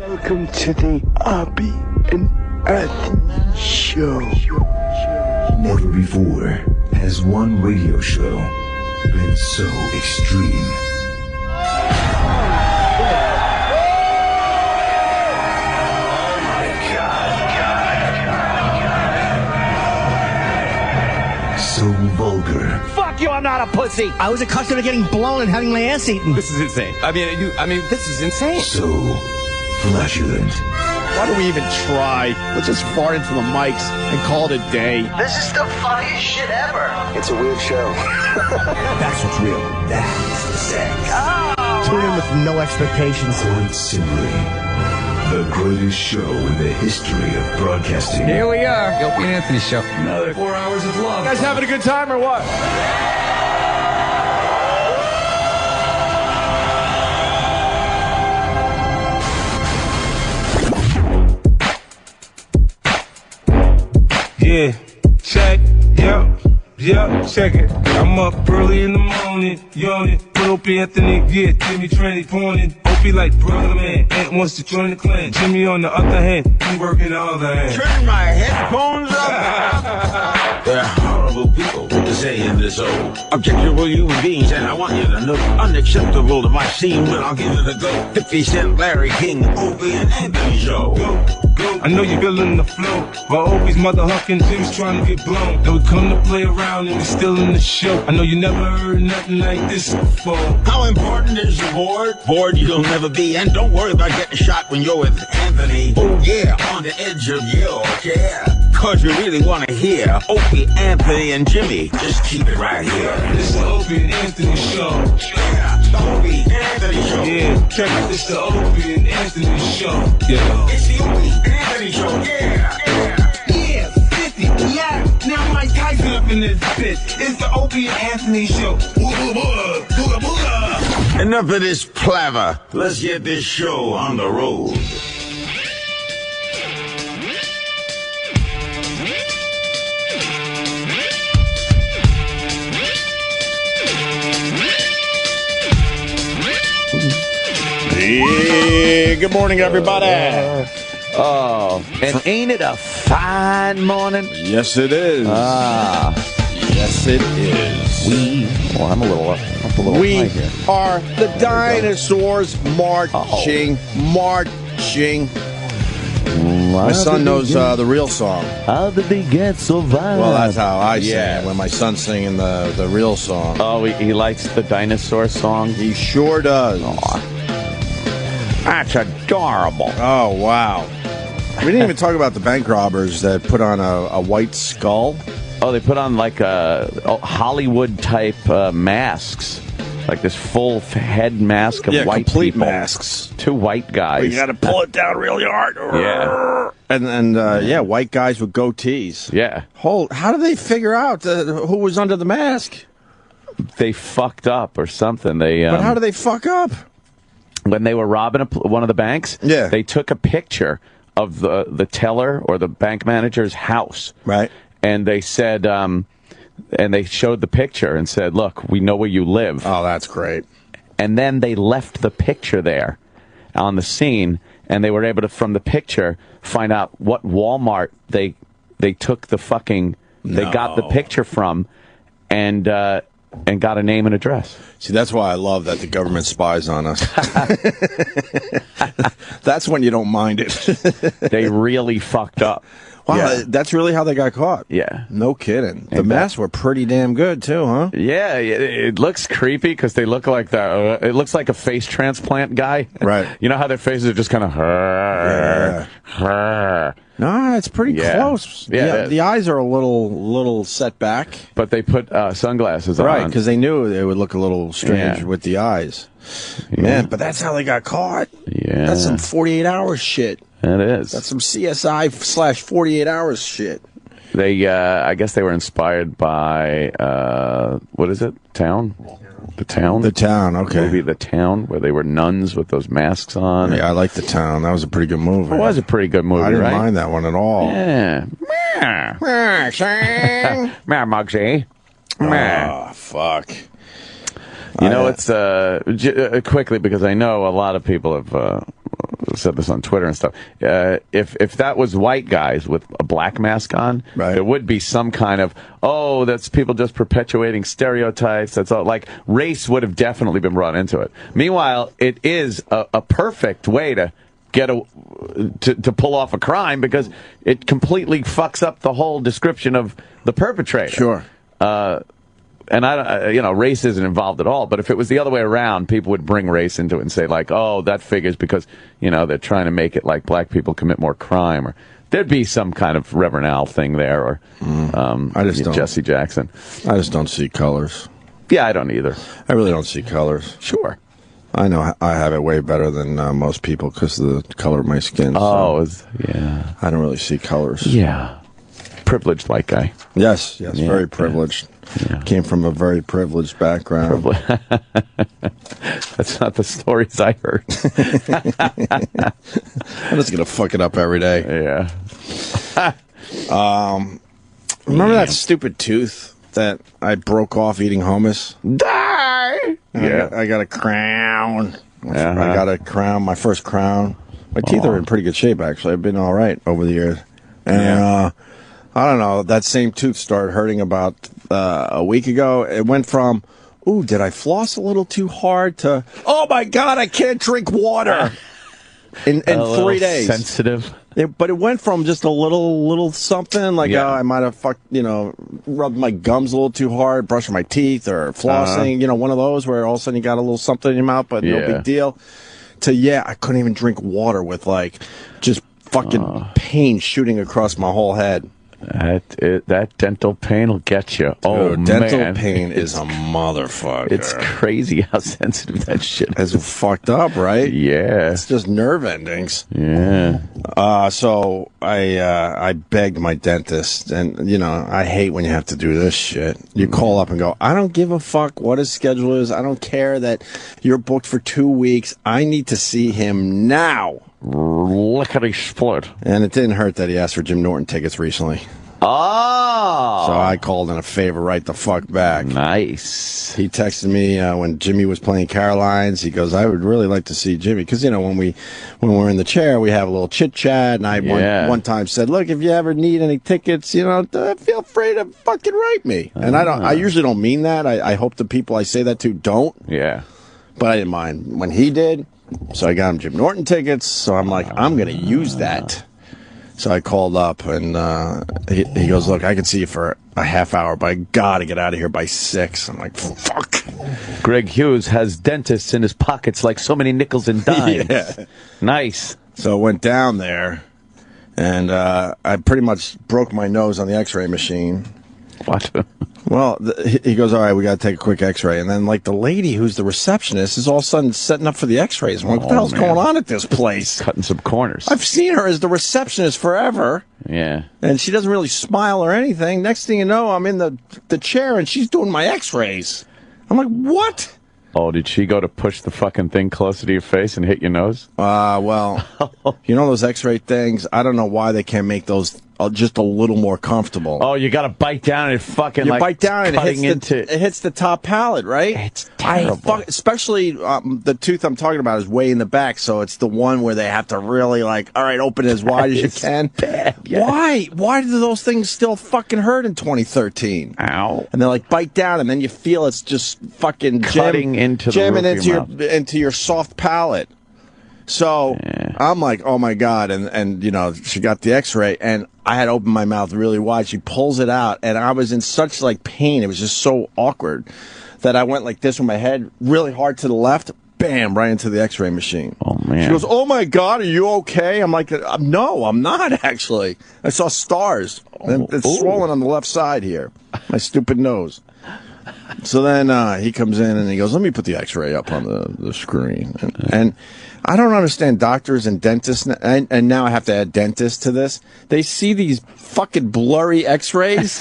Welcome to the Opie and Anthony Show. Never before has one radio show been so extreme. Oh my God. So vulgar. Fuck you, I'm not a pussy. I was accustomed to getting blown and having my ass eaten. This is insane. I mean, this is insane. So flatulent. Why do we even try? Let's just fart into the mics and call it a day. This is the funniest shit ever. It's a weird show. That's what's real. That's the sex. Oh. Tune in with no expectations. Quite simply, the greatest show in the history of broadcasting. Here we are. The Opie and Anthony Show. Another 4 hours of love. You guys having a good time or what? Yeah, check, check it. I'm up early in the morning, yawning. Put Opie Anthony, yeah, Jimmy Tranny pointing. Opie like brother man, Ant wants to join the clan. Jimmy on the other hand, I'm working the other hand. Turn my headphones up. There are horrible people to say in this old objectionable human beings, and I want you to know unacceptable to my scene, but I'll give it a go. 50 Cent, Larry King, Opie and Anthony Show. Go. I know you're feeling the flow, but Opie's mother hucking Jim's trying to get blown. Then we come to play around and we still in the show. I know you never heard nothing like this before. How important is the board? Bored you'll never be, and don't worry about getting shot when you're with Anthony. Oh yeah, on the edge of your care. Cause you really want to hear Opie, Anthony, and Jimmy. Just keep it right here. This is the Opie and Anthony Show. Yeah, the Opie, Anthony Show. Yeah, check it. It's the Opie and Anthony Show. Yeah. It's the Opie, Anthony Show. Yeah. Yeah, 50. Yeah, now Mike Tyson up in this bitch. It's the Opie and Anthony Show. Enough of this palaver. Let's get this show on the road. Yeah, good morning, everybody. Oh, and ain't it a fine morning? Yes, it is. Yes, it is. I'm a little We high here. are the dinosaurs marching. My son knows the real song. How did they get so violent? Well, that's how I sing it when my son's singing the real song. Oh, he likes the dinosaur song? He sure does. Aw. That's adorable. Oh, wow. We didn't even talk about the bank robbers that put on a white skull. Oh, they put on like Hollywood-type masks. Like this full head mask of white complete people. masks. Two white guys. You got to pull it down really hard. Yeah. And white guys with goatees. Yeah. How did they figure out who was under the mask? They fucked up or something. But how did they fuck up? When they were robbing one of the banks, they took a picture of the teller or the bank manager's house. Right. And they said, and they showed the picture and said, look, we know where you live. Oh, that's great. And then they left the picture there on the scene, and they were able to, from the picture, find out what Walmart they took the fucking, they got the picture from, and got a name and address. See, that's why I love that the government spies on us. That's when you don't mind it. They really fucked up. Wow, that's really how they got caught? Yeah. No kidding. The masks were pretty damn good, too, huh? Yeah, it looks creepy because they look like it looks like a face transplant guy. Right. You know how their faces are just kind of... No, it's pretty close. Yeah, the eyes are a little set back. But they put sunglasses on. Right, because they knew it would look a little strange with the eyes. Yeah. Man, but that's how they got caught. Yeah. That's some 48 hours shit. It is. That's some CSI/48 hours shit. They, I guess they were inspired by, what is it? Town? The Town? The Town, okay. Movie The Town, where they were nuns with those masks on. Yeah, I like The Town. That was a pretty good movie. It was a pretty good movie, I didn't right? mind that one at all. Yeah. Meh, Muggsy. Oh, fuck. You know, it's quickly, because I know a lot of people have said this on Twitter and stuff. If that was white guys with a black mask on, right, there would be some kind of, oh, that's people just perpetuating stereotypes. That's all. Like, race would have definitely been brought into it. Meanwhile, it is a perfect way to get to pull off a crime because it completely fucks up the whole description of the perpetrator. Sure. And race isn't involved at all. But if it was the other way around, people would bring race into it and say, like, oh, that figures because, they're trying to make it like black people commit more crime. Or there'd be some kind of Reverend Al thing there. Or Jesse Jackson. I just don't see colors. Yeah, I don't either. I really don't see colors. Sure. I know I have it way better than most people because of the color of my skin. Yeah. I don't really see colors. Yeah. Privileged white guy. Yes, very privileged. Yeah. Came from a very privileged background. That's not the stories I heard. I'm just gonna fuck it up every day. Yeah. Remember that stupid tooth that I broke off eating hummus? Die. Yeah. I got a crown. I got a crown. My first crown. My teeth are in pretty good shape, actually. I've been all right over the years. And I don't know. That same tooth started hurting about a week ago. It went from, ooh, did I floss a little too hard to, oh my God, I can't drink water in 3 days. Sensitive. But it went from just a little something like, oh, I might have rubbed my gums a little too hard, brushing my teeth or flossing, one of those where all of a sudden you got a little something in your mouth, but no big deal. To, I couldn't even drink water with just fucking pain shooting across my whole head. That dental pain will get you. Oh, dude, dental man. pain is a motherfucker. It's crazy how sensitive that shit is. It's fucked up, right? Yeah. It's just nerve endings. Yeah. So I begged my dentist, and, I hate when you have to do this shit. You call up and go, I don't give a fuck what his schedule is. I don't care that you're booked for 2 weeks. I need to see him now. Lickety split. And it didn't hurt that he asked for Jim Norton tickets recently. Oh! So I called in a favor right the fuck back. Nice. He texted me when Jimmy was playing Caroline's. He goes, I would really like to see Jimmy. Because, when we're in the chair, we have a little chit-chat. And I one time said, look, if you ever need any tickets, feel free to fucking write me. And I usually don't mean that. I hope the people I say that to don't. Yeah. But I didn't mind when he did. So I got him Jim Norton tickets. So I'm like, I'm going to use that. So I called up, and he goes, look, I can see you for a half hour, but I got to get out of here by 6. I'm like, fuck. Greg Hughes has dentists in his pockets like so many nickels and dimes. Yeah. Nice. So I went down there, and I pretty much broke my nose on the x-ray machine. What? Well, he goes, all right, we got to take a quick x-ray. And then, the lady who's the receptionist is all of a sudden setting up for the x-rays. I'm like, what the hell's going on at this place? Cutting some corners. I've seen her as the receptionist forever. Yeah. And she doesn't really smile or anything. Next thing you know, I'm in the chair, and she's doing my x-rays. I'm like, what? Oh, did she go to push the fucking thing closer to your face and hit your nose? Well, those x-ray things, I don't know why they can't make those just a little more comfortable. Oh, you got to bite down and it fucking bite down and it hits the top palate, right? It's terrible. Especially the tooth I'm talking about is way in the back, so it's the one where they have to really all right, open it as wide as you can. Bad, yeah. Why do those things still fucking hurt in 2013? Ow. And they bite down and then you feel it's just fucking jamming into your soft palate. So I'm like, oh my God. And she got the x-ray and I had opened my mouth really wide. She pulls it out and I was in such pain. It was just so awkward that I went like this with my head really hard to the left. Bam, right into the x-ray machine. Oh, man. She goes, oh my God, are you okay? I'm like, no, I'm not actually. I saw stars. It's swollen on the left side here. My stupid nose. So then he comes in and he goes, let me put the x-ray up on the screen. And I don't understand doctors and dentists, and now I have to add dentists to this. They see these fucking blurry x-rays.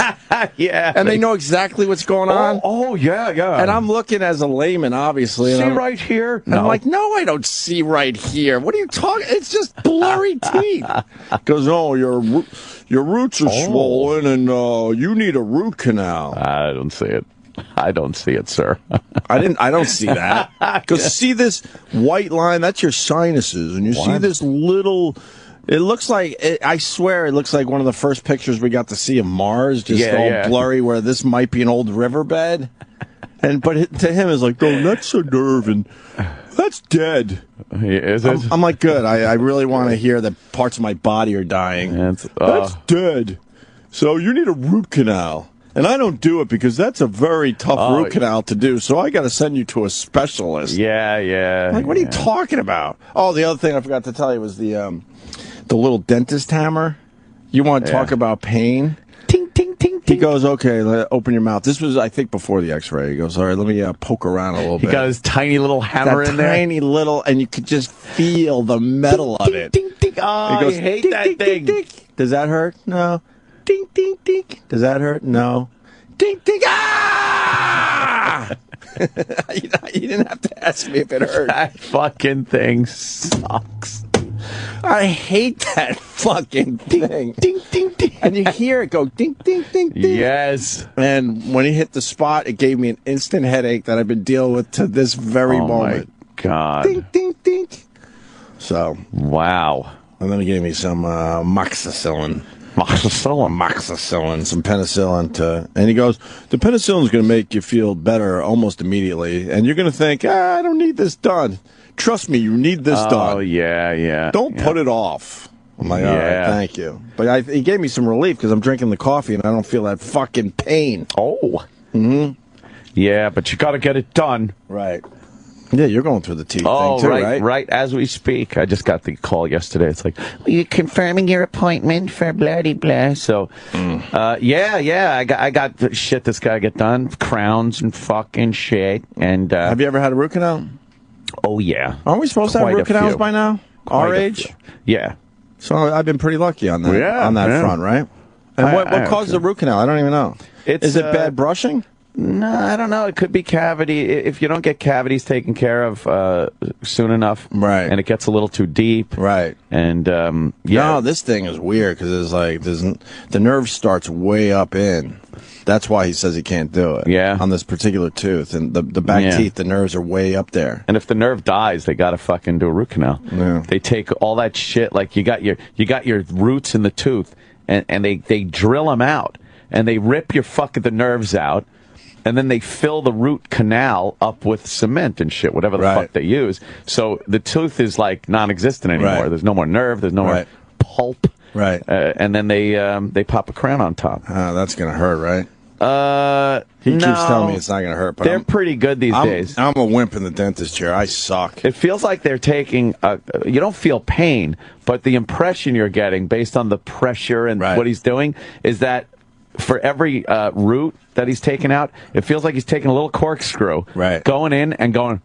Yeah. And they know exactly what's going on. Oh, yeah. And I'm looking as a layman, obviously. See right here? No. I'm like, no, I don't see right here. What are you talking? It's just blurry teeth. Goes, oh, your roots are swollen and you need a root canal. I don't see it. I don't see it, sir. I don't see that. Because see this white line? That's your sinuses. And you see this little... It looks like... I swear it looks like one of the first pictures we got to see of Mars. Just all blurry where this might be an old riverbed. But to him, it's like, oh, that's a nerve and that's dead. Is it? I'm like, good. I really want to hear that parts of my body are dying. That's dead. So you need a root canal. And I don't do it because that's a very tough root canal to do. So I got to send you to a specialist. Yeah. Like, what are you talking about? Oh, the other thing I forgot to tell you was the little dentist hammer. You want to talk about pain? Ting, ting, ting, ting. He goes, okay, open your mouth. This was, I think, before the x-ray. He goes, all right, let me poke around a little bit. He got his tiny little hammer in there. Tiny little, and you could just feel the metal of it. Ding, ding, ding. Oh, he goes, I hate ding, that ding, thing. Ding, ding. Does that hurt? No. Ding, ding, ding. Does that hurt? No. Ding, ding, ah! You didn't have to ask me if it hurt. That fucking thing sucks. I hate that fucking thing. Ding, ding, ding. And you hear it go ding, ding, ding, ding. Yes. And when he hit the spot, it gave me an instant headache that I've been dealing with to this very moment. Oh, my God. Ding, ding, ding. So. Wow. And then he gave me some moxicillin, some penicillin and he goes, the penicillin is going to make you feel better almost immediately. And you're going to think, I don't need this done. Trust me, you need this done. Oh, yeah. Don't put it off. I'm like, all right, thank you. But he gave me some relief because I'm drinking the coffee and I don't feel that fucking pain. Oh. Mm-hmm. Yeah, but you got to get it done. Right. Yeah, you're going through the teeth thing too, right? Right, as we speak. I just got the call yesterday. It's like, are you confirming your appointment for blah-de-blah? So, I got the shit that's got to get done. Crowns and fucking shit. And have you ever had a root canal? Oh, yeah. Aren't we supposed to have root canals by now? Our age? Yeah. So I've been pretty lucky on that front, right? And what causes a root canal? I don't even know. Is it bad brushing? No, I don't know. It could be cavity. If you don't get cavities taken care of soon enough, right, and it gets a little too deep, right, and no, this thing is weird because it's like the nerve starts way up in. That's why he says he can't do it. Yeah, on this particular tooth and the back teeth, the nerves are way up there. And if the nerve dies, they gotta fucking do a root canal. Yeah. They take all that shit. Like you got your roots in the tooth, and they drill them out, and they rip the nerves out. And then they fill the root canal up with cement and shit, whatever the fuck they use. So the tooth is like non-existent anymore. Right. There's no more nerve. There's no more pulp. Right. And then they pop a crown on top. That's gonna hurt, right? He keeps telling me it's not gonna hurt. But they're pretty good these days. I'm a wimp in the dentist chair. I suck. It feels like they're taking. You don't feel pain, but the impression you're getting based on the pressure and what he's doing is that. For every root that he's taken out, it feels like he's taking a little corkscrew, going in and going,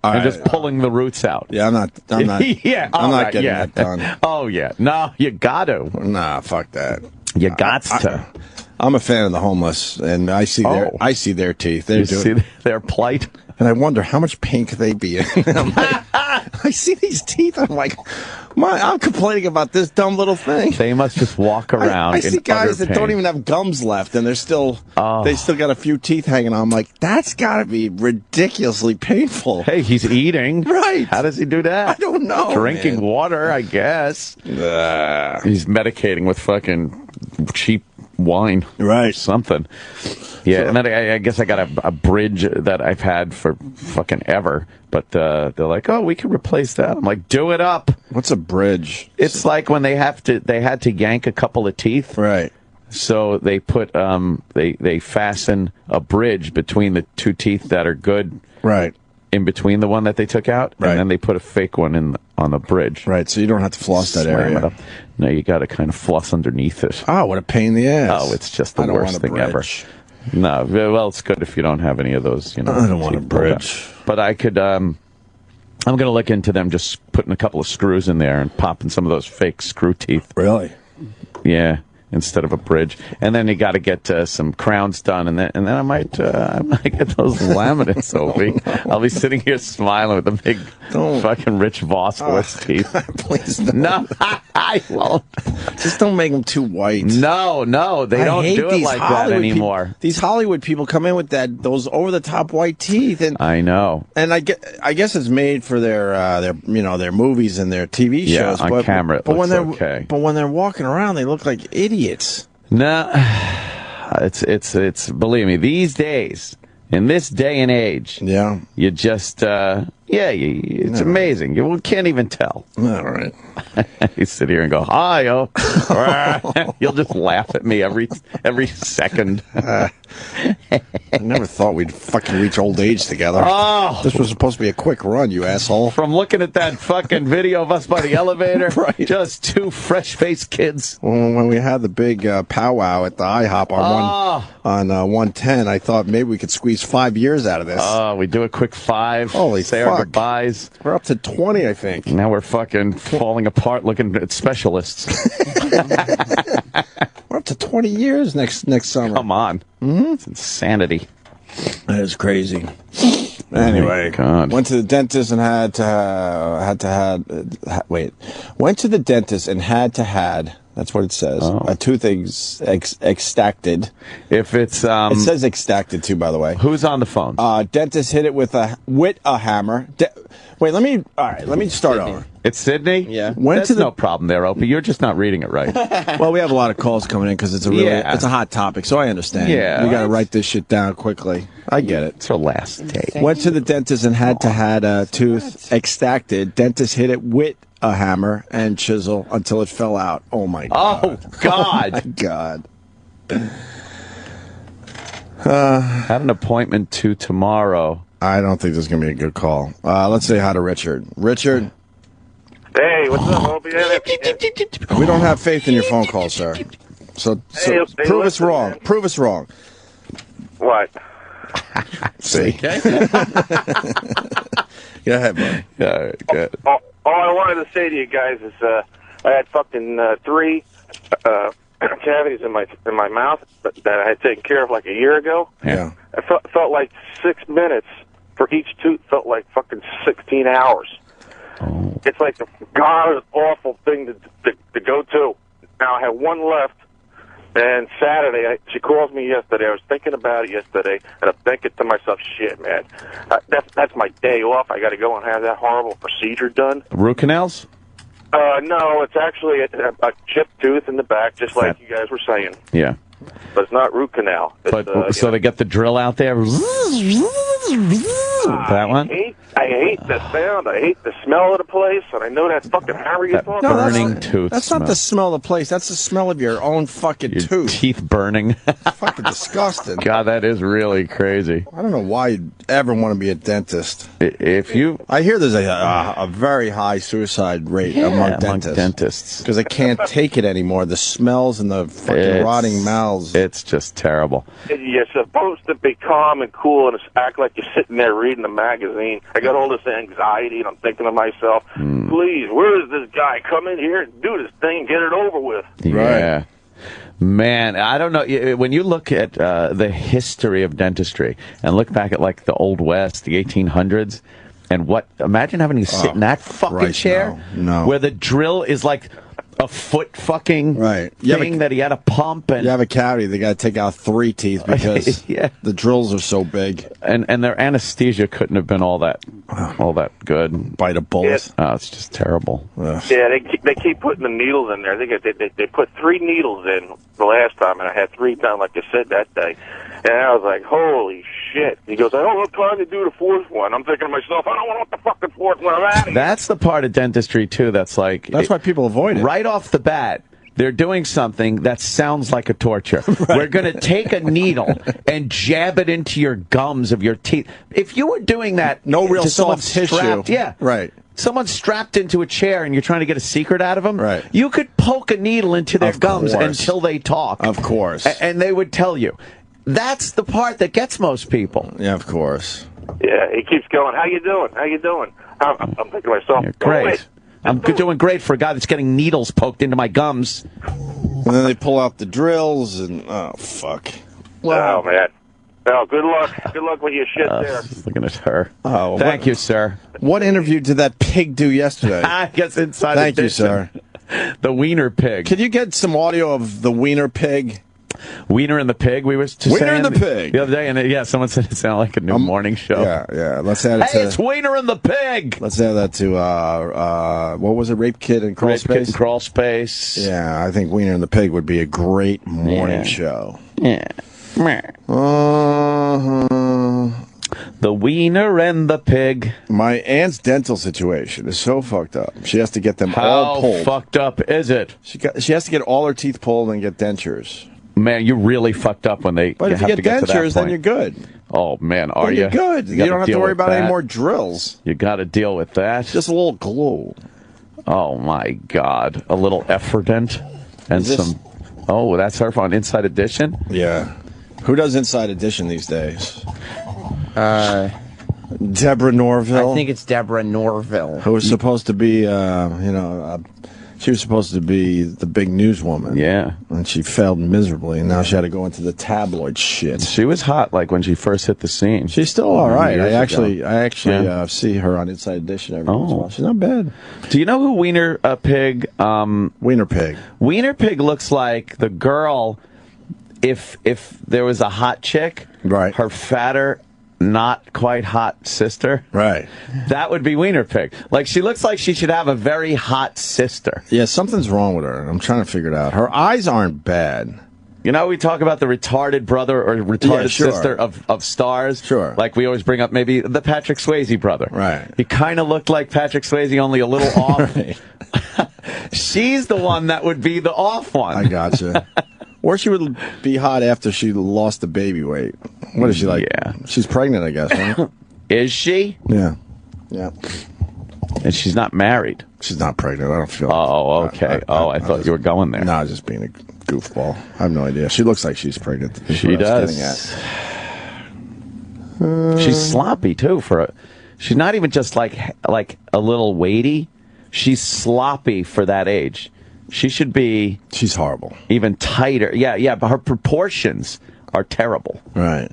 and just pulling the roots out. Yeah, I'm not I'm not getting that done. Oh yeah, no, you got to. Nah, fuck that. You got to. I'm a fan of the homeless, and I see their teeth. They see their plight, and I wonder how much pain could they be in. I see these teeth. I'm like, I'm complaining about this dumb little thing. They must just walk around. I see guys that don't even have gums left, and they still got a few teeth hanging on. I'm like, that's got to be ridiculously painful. Hey, he's eating. Right. How does he do that? I don't know. Drinking water, I guess. He's medicating with fucking cheap wine, right? Something. Yeah, and then I guess I got a bridge that I've had for fucking ever, but they're like, oh, we can replace that. I'm like, do it up. What's a bridge? It's like when they had to yank a couple of teeth, right? So they put they fasten a bridge between the two teeth that are good, right? In between the one that they took out, right? And then they put a fake one on the bridge, right? So you don't have to floss that area. No, you got to kind of floss underneath it. Oh, what a pain in the ass! Oh, it's just the worst thing ever. No, well, it's good if you don't have any of those. I don't want a bridge, but I could. I'm going to look into them just putting a couple of screws in there and popping some of those fake screw teeth. Really? Yeah. Instead of a bridge, and then you got to get some crowns done, and then I might get those laminates, Opie. I'll be sitting here smiling with the big fucking Rich Voss horse teeth. Please don't. No. I won't. Just don't make them too white. No, they don't do it like that anymore. These Hollywood people come in with those over the top white teeth, and I know. And I guess it's made for their movies and their TV shows. On camera, but when they're okay. But when they're walking around, they look like idiots. No, it's believe me, these days, in this day and age, you just it's amazing. You can't even tell. All right. You sit here and go, hi, oh. You'll just laugh at me every second. I never thought we'd fucking reach old age together. Oh. This was supposed to be a quick run, you asshole. From looking at that fucking video of us by the elevator, right. Just two fresh-faced kids. When we had the big powwow at the IHOP on 110, I thought maybe we could squeeze 5 years out of this. We do a quick 5. Holy say fuck. Our goodbyes. We're up to 20, I think. Now we're fucking falling apart looking at specialists. We're up to 20 years next summer. Come on. Mm-hmm. It's insanity. That is crazy. Anyway, went to the dentist and went to the dentist and had. That's what it says. A tooth extracted. If it's it says extracted too, by the way. Who's on the phone? Dentist hit it with a hammer. Let me start over. It's Sydney? Yeah. No problem there, Opie. You're just not reading it right. Well, we have a lot of calls coming in because it's a hot topic, so I understand. Yeah. You got to write this shit down quickly. I get it. It's her last date. Went to the dentist and had a tooth extracted. Dentist hit it with a hammer and chisel until it fell out. Oh my God. Oh God. Oh my God. Had an appointment to tomorrow. I don't think this is going to be a good call. Let's say hi to Richard. Richard. Hey, what's up, Opie? We don't have faith in your phone call, sir. So prove us wrong. Man. Prove us wrong. What? See. Okay. Go ahead, bud. Yeah, good. All I wanted to say to you guys is I had fucking 3 cavities in my mouth that I had taken care of like a year ago. Yeah. I felt like 6 minutes for each tooth. Felt like fucking 16 hours. Oh. It's like the god awful thing to go to. Now I have 1 left, and Saturday she calls me yesterday. I was thinking about it yesterday, and I'm thinking to myself, "Shit, man, that's my day off. I got to go and have that horrible procedure done." Root canals? No, it's actually a chipped tooth in the back, just like you guys were saying. Yeah. But it's not root canal. It's, so they get the drill out there? That one? I hate the sound. I hate the smell of the place, and I know that fucking hammer you're talking about. Burning tooth. That's not the smell of the place. That's the smell of your own fucking tooth. Teeth burning. Fucking disgusting. God, that is really crazy. I don't know why you'd ever want to be a dentist. I hear there's a very high suicide rate among dentists. Because they can't take it anymore. The smells and the fucking rotting mouths. It's just terrible. You're supposed to be calm and cool and act like you're sitting there reading a magazine. I got all this anxiety, and I'm thinking to myself, please, where is this guy? Come in here and do this thing and get it over with. Yeah. Right. Man, I don't know. When you look at the history of dentistry and look back at like the Old West, the 1800s, and imagine having to sit in that fucking chair where the drill is like a foot fucking thing that he had to pump. And you have a cavity, they got to take out 3 teeth because the drills are so big. And their anesthesia couldn't have been all that good. Bite a bullet. Oh, it's just terrible. Yeah, they keep putting the needles in there. They put 3 needles in the last time, and I had 3 done, like I said that day. And I was like, holy shit. He goes, I don't have time to do the 4th one. I'm thinking to myself, I don't want the fucking 4th one. I'm out of here. That's the part of dentistry, too, that's like... That's why people avoid it. Right off the bat, they're doing something that sounds like a torture. We're going to take a needle and jab it into your gums of your teeth. If you were doing that... No real soft tissue. Yeah. Right. Someone's strapped into a chair and you're trying to get a secret out of them. Right. You could poke a needle into their gums until they talk. Of course. And they would tell you. That's the part that gets most people. Yeah, of course. Yeah, he keeps going, how you doing? How you doing? I'm thinking to myself, great. I'm doing great for a guy that's getting needles poked into my gums. And then they pull out the drills and, oh, fuck. Well, oh, man. Well, good luck. Good luck with your shit there. Just looking at her. Oh, Thank you, sir. What interview did that pig do yesterday? I guess inside Thank you, sir. The wiener pig. Can you get some audio of the wiener pig? Wiener and the pig, we were just Wiener saying and the pig. the other day, and someone said it sounded like a new morning show. Yeah. Let's add it Hey, it's Wiener and the pig. Let's add that to what was it? Rape Kid and Crawl Space. Rape Kid and Crawl Space. Yeah, I think Wiener and the Pig would be a great morning show. Yeah. The Wiener and the pig. My aunt's dental situation is so fucked up. She has to get them all pulled. How fucked up is it? She has to get all her teeth pulled and get dentures. Man, you're really fucked up when they But if you get dentures, then you're good. Oh, man, are you? You're good. You don't have to worry about any more drills. You got to deal with that. Just a little glue. Oh, my God. A little Effordent and some... Oh, that's her on Inside Edition? Yeah. Who does Inside Edition these days? Deborah Norville. I think it's Deborah Norville. Who was supposed to be, she was supposed to be the big newswoman. Yeah. And she failed miserably, and now she had to go into the tabloid shit. She was hot, like, when she first hit the scene. She's still all right. I actually see her on Inside Edition every once in a while. She's not bad. Do you know who Wiener Pig? Wiener Pig. Wiener Pig looks like the girl, if there was a hot chick, right? Her fatter, not quite hot sister, right? That would be Wiener Pig. Like, she looks like she should have a very hot sister. Yeah, something's wrong with her. I'm trying to figure it out. Her eyes aren't bad. You know, we talk about the retarded brother or retarded sister of stars. Sure. Like, we always bring up maybe the Patrick Swayze brother. Right. He kind of looked like Patrick Swayze, only a little off. Right. She's the one that would be the off one. I gotcha. Or she would be hot after she lost the baby weight. What is she like? Yeah. She's pregnant, I guess, right? Is she? Yeah. Yeah. And she's not married. She's not pregnant. I don't feel. Oh, okay. I thought you were going there. No, I was just being a goofball. I have no idea. She looks like she's pregnant. She does. She's sloppy too. She's not even just like a little weighty. She's sloppy for that age. She should be. She's horrible. Even tighter. Yeah. But her proportions are terrible. Right.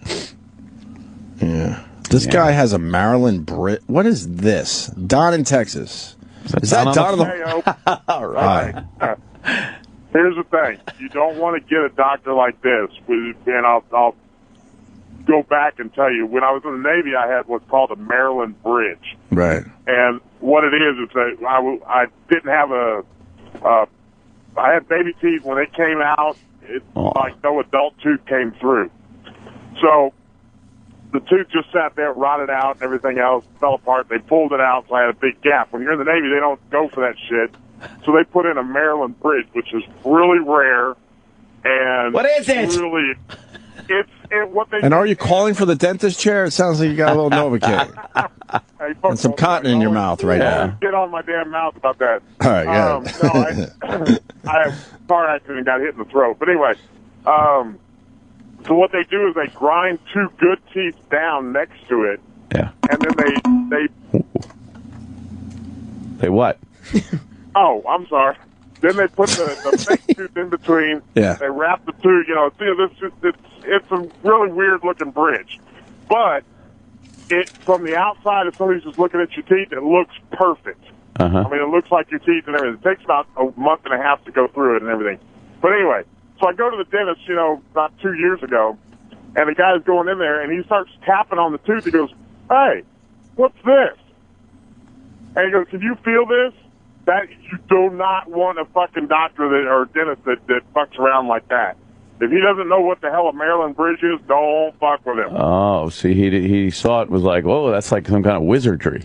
Yeah. This guy has a Maryland Brit. What is this? Don in Texas. Is that Don? All right. Here's the thing. You don't want to get a doctor like this. And I'll go back and tell you, when I was in the Navy, I had what's called a Maryland Bridge. Right. And what it is that I didn't have I had baby teeth when it came out. Like no adult tooth came through. So the tooth just sat there, rotted out, and everything else fell apart. They pulled it out, so I had a big gap. When you're in the Navy, they don't go for that shit. So they put in a Maryland Bridge, which is really rare. And what is it? Really, what they. And are you calling for the dentist chair? It sounds like you got a little Novocaine. And some cotton in your mouth right now. Get on my damn mouth about that. All right, yeah. I had a car accident and got hit in the throat. But anyway, so what they do is they grind two good teeth down next to it. Yeah. And then They what? Oh, I'm sorry. Then they put the fake tooth in between. Yeah. They wrap the tooth. It's a really weird looking bridge, but from the outside, if somebody's just looking at your teeth, it looks perfect. Uh-huh. I mean, it looks like your teeth and everything. It takes about a month and a half to go through it and everything. But anyway, so I go to the dentist, about 2 years ago, and the guy's going in there, and he starts tapping on the tooth. He goes, "Hey, what's this?" And he goes, "Can you feel this?" That you do not want a fucking doctor or dentist that fucks around like that. If he doesn't know what the hell a Maryland Bridge is, don't fuck with him. Oh, see, he saw it, was like, whoa, that's like some kind of wizardry.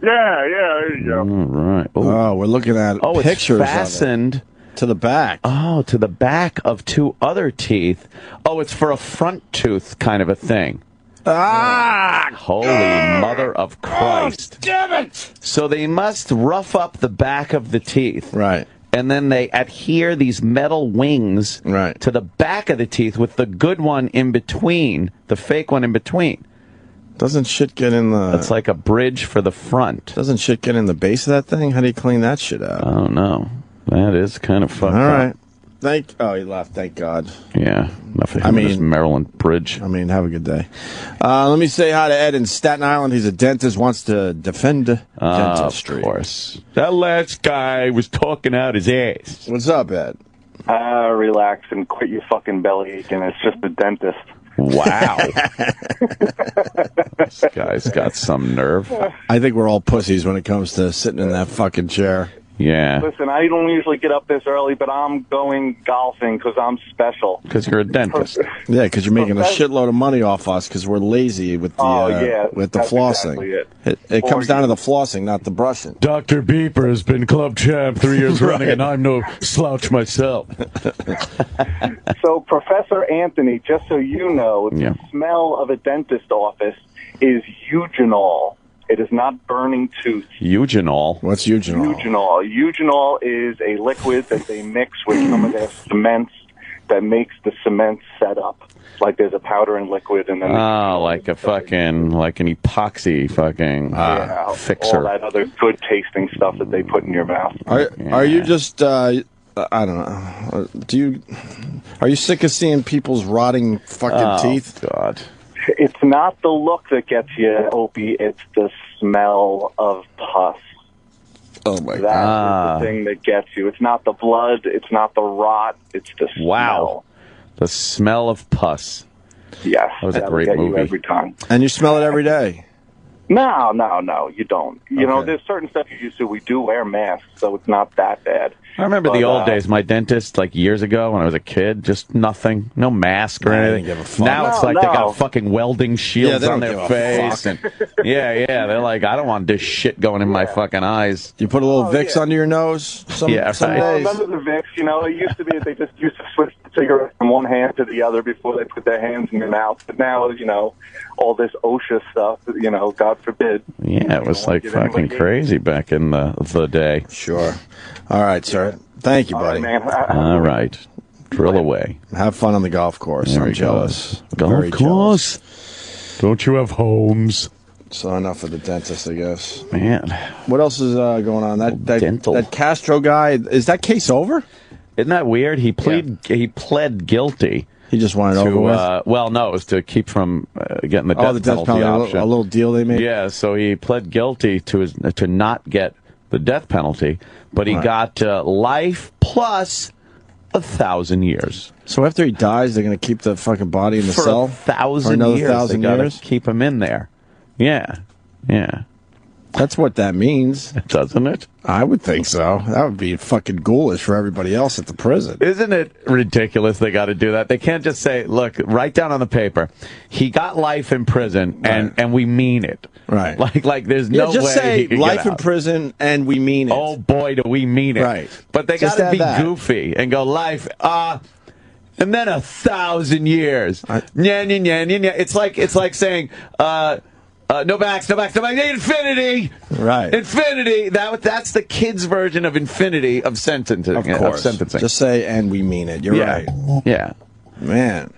Yeah, there you go. All right. Ooh. Oh, we're looking at pictures it's fastened of it. To the back. Oh, to the back of two other teeth. Oh, it's for a front tooth kind of a thing. Holy mother of Christ. Oh, damn it! So they must rough up the back of the teeth. Right. And then they adhere these metal wings to the back of the teeth with the good one in between, the fake one in between. Doesn't shit get in the... It's like a bridge for the front. Doesn't shit get in the base of that thing? How do you clean that shit out? I don't know. That is kind of fucked up. All right. he left. Thank God. Yeah. Enough of him and his Maryland bridge. I mean, have a good day. Let me say hi to Ed in Staten Island. He's a dentist, wants to defend dentistry. Of course. That last guy was talking out his ass. What's up, Ed? Relax and quit your fucking belly aching. It's just a dentist. Wow. This guy's got some nerve. I think we're all pussies when it comes to sitting in that fucking chair. Yeah. Listen, I don't usually get up this early, but I'm going golfing because I'm special. Because you're a dentist. Yeah, because you're making a shitload of money off us because we're lazy with the with the flossing. Exactly it comes down to the flossing, not the brushing. Dr. Beeper has been club champ 3 years running, and I'm no slouch myself. So, Professor Anthony, just so you know, the smell of a dentist office is eugenol. It is not burning tooth. Eugenol? What's eugenol? Eugenol is a liquid that they mix with some of their cements that makes the cement set up. Like there's a powder and liquid, and then like an epoxy fucking fixer. All that other good tasting stuff that they put in your mouth. Are you just? I don't know. Are you sick of seeing people's rotting fucking teeth? God. It's not the look that gets you, Opie. It's the smell of pus. Oh, my God. That is the thing that gets you. It's not the blood. It's not the rot. It's the smell. Wow. The smell of pus. Yes. That was a great get movie. You every time. And you smell it every day? No, you don't. You know, there's certain stuff you used to. We do wear masks, so it's not that bad. I remember the old days. My dentist, like years ago when I was a kid, just nothing, no mask or anything. Now it's like they got fucking welding shields on their face, and they're like, I don't want this shit going in my fucking eyes. You put a little Vicks under your nose. Some days. Remember the Vicks? You know, it used to be they just used to switch the cigarette from one hand to the other before they put their hands in your mouth. But now, you know, all this OSHA stuff. You know, God forbid. Yeah, it was like fucking crazy back in the day. Sure. All right, sir. Thank you, buddy. All right. Drill away. Have fun on the golf course. I'm jealous. Golf course? Don't you have homes? So enough of the dentist, I guess. Man. What else is going on? That Castro guy, is that case over? Isn't that weird? He pled guilty. He just wanted over with? Well, no, it was to keep from getting the death penalty option. A little deal they made? Yeah, so he pled guilty to not get the death penalty, but he got life plus 1,000 years. So after he dies, they're going to keep the fucking body in the cell? For 1,000 years. 1,000 years? Keep him in there. Yeah. That's what that means. Doesn't it? I would think so. That would be fucking ghoulish for everybody else at the prison. Isn't it ridiculous they got to do that? They can't just say, look, write down on the paper, he got life in prison, and we mean it. Right. Like there's no way just say he can life get in out. prison, and we mean it. Oh, boy, do we mean it. Right. But they got to be goofy and go, life, and then 1,000 years. It's like saying, no backs, infinity. Right. Infinity. That's the kids' version of infinity of sentencing. Of course. Sentencing. Just say, and we mean it. You're right. Yeah. Man,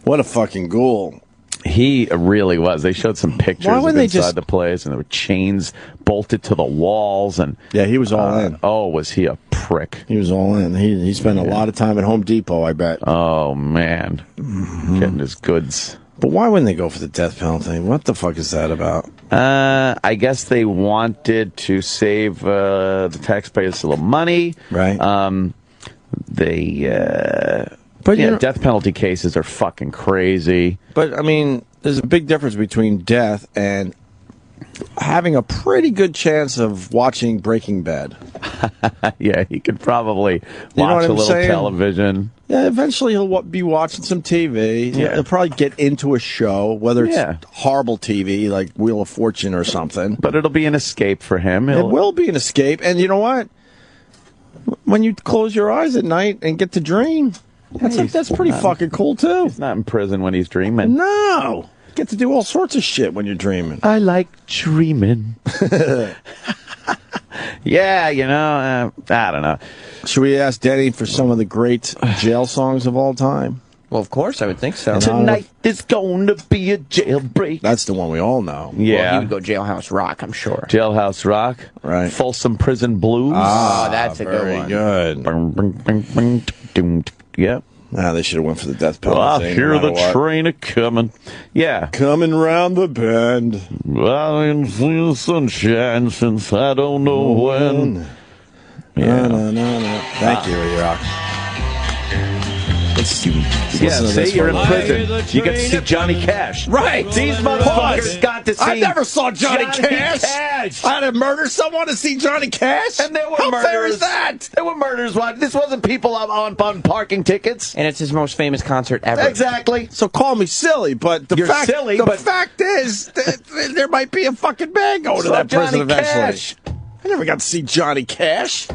what a fucking ghoul. He really was. They showed some pictures of inside the place, and there were chains bolted to the walls. And yeah, he was all in. Oh, was he a prick? He was all in. He spent a lot of time at Home Depot, I bet. Oh, man. Getting his goods. But why wouldn't they go for the death penalty? What the fuck is that about? I guess they wanted to save the taxpayers a little money. Right. But death penalty cases are fucking crazy. But, I mean, there's a big difference between death and having a pretty good chance of watching Breaking Bad. Yeah, he could probably watch a little television. Yeah, eventually he'll be watching some TV. Yeah. He'll probably get into a show, whether it's horrible TV, like Wheel of Fortune or something. But it'll be an escape for him. It will be an escape. And you know what? When you close your eyes at night and get to dream, that's pretty fucking cool, too. He's not in prison when he's dreaming. No. You get to do all sorts of shit when you're dreaming. I like dreaming. Yeah, I don't know. Should we ask Denny for some of the great jail songs of all time? Well, of course, I would think so. Tonight is going to be a jailbreak. That's the one we all know. Yeah. Well, he would go Jailhouse Rock, I'm sure. Jailhouse Rock. Right. Folsom Prison Blues. Oh, that's a good one. Very good. Yep. Nah, they should have went for the death penalty. I thing, hear no the matter what. train a-coming. Yeah. Coming round the bend. I ain't seen the sunshine since I don't know when. Yeah. No. Thank you, E-Rock. Yeah, say you're in prison. You get to see Johnny Cash. Right. These motherfuckers got to see. I never saw Johnny Cash. I had to murder someone to see Johnny Cash. And there were How murders. fair is that? There were murders. This wasn't people on parking tickets. And it's his most famous concert ever. Exactly. So call me silly, but the You're fact silly, the but- fact is that there might be a fucking man going to that prison Johnny eventually. Cash. I never got to see Johnny Cash.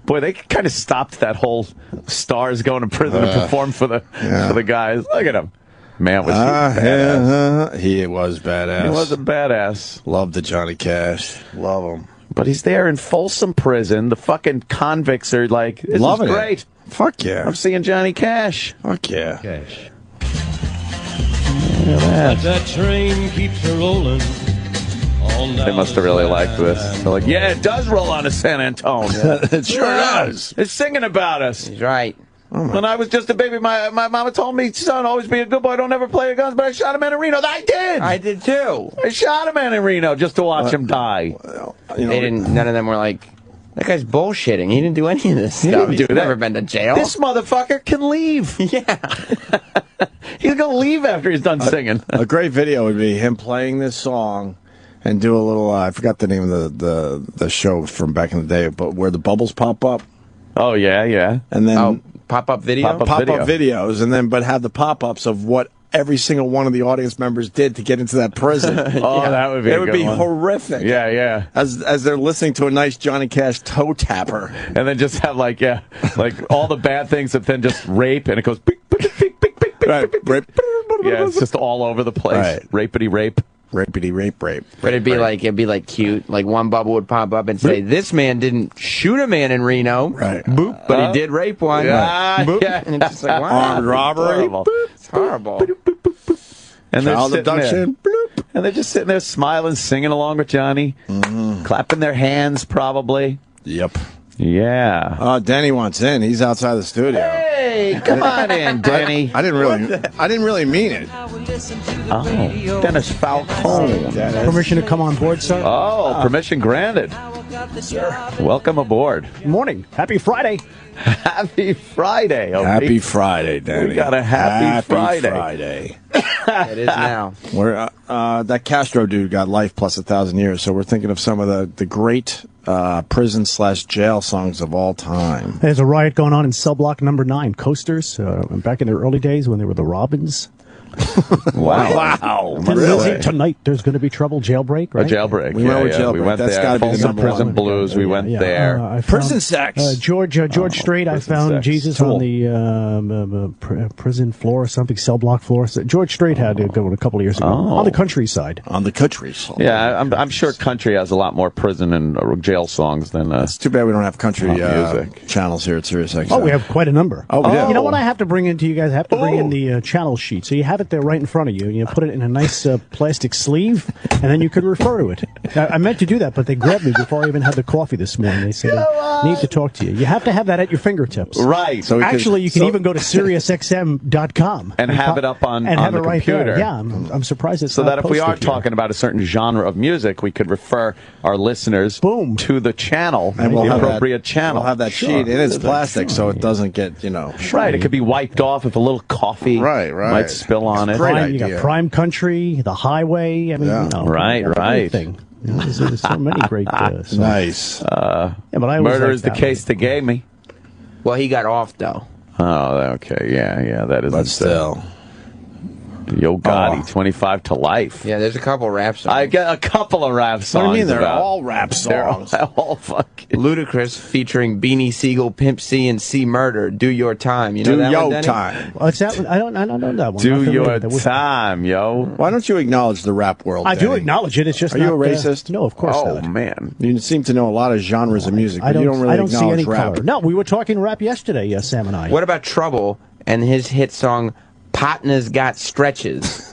Boy, they kind of stopped that whole stars going to prison to perform for the guys. Look at him. Man, was he badass. He was badass. He was a badass. Love the Johnny Cash. Love him. But he's there in Folsom Prison. The fucking convicts are like, this Loving is great. it. Fuck yeah. I'm seeing Johnny Cash. Fuck yeah. Cash. Look at that. That train keeps rolling. They must have really liked this. They're like, yeah, it does roll on to San Antonio. It sure does. It's singing about us. He's right. When I was just a baby, my mama told me, son, always be a good boy, don't ever play your guns, but I shot a man in Reno. I did! I did too. I shot a man in Reno just to watch him die. They didn't. None of them were like, that guy's bullshitting. He didn't do any of this He stuff. didn't He's do never that. been to jail. This motherfucker can leave. Yeah. He's going to leave after he's done singing. A great video would be him playing this song and do a little, I forgot the name of the show from back in the day, but where the bubbles pop up. Oh, yeah. And then pop-up video? Pop-up videos, and then but have the pop-ups of what every single one of the audience members did to get into that prison. Oh, that would be It a would good be one. horrific. Yeah. As they're listening to a nice Johnny Cash toe tapper. And then just have like all the bad things that then just rape, and it goes beep, beep, beep, beep, beep, beep, Right. Rape. Yeah, it's just all over the place. Right. Rapity rape. Rapity rape. But it'd be like cute. Like one bubble would pop up and say, "This man didn't shoot a man in Reno, Right? Boop, but he did rape one, Boop. And it's just like, wow, Armed robbery. It's horrible. And they're Child sitting there. abduction. Bloop. And they're just sitting there smiling, singing along with Johnny, clapping their hands probably. Yep. Yeah. Denny wants in. He's outside the studio. Hey, come on in, Denny. I didn't really mean it. Oh, Dennis Falcone. Permission to come on board, sir? Oh, permission granted. Welcome aboard. Good morning. Happy Friday. Happy Friday. Opie. Happy Friday, Danny. We got a happy Friday. Friday. It is now. We're, that Castro dude got life plus 1,000 years, so we're thinking of some of the great prison/jail songs of all time. There's a riot going on in cell block number 9, Coasters. Back in their early days when they were the Robins. Wow. Really? Tonight there's going to be trouble. Jailbreak, right? A jailbreak. We went with Jailbreak. We went That's there. gotta be the Folsom number Prison one. Blues. We went there. I found, Prison sex. George Strait. I prison found sex. Jesus Cool. on the prison floor or something, cell block floor. So George Strait had to go a couple of years ago on the countryside. On the countries. Yeah, I'm sure country has a lot more prison and jail songs than It's too bad we don't have country music. channels here at SiriusXM. Oh, we have quite a number. Oh, we do. You know what I have to bring into you guys? I have to bring in the channel sheet. So you have it there right in front of you. You put it in a nice plastic sleeve, and then you could refer to it. I meant to do that, but they grabbed me before I even had the coffee this morning. They said, I need to talk to you. You have to have that at your fingertips. Right. So Actually, you can even go to SiriusXM.com and have it up on have the it right computer. there. Yeah, I'm surprised it's So not that if we are posted here. talking about a certain genre of music, we could refer our listeners to the channel, And we'll the have appropriate that, channel. We'll have that sheet, and it's plastic, so it doesn't get, Right, it could be wiped off if a little coffee might spill on it. Prime, you got Prime Country, The Highway. I mean, Right. everything. There's so many great songs. Nice. Yeah, but I always Murder liked is the that case that gave me. Well, he got off though. Oh, okay. Yeah, that is. But still. Yo Gotti, 25 to life. Yeah, there's a couple rap songs. I got a couple of rap songs. What do you mean? They're about- all rap songs. They're all fucking. Ludacris featuring Beanie Siegel, Pimp C, and C Murder. Do Your Time. You know Do that your one, Denny? time. What's that one? I don't know that one. Do I'm not familiar your with that. time, yo. Why don't you acknowledge the rap world, I do Danny? acknowledge it. It's just Are you not, a racist? No, of course Oh, not. man. You seem to know a lot of genres of music, but you don't really I don't see acknowledge any rap. color. No, we were talking rap yesterday, Sam and I. What about Trouble and his hit song Patna's got stretches.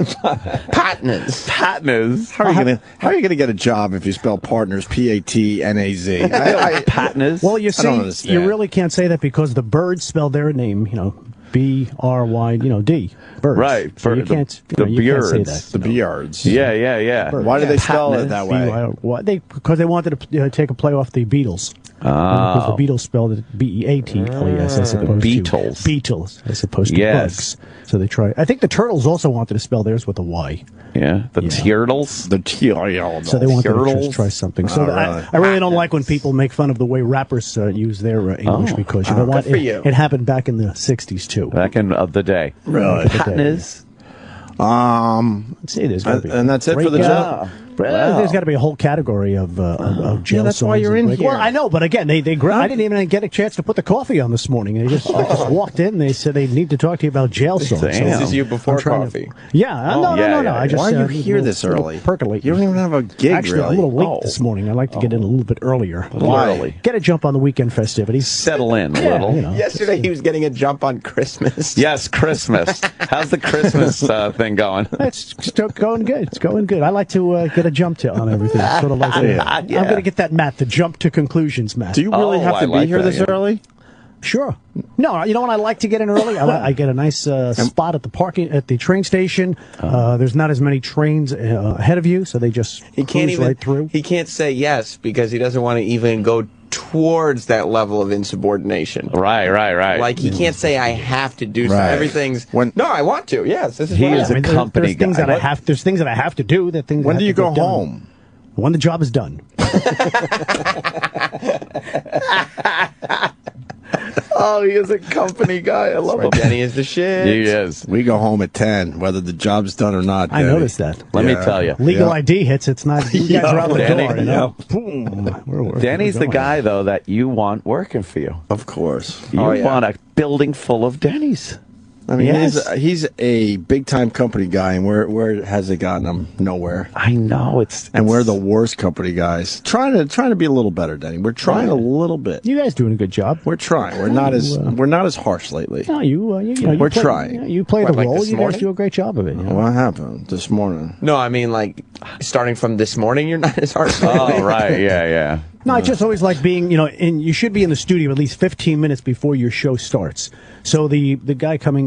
Patna's. How are you gonna get a job if you spell partners Patnaz? Patnas. Well, you see, you really can't say that because the Birds spell their name, B-R-Y, D. Birds. Right. So you can't. The you can't say that. The Beards. Yeah. Birds. Why do they spell it that way? Because they wanted to take a play off the Beatles. Because the Beatles spelled it B-E-A-T-L-E-S as opposed Beatles. to Beatles as opposed to bugs. So they try. I think the Turtles also wanted to spell theirs with a Y. Yeah, the Turtles. The Turtles. So they wanted to just try something. So I really don't like when people make fun of the way rappers use their English because you know what? It happened back in the 60s too. Back in the day. Really? Patnas. Let's see, there's gotta be and that's it for the job. There's got to be a whole category of jail that's songs. why you're in here. Well, I know, but again, I didn't even get a chance to put the coffee on this morning. I just walked in. They said they need to talk to you about jail songs. So this is you before coffee. No. I just why are you here this early? Percolate. You don't even have a gig. Actually, really. I'm a little late this morning. I like to get in a little bit earlier. Why? Get a jump on the weekend festivities. Settle in a little. Yesterday he was getting a jump on Christmas. Yes, Christmas. How's the Christmas thing going? It's going good. It's going good. I like to get a jump on everything. Sort of like I'm going to get that Matt, the jump to conclusions, Matt. Do you really have to be here this early? Sure. No, you know what? I like to get in early. I get a nice spot at the train station. There's not as many trains ahead of you, so they just cruise right through. He can't say yes because he doesn't want to even go towards that level of insubordination. Right. Like he can't say I have to do something. Everything's no, I want to. Yes, this is he is a company guy. There's things that I have to do. When do you go home? When the job is done. Oh, he is a company guy. I love him. Denny is the shit. He is. We go home at 10, whether the job's done or not. I noticed that. Let me tell you. Legal ID hits. It's not. You guys are out the Danny, door. Boom. Danny's the guy, though, that you want working for you. Of course. You want a building full of Denny's. I mean, he's a big-time company guy, and where has it gotten him? Nowhere. I know and we're the worst company guys. Trying to be a little better, Denny. We're trying a little bit. You guys doing a good job. We're trying. We're not as harsh lately. No, we're trying. You play the role. You guys do a great job of it. What happened this morning? No, I mean like starting from this morning. You're not as harsh. Oh, right. Yeah. No, I just always like being, you should be in the studio at least 15 minutes before your show starts. So the guy coming,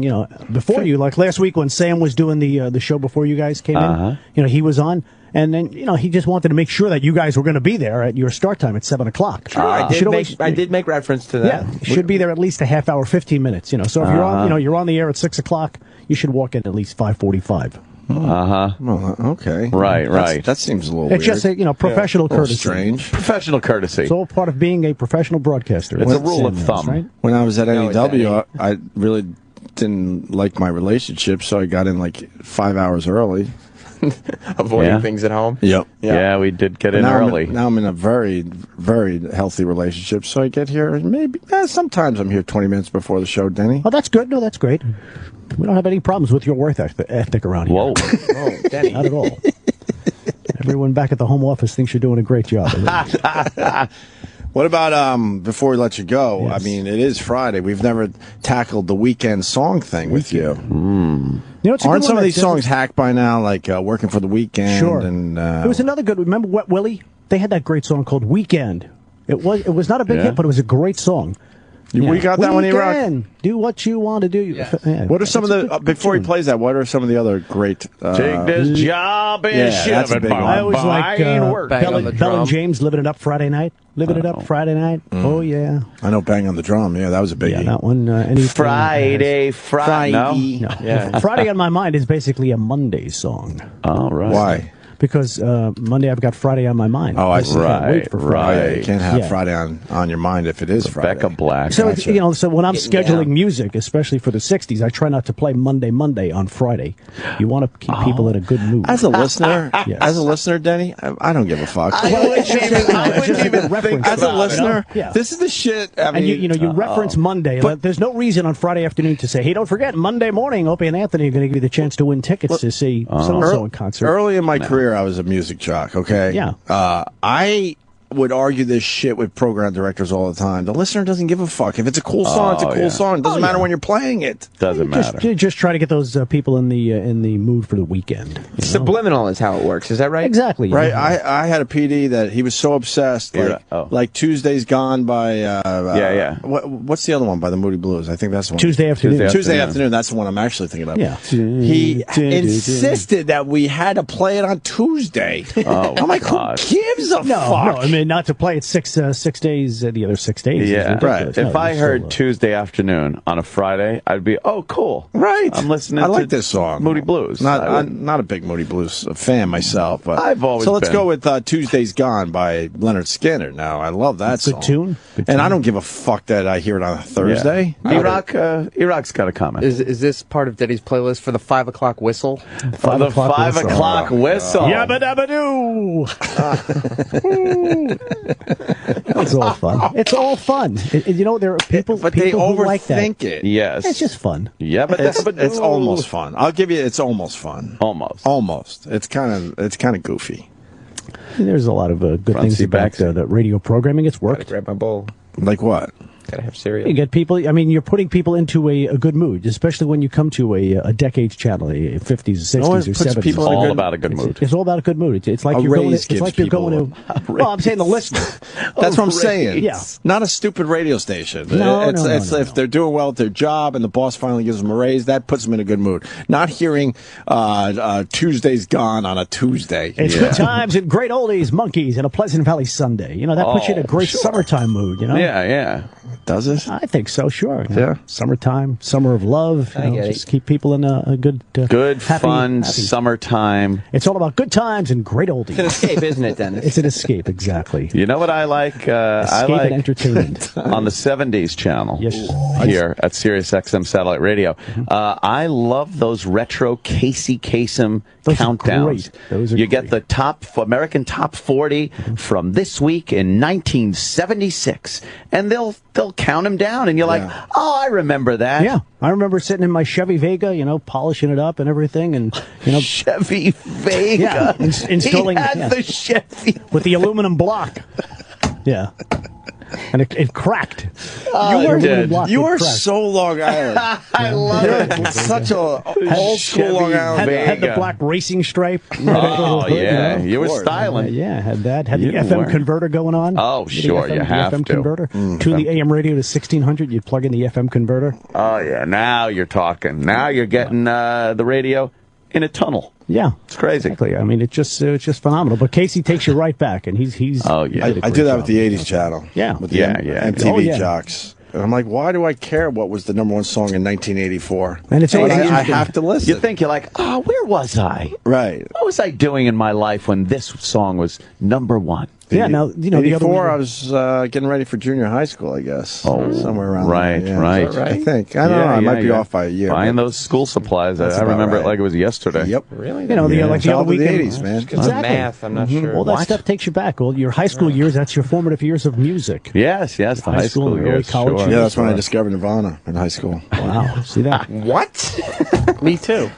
before you, like last week when Sam was doing the show before you guys came in, he was on, and then he just wanted to make sure that you guys were going to be there at your start time at 7 o'clock. Sure, I did make reference to that. Yeah, you should be there at least a half hour, 15 minutes. So if you're on, you're on the air at 6 o'clock, you should walk in at least 5:45. Well, okay. Right. That seems a little weird. It's just professional courtesy. Strange. Professional courtesy. It's all part of being a professional broadcaster. It's a rule of thumb. Right? When I was at NEW, I really didn't like my relationship, so I got in like 5 hours early. Avoiding things at home. Yep. Yeah, we did get in early. Now I'm in a very, very healthy relationship, so I get here maybe sometimes I'm here 20 minutes before the show, Denny. Oh, that's good. No, that's great. We don't have any problems with your work ethic around here. Whoa. Oh, Denny. Not at all. Everyone back at the home office thinks you're doing a great job. What about, before we let you go, Yes. I mean, it is Friday. We've never tackled the weekend song thing with you. Aren't some of these songs hacked by now, like Working for the Weekend? Sure. And, it was another good, remember Wet Willie? They had that great song called Weekend. It was not a big hit, but it was a great song. We got that one in Iraq. Do what you want to do. Yeah. What are some of the before he plays that? What are some of the other great? Take this job and that's a big one. I always like Bell and James living it up Friday night. Living it up Friday night. Oh yeah. I know Bang on the Drum. Yeah, that was a biggie. Yeah, that one. Friday. No. Yeah. Friday on My Mind is basically a Monday song. Oh right. Why? Because Monday I've got Friday on my mind. Oh, I see. Wait for Friday. Oh, yeah, you can't have Friday on your mind if it is Friday. Rebecca Black. So so when I'm scheduling music, especially for the '60s, I try not to play Monday on Friday. You want to keep people in a good mood. As a listener, Denny, I don't give a fuck. As a listener, this is the shit. I mean, and you reference Monday. There's no reason on Friday afternoon to say, "Hey, don't forget Monday morning, Opie and Anthony are going to give you the chance to win tickets to see so and so in concert." Early in my career, I was a music jock, okay? Yeah. I would argue this shit with program directors all the time. The listener doesn't give a fuck. If it's a cool song, it's a cool song. It doesn't matter when you're playing it. Doesn't matter. Just try to get those people in the mood for the weekend. Subliminal is how it works. Is that right? Exactly. Right. Yeah. I had a PD that he was so obsessed. Like Tuesday's Gone by what's the other one by the Moody Blues? I think that's the one. Tuesday Afternoon. Tuesday Afternoon. That's the one I'm actually thinking of. Yeah. He insisted that we had to play it on Tuesday. I'm like, who gives a fuck? No, I mean, not to play it six days, the other 6 days. Yeah, right. If I heard Tuesday Afternoon on a Friday, I'd be, oh, cool. Right. I'm listening I like to this song. Moody Blues. I'm not a big Moody Blues fan myself, but I've always So let's been. go with Tuesday's Gone by Leonard Skinner. Now, I love that song. Good tune. And I don't give a fuck that I hear it on a Thursday. Yeah. Iraq's got a comment. Is this part of Denny's playlist for the 5 o'clock whistle? The 5 o'clock whistle. Yabba dabba doo. It's all fun. It's all fun. You know, there are people, but people they who like that. overthink it. Yes. It's just fun. Yeah, but it's almost fun. I'll give you. It's almost fun. Almost. It's kind of goofy. There's a lot of good things about the radio programming. It's worked. Grab my bowl. Like what? Gotta have cereal. You get people. I mean, you're putting people into a good mood, especially when you come to a decades channel, a 50s, 60s, or 70s. All about a good mood. It's all about a good mood. It's like you're going. It's like you're going to. Well, I'm saying the listener. That's what I'm saying. Yeah. Not a stupid radio station. No, it's if they're doing well at their job and the boss finally gives them a raise, that puts them in a good mood. Not hearing Tuesday's Gone on a Tuesday. It's good times and great oldies, monkeys, and a Pleasant Valley Sunday. You know, that puts you in a great summertime mood, you know? Yeah. Does it? I think so, sure. Yeah. Summertime, summer of love. Just keep people in a good, fun happy. Summertime. It's all about good times and great oldies. It's an escape, isn't it, Dennis? It's an escape, exactly. You know what I like? Escape I like and entertainment. on the 70s channel. Yes. Here at Sirius XM Satellite Radio. I love those retro Casey Kasem countdowns. Great. Those are you get the American Top 40 from this week in 1976, and they'll count them down, and you're like, oh, I remember that. Yeah, I remember sitting in my Chevy Vega, you know, polishing it up and everything, and you know, Chevy Vega. Yeah, installing he had the Chevy with the aluminum block. Yeah. And it cracked. You are so Long Island. I love it. Such a old school Long Island. Had the black racing stripe. Oh, yeah. You were styling. Yeah, had that. Had the FM converter going on. Oh, sure. You have FM to. Converter. Tune the AM radio to 1600. You'd plug in the FM converter. Oh, yeah. Now you're talking. Now you're getting the radio in a tunnel. Yeah, it's crazy. Exactly. I mean, it's just phenomenal. But Casey takes you right back, and he's. Oh yeah, I do that with the '80s channel. Yeah, with the MTV jocks. And I'm like, why do I care what was the #1 song in 1984? And it's always I have to listen. You think you're like, oh, where was I? Right. What was I doing in my life when this song was #1? Yeah, now, you know, the other 84, I was getting ready for junior high school, I guess. Oh, somewhere around right, there. Yeah. right. I think. I don't know. I might be off by a year. Buying those school supplies. I remember it like it was yesterday. Yep. Really? You know, like the other weekend. The 80s, man. Exactly. Math, I'm not sure. All that stuff takes you back. Well, your high school years, that's your formative years of music. Yes, the high school and early years. college Sure. Yeah, that's when I discovered Nirvana in high school. Wow. See that? What? Me too.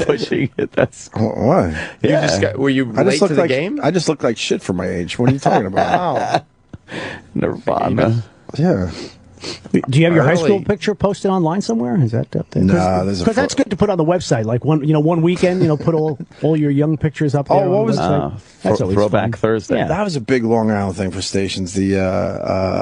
Pushing it. That's Why? Were you late to the game? I just look like shit for my age. What are you talking about? Nirvana. Yeah. Do you have your high school picture posted online somewhere? Is that up there? No, because that's good to put on the website. Like one weekend, put all your young pictures up there. Oh, what was that's always Throwback fun. Thursday? Yeah. That was a big Long Island thing for stations. The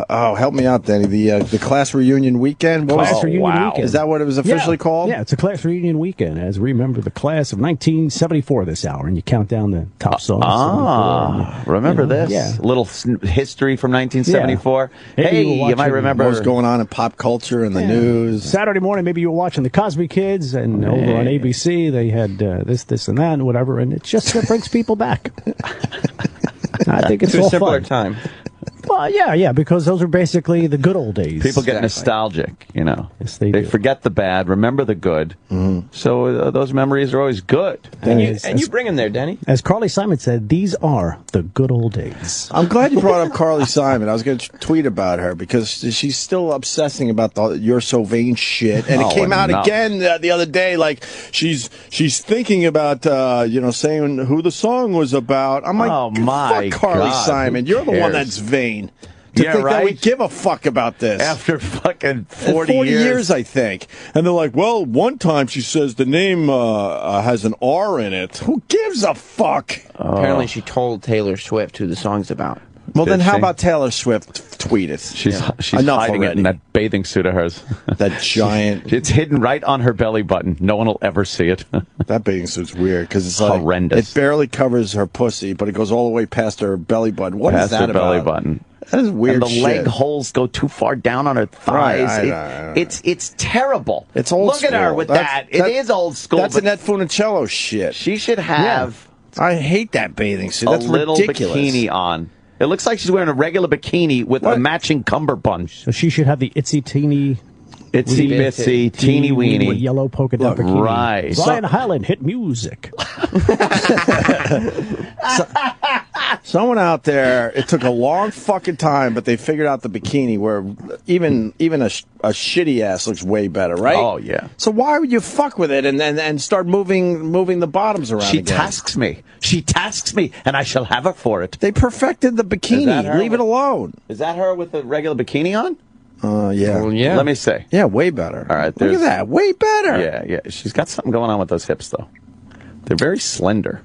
help me out, Denny. The class reunion weekend. What Class was reunion weekend. Is that what it was officially called? Yeah, it's a class reunion weekend. As we remember the class of 1974 this hour, and you count down the top songs. Remember this? Yeah. Little history from 1974. Yeah. Hey, you you might remember what was going on in pop culture and the news. Saturday morning, maybe you were watching the Cosby Kids, and over on ABC they had this, and that, and whatever, and it just brings people back. I think it's to all a simpler fun. time. Well, yeah, because those are basically the good old days. People get nostalgic, you know. Yes, they do. forget the bad, remember the good. So those memories are always good. And you bring them there, Denny. As Carly Simon said, these are the good old days. I'm glad you brought up Carly Simon. I was going to tweet about her because she's still obsessing about the "You're So Vain" shit, and it came out again the other day. Like she's thinking about saying who the song was about. I'm like, oh my fuck Carly God, Simon, you're the one that's vain. To think that we give a fuck about this. After fucking 40 years, I think. And they're like, well, one time she says the name has an R in it. Who gives a fuck? Apparently she told Taylor Swift who the song's about. Well, then how about Taylor Swift tweet it? She's Enough hiding it in that bathing suit of hers. That giant. It's hidden right on her belly button. No one will ever see it. That bathing suit's weird because it's like, horrendous. It barely covers her pussy, but it goes all the way past her belly button. What is that her belly about? button. That is weird And the shit. leg holes go too far down on her thighs. Right. It's terrible. It's old Look school. at her with that. It is old school. That's Annette Funicello shit. She should have I hate that bathing suit. That's a little ridiculous. bikini on. It looks like she's wearing a regular bikini with a matching cummerbund. So she should have the itsy teeny teeny weeny with yellow polka dot bikini. Right. Brian Hyland hit music. Someone out there, it took a long fucking time, but they figured out the bikini where even a shitty ass looks way better, right? Oh, yeah. So why would you fuck with it and start moving the bottoms around She again? tasks me. She tasks me, and I shall have her for it. They perfected the Is that bikini. her Leave it alone. Is that her with the regular bikini on? Yeah. Well, yeah. Let me see. Yeah, way better. All right. Look at that. Way better. Yeah. She's got something going on with those hips, though. They're very slender.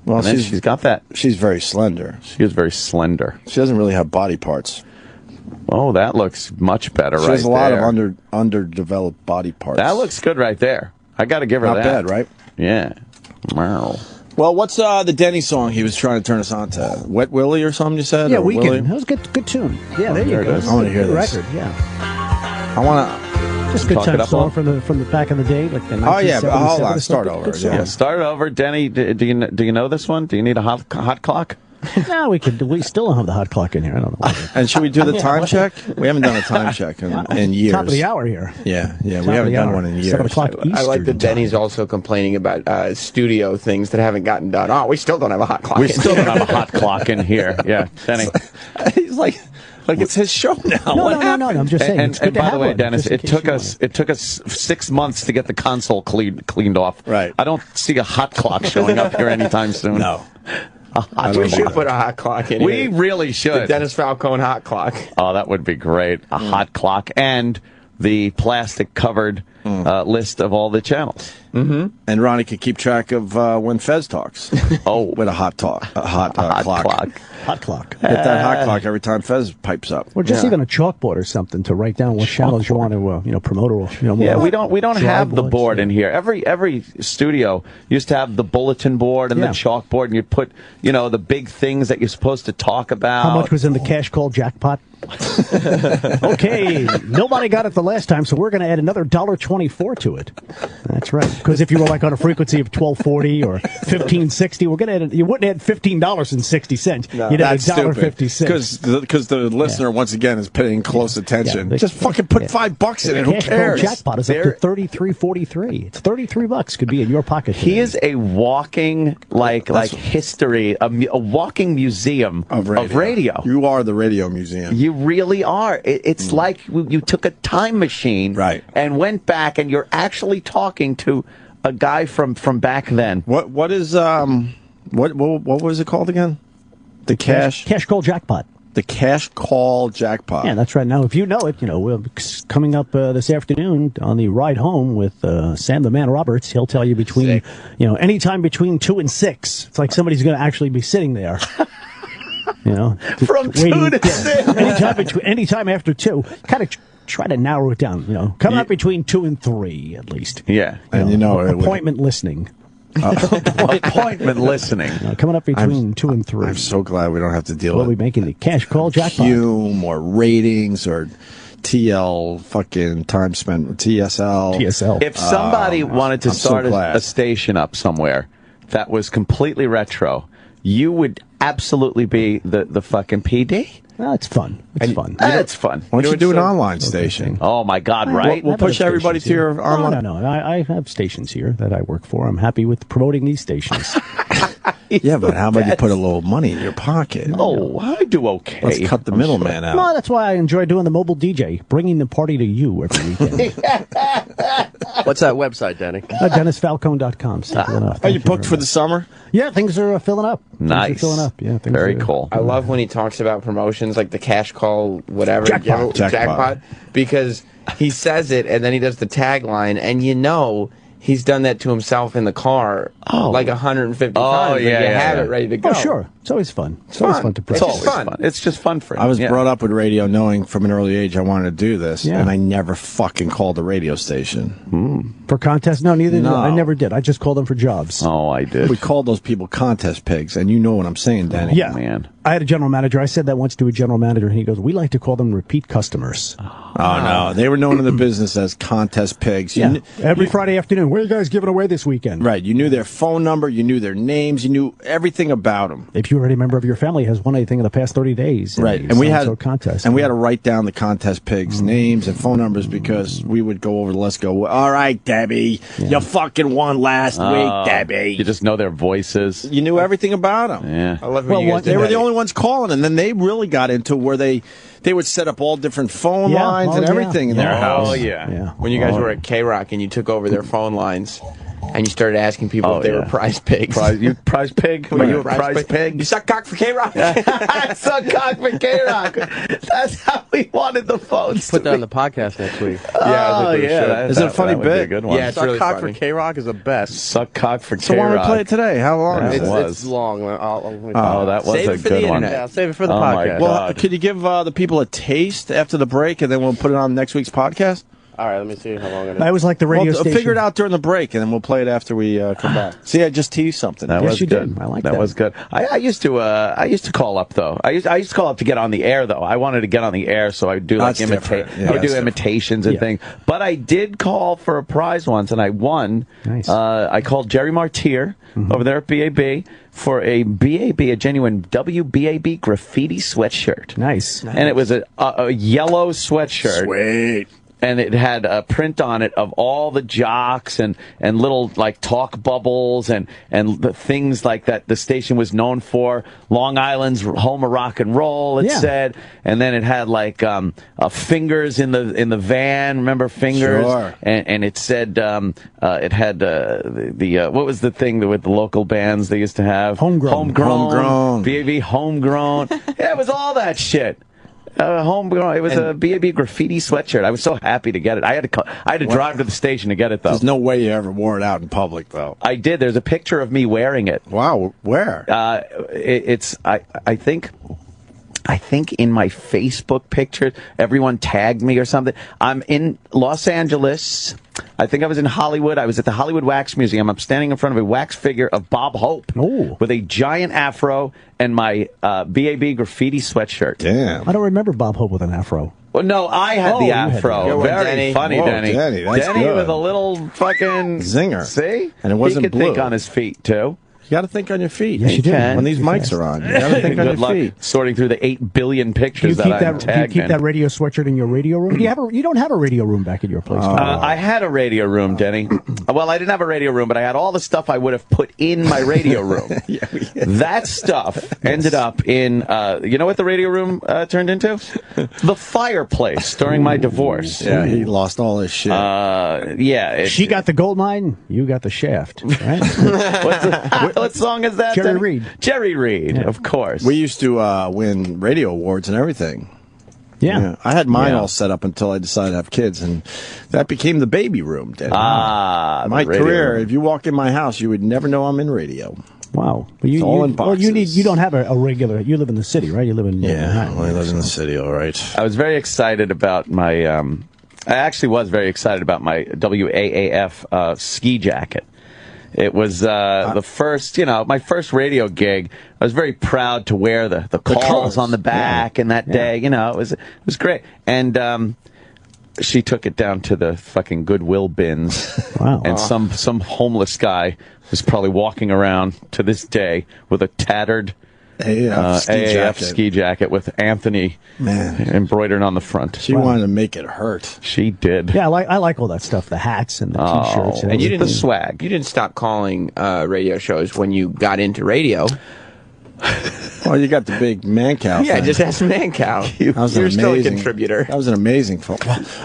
Well, And then she's got that. She's very slender. She is very slender. She doesn't really have body parts. Oh, that looks much better right there. She has a lot of underdeveloped body parts. That looks good right there. I got to give her Not that. bad, right? Yeah. Wow. Well, what's the Denny song he was trying to turn us on to? Wet Willie or something you said? Yeah, Or Weekend. Willie? That was a good tune. Yeah, there you there it go. is. I wanna hear Good this. record, yeah. I want to... Just a good Talk it time up song on. from the back in the day, like the 1977. Oh, yeah, but hold on. stuff. Start Good over. song. Yeah, start over. Denny, do you know this one? Do you need a hot clock? No, we still don't have the hot clock in here. I don't know. And should we do the time check? We haven't done a time check in years. Top of the hour here. Yeah, we Top of haven't the done hour. one in years. 7 o'clock Eastern I like that time. Denny's also complaining about studio things that haven't gotten done. Oh, we still don't have a hot clock. We still don't have a hot clock in here. Yeah, Denny. He's like it's his show now. No, I'm just saying. And, it's good and to by have the way, one, Dennis, just in it case took us 6 months to get the console cleaned off. Right. I don't see a hot clock showing up here anytime soon. No. We should put a hot clock in We here. really should. The Dennis Falcone hot clock. Oh, that would be great. A hot clock and the plastic covered list of all the channels. Mm-hmm. And Ronnie could keep track of when Fez talks. Oh, with a hot clock. Hot clock. Hit that hot clock every time Fez pipes up. Or just even a chalkboard or something to write down what channels you want to, promote or yeah, we don't have the boards, board in here. Every studio used to have the bulletin board and the chalkboard, and you put the big things that you're supposed to talk about. How much was in the cash call jackpot? Okay, nobody got it the last time, so we're going to add another $1.24 to it. That's right. Because if you were like on a frequency of 1240 or 1560, we're going to add. You wouldn't add $15.60. No, You'd add that's stupid. $1.56. Because the listener once again is paying close attention. Just fucking put $5 in it. Who Cash cares? call jackpot is up to $33.43. It's $33 could be in your pocket. He is a walking like history, a walking museum of radio. You are the radio museum. You really are. It's like you took a time machine and went back, and you're actually talking to a guy from back then. What was it called again? The cash call jackpot. The cash call jackpot. Yeah, that's right. Now, if you know it, we're coming up this afternoon on the ride home with Sam the Man Roberts. He'll tell you between, anytime between 2 and 6. It's like somebody's going to actually be sitting there. From 2 to 6. Anytime after 2, kind of try to narrow it down. Coming up between 2 and 3 at least. Yeah, and appointment listening. Appointment listening. Coming up between 2 and 3. I'm so glad we don't have to deal We'll with be making the cash call jackpot. Hume or ratings or TL fucking time spent TSL. If somebody wanted to start a station up somewhere that was completely retro, you would absolutely be the fucking PD. Well, it's fun. It's fun. It's fun. Why don't you do an online station? Oh, my God, right? We'll push everybody to your online. No. I have stations here that I work for. I'm happy with promoting these stations. Yeah, but how about you put a little money in your pocket? Oh, I do okay. Let's cut the middleman out. No, that's why I enjoy doing the mobile DJ, bringing the party to you every weekend. What's that website, Denny? DennisFalcone.com. Are you booked for the summer? Yeah, things are filling up. Nice. Things are filling up. Yeah, Very cool. I love when he talks about promotions like the cash call, whatever. Jackpot. Because he says it and then he does the tagline, and you know he's done that to himself in the car like 150 times. Yeah, you have it ready to go. Oh, sure. It's always fun. It's always fun to It's practice. always fun. It's just fun for him. I was brought up with radio knowing from an early age I wanted to do this, Yeah. and I never fucking called a radio station. For contests? No, neither did No. I. I never did. I just called them for jobs. Oh, I did. We called those people contest pigs, and you know what I'm saying, Danny. Yeah. Man. I had a general manager. I said that once to a general manager, and he goes, "We like to call them repeat customers." Oh, no. They were known in the business as contest pigs. You Yeah. kn- Every Friday afternoon, what are you guys giving away this weekend? Right. You knew their phone number. You knew their names. You knew everything about them. If you're already a member of your family has won anything in the past 30 days. Right. And And we had contest. and we had to write down the contest pigs' names and phone numbers because we would go over the list, go, all right, Debbie, you fucking won last week, Debbie. You just know their voices. You knew everything about them. Yeah. I love when you guys They did were that. the only ones calling, and then they really got into where they would set up all different phone Yeah. lines Oh, and yeah. everything in their house. Oh, yeah. When you guys were at K-Rock and you took over their phone lines and you started asking people if they were prize pigs. Prize pig? Were you a prize pig? You suck cock for K-Rock? I suck cock for K-Rock. That's how we wanted the phones. Put that on the podcast next week. Oh, yeah. Is it a funny that would be bit? a good one. Yeah, it's Suck really cock funny. for K-Rock is the best. Suck cock for So K-Rock. why don't we play it today? How long is It it? was. It's long. Oh, that was Save a it for good the one. internet. Yeah, I'll save it for the Oh, my podcast. Well, God. could you give the people a taste after the break, and then we'll put it on next week's podcast? All right, let me see how long it is. I was like the radio Well, station. figure it out during the break, and then we'll play it after we come back. See, I just teased something. That Yes, was you good. did. I like that. that. was good. I used to call up though. I used to call up to get on the air though. I wanted to get on the air, so I would do like That's different. Yeah, I would do that's imitations and things. But I did call for a prize once, and I won. Nice. I called Jerry Martier over there at BAB for a genuine WBAB graffiti sweatshirt. Nice. And it was a yellow sweatshirt. Sweet. And it had a print on it of all the jocks and little like talk bubbles and the things like that the station was known for. Long Island's home of rock and roll, it said. And then it had like fingers in the van. Remember fingers? Sure. And it said it had the what was the thing with the local bands they used to have? Homegrown. BAB homegrown. Yeah, it was all that shit. Homegrown. It was a BAB graffiti sweatshirt. I was so happy to get it. I had to drive to the station to get it though. There's no way you ever wore it out in public, though. I did. There's a picture of me wearing it. Wow, where? I think in my Facebook picture, everyone tagged me or something. I'm in Los Angeles. I think I was in Hollywood. I was at the Hollywood Wax Museum. I'm standing in front of a wax figure of Bob Hope with a giant afro and my BAB graffiti sweatshirt. Damn. I don't remember Bob Hope with an afro. Well, no, I had the you had afro. the afro. Very Denny. funny, Whoa, Denny. Denny, that's good. with a little fucking zinger. See? And it wasn't he could blue. think on his feet, too. You got to think on your feet. Yes, you do. When these mics are on, you got to think on Good your luck feet. sorting through the 8 billion Do you pictures keep that I'm that? Do you tagged keep in. that radio sweatshirt in your radio room? You don't have a radio room back at your place. do you? I had a radio room, Denny. Well, I didn't have a radio room, but I had all the stuff I would have put in my radio room. That stuff ended up in, you know what the radio room turned into? The fireplace during my divorce. Yeah, he lost all his shit. She got the gold mine. You got the shaft. Right? What song is that? Jerry Denny? Reed. Jerry Reed, of course. We used to win radio awards and everything. Yeah. I had mine all set up until I decided to have kids, and that became the baby room. Denny. Ah, my the radio career. room. If you walk in my house, you would never know I'm in radio. Wow. It's all in well, you boxes. don't have a regular. You live in the city, right? You live in Manhattan. I live in the city. All right. I was very excited about my. I actually was very excited about my WAAF ski jacket. It was the first, my first radio gig. I was very proud to wear the calls on the back, and that day, it was great. And she took it down to the fucking Goodwill bins. Wow. And some homeless guy was probably walking around to this day with a tattered AAF ski jacket with Anthony embroidered on the front. She wanted to make it hurt. She did. Yeah, I like all that stuff, the hats and the T-shirts. And you didn't the swag. You didn't stop calling radio shows when you got into radio. Well, you got the big man cow. Yeah, thing. just ask Man Cow. You're still a contributor. That was an amazing phone.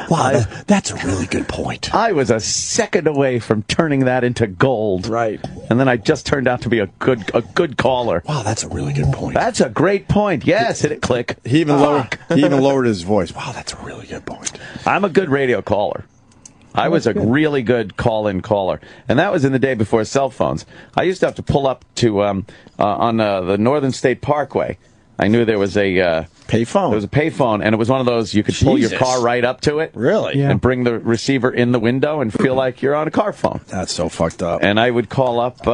Wow, that's a really good point. I was a second away from turning that into gold. Right. And then I just turned out to be a good caller. Wow, that's a really good point. That's a great point. Yes, hit it click. He even lowered his voice. Wow, that's a really good point. I'm a good radio caller. I was a really good call-in caller, and that was in the day before cell phones. I used to have to pull up to on the Northern State Parkway. I knew there was a payphone. There was a payphone, and it was one of those you could pull your car right up to it, really, and bring the receiver in the window and feel like you're on a car phone. That's so fucked up. And I would call up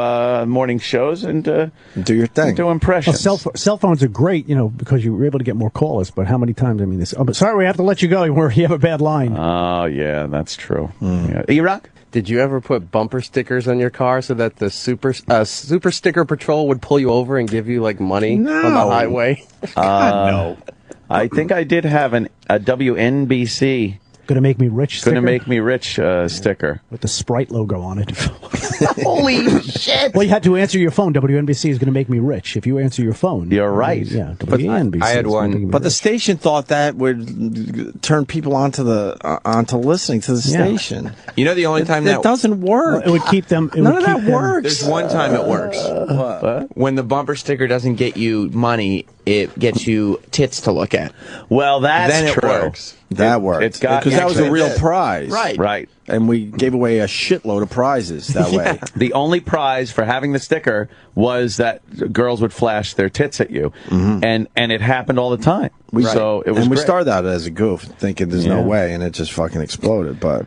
morning shows and do your thing, do impressions. Well, cell phones are great, because you were able to get more callers. But how many times? I mean, this. Oh, but sorry, we have to let you go. Where you have a bad line. Oh yeah, that's true. Yeah. E-Rock? Did you ever put bumper stickers on your car so that the super sticker patrol would pull you over and give you like money on the highway? No. I think I did have a WNBC. Gonna make me rich sticker? Gonna make me rich sticker. With the Sprite logo on it. Holy shit! Well, you had to answer your phone. WNBC is gonna make me rich. If you answer your phone. You're right. Yeah, WNBC. I had one. But the station thought that would turn people onto listening to the station. You know the only time that doesn't work. Well, it would keep them. None of that works. There's one time it works. When the bumper sticker doesn't get you money, it gets you tits to look at. Well, that's then it true. works. That worked. It's got because that was a real prize. Right. And we gave away a shitload of prizes that way. The only prize for having the sticker was that girls would flash their tits at you, and it happened all the time. So it was. And we great. started out as a goof, thinking there's no way, and it just fucking exploded. But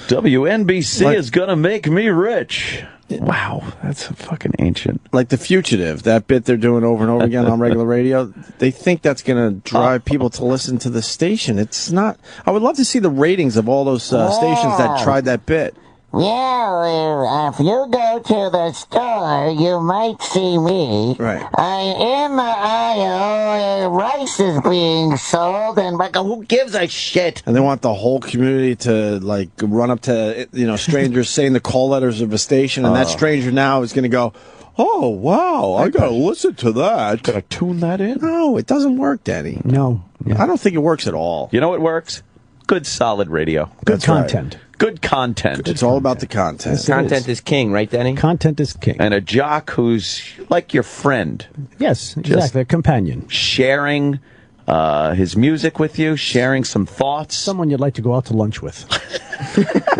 WNBC is gonna make me rich. Wow, that's fucking ancient. Like The Fugitive, that bit they're doing over and over again on regular radio, they think that's going to drive people to listen to the station. It's not. I would love to see the ratings of all those stations that tried that bit. Yeah, if you go to the store, you might see me. Right. In the aisle, rice is being sold, and like, who gives a shit? And they want the whole community to like run up to strangers saying the call letters of a station, and that stranger now is going to go, "Oh wow, I got to listen to that. Got to tune that in." No, it doesn't work, Denny. No, I don't think it works at all. You know what works? Good solid radio. Good That's content. Right. Good content. It's all about the content. Yes, it Content is king, right, Denny? Content is king. And a jock who's like your friend. Yes, exactly. A companion. Sharing his music with you, sharing some thoughts. Someone you'd like to go out to lunch with.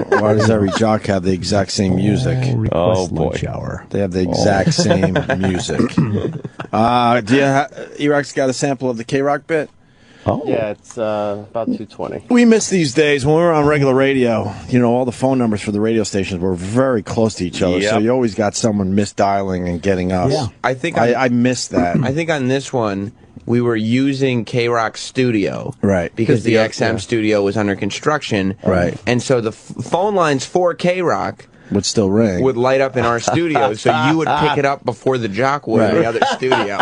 Why does every jock have the exact same music? Oh boy. Lunch hour. They have the exact same music. Do you E-Rock's got a sample of the K-Rock bit? Oh. Yeah, it's about 2:20. We miss these days when we were on regular radio. All the phone numbers for the radio stations were very close to each other, so you always got someone misdialing and getting us. Yeah. I think I missed that. I think on this one we were using K-Rock Studio, right? Because the XM studio was under construction, right? And so the phone lines for K-Rock would still ring, would light up in our studio, so you would pick it up before the jock would in the other studio.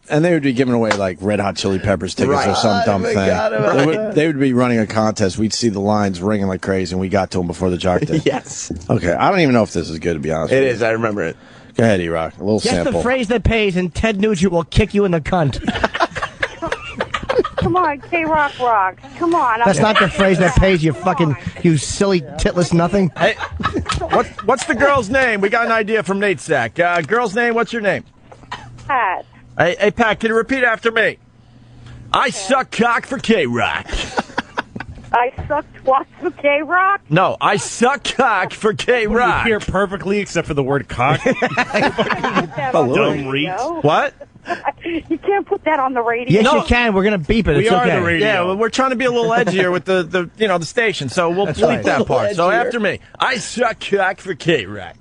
And they would be giving away like Red Hot Chili Peppers tickets or some dumb thing. They would be running a contest. We'd see the lines ringing like crazy, and we got to them before the jock did. Yes. Okay, I don't even know if this is good, to be honest. It is. I remember it. Go ahead, E-Rock. A little sample. Just the phrase that pays, and Ted Nugent will kick you in the cunt. Come on, K-Rock rock. Come on. That's not the phrase that pays, you silly titless nothing. Hey, what's the girl's name? We got an idea from Nate Sack. Girl's name, what's your name? Pat. Hey, Pat, can you repeat after me? I suck cock for K-Rock. I sucked what for K-Rock? No, I suck cock for K-Rock. You hear perfectly except for the word cock. Dumb reeds. What? You can't put that on the radio. Yes, you can. We're going to beep it. We It's are okay. the radio. Yeah, well, we're trying to be a little edgier with the station, so we'll bleep that part. So after me, I suck cock for K-Rock.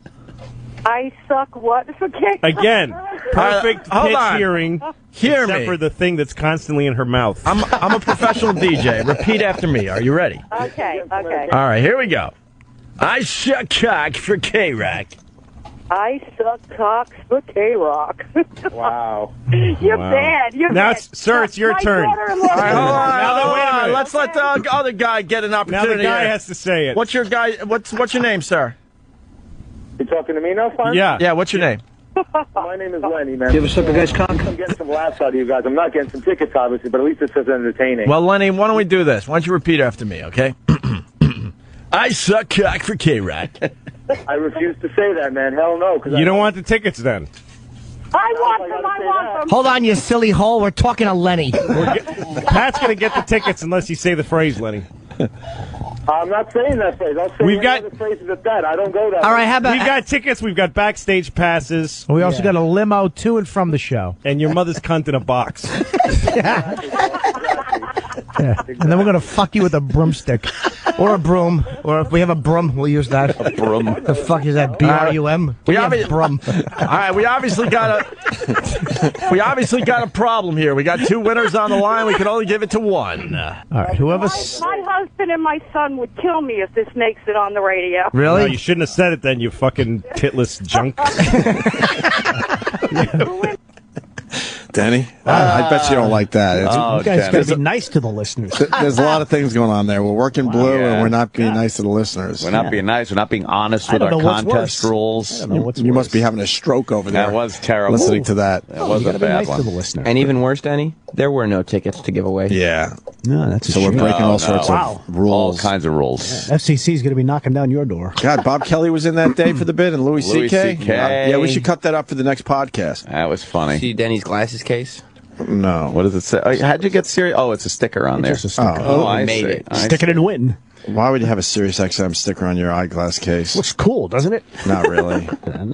I suck what for K-Rock? Again, perfect hold pitch on. hearing. Hear except me. for the thing that's constantly in her mouth. I'm a professional DJ. Repeat after me. Are you ready? Okay. All right, here we go. I suck cock for K-Rock. I suck cocks for K-Rock. Wow. You're bad. You're Now, bad. sir, it's your My turn. daughter-in-law- All right, hold on. wait a minute. Let's let the other guy get an Now opportunity. the guy here. has to say it. What's your guy? What's your name, sir? You talking to me now, Fun? Yeah. What's your name? My name is Lenny, man. Give us up a guy's cock. I'm getting some laughs out of you guys. I'm not getting some tickets, obviously, but at least it says entertaining. Well, Lenny, why don't we do this? Why don't you repeat after me, okay? I suck cock for K-Rock. I refuse to say that, man. Hell no. You don't want the tickets then? I want them. Hold on, you silly hole. We're talking to Lenny. Pat's going to get the tickets unless you say the phrase, Lenny. I'm not saying that phrase. I'll say We've got- other phrases at that. I don't go that All way. right, how about... We've got tickets. We've got backstage passes. We also got a limo to and from the show. And your mother's cunt in a box. Yeah. And then we're going to fuck you with a broomstick. Or a broom. Or if we have a broom, we'll use that. A broom. The fuck is that? B-R-U-M? We have obvi- broom. All right, we obviously got a problem here. We got two winners on the line. We can only give it to one. All right, whoever... My husband and my son would kill me if this makes it on the radio. Really? No, you shouldn't have said it then, you fucking titless junk. Denny, I bet you don't like that. You guys got to be nice to the listeners. There's a lot of things going on there. We're working blue, and we're not being nice to the listeners. We're not being nice. We're not being honest with our contest rules. You must be having a stroke over there. That was terrible. Listening to that. That was a bad one. And even worse, Denny, there were no tickets to give away. Yeah. No, that's so we're breaking all sorts of rules. All kinds of rules. FCC is going to be knocking down your door. God, Bob Kelly was in that day for the bid, and Louis C.K. C.K. Yeah, we should cut that up for the next podcast. That was funny. See Denny's glasses case? No. What does it say? Oh, how'd you get serious? Oh, it's a sticker on there. Just a sticker. Oh, I made see. it. I Stick it and win. Why would you have a Sirius XM sticker on your eyeglass case? Looks cool, doesn't it? Not really.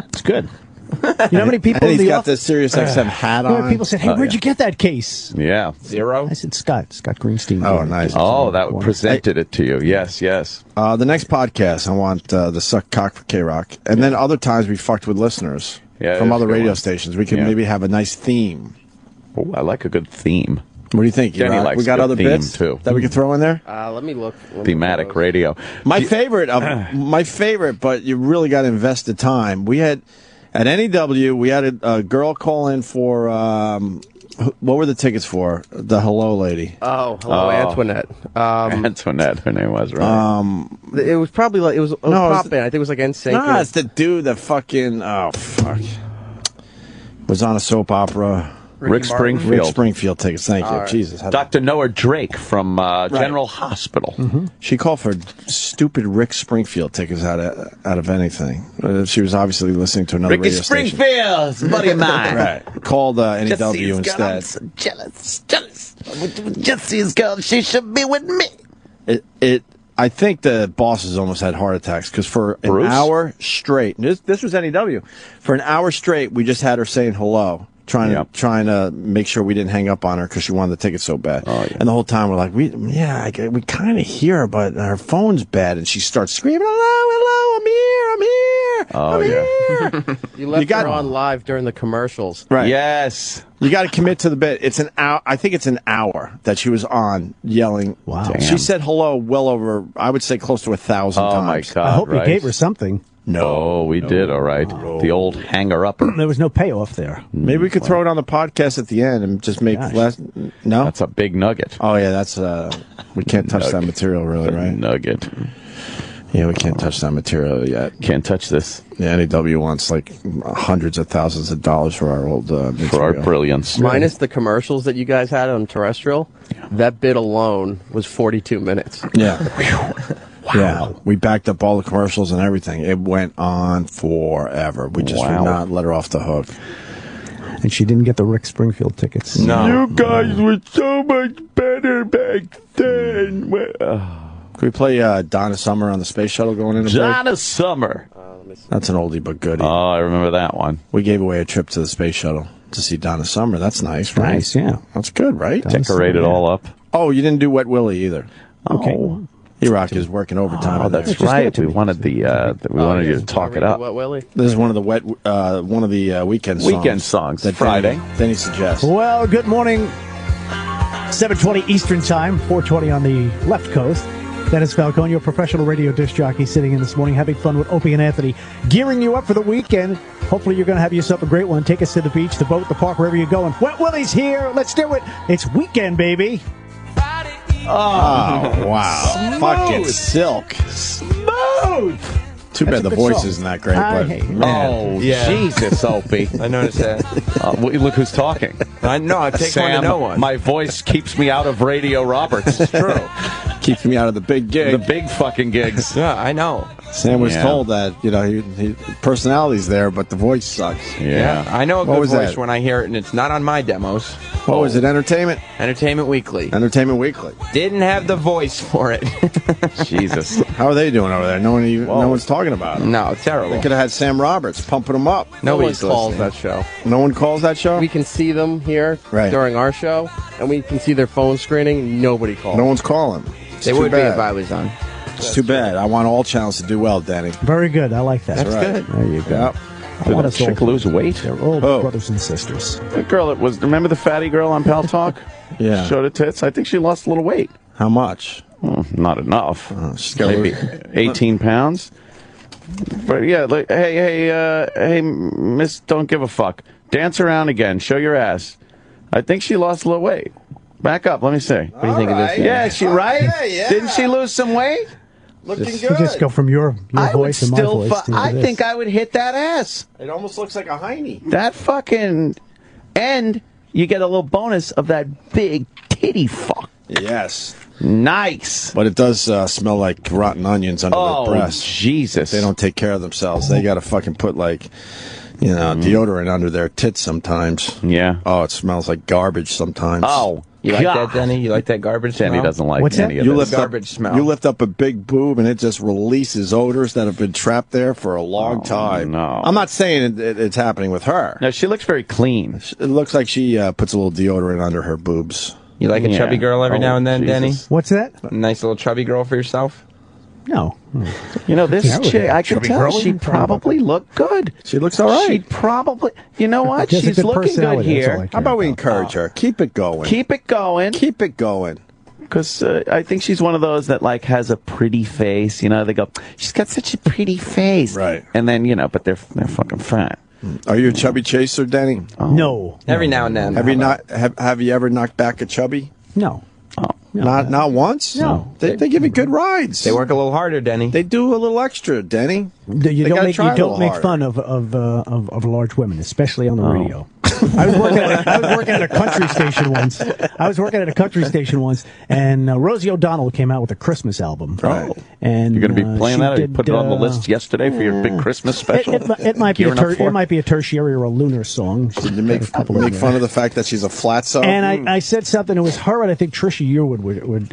It's good. You know how many people And in he's the got office? the Sirius XM hat You know, on. people said, "Hey, where'd you get that case?" Yeah. Zero? I said, Scott Greenstein. Oh, nice. Oh, that presented it to you. Yes, yes. The next podcast, I want the Suck Cock for K-Rock. And then other times we fucked with listeners from other radio stations. We could maybe have a nice theme. Oh, I like a good theme. What do you think? Denny likes we got good other theme, bits too. that we could throw in there? Let me look. Thematic radio. My favorite, but you really got to invest the time. We had, at NEW, we had a girl call in for, what were the tickets for? The Hello Lady. Oh, hello, Antoinette. Antoinette, her name was, right? It was probably like, it was a pop band. I think it was like NSYNC. No, it's the dude that fucking, oh, fuck. Was on a soap opera. Rick Springfield. Rick Springfield tickets, thank you. Right. Jesus. Dr. Noah Drake from General Hospital. Mm-hmm. She called for stupid Rick Springfield tickets out of anything. She was obviously listening to another Ricky radio station. Springfield, buddy of mine. Right. Called NEW instead. I'm so jealous. With Jesse's girl, she should be with me. I think the bosses almost had heart attacks because for an hour straight, this was NEW, for an hour straight, we just had her saying hello. Trying to make sure we didn't hang up on her because she wanted the ticket so bad. Oh, yeah. And the whole time we're like, we kind of hear her, but her phone's bad. And she starts screaming, hello, I'm here. You left her on live during the commercials. Right. Yes. You got to commit to the bit. It's an hour. I think it's an hour that she was on yelling. Wow. Damn. She said hello well over, I would say close to 1,000 times. Oh, my God. I hope you gave her something. No, we did, all right. The old hanger-upper. There was no payoff there. Maybe we could throw it on the podcast at the end and just make less. No? That's a big nugget. Oh, yeah, that's, we can't touch that material really, right? Nugget. Yeah, we can't touch that material yet. Can't touch this. The NEW wants like hundreds of thousands of dollars for our old material. For our brilliance. Minus the commercials that you guys had on terrestrial, that bit alone was 42 minutes. Yeah. Wow. Yeah, we backed up all the commercials and everything. It went on forever. We just would not let her off the hook. And she didn't get the Rick Springfield tickets. No. You guys were so much better back then. Can we play Donna Summer on the space shuttle going into break? Donna Summer. That's an oldie but goodie. Oh, I remember that one. We gave away a trip to the space shuttle to see Donna Summer. That's nice, right? Nice, yeah. That's good, right? Decorated all up. Oh, you didn't do Wet Willie either. Okay. Oh. E-Rock is working overtime. Oh, that's right. We wanted you to talk it up. This is one of the weekend songs. Weekend songs. That Friday. Denny suggests. Well, good morning. 7:20 Eastern Time, 4:20 on the left coast. Dennis Falcone, your professional radio disc jockey, sitting in this morning, having fun with Opie and Anthony, gearing you up for the weekend. Hopefully you're going to have yourself a great one. Take us to the beach, the boat, the park, wherever you're going. Wet Willie's here. Let's do it. It's weekend, baby. Oh, wow. Fucking silk. Smooth. Too bad the voice isn't that great. But Oh, Jesus, Opie. I noticed that. Look who's talking. I know. It takes Sam, one to know one. My voice keeps me out of Radio Roberts. It's true. Keeps me out of the big gig. The big fucking gigs. Yeah, I know. Sam was told that, he personality's there, but the voice sucks. Yeah. I know a What good was voice that? when I hear it, and it's not on my demos. What was it, Entertainment? Entertainment Weekly. Entertainment Weekly. Didn't have the voice for it. Jesus. How are they doing over there? No one's talking about them. No, terrible. They could have had Sam Roberts pumping them up. Nobody's No one calls listening. that show. No one calls that show? We can see them here during our show, and we can see their phone screening. Nobody calls. No one's calling. They would be if I was on. It's too bad. I want all channels to do well, Denny. Very good. I like that. That's good. There you go. Yep. I want us all Chick lose weight? They're all brothers and sisters. The girl that was, remember the fatty girl on Pal Talk? Yeah. Showed her tits. I think she lost a little weight. How much? Not enough. She's got Maybe 18 pounds. But yeah, like, hey, miss, don't give a fuck. Dance around again. Show your ass. I think she lost a little weight. Back up. Let me see. What do you think of this? Yeah, she right? Yeah. Didn't she lose some weight? Looking You good. just go from your voice and my voice to I this. think I would hit that ass. It almost looks like a hiney. That fucking... And you get a little bonus of that big titty fuck. Yes. Nice. But it does smell like rotten onions under their breasts. Jesus. They don't take care of themselves. They got to fucking put deodorant under their tits sometimes. Yeah. Oh, it smells like garbage sometimes. Oh, You like that, Denny? You like that garbage Denny smell? doesn't like What's any that? of You this. lift Garbage smell. You lift up a big boob and it just releases odors that have been trapped there for a long time. no. I'm not saying it's happening with her. No, she looks very clean. It looks like she puts a little deodorant under her boobs. You like a Yeah. chubby girl every Oh, now and then, Jesus. Denny? What's that? A nice little chubby girl for yourself? No. You know, this Yeah, chick, I could chubby tell girl, she'd probably look good. She looks all right. She'd probably, you know what? She has a She's good looking good personality, that's all I here. care How about we encourage her? Keep it going. Keep it going. Keep it going. Because I think she's one of those that, like, has a pretty face. You know, they go, she's got such a pretty face. Right. And then, but they're fucking fat. Are you a chubby chaser, Denny? No. Every now and then. Have you ever knocked back a chubby? No. Not once? No. They give you good rides. They work a little harder, Denny. They do a little extra, Denny. You They don't gotta make, try you a don't little make harder. fun of large women, especially on the radio. I was working at a country station once. And Rosie O'Donnell came out with a Christmas album. Right. And You're going to be playing she that? Or you did, put it on the list yesterday for your big Christmas special? It might be Gearing up for it might be a tertiary or a lunar song. Did you make fun of the fact that she's a flatso? And I said something. It was her and I think Trisha Yearwood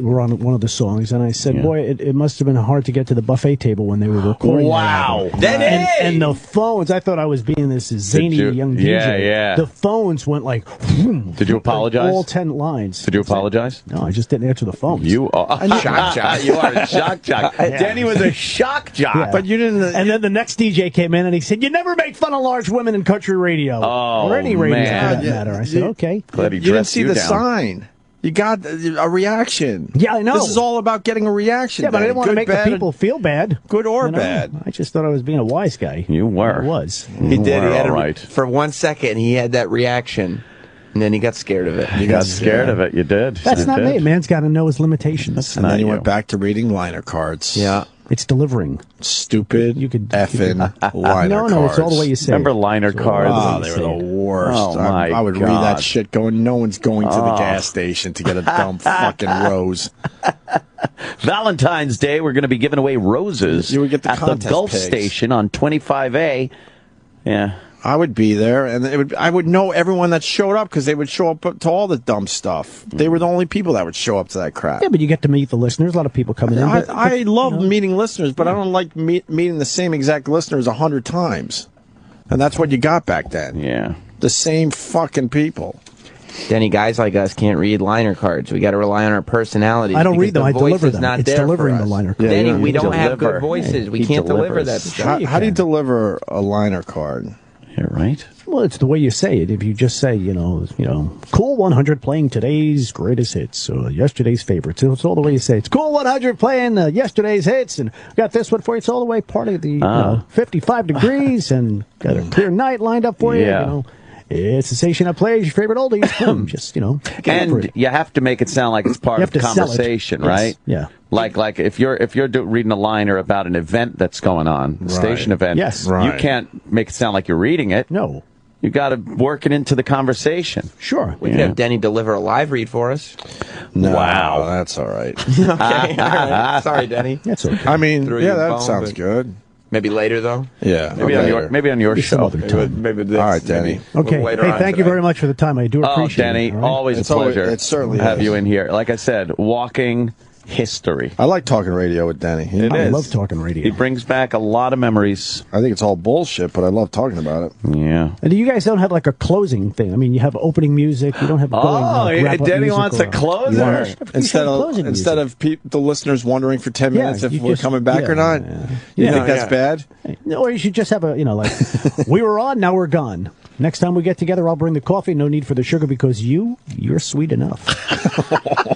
were on one of the songs. And I said, boy, it must have been hard to get to the buffet table when they were recording. Wow. And the phones, I thought I was being this zany young DJ. Yeah. The phones went like, whoom, Did you apologize? All 10 lines. Did you apologize? No, I just didn't answer the phone. You are shock jock. You are a shock jock. Danny was a shock jock. Yeah. But you didn't. And then the next DJ came in and he said, "You never make fun of large women in country radio or any radio man. for that matter." I said, "Okay." Glad he You didn't dressed see you the down. sign. You got a reaction. Yeah, I know. This is all about getting a reaction. Yeah, but I didn't want to Good, make bad, the people feel bad. good or you know? bad. I just thought I was being a wise guy. You were. I was. He did. He had all right. For 1 second, he had that reaction, and then he got scared of it. You got scared of it. You did. That's You not did. me. Man's got to know his limitations. And then you went back to reading liner cards. Yeah. It's delivering. Stupid effing liner cards. No, it's all the way you say Remember it. liner cards? Oh, they were the worst. Oh, my I would read God. that shit going, no one's going to the gas station to get a dumb fucking rose. Valentine's Day, we're going to be giving away roses You would get the at the contest Gulf pigs. Station on 25A. Yeah. I would be there, and I would know everyone that showed up because they would show up to all the dumb stuff. They were the only people that would show up to that crap. Yeah, but you get to meet the listeners. A lot of people coming in. I love meeting listeners, but I don't like meeting the same exact listeners 100 times. And that's what you got back then. Yeah. The same fucking people. Denny, guys like us can't read liner cards. We got to rely on our personalities. I don't because read them. the I voice deliver is them. Not It's there for delivering the us. liner Yeah, Denny, we you don't have deliver. good voices. We He can't deliver delivers. that stuff. How do you deliver a liner card? Yeah, right. Well, it's the way you say it. If you just say, Cool 100 playing today's greatest hits, or yesterday's favorites. It's all the way you say. It's Cool 100 playing yesterday's hits, and got this one for you. It's all the way part of the 55 degrees, and got a clear night lined up for you. Yeah. It's the station that plays your favorite oldies. Boom, just, And you have to make it sound like it's part of the conversation, right? Yes. Yeah. Like if you're reading a liner about an event that's going on, a station event, Yes. you can't make it sound like you're reading it. No. You got to work it into the conversation. Sure. We could have Denny deliver a live read for us. No, Wow. that's all right. Okay, all right. Sorry, Denny. That's okay. I mean, Through yeah, your that phone, sounds but- good. Maybe later, though. Yeah, Maybe on your show. Other time. Maybe this. All right, Denny. Okay. Later Hey, on thank you today. very much for the time. I do appreciate Denny, it. All right? always It's a pleasure. it certainly to have is. you in here. Like I said, walking history. I like talking radio with Denny. I love talking radio. He brings back a lot of memories. I think it's all bullshit, but I love talking about it. Yeah. And you guys don't have like a closing thing. I mean, you have opening music. You don't have Denny wants a closer. Instead of the listeners wondering for 10 minutes if we're coming back or not. You think that's bad? Or you should just have a, we were on, now we're gone. Next time we get together, I'll bring the coffee. No need for the sugar because you're sweet enough.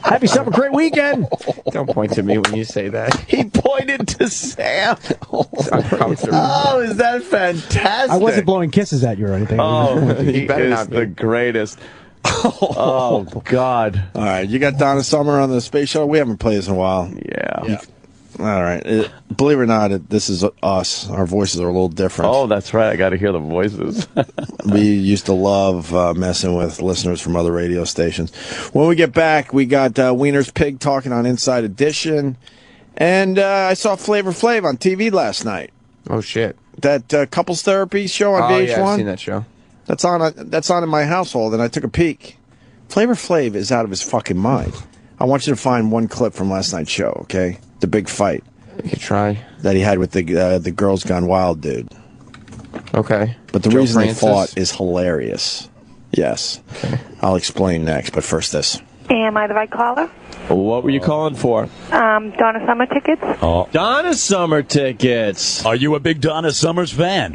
Have yourself a great weekend. Don't point to me when you say that. He pointed to Sam. Oh, is that fantastic? I wasn't blowing kisses at you or anything. Oh, he better is not be. the greatest. Oh, God. All right, you got Donna Summer on the space shuttle. We haven't played this in a while. Yeah. All right. Believe it or not, this is us. Our voices are a little different. Oh, that's right. I got to hear the voices. We used to love messing with listeners from other radio stations. When we get back, we got Weiner's Pig talking on Inside Edition. And I saw Flavor Flav on TV last night. Oh, shit. That couples therapy show on VH1. Yeah, I've seen that show. That's on in my household, and I took a peek. Flavor Flav is out of his fucking mind. I want you to find one clip from last night's show, okay? The big fight. You could try. That he had with the Girls Gone Wild dude. Okay. But the Joe reason Francis? they fought is hilarious. Yes. Okay. I'll explain next, but first this. Am I the right caller? What were you calling for? Donna Summer tickets? Oh. Donna Summer tickets. Are you a big Donna Summers fan?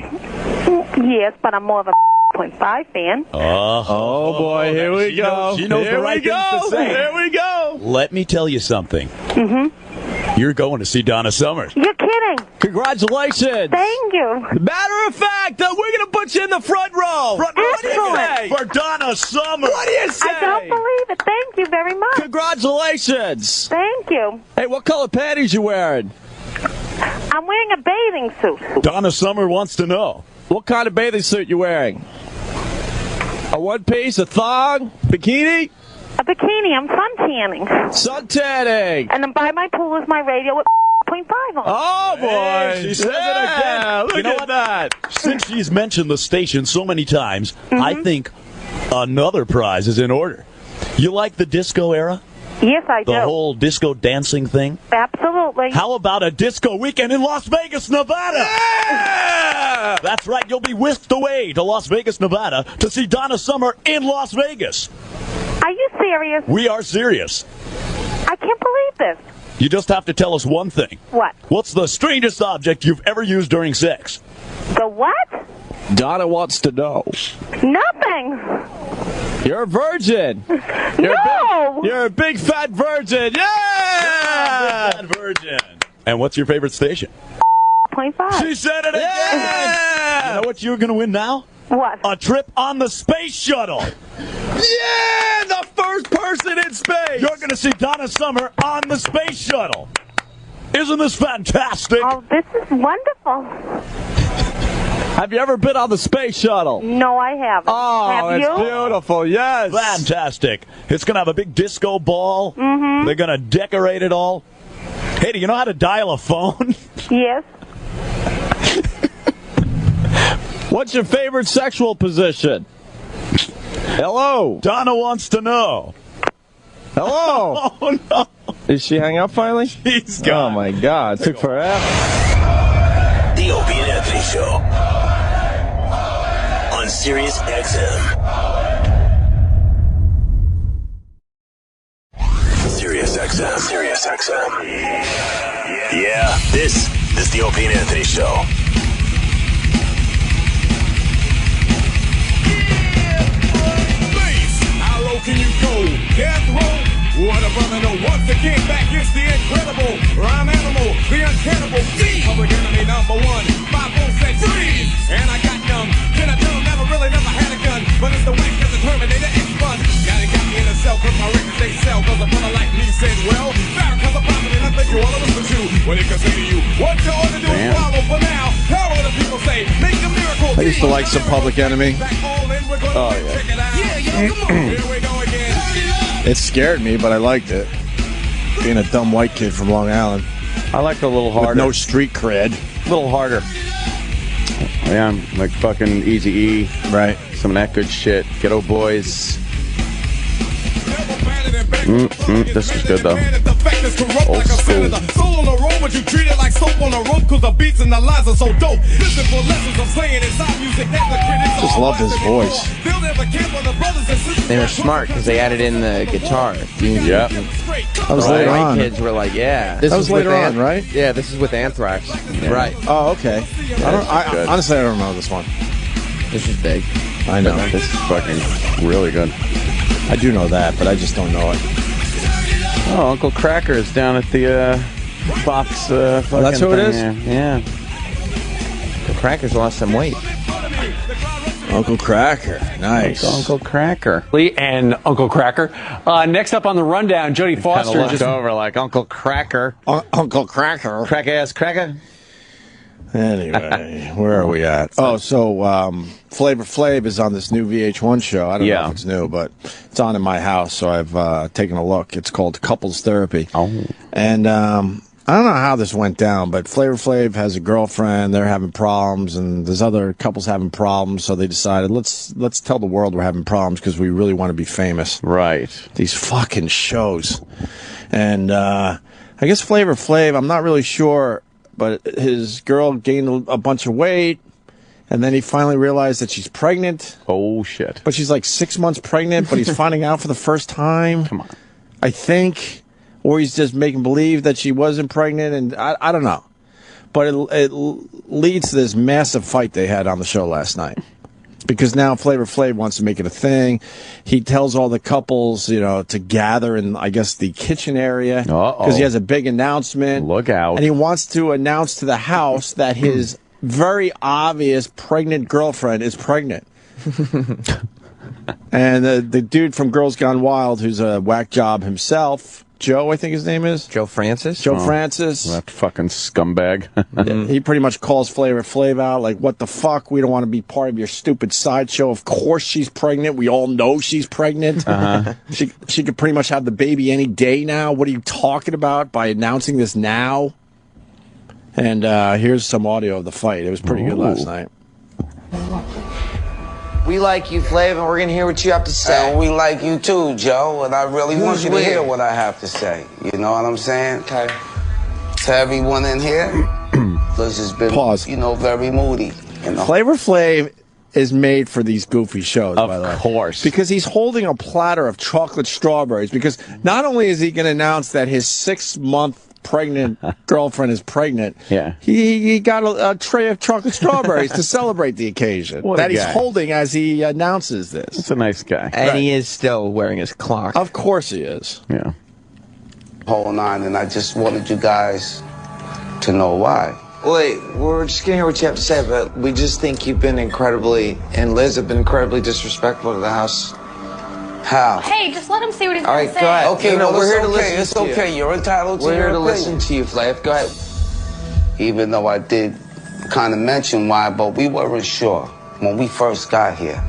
Yes, but I'm more of a 0.5 fan. Oh boy, here we go. She knows the right things to say. Here we go. Let me tell you something. Mm-hmm. You're going to see Donna Summers. You're kidding. Congratulations. Thank you. Matter of fact, we're going to put you in the front row. What do you say? For Donna Summers. What do you say? I don't believe it. Thank you very much. Congratulations. Thank you. Hey, what color panties you wearing? I'm wearing a bathing suit. Donna Summer wants to know. What kind of bathing suit you wearing? A one piece, a thong, bikini? A bikini. I'm sun tanning. Sun tanning. And then by my pool is my radio with 0.5 on. Oh, boy. She says it again. Look at that. Since she's mentioned the station so many times, I think another prize is in order. You like the disco era? Yes, I do. The whole disco dancing thing? Absolutely. How about a disco weekend in Las Vegas, Nevada? Yeah! That's right. You'll be whisked away to Las Vegas, Nevada to see Donna Summer in Las Vegas. Are you serious? We are serious. I can't believe this. You just have to tell us one thing. What? What's the strangest object you've ever used during sex? The what? Donna wants to know. Nothing. You're a virgin. You're a big fat virgin. Yeah! Big fat virgin. And what's your favorite station? 0.5. She said it again. Yeah! You know what you're going to win now? What? A trip on the space shuttle. Yeah! The first person in space. You're going to see Donna Summer on the space shuttle. Isn't this fantastic? Oh, this is wonderful. Have you ever been on the space shuttle? No, I haven't. Oh, have it's you? beautiful. Yes. Fantastic. It's going to have a big disco ball. Mm-hmm. They're going to decorate it all. Hey, do you know how to dial a phone? Yes. What's your favorite sexual position? Hello. Donna wants to know. Hello. Oh, no. Did she hang up finally? She's gone. Oh, my God. It took forever. The Opie and Anthony Show on Sirius XM. Sirius XM. Sirius XM. Yeah, this is the Opie and Anthony Show. can you go? Death row? What a brother, no. Once again, back is the incredible rhyme animal, the uncannibal D. Public enemy number one. 5 said freeze, and I got numb. Can I tell him never had a gun, but it's the whack as the Terminator X-Bun. Got me in a cell, cause my records they sell, cause a brother like me said, well, Farrakhan's a prophet, and I think you wanna listen to what he can say to you. What you ought to do is follow for now. How will the people say? Make a miracle. I used to like some Public Enemy. Oh, yeah. It scared me, but I liked it. Being a dumb white kid from Long Island. I like a little harder. With no street cred. A little harder. Yeah, like fucking Eazy-E. Right. Some of that good shit. Ghetto Boys. This is good, though. Old school. Soul on the road, but you treat it like soap on a rope, cause the beats and the lines are so dope. Listen for lessons of slaying inside music that the critics just love his voice. They were smart because they added in the guitar. Yeah. That was later on. Kids were like, yeah. That was later on, right? Yeah, this is with Anthrax. Yeah. Right. Oh, okay. Honestly, I don't know this one. This is big. I know. This is fucking really good. I do know that, but I just don't know it. Oh, Uncle Cracker is down at the Fox. That's who it is? Yeah. The Cracker's lost some weight. Uncle Cracker. Nice. Uncle Cracker. And Uncle Cracker. Next up on the rundown, Jodie Foster. Kind of looked over like Uncle Cracker. Uncle Cracker. Crack-ass cracker. Anyway, where are we at? Oh, so Flavor Flav is on this new VH1 show. I don't know if it's new, but it's on in my house, so I've taken a look. It's called Couples Therapy. Oh. And I don't know how this went down, but Flavor Flav has a girlfriend. They're having problems, and there's other couples having problems, so they decided, let's tell the world we're having problems because we really want to be famous. Right. These fucking shows. And I guess Flavor Flav, I'm not really sure, but his girl gained a bunch of weight, and then he finally realized that she's pregnant. Oh, shit. But she's like 6 months pregnant, but he's finding out for the first time. Come on. I think. Or he's just making believe that she wasn't pregnant, and I don't know. But it leads to this massive fight they had on the show last night. Because now Flavor Flav wants to make it a thing. He tells all the couples, to gather in, I guess, the kitchen area. Because he has a big announcement. Look out. And he wants to announce to the house that his very obvious pregnant girlfriend is pregnant. And the dude from Girls Gone Wild, who's a whack job himself, Joe, I think his name is. Joe Francis? Joe Francis. That fucking scumbag. He pretty much calls Flavor Flav out, like, what the fuck? We don't want to be part of your stupid sideshow. Of course she's pregnant. We all know she's pregnant. She could pretty much have the baby any day now. What are you talking about by announcing this now? And here's some audio of the fight. It was pretty good last night. We like you, Flav, and we're going to hear what you have to say. And we like you too, Joe, and I really want you to hear what I have to say. You know what I'm saying? Okay. To everyone in here, this has been, Pause. very moody. Flavor Flav is made for these goofy shows, by the way. Of course. Because he's holding a platter of chocolate strawberries. Because not only is he going to announce that his 6-month pregnant girlfriend is pregnant. Yeah. He got a tray of chocolate strawberries to celebrate the occasion What a that he's guy. holding as he announces this. That's a nice guy. And he is still wearing his clock. Of course he is. Yeah. Whole nine, and I just wanted you guys to know why. Wait, we're just going to hear what you have to say, but we just think you've been and Liz have been incredibly disrespectful to the house. How? Hey, just let him say what he's All going right, to go say. ahead. Okay, no, well, we're here to it's listen okay. to It's you. okay. You're entitled to We're your here to opinion. listen to you, Flav. Go ahead. Even though I did kind of mention why, but we weren't sure when we first got here.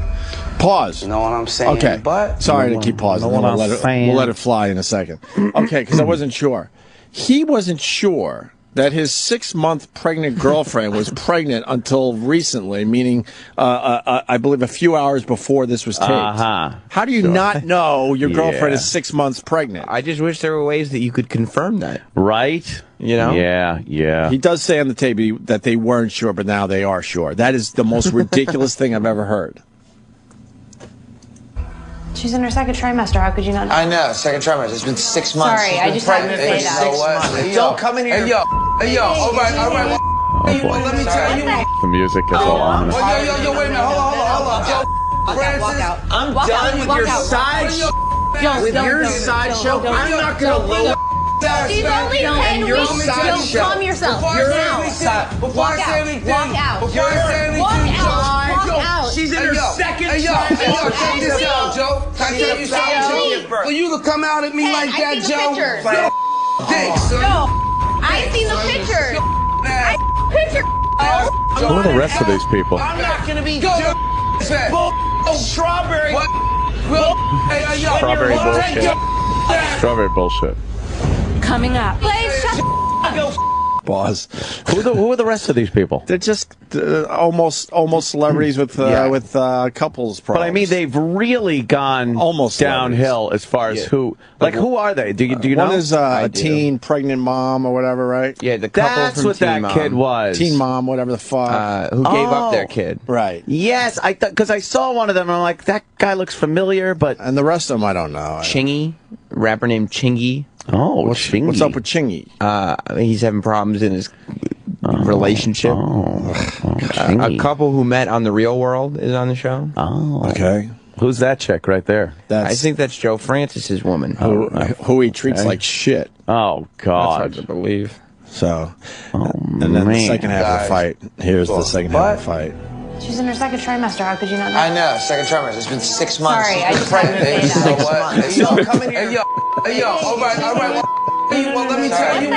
Pause. You know what I'm saying? Okay. But Sorry to keep pausing. We'll let it fly in a second. Okay, because I wasn't sure. He wasn't sure that his 6-month pregnant girlfriend was pregnant until recently, meaning, I believe, a few hours before this was taped. How do you not know your girlfriend is 6 months pregnant? I just wish there were ways that you could confirm that. Right? Yeah. He does say on the tape that they weren't sure, but now they are sure. That is the most ridiculous thing I've ever heard. She's in her second trimester. How could you not know? I know, second trimester. It's been 6 months. Sorry, She's I been just had to pregnant say for that. 6 months. Hey, Don't come in here. Hey, yo. All right. Oh, boy. Let me tell you. The music is all ominous. Yo, wait a minute. Hold on. Francis, I'm done with your side sideshow. I'm not gonna lower. She's only 10 weeks. Calm yourself. Walk out. She's in her second Check this out, Joe. Can I tell you something, Joe? For you to come out at me like that, Joe. Dick, son. I seen the pictures. Who are the rest of these people? I'm not gonna be strawberry. Strawberry bullshit. Strawberry bullshit. Coming up. Pause. Who are the rest of these people? They're just almost celebrities with couples problems. But I mean, they've really gone almost downhill as far as who. Like, who are they? Do you know? One is a teen pregnant mom or whatever, right? Yeah, the couple That's from what Teen that Mom. kid was. Teen mom, whatever the fuck. Who gave up their kid. Right. Yes, I thought because I saw one of them and I'm like, that guy looks familiar, but and the rest of them I don't know. Chingy, rapper named Chingy. Oh, Chingy. What's up with Chingy? He's having problems in his relationship. A couple who met on The Real World is on the show. Oh, okay. Who's that chick right there? I think that's Joe Francis's woman. Who he treats like shit. Oh, God. That's hard to believe. So, and then the second half of the fight. Here's the second half of the fight. She's in her second trimester. How could you not know? I know, second trimester. It's been 6 months. Sorry, I just pregnant. had to say that. So what? Hey, yo, come in here. Hey, yo. All right. Well, let me tell you.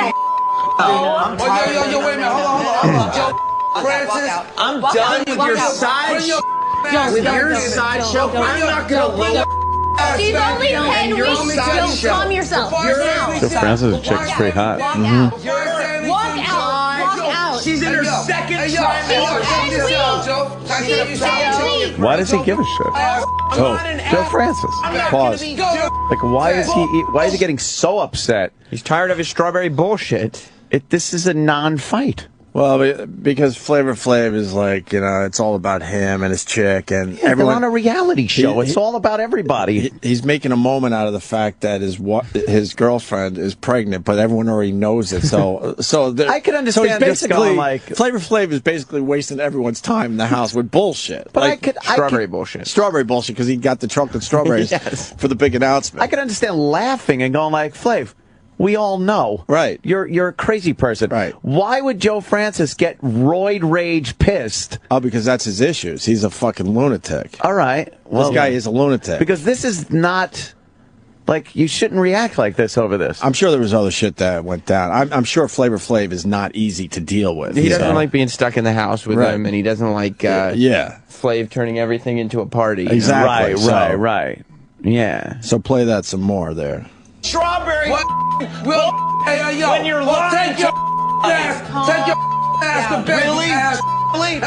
Yo, wait a minute. Hold on. Joe, Francis, I'm done with your sideshow. I'm not gonna lower. She's only 10 weeks. Calm yourself. So Francis' chick's pretty hot. Walk out. She's in her second trimester. Why does he give a shit? Joe Francis. Pause. Like, why is he getting so upset? He's tired of his strawberry bullshit. This is a non-fight. Well, because Flavor Flav is like, it's all about him and his chick and everyone. They're on a reality show. It's all about everybody. He's making a moment out of the fact that his girlfriend is pregnant, but everyone already knows it. So I can understand. So he's basically Flavor Flav is basically wasting everyone's time in the house with bullshit. But strawberry bullshit. Strawberry bullshit because he got the chocolate strawberries for the big announcement. I can understand laughing and going like, Flav, we all know. Right. You're a crazy person. Right. Why would Joe Francis get roid rage pissed? Oh, because that's his issues. He's a fucking lunatic. All right. Well, this guy is a lunatic. Because this is not, like, you shouldn't react like this over this. I'm sure there was other shit that went down. I'm sure Flavor Flav is not easy to deal with. He doesn't like being stuck in the house with him, and he doesn't like Flav turning everything into a party. Exactly. Right. Yeah. So play that some more there. Strawberry. When you're take your ass to bed. Really? And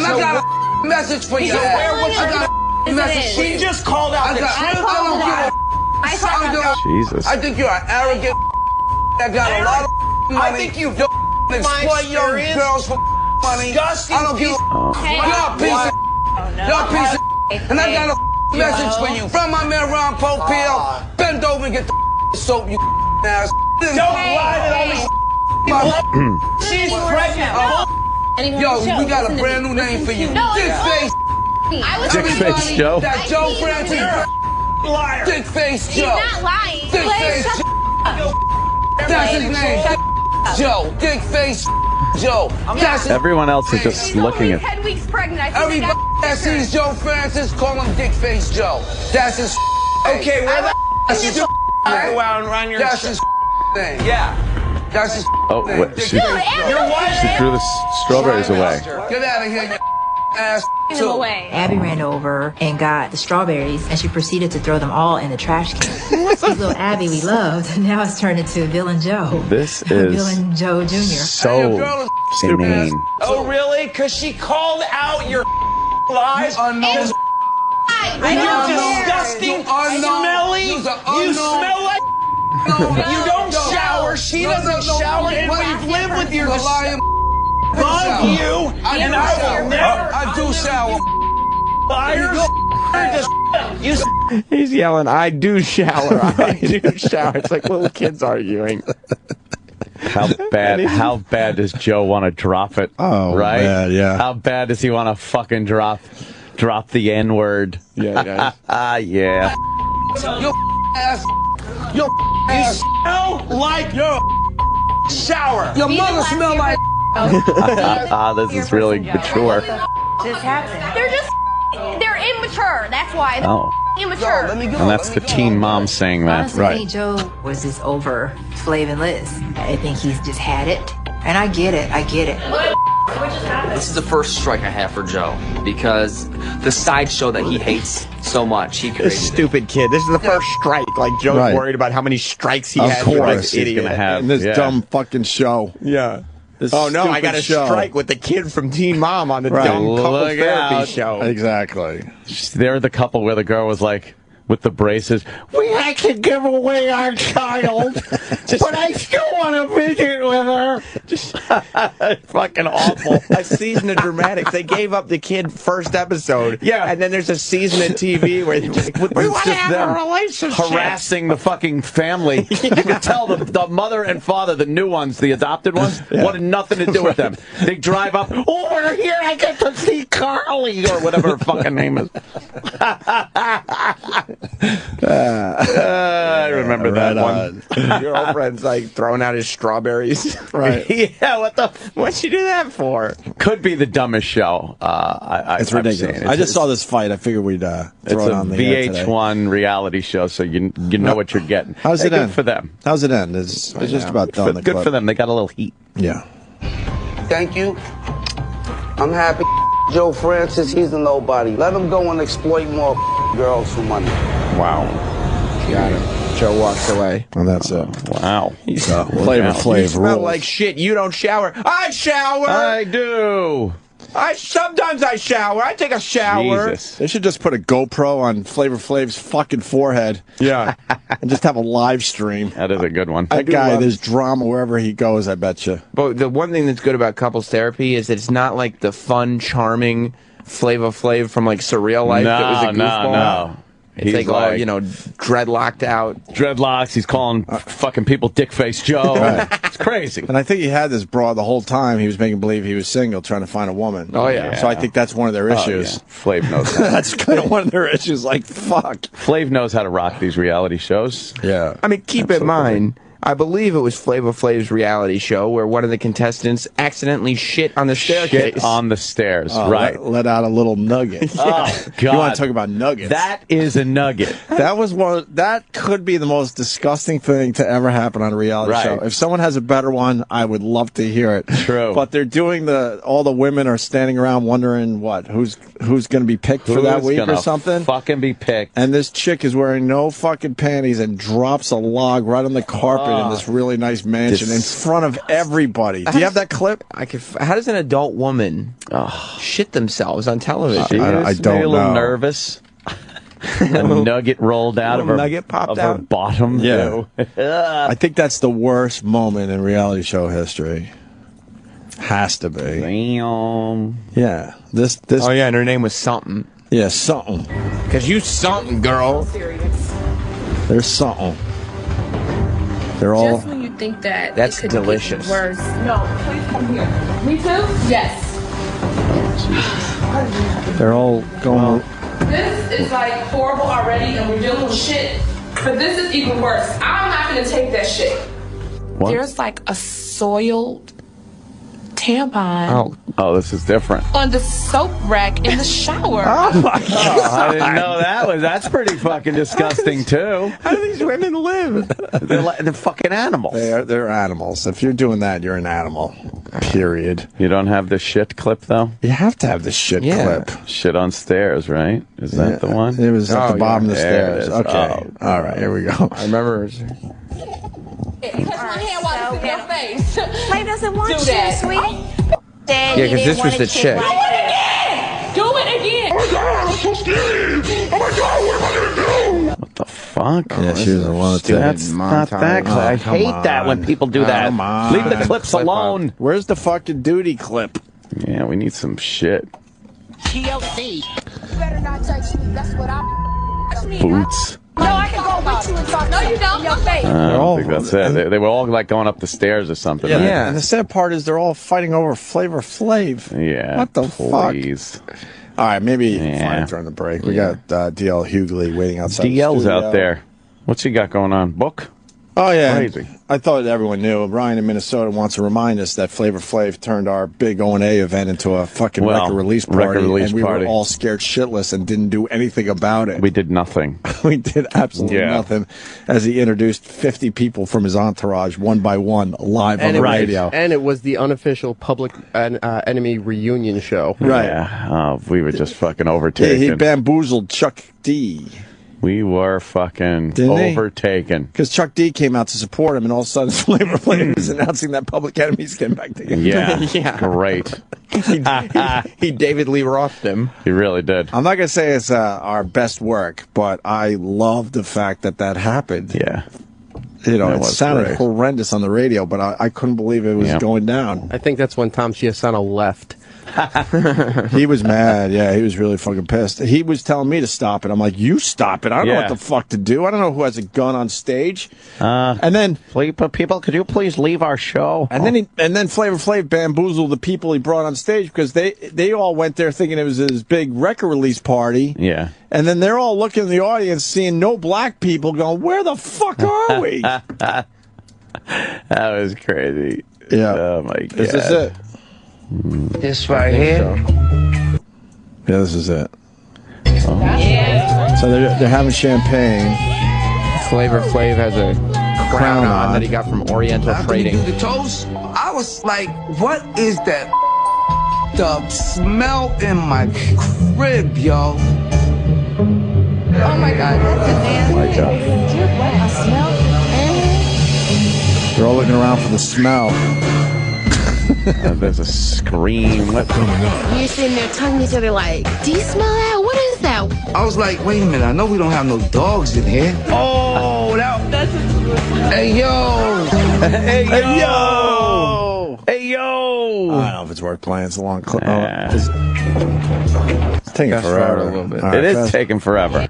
I got a message for you. I got a message. She just called out the truth. Jesus. I think you're an arrogant that got a lot of money. I think you don't exploit young girls for money. I don't give a you're a piece of you're a piece of and I got a message for you from my man Ron Popeil. Bend over and get the soap, you ass. Don't lie to all these She's pregnant. Yo, we got a brand new name for you. Dick Face. Dick Face Joe. That Joe Francis. Liar. Dick Face Joe. He's not lying. Dick Face Joe. That's his name. Joe. Dick Face Joe. Everyone else is just looking at. 10 weeks pregnant. Everybody that sees Joe Francis, call him Dick Face Joe. That's his Okay, where the that's his go out and run your That's his name. Yeah. That's his Oh, name. what? Dick She threw the strawberries away. Get out of here, you ass. Abby ran over and got the strawberries, and she proceeded to throw them all in the trash can. This little Abby we loved, now it's turned into Bill and Joe. This Bill is and Joe Jr. so inane. Oh, really? Because she called out your lies? You're disgusting, smelly. You smell like. You don't shower. She doesn't shower. And we've lived with your lying. Love you. And I will never. I do shower. Liars. He's yelling, I do shower. I do shower. It's like little kids arguing. How bad does Joe want to drop it? Oh, right? man, yeah. How bad does he want to fucking drop? Drop the N-word. Yeah, yeah. Your ass. Your ass. Smell like your shower. Your mother smell like. This is really mature. Just happened. They're immature. That's why. They're Oh. immature. And that's the teen mom saying that. Honestly, I think Joe was just over Flav and Liz. I think he's just had it. And I get it. This is the first strike I have for Joe because the sideshow that he hates so much, he created. This stupid kid. This is the first strike. Like Joe's worried about how many strikes he has. Of course, this idiot. gonna have in this dumb fucking show. Yeah. This oh no, I got a show. strike with the kid from Teen Mom on the dumb couple Look therapy out. show. Exactly. They're the couple where the girl was like, with the braces, we had to give away our child, but I still want to visit with her. Just fucking awful. A season of dramatics. They gave up the kid first episode. Yeah. And then there's a season of TV where they're like, we want to have a relationship. Harassing the fucking family. You can tell the mother and father, the new ones, the adopted ones, wanted nothing to do with them. They drive up, oh, we're here, I get to see Carly, or whatever her fucking name is. I remember that one. Your old friend's like throwing out his strawberries. Right. Yeah, what'd you do that for? Could be the dumbest show. It's ridiculous. I just saw this fight. I figured we'd throw it on the air today. VH1 reality show, so you know what you're getting. How's it end? Good for them. How's it end? It's just about done. Good for them. They got a little heat. Yeah. Thank you. I'm happy. Joe Francis, he's a nobody. Let him go and exploit more girls for money. Wow. Got him. Joe walks away. And that's it. Wow. Flavor Flav You smell rules. like shit. You don't shower. I shower. I do. Sometimes I shower. I take a shower. Jesus. They should just put a GoPro on Flavor Flav's fucking forehead. Yeah. And just have a live stream. That is a good one. That guy, there's drama wherever he goes, I bet you. But the one thing that's good about couples therapy is that it's not like the fun, charming Flavor Flav from like Surreal Life that was a goofball. No. It's like, all, you know, dreadlocked out. Dreadlocks. He's calling fucking people Dickface Joe. It's crazy. And I think he had this broad the whole time. He was making believe he was single, trying to find a woman. Oh, yeah. So I think that's one of their issues. Yeah. Flav knows that. That's kind of one of their issues. Like, fuck. Flav knows how to rock these reality shows. Yeah. I mean, keep in mind, I believe it was Flavor Flav's reality show where one of the contestants accidentally shit on the staircase. Shit on the stairs, right. Let out a little nugget. Oh, God. You want to talk about nuggets? That is a nugget. That could be the most disgusting thing to ever happen on a reality show. If someone has a better one, I would love to hear it. True. But they're doing all the women are standing around wondering who's going to be picked for that week or something. Fucking be picked. And this chick is wearing no fucking panties and drops a log right on the carpet in this really nice mansion in front of everybody. Do you have that clip? How does an adult woman shit themselves on television? I don't maybe a little know. nervous. A nugget rolled out of her nugget popped her bottom. Yeah. I think that's the worst moment in reality show history. Has to be. Damn. Yeah. This. Oh yeah, and her name was something. Yeah, something. Cause you something, girl. There's something. They're all. Just when you think that That's it could delicious. Get worse. No, please come here. Me too? Yes. They're all going. This is like horrible already, and we're dealing with shit. But this is even worse. I'm not gonna take that shit. What? There's like a soiled tampon Oh, this is different. on the soap rack in the shower. Oh my Oh, I didn't know that. That's pretty fucking disgusting too. How do these women live? They're fucking animals. They're animals. If you're doing that, you're an animal. Period. You don't have the shit clip though? You have to have the shit clip. Shit on stairs, right? Is that the one? It was at the bottom of the There it stairs. is. Okay. All right. Here we go. I remember. Touch my hand while it's in your face. Flav doesn't want Do you, that. sweetie. Yeah, because this was the chick. Do it again. Oh my god, I'm so scared! Oh my god, what am I gonna do? What the fuck? Yeah, she was the one that That's not that clip. I hate that when people do that. Come on. Leave the clips alone. Where's the fucking duty clip? Yeah, we need some shit. TLC. You better not touch me. That's what I'm. Boots. No, I can go with you and talk. No, you don't. Your face. I don't think that's it. They were all like going up the stairs or something. right? And the sad part is they're all fighting over Flavor Flav. Yeah. What the please. fuck? All right, maybe fine during the break. We got DL Hughley waiting outside. DL's the out there. What's he got going on? Book? Oh, yeah. Crazy. I thought everyone knew. Ryan in Minnesota wants to remind us that Flavor Flav turned our big ONA event into a fucking record release party. And we were all scared shitless and didn't do anything about it. We did nothing. We did absolutely nothing as he introduced 50 people from his entourage one by one live on the radio. And it was the unofficial Public Enemy reunion show. Right. Yeah. Oh, we were just fucking overtaken. He bamboozled Chuck D. We were fucking overtaken. Because Chuck D came out to support him, and all of a sudden Flavor Flav was announcing that Public Enemy's getting back together. Yeah. Great. He David Lee Rothed him. He really did. I'm not going to say it's our best work, but I love the fact that happened. Yeah. You know, it sounded horrendous on the radio, but I couldn't believe it was going down. I think that's when Tom Chiasano left. He was mad. Yeah, he was really fucking pissed. He was telling me to stop it. I'm like, you stop it. I don't know what the fuck to do. I don't know who has a gun on stage. And then people, could you please leave our show? And then Flavor Flav bamboozled the people he brought on stage because they all went there thinking it was his big record release party. Yeah. And then they're all looking in the audience, seeing no black people, going, "Where the fuck are we?" That was crazy. Yeah. Oh my god. Is this it? This right here. Yeah, this is it. So they're having champagne. Flavor Flav has a crown on that he got from Oriental Trading. After we do the toast, I was like, what is that the smell in my crib, yo? Oh my God, that's a nasty. Oh my God. A smell? They're all looking around for the smell. There's a scream. What's going on? You're sitting there telling each other like, do you smell that? What is that? I was like, wait a minute, I know we don't have no dogs in here. Oh, that's hey, yo. Hey, yo. Hey, yo. I don't know if it's worth playing. It's a long clip. It's taking forever. A little bit. Right, it is taking forever.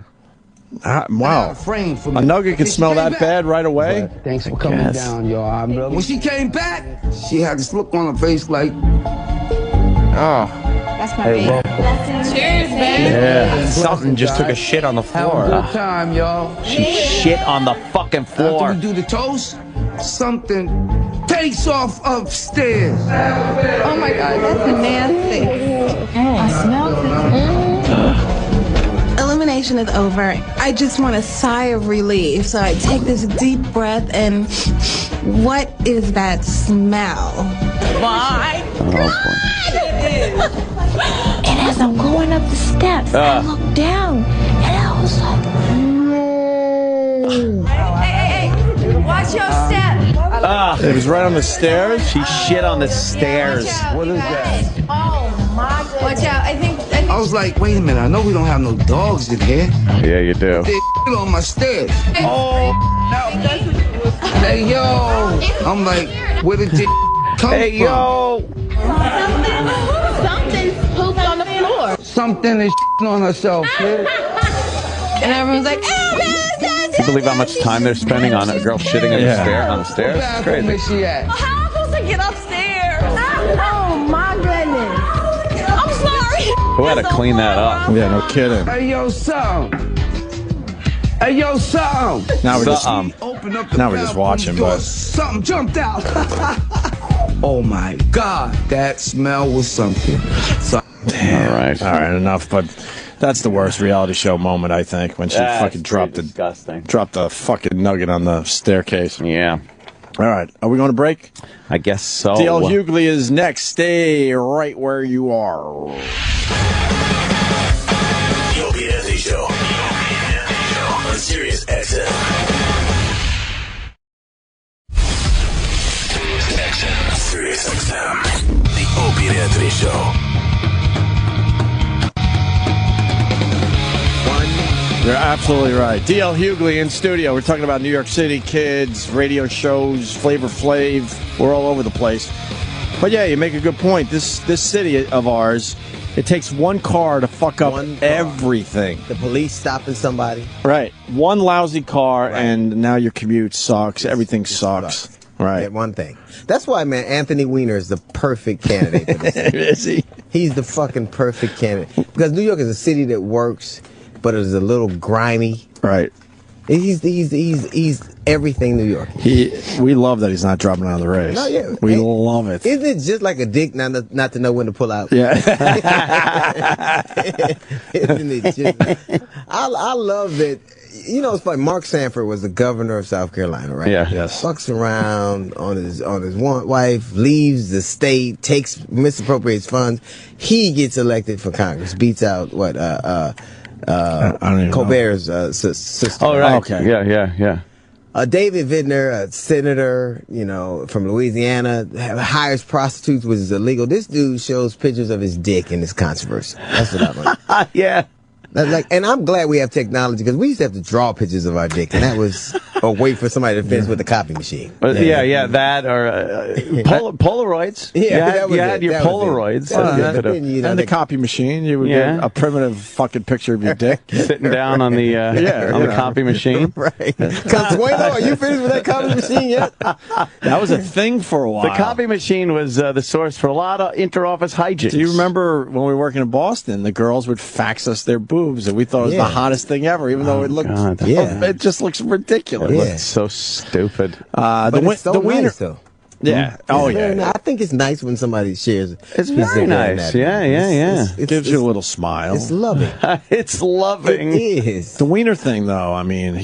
Wow. A nugget can smell that bad right away? Thanks for coming down, y'all. When she came back, she had this look on her face like, oh. That's my baby. Cheers, baby. Yeah. Something just took a shit on the floor. Have a good time, y'all. She shit on the fucking floor. After we do the toast, something takes off upstairs. Oh my God, that's nasty. I smell it. Elimination is over. I just want a sigh of relief. So I take this deep breath and what is that smell? My God! And as I'm going up the steps, I look down and I was like, Hey, watch your step. It was right on the stairs? She shit on the stairs. What is that? Oh my God. Watch out. I think I was like, wait a minute, I know we don't have no dogs in here. Yeah, you do. They on my stairs. Oh, hey, yo. I'm like, where did it come from? Hey, yo. Something pooped on the floor. Something is on herself. And everyone's like, Can you believe how much time they're spending on a girl shitting on the stairs? It's crazy. Where's she at? How am I supposed to get upstairs? Oh my goodness. I'm sorry. Who had to clean that up? Yeah, no kidding. Hey, yo, son. Hey, yo, son. Now we're just watching, but something jumped out. Oh my God, that smell was something. Damn. All right, enough. But that's the worst reality show moment, I think, when she fucking dropped the fucking nugget on the staircase. Yeah. All right, are we going to break? I guess so. DL Hughley is next. Stay right where you are. The Opie and Anthony Show. On Sirius XM. Sirius XM. The Opie and Anthony Show. You're absolutely right. DL Hughley in studio. We're talking about New York City kids, radio shows, Flavor Flav. We're all over the place. But yeah, you make a good point. This city of ours, it takes one car to fuck up everything. The police stopping somebody. Right. One lousy car, and now your commute sucks. Everything sucks. Right. That one thing. That's why, man, Anthony Weiner is the perfect candidate for this. Is he? He's the fucking perfect candidate. Because New York is a city that works, but it is a little grimy. Right. He's everything New York. We love that he's not dropping out of the race. No, yeah. We love it. Isn't it just like a dick not to know when to pull out? Yeah. Isn't it just? I love that. You know, it's funny. Mark Sanford was the governor of South Carolina, right? Yeah. Yes. Fucks around on his wife, leaves the state, misappropriates funds. He gets elected for Congress, beats out I don't even Colbert's sister. Oh, right. Okay. Yeah. David Vidner, a senator, from Louisiana, hires prostitutes, which is illegal. This dude shows pictures of his dick in this controversy. That's what I like. Yeah. And I'm glad we have technology, because we used to have to draw pictures of our dick, and that was or wait for somebody to finish with the copy machine. That or Polaroids. Yeah, you had your Polaroids. And the copy machine, you would get a primitive fucking picture of your dick sitting down on the copy machine. Right. Consuelo, are you finished with that copy machine yet? That was a thing for a while. The copy machine was the source for a lot of inter-office hijinks. Do you remember when we were working in Boston, the girls would fax us their boobs, and we thought it was the hottest thing ever, even though it looked, it just looks ridiculous. It looked so stupid. But it's so nice, though. Yeah. I think it's nice when somebody shares. It's very nice. Yeah. It gives you a little smile. It's loving. It's loving. It is. The Weiner thing, though, I mean,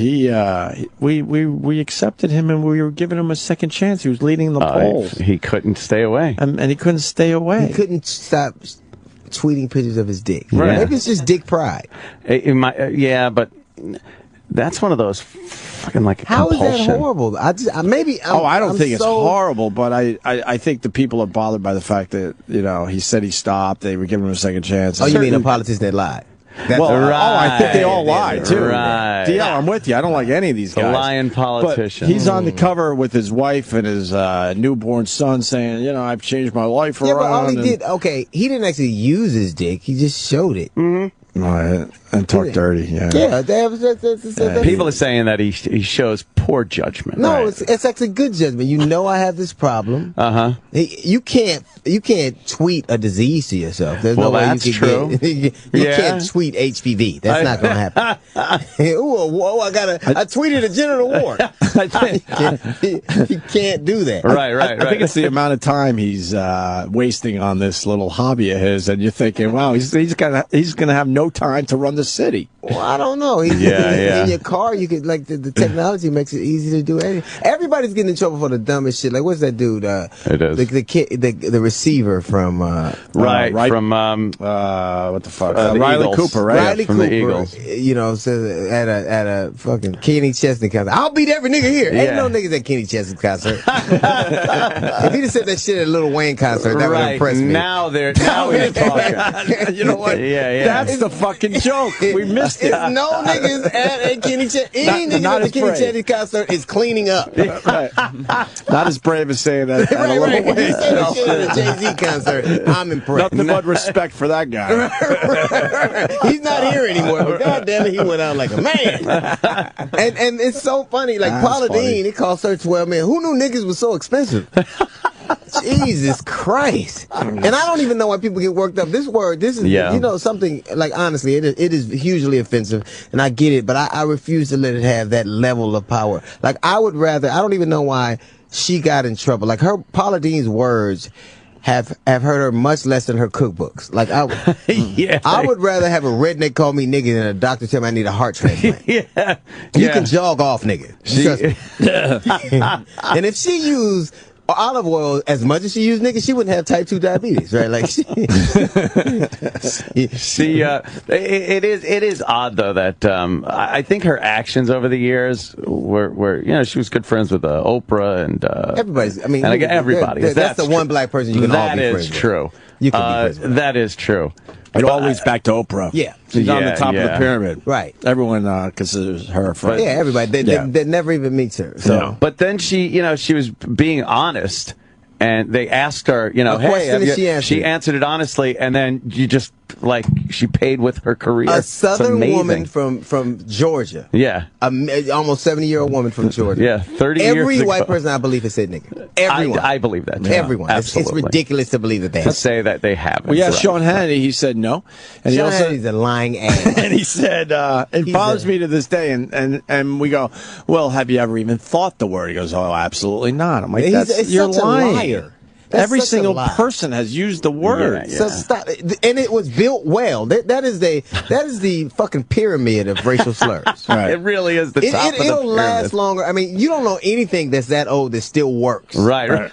we accepted him, and we were giving him a second chance. He was leading the polls. He couldn't stay away. And he couldn't stay away. He couldn't stop tweeting pictures of his dick. Right. Maybe it's just dick pride. But that's one of those fucking like How compulsion. is that horrible? I don't think it's horrible, but I think the people are bothered by the fact that he said he stopped. They were giving him a second chance. Oh, you mean a politician that lied? I think they all lied too. Right. DL, I'm with you. I don't like any of these guys. The lying politician. But he's on the cover with his wife and his newborn son, saying, I've changed my life around. Yeah, but all he did, he didn't actually use his dick. He just showed it. Mm-hmm. Right. And talk dirty. Yeah. People are saying that he shows poor judgment. No, it's actually good judgment. I have this problem. You can't tweet a disease to yourself. There's no way you can true. You can't tweet HPV. That's not going to happen. I tweeted a genital wart. You can't do that. Right. I think it's the amount of time he's wasting on this little hobby of his, and you're thinking, wow, he's gonna have no time to run the city. Well, I don't know. In your car, you could the technology makes it easy to do anything. Everybody's getting in trouble for the dumbest shit. Like, what's that dude? It is the receiver from from what the fuck? Riley Eagles. Cooper, right? Riley from Cooper, the Eagles. Says at a fucking Kenny Chesney concert, I'll beat every nigga here. Ain't no niggas at Kenny Chesney concert. If he'd have said that shit at a Lil Wayne concert, that would impress me. Now we're talking. You know what? Yeah. That's the fucking joke. We missed it. It's no niggas at a Kenny Chesney. Any niggas at the Kenny Chesney concert is cleaning up. Right. Not as brave as saying that. Right. If you say that shit at a Jay-Z concert, I'm impressed. Nothing but respect for that guy. He's not here anymore, but goddamn it, he went out like a man. And it's so funny. Like Paula Deen, he calls her 12 men. Who knew niggas was so expensive? Jesus Christ. And I don't even know why people get worked up. This is, something, like, honestly, it is hugely offensive, and I get it, but I refuse to let it have that level of power. Like, I don't even know why she got in trouble. Like, Paula Deen's words have hurt her much less than her cookbooks. Like, I would rather have a redneck call me nigga than a doctor tell me I need a heart transplant. You can jog off, nigga. And if she used olive oil as much as she used nigga, she wouldn't have type 2 diabetes, right? Like, it is odd though that I think her actions over the years were she was good friends with Oprah and everybody's. I mean, everybody. That's the one black person you can all be friends with. True. You can be friends with. That is true. It always back to Oprah. Yeah. She's on the top of the pyramid. Right. Everyone considers her a friend. Yeah, everybody. They never even meets her. So. No. But then she was being honest, and they asked her, question, hey, she answered it honestly, and then you just like she paid with her career. A Southern woman from Georgia. Yeah. Almost 70-year-old woman from Georgia. Yeah, 30 years ago. Every white person I believe has said nigga. Everyone. I believe that. Everyone. It's ridiculous to believe that they have. To say that they haven't. Well, yeah, Sean Hannity, he said no. And Sean Hannity's a lying ass. And he said, it bothers me to this day. And we go, well, have you ever even thought the word? He goes, oh, absolutely not. I'm like, you're lying. Liar. Every single person has used the word. So stop. And it was built well. That is the fucking pyramid of racial slurs. Right. It really is the top of the pyramid. It'll last longer. I mean, you don't know anything that's that old that still works. Right.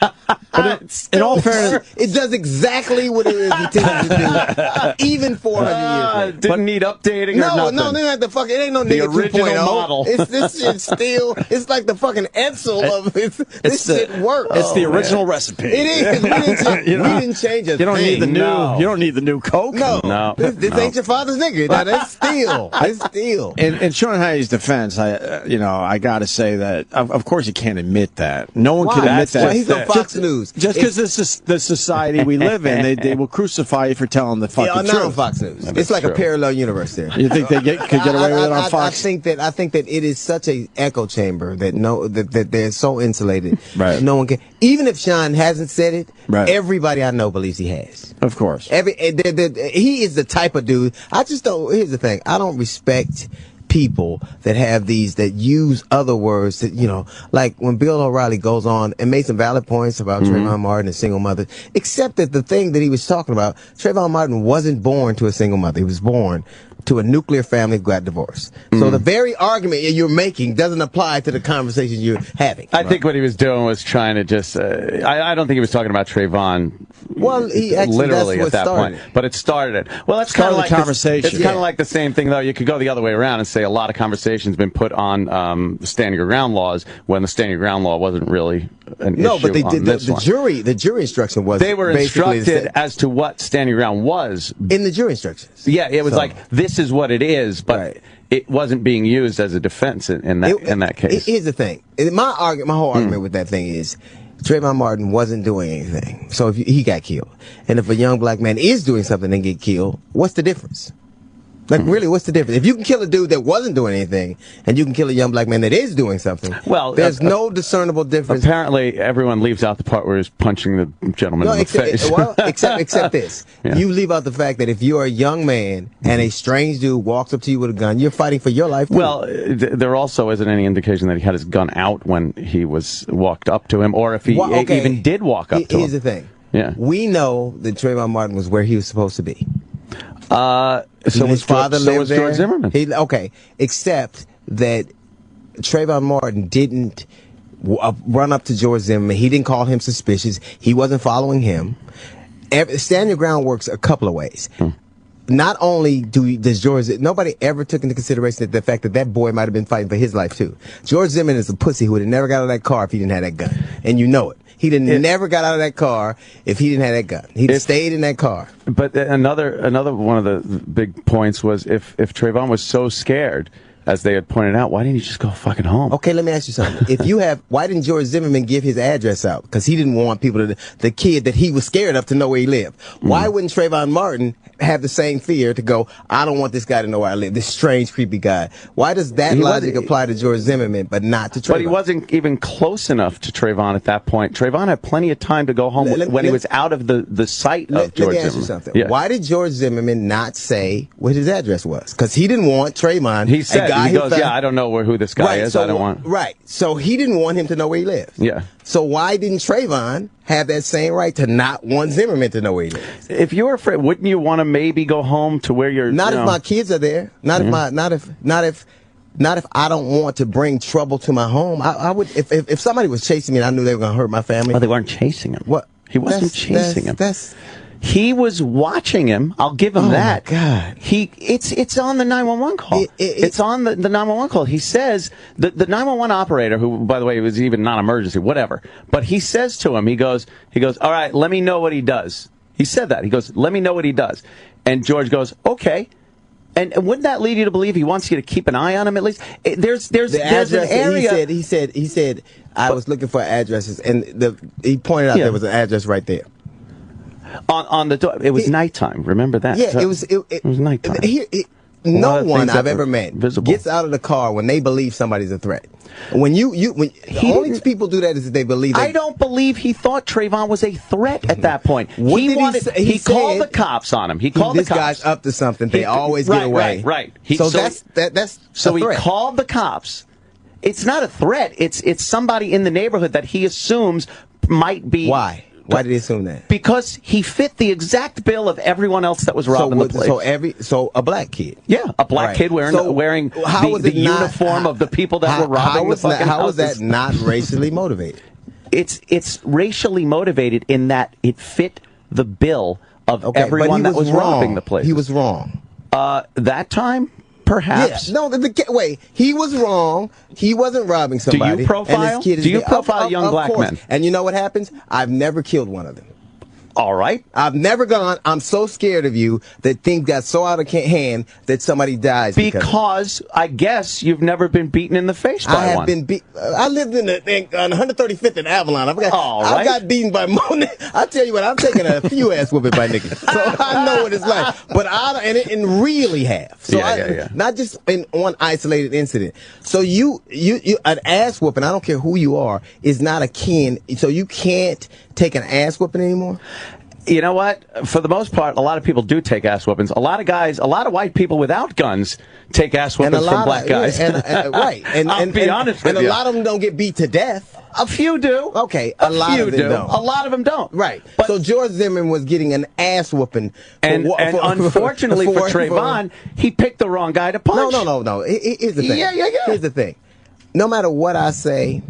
But in all fairness, it does exactly what it is intended to do, even 400 years later. Didn't need updating or nothing. No, they not the fucking. It ain't no nigga 2.0. original model. This shit still. It's like the fucking Edsel of this shit works. It's the original recipe. It is. We didn't change a thing. You don't need the new. You don't need the new Coke. No. This ain't your father's nigga. No, that's steel. It's steel. In Sean Hannity's defense, I got to say that of course you can't admit that. No one can admit that. Why? He's on Fox News. Just because this is the society we live in, they will crucify you for telling the fucking truth. Not on Fox News. It's like a parallel universe there. You think they could get away with it on Fox? I think that it is such a echo chamber that they're so insulated. Right. No one can. Even if Sean hasn't said it, right. Everybody I know believes he has. Of course. He is the type of dude. I just don't. Here's the thing. I don't respect people that have that use other words that, like when Bill O'Reilly goes on and made some valid points about Trayvon Martin and single mothers, except that the thing that he was talking about, Trayvon Martin wasn't born to a single mother. He was born to a nuclear family who got divorced. So the very argument you're making doesn't apply to the conversation you're having. I think what he was doing was trying to just, I don't think he was talking about Trayvon. Well, he actually, literally that's what at that started. point. But it started it. Well, that's kind of like the conversation. It's kind of like the same thing, though. You could go the other way around and say a lot of conversation's been put on standing your ground laws when the standing your ground law wasn't really an issue. No, but they did. The jury instruction was. They were instructed as to what standing your ground was in the jury instructions. Yeah, it was like this is what it is, but it wasn't being used as a defense in that case. Here's the thing. My whole argument with that thing is Trayvon Martin wasn't doing anything, so if he got killed, and if a young black man is doing something and get killed, what's the difference? Like, really, what's the difference? If you can kill a dude that wasn't doing anything, and you can kill a young black man that is doing something, well, there's no discernible difference. Apparently, everyone leaves out the part where he's punching the gentleman in the face. Well, except this. Yeah. You leave out the fact that if you're a young man and a strange dude walks up to you with a gun, you're fighting for your life, too. Well, there also isn't any indication that he had his gun out when he was walked up to him, or if he even did walk up to him. Here's the thing. Yeah. We know that Trayvon Martin was where he was supposed to be. So his father lived there. George Zimmerman. Except that Trayvon Martin didn't run up to George Zimmerman. He didn't call him suspicious. He wasn't following him. Stand your ground works a couple of ways. Not only does nobody ever took into consideration the fact that boy might have been fighting for his life too. George Zimmerman is a pussy who would have never got out of that car if he didn't have that gun, and you know it. He'd have never got out of that car if he didn't have that gun. He'd have stayed in that car. But another one of the big points was if Trayvon was so scared, as they had pointed out, why didn't he just go fucking home? Okay, let me ask you something. Why didn't George Zimmerman give his address out? Because he didn't want people the kid that he was scared of to know where he lived. Why wouldn't Trayvon Martin have the same fear to go, I don't want this guy to know where I live, this strange, creepy guy? Why does that logic apply to George Zimmerman but not to Trayvon? But he wasn't even close enough to Trayvon at that point. Trayvon had plenty of time to go home when he was out of the sight of George Zimmerman. Let me ask you something. Yeah. Why did George Zimmerman not say what his address was? Because he didn't want Trayvon. He said, he goes, I don't know who this guy is. I don't want. Right. So he didn't want him to know where he lives. Yeah. So why didn't Trayvon have that same right to not want Zimmerman to know where he lives? If you were afraid, wouldn't you want to maybe go home to where you're? Not if my kids are there. Not if I don't want to bring trouble to my home. I would if somebody was chasing me and I knew they were going to hurt my family. Well, they weren't chasing him. What? He wasn't chasing him. He was watching him. I'll give him that. Oh, my God. It's on the 911 call. It's on the 911 call. He says, the 911 operator, who, by the way, was even non-emergency, whatever, but he says to him, he goes, all right, let me know what he does. He said that. He goes, let me know what he does. And George goes, okay. And wouldn't that lead you to believe he wants you to keep an eye on him at least? There's an area. He said, I was looking for addresses, and he pointed out there was an address right there. On the door. It was nighttime. Remember that? Yeah, it was nighttime. No one I've ever met gets out of the car when they believe somebody's a threat. When the only people do that is if they believe. I don't believe he thought Trayvon was a threat at that point. He called the cops on him. He called the cops. This guy's up to something. They always get away. Right. So he called the cops. It's not a threat. It's somebody in the neighborhood that he assumes might be. Why? Why did he assume that? Because he fit the exact bill of everyone else that was robbing the place. So a black kid. Yeah, a black kid wearing the uniform of the people that were robbing the fucking houses. How is that not racially motivated? It's racially motivated in that it fit the bill of everyone that was robbing the place. He was wrong. That time? Perhaps. Yeah. No, wait. He was wrong. He wasn't robbing somebody. Do you profile? Do you profile young black men? And you know what happens? I've never killed one of them. All right. I've never gone, I'm so scared of you that things got so out of hand that somebody dies. Because I guess you've never been beaten in the face by one. I have been beat. I lived on 135th and Avalon. I got beaten by Monet. I tell you what, I've taken a few ass whooping by niggas. So I know what it's like. But and really have. So not just in one isolated incident. So you an ass whooping, I don't care who you are, is not akin. So you can't take an ass whooping anymore? You know what? For the most part, a lot of people do take ass whoopings. A lot of white people without guns take ass whoopings from black guys. Right. I'll be honest with you. And a lot of them don't get beat to death. A few do. Okay, a lot of them don't. A lot of them don't. Right. But so George Zimmerman was getting an ass whooping. And unfortunately for Trayvon, he picked the wrong guy to punch. No. Here's the thing. Yeah. Here's the thing. No matter what I say,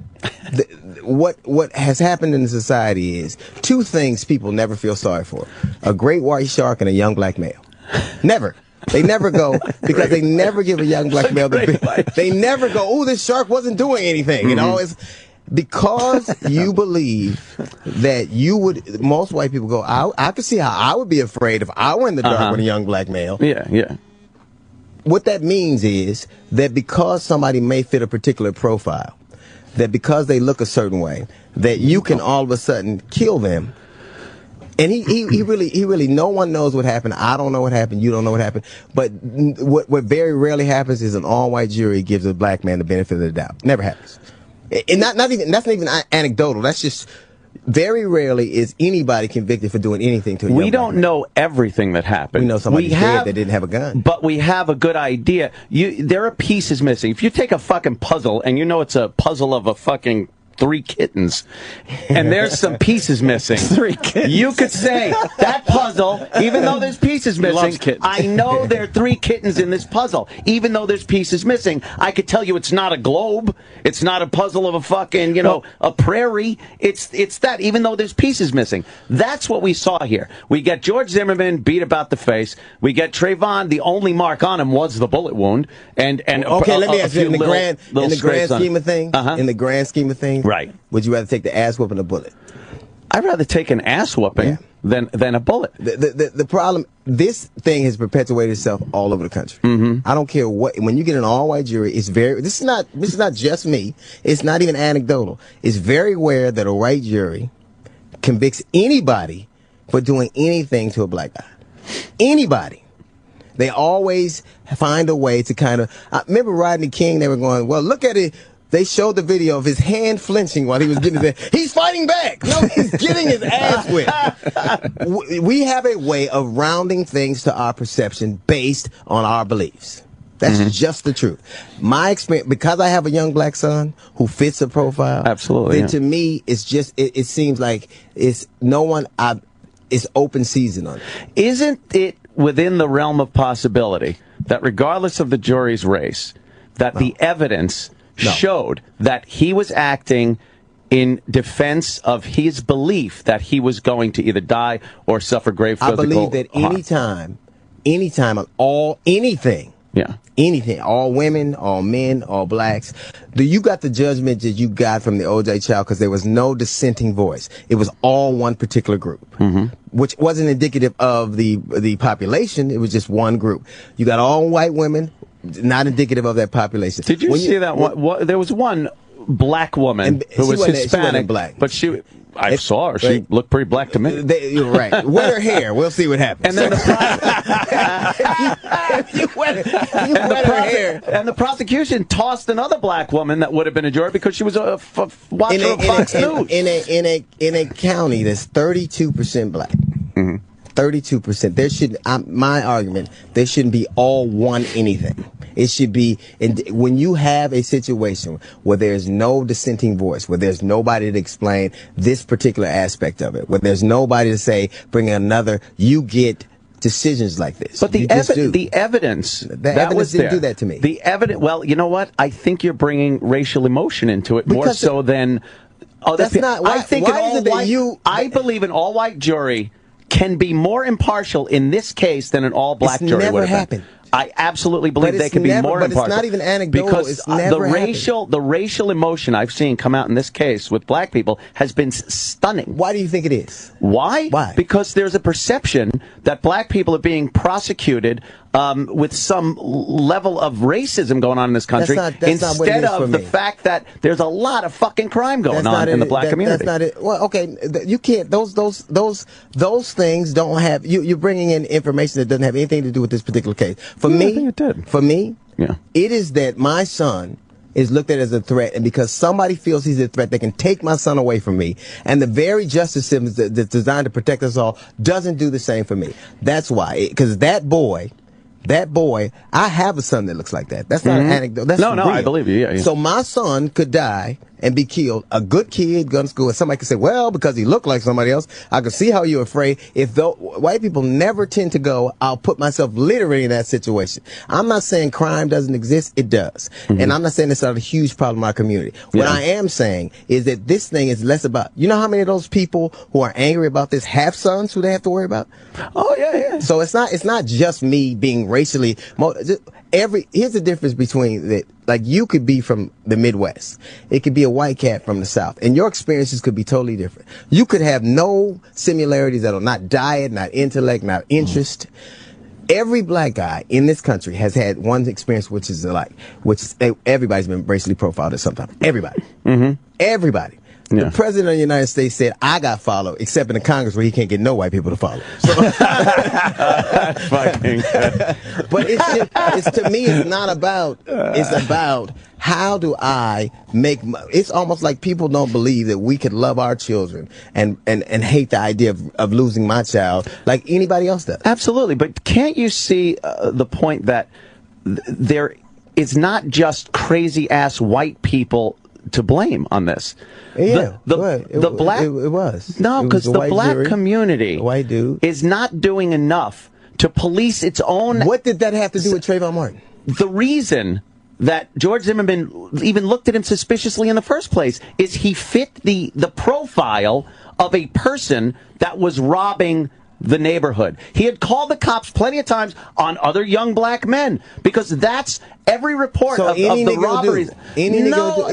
what has happened in the society is two things people never feel sorry for: a great white shark and a young black male. Never. They never go, because they never give a young black male they never go, oh, this shark wasn't doing anything. You know, it's because you believe that you would. Most white people go, I could see how I would be afraid if I were in the dark with a young black male. Yeah. What that means is that because somebody may fit a particular profile, that because they look a certain way, that you can all of a sudden kill them. And he really, no one knows what happened. I don't know what happened. You don't know what happened. But what very rarely happens is an all-white jury gives a black man the benefit of the doubt. Never happens. And that's not even anecdotal. That's just very rarely is anybody convicted for doing anything to a young We don't know everything that happened. We know somebody dead that didn't have a gun. But we have a good idea. There are pieces missing. If you take a fucking puzzle and you know it's a puzzle of a fucking 3 kittens, and there's some pieces missing. 3 kittens. You could say that puzzle, even though there's pieces missing, I know there are 3 kittens in this puzzle. Even though there's pieces missing, I could tell you it's not a globe. It's not a puzzle of a fucking, a prairie. It's that, even though there's pieces missing. That's what we saw here. We get George Zimmerman beat about the face. We get Trayvon, the only mark on him was the bullet wound. And okay, let me ask you, in the grand scheme of things, in the grand scheme of things, right? Would you rather take the ass whooping or a bullet? I'd rather take an ass whooping than a bullet. The problem, this thing has perpetuated itself all over the country. I don't care what. When you get an all-white jury, it's very. This is not just me. It's not even anecdotal. It's very rare that a white jury convicts anybody for doing anything to a black guy. Anybody. They always find a way to kind of. I remember Rodney King. They were going, well, look at it. They showed the video of his hand flinching while he was getting his ass. He's fighting back. No, he's getting his ass whipped. We have a way of rounding things to our perception based on our beliefs. That's just the truth. My experience, because I have a young black son who fits a profile. Absolutely. Then to me, it's just, it seems like it's open season on it. Isn't it within the realm of possibility that regardless of the jury's race, that the evidence showed that he was acting in defense of his belief that he was going to either die or suffer grave physical harm? I believe that anytime on anything, all women, all men, all blacks, you got the judgment that you got from the OJ trial because there was no dissenting voice. It was all one particular group, which wasn't indicative of the population. It was just one group. You got all white women, not indicative of that population. Did you see that one? There was one black woman who was Hispanic, she wasn't black. but I saw her. She looked pretty black to me. You're right. Wet her hair. We'll see what happens. And then the prosecution tossed another black woman that would have been a juror because she was a watcher of Fox News. In a county that's 32% black. 32%. There should, my argument, there shouldn't be all one anything. It should be, when you have a situation where there's no dissenting voice, where there's nobody to explain this particular aspect of it, where there's nobody to say, bring another, you get decisions like this. But the evidence didn't do that to me. The evidence, well, you know what? I think you're bringing racial emotion into it more so than... Oh, that's not... Why, I think why is it that you... I believe an all-white jury can be more impartial in this case than an all-black jury would have never been. happened. I absolutely believe they can be more impartial. But it's not even anecdotal. Because it's never the racial emotion I've seen come out in this case with black people has been stunning. Why do you think it is? Why? Because there's a perception that black people are being prosecuted with some level of racism going on in this country, instead of the fact that there's a lot of fucking crime going on in the black community. That's not it. Well, okay, you can't. Those things don't have. You're bringing in information that doesn't have anything to do with this particular case. For me, I think it did. For me, yeah, it is that my son is looked at as a threat, and because somebody feels he's a threat, they can take my son away from me. And the very justice system that's designed to protect us all doesn't do the same for me. That's why, because that boy, I have a son that looks like that. That's not an anecdote. That's no, real. I believe you. Yeah. So my son could die and be killed. A good kid, gun school, and somebody could say, well, because he looked like somebody else. I could see how you're afraid. If white people never tend to go, I'll put myself literally in that situation. I'm not saying crime doesn't exist. It does. And I'm not saying it's not a huge problem in our community. What I am saying is that this thing is less about, you know how many of those people who are angry about this have sons who they have to worry about? Oh, yeah. So it's not just me being racially, here's the difference between that. Like, you could be from the Midwest. It could be a white cat from the South. And your experiences could be totally different. You could have no similarities at all. Not diet, not intellect, not interest. Every black guy in this country has had one experience which is alike. Everybody's been racially profiled at some time. Everybody. Everybody. Yeah. The president of the United States said, I got followed, except in the Congress where he can't get no white people to follow. So, that's fucking good. But it's to me, it's not about, it's about how do I make, it's almost like people don't believe that we could love our children and hate the idea of losing my child like anybody else does. Absolutely. But can't you see the point that there is not just crazy ass white people to blame on this? Yeah, the black it was because the black jury, community white dude is not doing enough to police its own. What did that have to do with Trayvon Martin? The reason that George Zimmerman even looked at him suspiciously in the first place is he fit the profile of a person that was robbing the neighborhood. He had called the cops plenty of times on other young black men because that's every report of the robberies. No,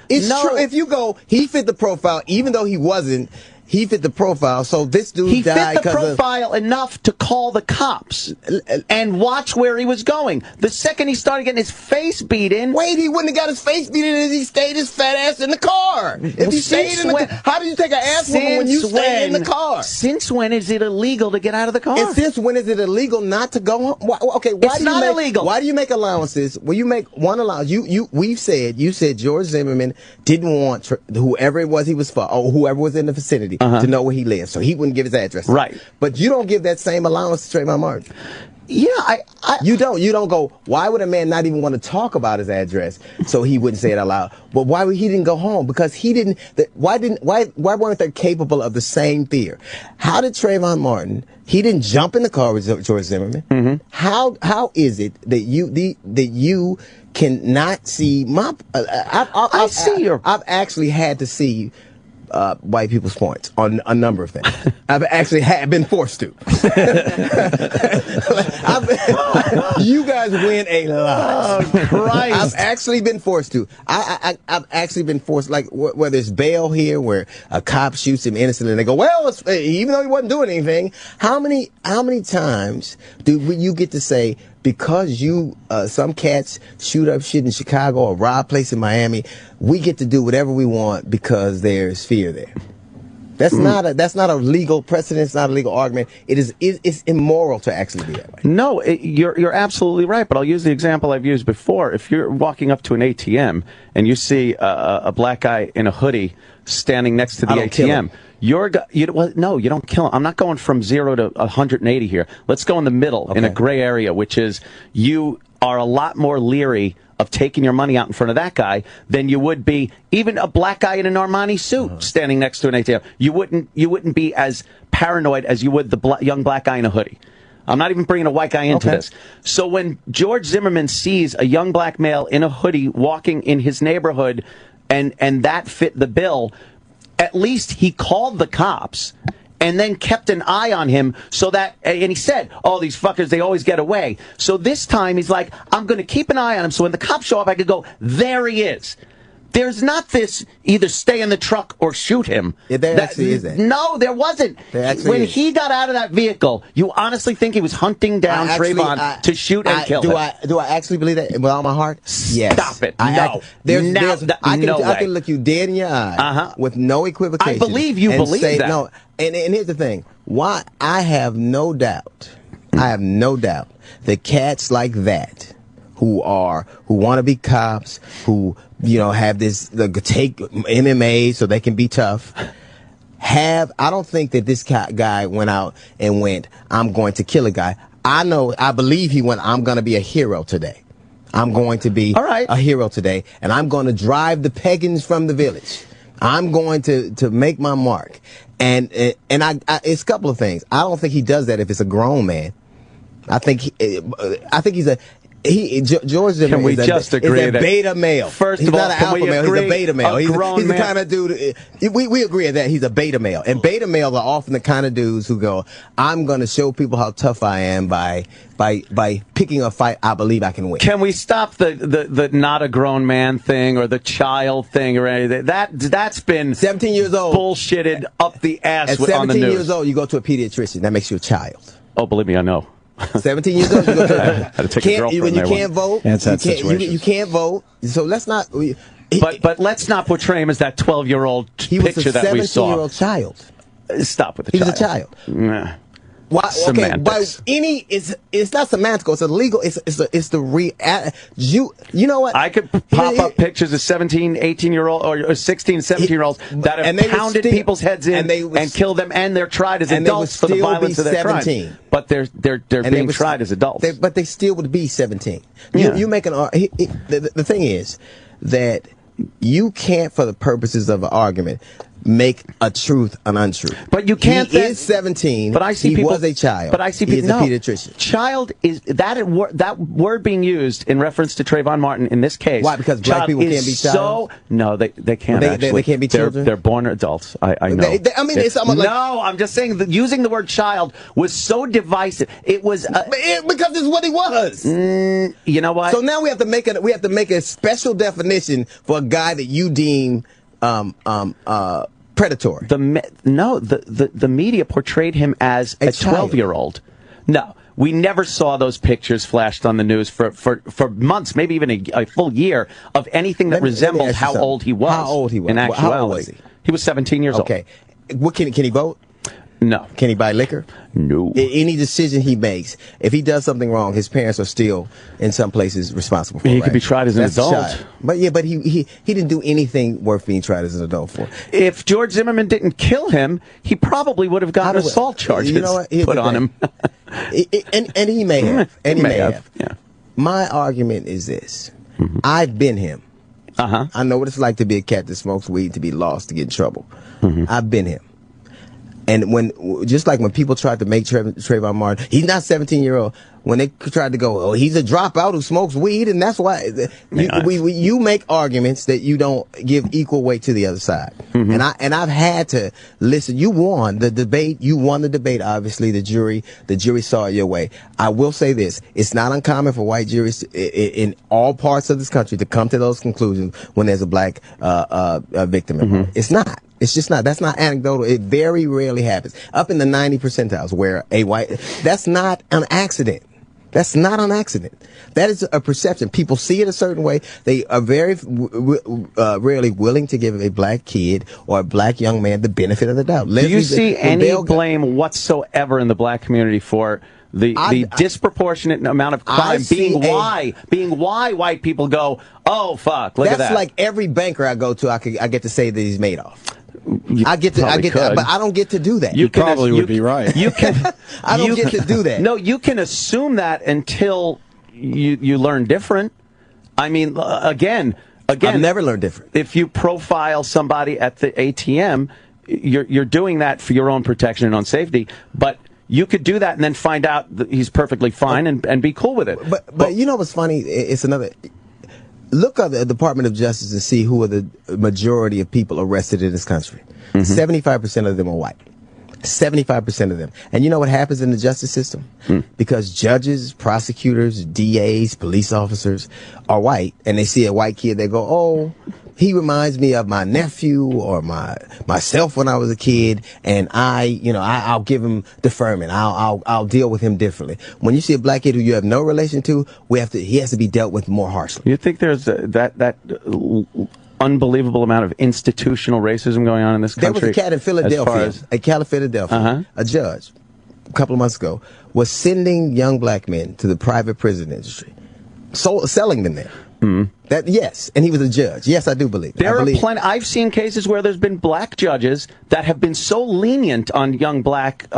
it's true. If you go, he fit the profile, even though he wasn't. He fit the profile, so this dude died. He fit the profile enough to call the cops and watch where he was going. The second he started getting his face beat in... Wait, he wouldn't have got his face beat in if he stayed his fat ass in the car. If he stayed in the car. How do you take an ass woman when you stay in the car? Since when is it illegal to get out of the car? And since when is it illegal not to go home? Okay, it's not illegal. Why do you make allowances? Well, you make one allowance. You said George Zimmerman didn't want whoever it was he was for, or whoever was in the vicinity, to know where he lived, so he wouldn't give his address. Right. But you don't give that same allowance to Trayvon Martin. Yeah, you don't go, why would a man not even want to talk about his address so he wouldn't say it out loud? But why would he didn't go home? Because he didn't, why weren't they capable of the same fear? How did Trayvon Martin, he didn't jump in the car with George Zimmerman. How is it that you cannot see I've actually had to see white people's points on a number of things. I've actually been forced to. You guys win a lot. Oh, Christ. I've actually been forced to. I've actually been forced, like where there's bail here, where a cop shoots him innocently, and they go, well, even though he wasn't doing anything. How many times do you get to say, because some cats shoot up shit in Chicago or rob place in Miami, we get to do whatever we want because there's fear there. That's not a legal precedent. It's not a legal argument. It's immoral to actually be that way. No, you're absolutely right. But I'll use the example I've used before. If you're walking up to an ATM and you see a black guy in a hoodie standing next to the ATM, you don't kill him. I'm not going from 0 to 180 here. Let's go in the middle in a gray area, which is you are a lot more leery of taking your money out in front of that guy than you would be even a black guy in an Armani suit standing next to an ATM. You wouldn't be as paranoid as you would the young black guy in a hoodie. I'm not even bringing a white guy into this. So when George Zimmerman sees a young black male in a hoodie walking in his neighborhood and that fit the bill, at least he called the cops and then kept an eye on him so that, and he said, oh, these fuckers, they always get away. So this time he's like, I'm going to keep an eye on him so when the cops show up, I could go, there he is. There's not this either stay in the truck or shoot him. Yeah, there actually is that. No, there wasn't. When he got out of that vehicle, you honestly think he was hunting down Trayvon to shoot and kill him? Do I actually believe that with all my heart? Yes. Stop it. I can look you dead in your eye with no equivocation. I believe you believe that. No, and here's the thing. Why I have no doubt that cats like that who want to be cops, who have this take MMA so they can be tough. I don't think that this guy went out and went, I'm going to kill a guy. I believe he went, I'm going to be a hero today. I'm going to be a hero today, and I'm going to drive the pagans from the village. I'm going to make my mark. And it's a couple of things. I don't think he does that if it's a grown man. I think he's a George Zimmerman is a beta male. First he's of all, not an alpha male. He's a beta male. He's the kind of dude. We agree on that. He's a beta male, and beta males are often the kind of dudes who go, "I'm going to show people how tough I am by picking a fight I believe I can win." Can we stop the not a grown man thing or the child thing or anything? That's been 17 years old, bullshitted up the ass at on the news. 17 years old, you go to a pediatrician. That makes you a child. Oh, believe me, I know. 17 years old, you go to you can't vote. You can't vote. So let's not. But let's not portray him as that 12-year-old picture that we saw. He was a 17-year-old child. Stop with the child. He was a child. Nah. Why? Okay, by it's not semantical. It's illegal. It's the you know what? I could pop up pictures of 17, 18-year-old or 16, 17-year-olds that have pounded people's heads in and killed them, and they're tried as adults for the violence of their crime. But they're being tried as adults. But they still would be 17. You make the thing is that you can't, for the purposes of an argument, make a truth an untruth. But you can't. He is 17. But I see he was a child. But I see people. He's a pediatrician. Child is that word being used in reference to Trayvon Martin in this case. Why? Because black people can't be child. No, they can't. They can't be children. They're born adults. I know. I'm just saying that using the word child was so divisive. It was because it's what he was. You know what? So now we have to make a special definition for a guy that you deem predatory. The media portrayed him as a 12-year-old. No, we never saw those pictures flashed on the news for months, maybe even a full year of anything that resembled how old he was. How old he was? In actuality, how old was he? He was 17 years old. Okay, can he vote? No. Can he buy liquor? No. Any decision he makes, if he does something wrong, his parents are still, in some places, responsible for it. He could be tried as an adult. But he didn't do anything worth being tried as an adult for. If George Zimmerman didn't kill him, he probably would have gotten assault charges put on him. and he may have. And he may have. Yeah. My argument is this. I've been him. I know what it's like to be a cat that smokes weed, to be lost, to get in trouble. I've been him. And just like when people tried to make Trayvon Martin, he's not 17-year-old. When they tried to go, oh, he's a dropout who smokes weed, and that's why you make arguments that you don't give equal weight to the other side. And I've had to listen. You won the debate. You won the debate. Obviously, the jury saw it your way. I will say this: it's not uncommon for white juries in all parts of this country to come to those conclusions when there's a black victim involved. It's not. It's just not. That's not anecdotal. It very rarely happens. Up in the 90 percentiles where a white, that's not an accident. That's not an accident. That is a perception. People see it a certain way. They are very rarely willing to give a black kid or a black young man the benefit of the doubt. Do you see any blame whatsoever in the black community for the disproportionate amount of crime being why white people go, oh fuck, look at that? That's like every banker I go to, I get to say that he's Madoff. I get that, but I don't get to do that. You probably would be right. You can. I don't get to do that. No, you can assume that until you learn different. I mean, again, I've never learned different. If you profile somebody at the ATM, you're doing that for your own protection and own safety. But you could do that and then find out that he's perfectly fine and be cool with it. But you know what's funny? It's another. Look at the Department of Justice and see who are the majority of people arrested in this country. 75% of them are white. 75% of them. And you know what happens in the justice system? Because judges, prosecutors, DAs, police officers are white, and they see a white kid, they go, oh, he reminds me of my nephew or myself when I was a kid, and I'll give him deferment. I'll deal with him differently. When you see a black kid who you have no relation to, he has to be dealt with more harshly. You think there's that unbelievable amount of institutional racism going on in this country? There was a cat in Philadelphia, a judge, a couple of months ago, was sending young black men to the private prison industry, selling them there. Yes, and he was a judge. Yes, I do believe it. There are plenty. I've seen cases where there's been black judges that have been so lenient on young black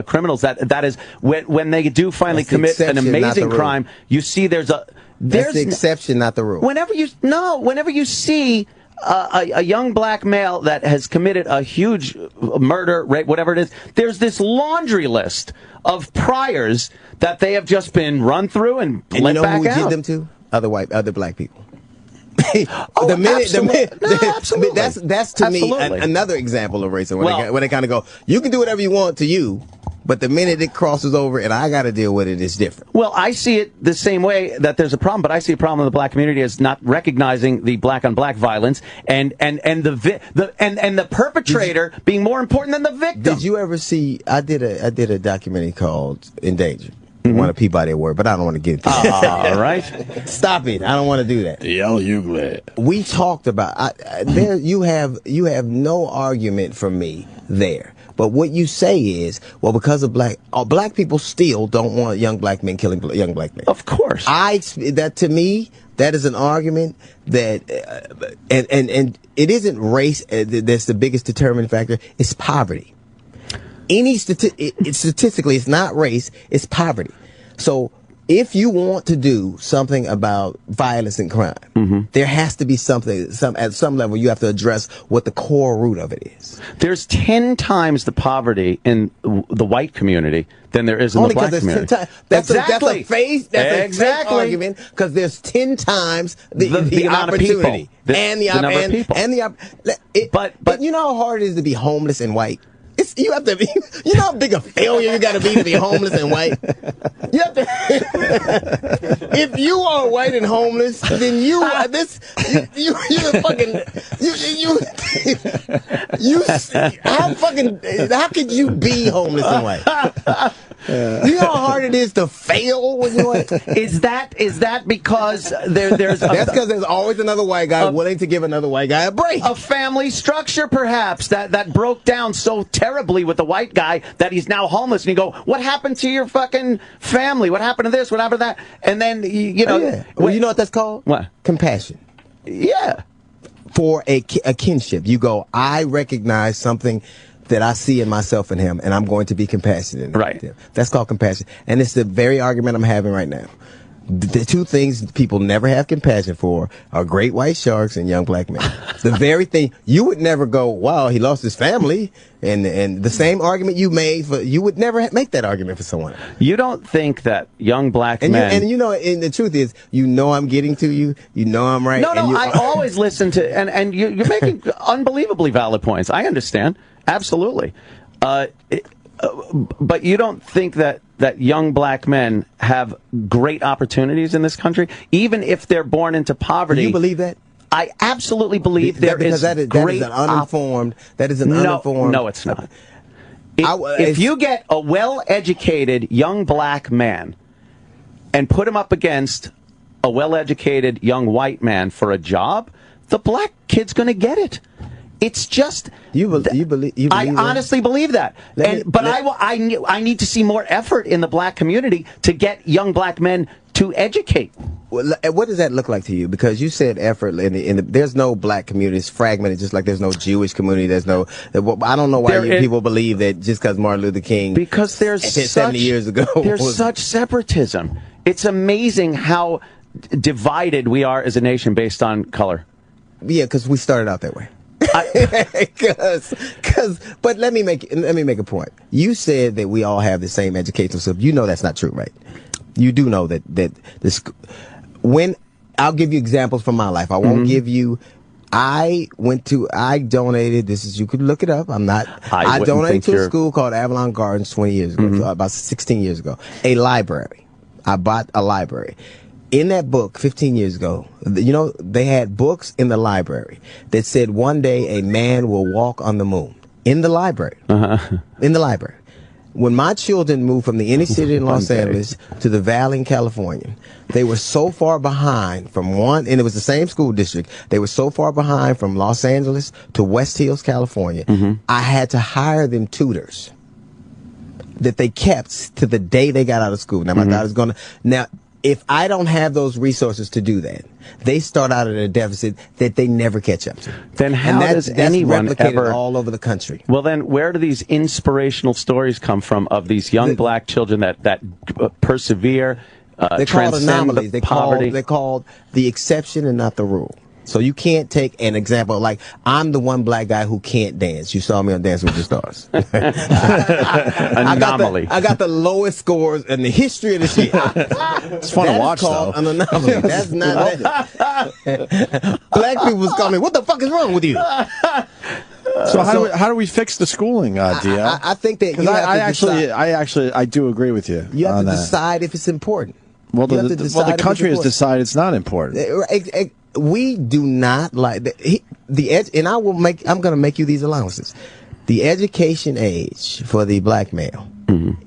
criminals that is when they do finally commit an amazing crime, you see there's the exception, not the rule. Whenever you see a young black male that has committed a huge murder, rape, whatever it is, there's this laundry list of priors that they have just been run through and let back out. And you know who we give them to? Other black people. Absolutely. That's to me another example of racism. When they kind of go, you can do whatever you want to you, but the minute it crosses over and I got to deal with it, it's different. Well, I see it the same way that there's a problem, but I see a problem in the black community as not recognizing the black on black violence and the perpetrator being more important than the victim. Did you ever see? I did a documentary called Endangered. Won a Peabody Award, but I don't want to get into that. All right. Stop it. I don't want to do that. DL Hughley. We talked about you have no argument from me there. But what you say is, well, because of black people still don't want young black men killing young black men. Of course. That to me, that is an argument that and it isn't race that's the biggest determining factor. It's poverty. Statistically, it's not race, it's poverty. So if you want to do something about violence and crime, there has to be something, at some level, you have to address what the core root of it is. There's 10 times the poverty in the white community than there is in the black community. That's a fake argument, because there's 10 times the amount opportunity of people. But you know how hard it is to be homeless and white? You have to be, you know how big a failure you got to be homeless and white? You have to, if you are white and homeless, then you're fucking, how could you be homeless and white? You know how hard it is to fail when you're white? Is that because there's that's because there's always another white guy willing to give another white guy a break. A family structure, perhaps, that broke down so terribly with the white guy that he's now homeless. And you go, what happened to your fucking family? What happened to this? What happened to that? And then, Well, you know what that's called? What? Compassion. Yeah. For a kinship. You go, I recognize something that I see in myself and him, and I'm going to be compassionate. Right. That's called compassion. And it's the very argument I'm having right now. The two things people never have compassion for are great white sharks and young black men. The very thing you would never go, wow, he lost his family, and the same argument you made you would never make that argument for someone. You don't think that young black men and the truth is, I'm getting to you. You know I'm right. No, I always listen to and you're making unbelievably valid points. I understand, absolutely. But you don't think that young black men have great opportunities in this country, even if they're born into poverty? Do you believe that? I absolutely believe that is an uninformed. No, it's not. If you get a well-educated young black man and put him up against a well-educated young white man for a job, the black kid's going to get it. It's just you believe I honestly believe that. I need to see more effort in the black community to get young black men to educate. Well, what does that look like to you? Because you said effort there's no black community. It's fragmented, just like there's no Jewish community. There's no. I don't know why people believe that just because Martin Luther King. Because there's 70 years ago. There's such separatism. It's amazing how divided we are as a nation based on color. Yeah, because we started out that way. But let me make a point. You said that we all have the same educational system. You know that's not true, right? You do know that this. When I'll give you examples from my life, I won't give you. I donated. You could look it up. I donated to a school called Avalon Gardens 20 years ago, about 16 years ago. A library. I bought a library. In that book, 15 years ago, they had books in the library that said one day a man will walk on the moon. In the library. In the library. When my children moved from the inner city in Los Angeles to the Valley in California, they were so far behind and it was the same school district, they were so far behind from Los Angeles to West Hills, California, I had to hire them tutors that they kept to the day they got out of school. Now, my daughter's going to... Now, if I don't have those resources to do that, they start out at a deficit that they never catch up to. Then how does anyone replicated all over the country? Well, then where do these inspirational stories come from of these young black children that persevere, transcend anomalies. poverty? They're called the exception and not the rule. So you can't take an example like I'm the one black guy who can't dance. You saw me on Dance with the Stars. Anomaly. I got the lowest scores in the history of the shit. It's fun to watch, though. An anomaly. That's not that. Black people was calling me, what the fuck is wrong with you? So how do we fix the schooling, DL? I think that I do agree with you. You have to decide if it's important. Well, the country has decided it's not important. We do not like the edge, and I'm going to make you these allowances. The education age for the black male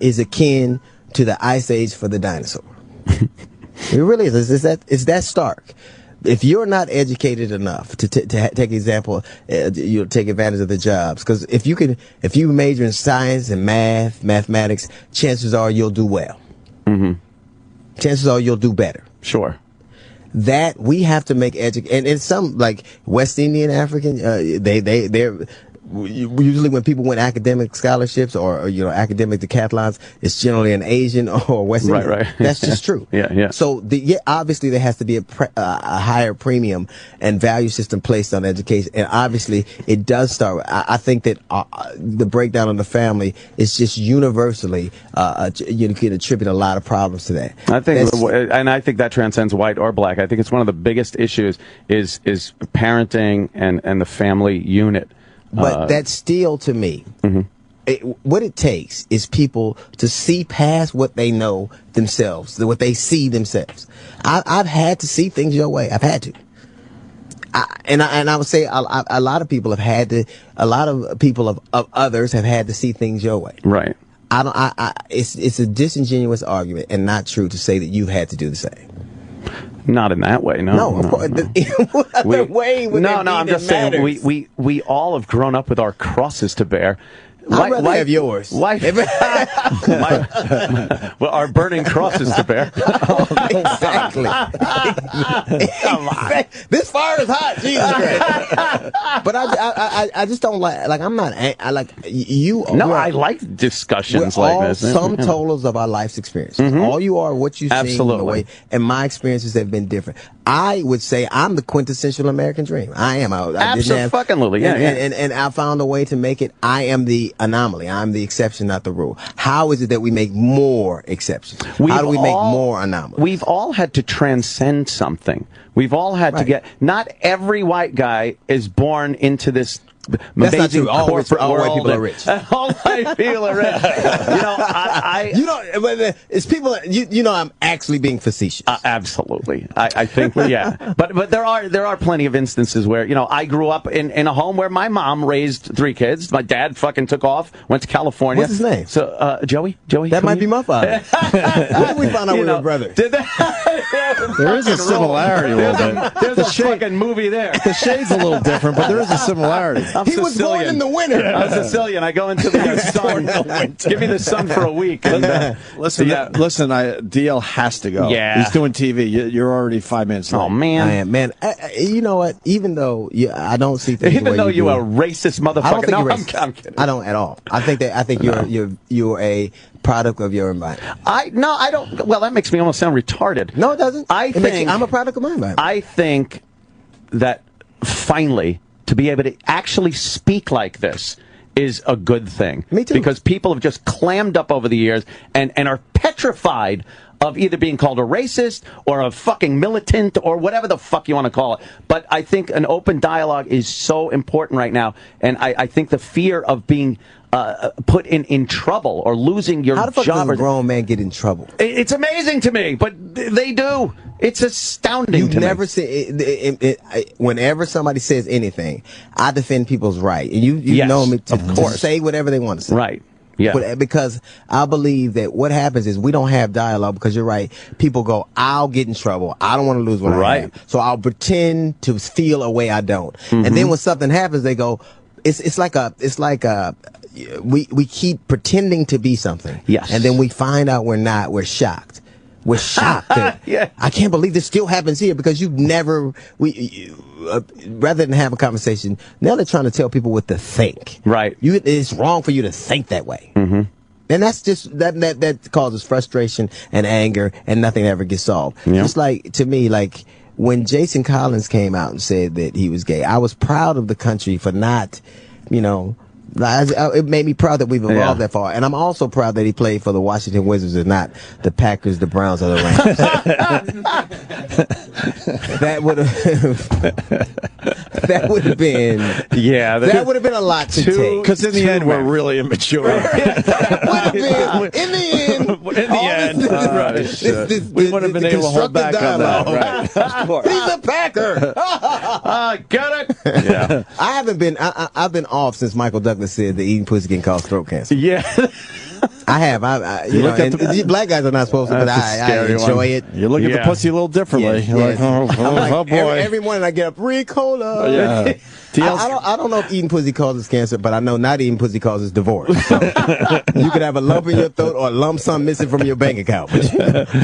is akin to the ice age for the dinosaur. It really is. It's that stark. If you're not educated enough to take example, you'll take advantage of the jobs. Because if you major in science and mathematics, chances are you'll do well. Chances are you'll do better. Sure. That we have to make and some like West Indian African, they're usually when people win academic scholarships or academic decathlons, it's generally an Asian or West Indian. Right. That's just true. Yeah. So obviously there has to be a higher premium and value system placed on education, and obviously it does start. I think that the breakdown of the family is just universally you can attribute a lot of problems to that. I think that transcends white or black. I think it's one of the biggest issues is parenting and the family unit. But that's still, to me, what it takes is people to see past what they know themselves, what they see themselves. I've had to see things your way. I've had to. I would say a lot of people have had to. A lot of people of others have had to see things your way. Right. It's a disingenuous argument and not true to say that you've had to do the same. Not in that way, no. No, of course. What other way would there be I'm just saying we all have grown up with our crosses to bear. I'd rather have yours. Well, our burning crosses to bear. Exactly. Come on. This fire is hot, Jesus Christ. But I just don't like I'm not. I like you. No, I like discussions like this. Sum totals of our life's experiences. All you are what you've seen in the way, and my experiences have been different. I would say I'm the quintessential American dream. I am. Absolutely. And I found a way to make it. I am the anomaly. I'm the exception, not the rule. How is it that we make more exceptions? How do we make more anomalies? We've all had to transcend something. We've all had to get. Not every white guy is born into this That's not true. All corporate white people world are rich. All white people are rich. You know, it's people. You know, I'm actually being facetious. Absolutely, I think, yeah. But there are plenty of instances where, you know, I grew up in a home where my mom raised 3 kids. My dad fucking took off, went to California. What's his name? So Joey. That might be my father. How did we find out we were brothers? There is a similarity a little bit. There's a fucking movie there. The shade's a little different, but there is a similarity. He was born in the winter. I'm Sicilian. I go into the sun. Give me the sun for a week. And, listen, DL has to go. Yeah. He's doing TV. You're already 5 minutes late. Oh, man. I am, man. You know what? Even though I don't see things even though you're a racist motherfucker. I don't think no, you're racist. I'm kidding. I don't at all. I think you're a product of your environment. I don't. Well, that makes me almost sound retarded. No, it doesn't. I'm a product of my environment. I think that finally, to be able to actually speak like this is a good thing. Me too. Because people have just clammed up over the years and are petrified of either being called a racist or a fucking militant or whatever the fuck you want to call it. But I think an open dialogue is so important right now. And I think the fear of being put in trouble or losing your job. How the fuck does a grown man get in trouble? It's amazing to me, but they do. It's astounding to me. You've never seen whenever somebody says anything, I defend people's right. And you know me to say whatever they want to say. Right. Yeah. But, because I believe that what happens is we don't have dialogue because you're right. People go, I'll get in trouble. I don't want to lose what I have. So I'll pretend to feel a way I don't. Mm-hmm. And then when something happens, they go, it's like we keep pretending to be something. Yes. And then we find out we're not. We're shocked. We're shocked that I can't believe this still happens here because you've never, rather than have a conversation, now they're trying to tell people what to think. Right. It's wrong for you to think that way. Mm-hmm. And that's just, that causes frustration and anger and nothing ever gets solved. Yeah. Just like, to me, like, when Jason Collins came out and said that he was gay, I was proud of the country for not, it made me proud that we've evolved that far. And I'm also proud that he played for the Washington Wizards and not the Packers, the Browns, or the Rams. That would have been that would have been a lot to take. Because in the end, we're really immature. In the end, we wouldn't have been able to hold back on that. Right. He's a Packer. Got it. Yeah. I've been off since Michael Douglas said that eating pussy can cause throat cancer. Yeah. I have. Black guys are not supposed to, but I enjoy it. You look at the pussy a little differently. You're like, oh boy. Every morning I get up, Ricola. Yeah. I don't know if eating pussy causes cancer, but I know not eating pussy causes divorce. So you could have a lump in your throat or a lump sum missing from your bank account. But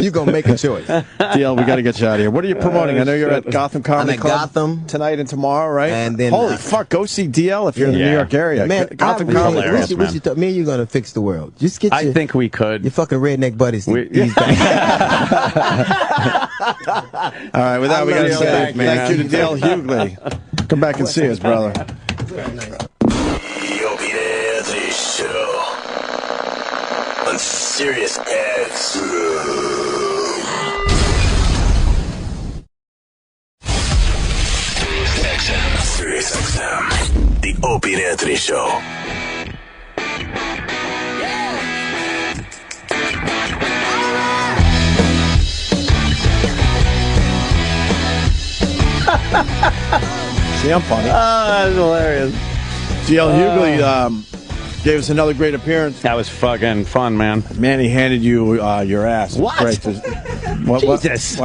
you're going to make a choice. DL, we got to get you out of here. What are you promoting? I know you're at Gotham Comedy Club. I'm at Gotham. Tonight and tomorrow, right? And then, holy fuck, go see DL if you're in the New York area. Man, Gotham Comedy Club. Me and you're going to fix the world. Just get I think we could. Your fucking redneck buddies. All right, with that, we got to say thank you to DL Hughley. Come back and see us, brother. The Opie and Anthony Show on Sirius XM. Sirius XM. The Opie and Anthony Show. See, I'm funny. That's hilarious. DL Hughley gave us another great appearance. That was fucking fun, man. Manny handed you your ass. What? Jesus. What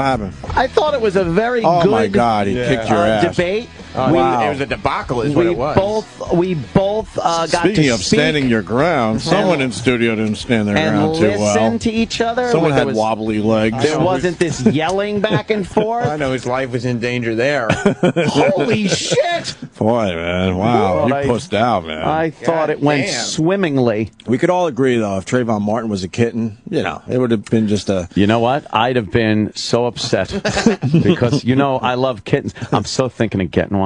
happened? I thought it was a very good. Oh my God, he kicked your ass. Debate. Wow. It was a debacle, is what it was. We both got Speaking to of standing your ground, someone in studio didn't stand their ground too well. And listen to each other. Someone had wobbly legs. There wasn't this yelling back and forth. I know his life was in danger there. Holy shit! Boy, man, wow, you pussed out, man. I thought it went swimmingly. We could all agree, though, if Trayvon Martin was a kitten, it would have been just a... You know what? I'd have been so upset because, I love kittens. I'm so thinking of getting one.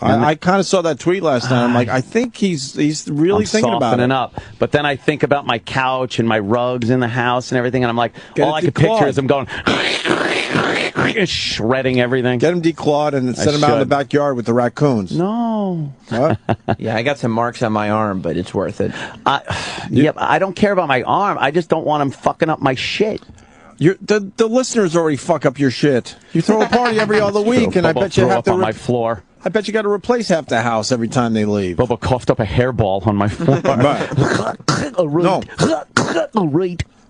I kind of saw that tweet last night. I'm like, I think he's really thinking about it. Softening up. But then I think about my couch and my rugs in the house and everything, and I'm like, all I can picture is him going shredding everything. Get him declawed and send him out in the backyard with the raccoons. No. What? Yeah, I got some marks on my arm, but it's worth it. Yeah, I don't care about my arm. I just don't want him fucking up my shit. The listeners already fuck up your shit. You throw a party every other week, and I bet you have to on my floor. I bet you got to replace half the house every time they leave. Bubba coughed up a hairball on my floor. No.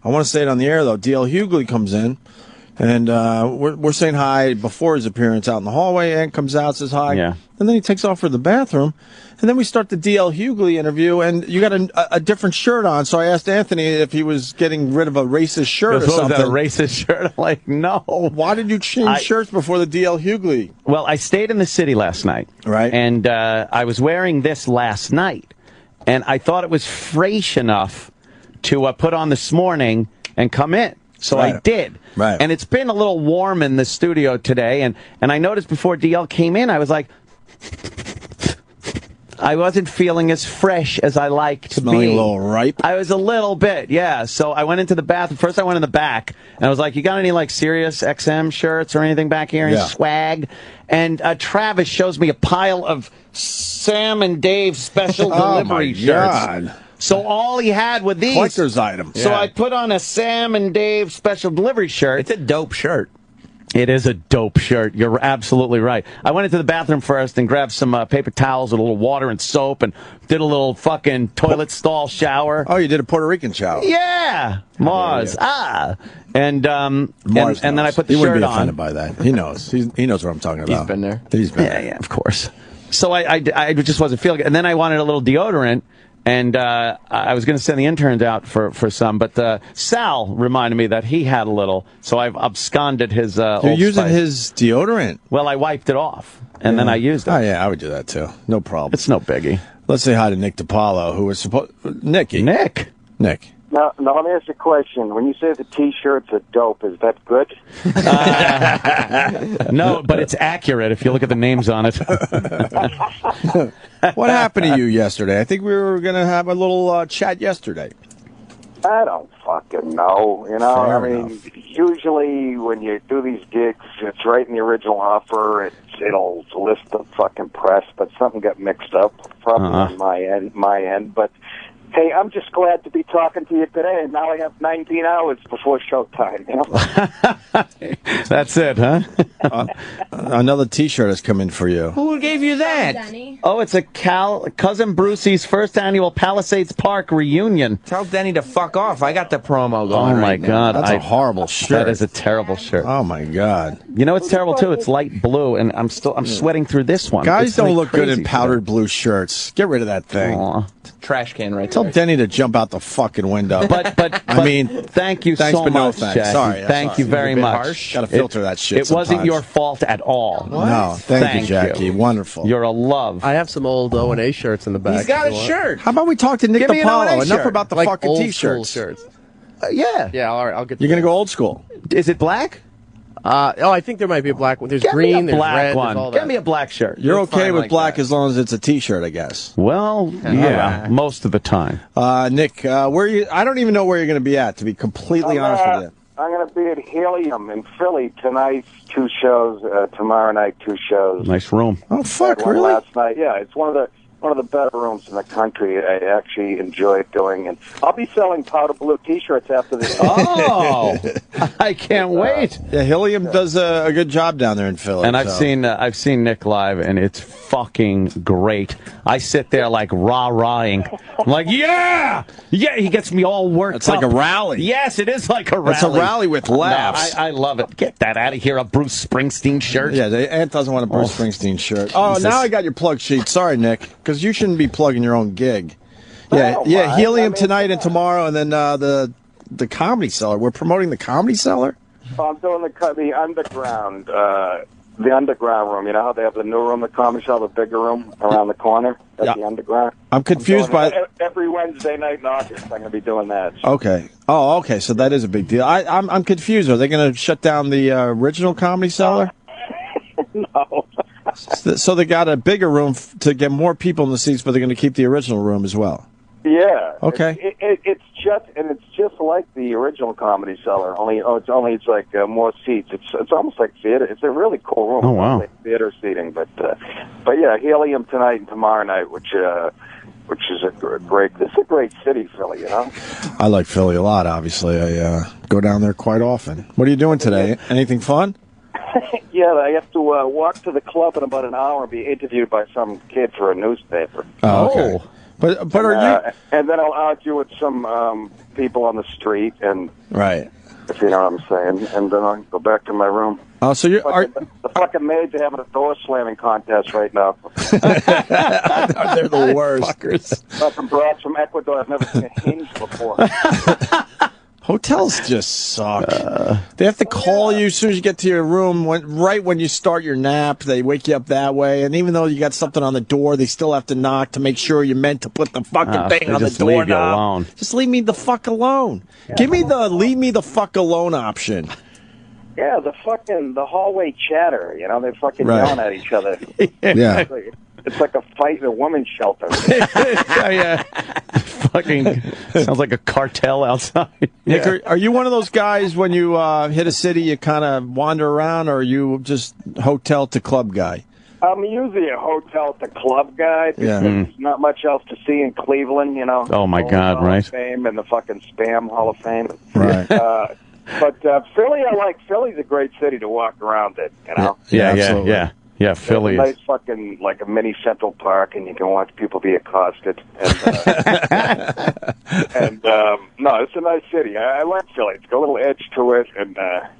I want to say it on the air, though. DL Hughley comes in, and we're saying hi before his appearance out in the hallway, and comes out, says hi. Yeah. And then he takes off for the bathroom. And then we start the DL Hughley interview, and you got a different shirt on. So I asked Anthony if he was getting rid of a racist shirt or something. Was that a racist shirt? I'm like, no. Why did you change shirts before the DL Hughley? Well, I stayed in the city last night. Right. And I was wearing this last night. And I thought it was fresh enough to put on this morning and come in. So I did. Right. And it's been a little warm in the studio today. And I noticed before DL came in, I was like... I wasn't feeling as fresh as I like to Smelling be. a little ripe? I was a little bit, yeah. So I went into the bathroom. First I went in the back, and I was like, you got any, like, Sirius XM shirts or anything back here? Any swag? And Travis shows me a pile of Sam and Dave special delivery shirts. God. So all he had were these. Collector's item. So I put on a Sam and Dave special delivery shirt. It's a dope shirt. It is a dope shirt. You're absolutely right. I went into the bathroom first and grabbed some paper towels with a little water and soap and did a little fucking toilet stall shower. Oh, you did a Puerto Rican shower. Yeah. Mars. And then I put the he shirt wouldn't be on. offended by that. He knows. He knows what I'm talking about. He's been there. He's been there. Yeah, of course. So I just wasn't feeling it. And then I wanted a little deodorant. And I was going to send the interns out for some, but Sal reminded me that he had a little, so I've absconded his You're Old using Spice. his deodorant? Well, I wiped it off, and then I used it. Oh, yeah, I would do that, too. No problem. It's no biggie. Let's say hi to Nick DiPaolo, who was supposed... Nick. Now, let me ask you a question. When you say the T-shirts are dope, is that good? No, but it's accurate if you look at the names on it. What happened to you yesterday? I think we were going to have a little chat yesterday. I don't fucking know. You know, Fair I mean, usually when you do these gigs, it's right in the original offer. It'll list the fucking press, but something got mixed up, probably on my end. But hey, I'm just glad to be talking to you today, and now I have 19 hours before showtime. You know? That's it, huh? Another T-shirt has come in for you. Who gave you that? Oh, it's a Cousin Brucey's first annual Palisades Park reunion. Tell Denny to fuck off. I got the promo going. Oh my right now. God, That's a horrible shirt. That is a terrible shirt. Oh my God. You know it's terrible too. It's light blue, and I'm sweating through this one. Guys It's don't like look good in crazy. powdered blue shirts. Get rid of that thing. Aw. Trash can right Tell there. Denny to jump out the fucking window. But I mean, thank you thanks, so but no much, thanks. Jackie. Sorry, Thank you very You're a bit much. harsh. Gotta filter that shit It wasn't sometimes. your fault at all. No, thank you, Jackie. Wonderful. You're a love. I have some old ONA shirts in the back. He's got if a you want. shirt. How about we talk to Nick Give me an DiPaolo? ONA Enough shirt. about the Like fucking old T-shirts. school shirts. Yeah. Yeah, all right, I'll get. You're gonna go old school. Is it black? I think there might be a black one. There's Get green, me a there's black red, one. there's all Get that. me a black shirt. You're It's okay fine with like black that. as long as it's a T-shirt, I guess. Well, yeah, most of the time. Nick, where you? I don't even know where you're going to be at. To be completely honest with you. I'm going to be at Helium in Philly tonight, 2 shows. Tomorrow night, 2 shows. Nice room. Oh fuck, Had one really? Last night, yeah, it's one of the better rooms in the country. I actually enjoyed doing, and I'll be selling powder blue T-shirts after this. Oh, I can't wait. Yeah, Helium does a good job down there in Philly. And I've seen Nick live, and it's fucking great. I sit there like rah-rahing. I'm like, yeah! He gets me all worked It's like up. a rally. Yes, it is like a rally. It's a rally with laughs. No, I love it. Get that out of here, a Bruce Springsteen shirt. Yeah, Ant doesn't want a Bruce Springsteen shirt. Oh, Jesus. now I got your plug sheet. Sorry, Nick, because you shouldn't be plugging your own gig. Well, Helium I mean, tonight and tomorrow, and then the Comedy Cellar. We're promoting the Comedy Cellar. I'm doing the underground. The underground room, you know how they have the new room, the comedy show, the bigger room around the corner? That's the underground. I'm confused by... Every Wednesday night in August, I'm going to be doing that. Okay. Oh, okay, so that is a big deal. I'm confused. Are they going to shut down the original Comedy Cellar? No. So they got a bigger room to get more people in the seats, but they're going to keep the original room as well. Yeah. Okay. It's just like the original Comedy Cellar. It's like more seats. It's almost like theater. It's a really cool room. Oh wow. Like theater seating, but yeah, Helium tonight and tomorrow night, which is a great. This is a great city, Philly. You know. I like Philly a lot. Obviously, I go down there quite often. What are you doing today? Anything fun? Yeah, I have to walk to the club in about an hour and be interviewed by some kid for a newspaper. Oh, okay. But are you? And then I'll argue with some people on the street, and right. If you know what I'm saying, and then I'll go back to my room. Oh, so you're the fucking maids are having a door slamming contest right now. They're the worst. Fuckers. Fucking broads from Ecuador. I've never seen a hinge before. Hotels just suck. They have to call you as soon as you get to your room. Right when you start your nap, they wake you up that way. And even though you got something on the door, they still have to knock to make sure you're meant to put the fucking thing on the just leave you doorknob. alone. Just leave me the fuck alone. Give me the leave me the fuck alone option. Yeah, the hallway chatter. You know, they're fucking yelling at each other. Yeah. It's like a fight in a women's shelter. Yeah. Fucking sounds like a cartel outside. Nick, are you one of those guys when you hit a city, you kind of wander around, or are you just hotel to club guy? I'm usually a hotel to club guy because there's not much else to see in Cleveland, you know. Oh, my God, Hall right. of Fame and the fucking Spam Hall of Fame. Right. But Philly, Philly's a great city to walk around in, you know. Yeah, Philly. It's a nice fucking, like a mini Central Park, and you can watch people be accosted. And, no, it's a nice city. I like Philly. It's got a little edge to it, and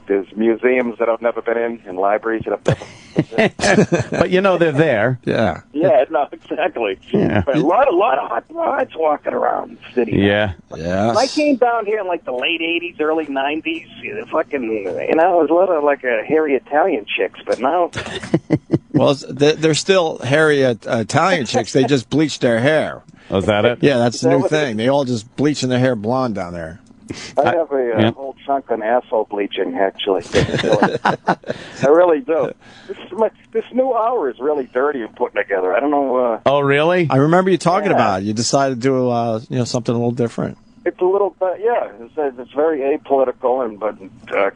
there's museums that I've never been in, and libraries that I've never been in. But you know they're there. Yeah. Yeah, no, exactly. Yeah. But a lot of hot rods walking around the city. Yeah. Yeah. I came down here in like the late 80s, early 90s. Fucking, you know, it was a lot of like hairy Italian chicks, but now... Well, they're still hairy Italian chicks. They just bleached their hair. Oh, is that it? Yeah, that's the new thing. They all just bleaching their hair blonde down there. I have a whole chunk on asshole bleaching, actually. I really do. This new hour is really dirty and putting together. I don't know. Oh, really? I remember you talking about it. You decided to do something a little different. It's a little bit, it's very apolitical but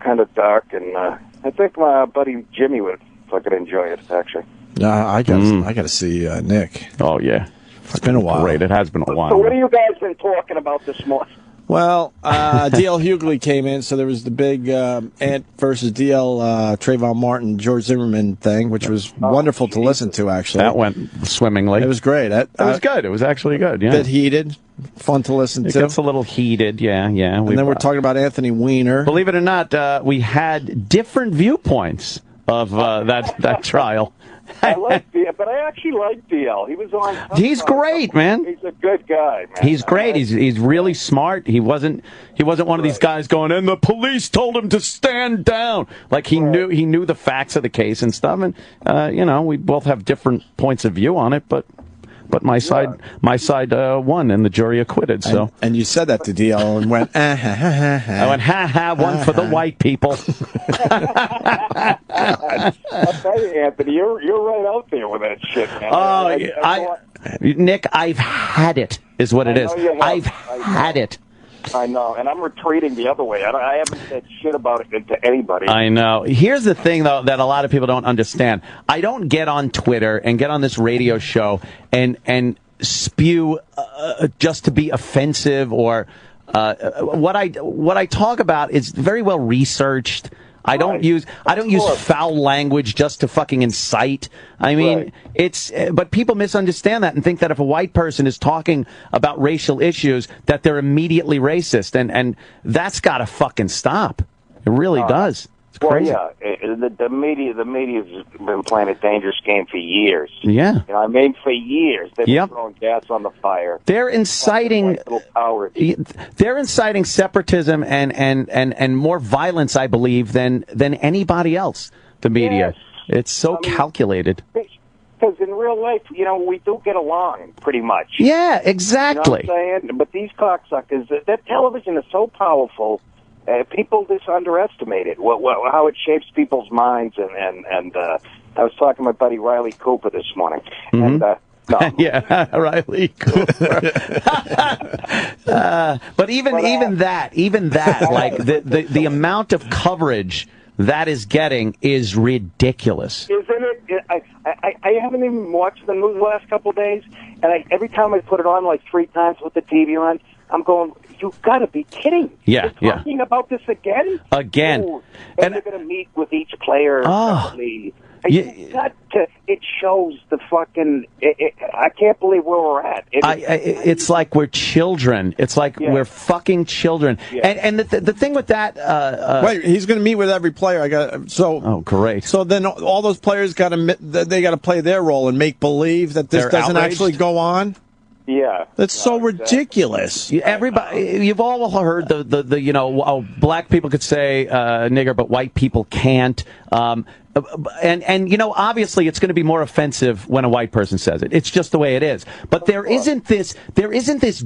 kind of dark, and I think my buddy Jimmy would fucking enjoy it, actually. I got to see Nick. Oh, yeah. It's been a while. Great. It has been a while. So what have you guys been talking about this morning? Well, DL Hughley came in, so there was the big Ant versus DL Trayvon Martin, George Zimmerman thing, which was wonderful to listen to, actually. That went swimmingly. It was great. It was good. It was actually good, yeah. Bit heated. Fun to listen to. It gets a little heated, yeah. And then we're talking about Anthony Weiner. Believe it or not, we had different viewpoints of that trial. I like DL, but I actually like DL. He was on. He's great, man. He's a good guy, man. He's great. He's really smart. He wasn't one of these guys going, and the police told him to stand down. Like he knew the facts of the case and stuff. And we both have different points of view on it, but my side won and the jury acquitted. So and you said that to DL and went ha ha ha ha. I went ha one for the white people. I'll tell you, Anthony, you're right out there with that shit, man. Oh, Nick, I've had it. Is what it is. I've had it. I know, and I'm retreating the other way. I haven't said shit about it to anybody. I know. Here's the thing, though, that a lot of people don't understand. I don't get on Twitter and get on this radio show and spew just to be offensive or what I talk about is very well researched. I don't use foul language just to fucking incite. I mean, but people misunderstand that and think that if a white person is talking about racial issues, that they're immediately racist, and that's got to fucking stop. It really does. It's crazy. Well, yeah, the media's been playing a dangerous game for years. Yeah. For years they've been throwing gas on the fire. They're inciting. They're inciting separatism and more violence, I believe, than anybody else. The media. Yes. It's so calculated. Because in real life, we do get along pretty much. Yeah, exactly. You know what I'm saying? But these cocksuckers, that television is so powerful. people just underestimate it. How it shapes people's minds, and I was talking to my buddy Riley Cooper this morning, and. Yeah, Riley Cooper. But even that, like the amount of coverage that is getting is ridiculous. Isn't it? I haven't even watched the news the last couple of days, and every time I put it on like 3 times with the TV on, I'm going, you've got to be kidding. Yeah, You're talking about this again? Again. Ooh, and they're going to meet with each player. It shows the fucking... I can't believe where we're at. It's like we're children. It's like we're fucking children. Yeah. And the thing with that... Wait, he's going to meet with every player. Oh, great. So then all those players got to play their role and make believe that this doesn't actually go on? Yeah. That's so ridiculous. Everybody, you've all heard the black people could say nigger, but white people can't. And obviously it's going to be more offensive when a white person says it. It's just the way it is. But there isn't this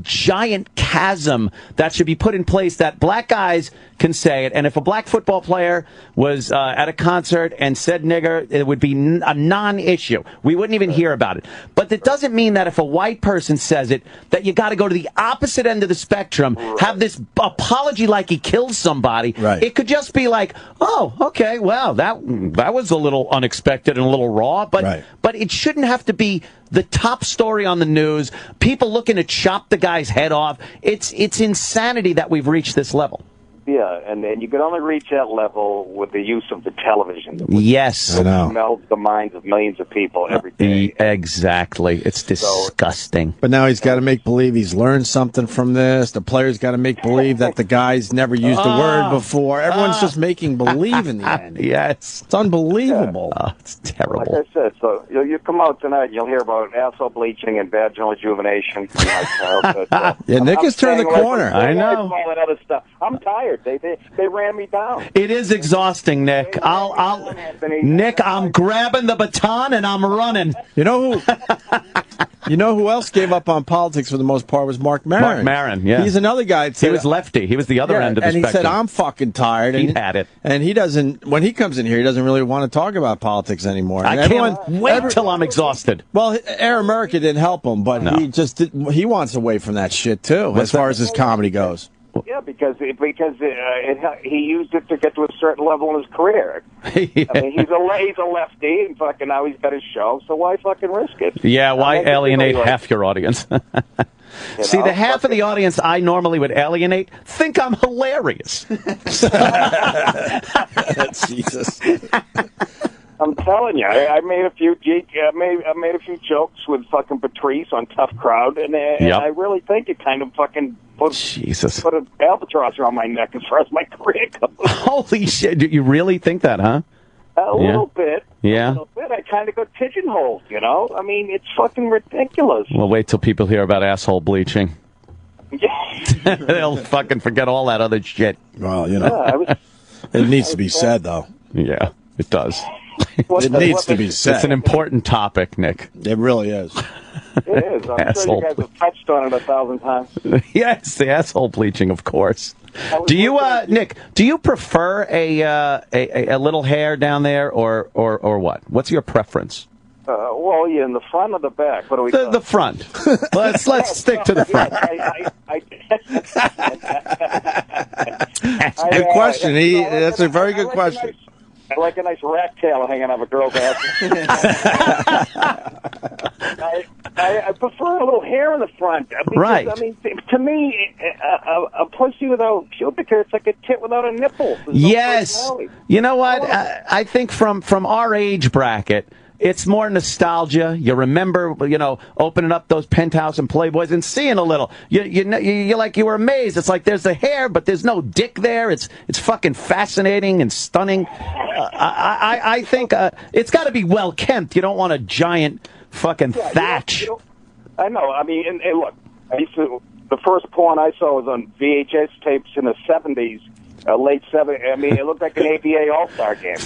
giant chasm that should be put in place that black guys can say it. And if a black football player was at a concert and said nigger, it would be a non-issue. We wouldn't even hear about it. But that doesn't mean that if a white person says it, that you got to go to the opposite end of the spectrum, have this apology like he killed somebody. Right. It could just be like, oh, okay, well, that was a little unexpected and a little raw, but it shouldn't have to be the top story on the news. People looking to chop the guy's head off. It's insanity that we've reached this level. Yeah, and then you can only reach that level with the use of the television. Yes. I know. Melds the minds of millions of people every day. Exactly. It's disgusting. But now he's got to make believe he's learned something from this. The players got to make believe that the guy's never used the word before. Everyone's just making believe in the end. Yes. It's unbelievable. Oh, it's terrible. Like I said, so you come out tonight and you'll hear about asshole bleaching and vaginal rejuvenation. Nick has turned the corner. I know. All that other stuff. I'm tired. They ran me down. It is exhausting, Nick. Nick, I'm grabbing the baton and I'm running. You know who else gave up on politics for the most part was Mark Maron. Mark Maron, yeah. He's another guy. He was lefty. He was the other end of the spectrum. And he said, I'm fucking tired. He had it. And he doesn't, when he comes in here, he doesn't really want to talk about politics anymore. I can't wait till I'm exhausted. Well, Air America didn't help him, but he wants away from that shit, too, as far as his comedy goes. Yeah, because he used it to get to a certain level in his career. I mean, he's a lefty, and fucking now he's got his show, so why fucking risk it? Yeah, why alienate half your audience? See, the half of the audience I normally would alienate think I'm hilarious. Jesus. I'm telling you, I made a few jokes with fucking Patrice on Tough Crowd, and I really think it kind of fucking put an albatross around my neck as far as my career goes. Holy shit! Do you really think that, huh? A little bit. Yeah. A little bit. I kind of got pigeonholed, you know? I mean, it's fucking ridiculous. Well, wait till people hear about asshole bleaching. They'll fucking forget all that other shit. Well, it needs to be said, though. Yeah, it does. It needs to be said. It's an important topic, Nick. It really is. It is. I'm sure you guys have touched on it 1,000 times. Yes, the asshole bleaching, of course. Do you, Nick? Do you prefer a little hair down there, or what? What's your preference? Well, in the front or the back? What do we? The front. Let's stick to the front. Good question. That's a very good question. I like a nice rat tail hanging out of a girl's ass. I prefer a little hair in the front. Because, right. I mean, to me, a pussy without pubic hair, it's like a tit without a nipple. Yes. You know what? I think from our age bracket, it's more nostalgia. You remember, opening up those Penthouse and Playboys and seeing a little. You like, you were amazed. It's like there's the hair, but there's no dick there. It's fucking fascinating and stunning. I think it's got to be well kempt. You don't want a giant fucking thatch. I know. I mean, and look, the first porn I saw was on VHS tapes in the 70s. late 70s. I mean, it looked like an ABA All-Star game.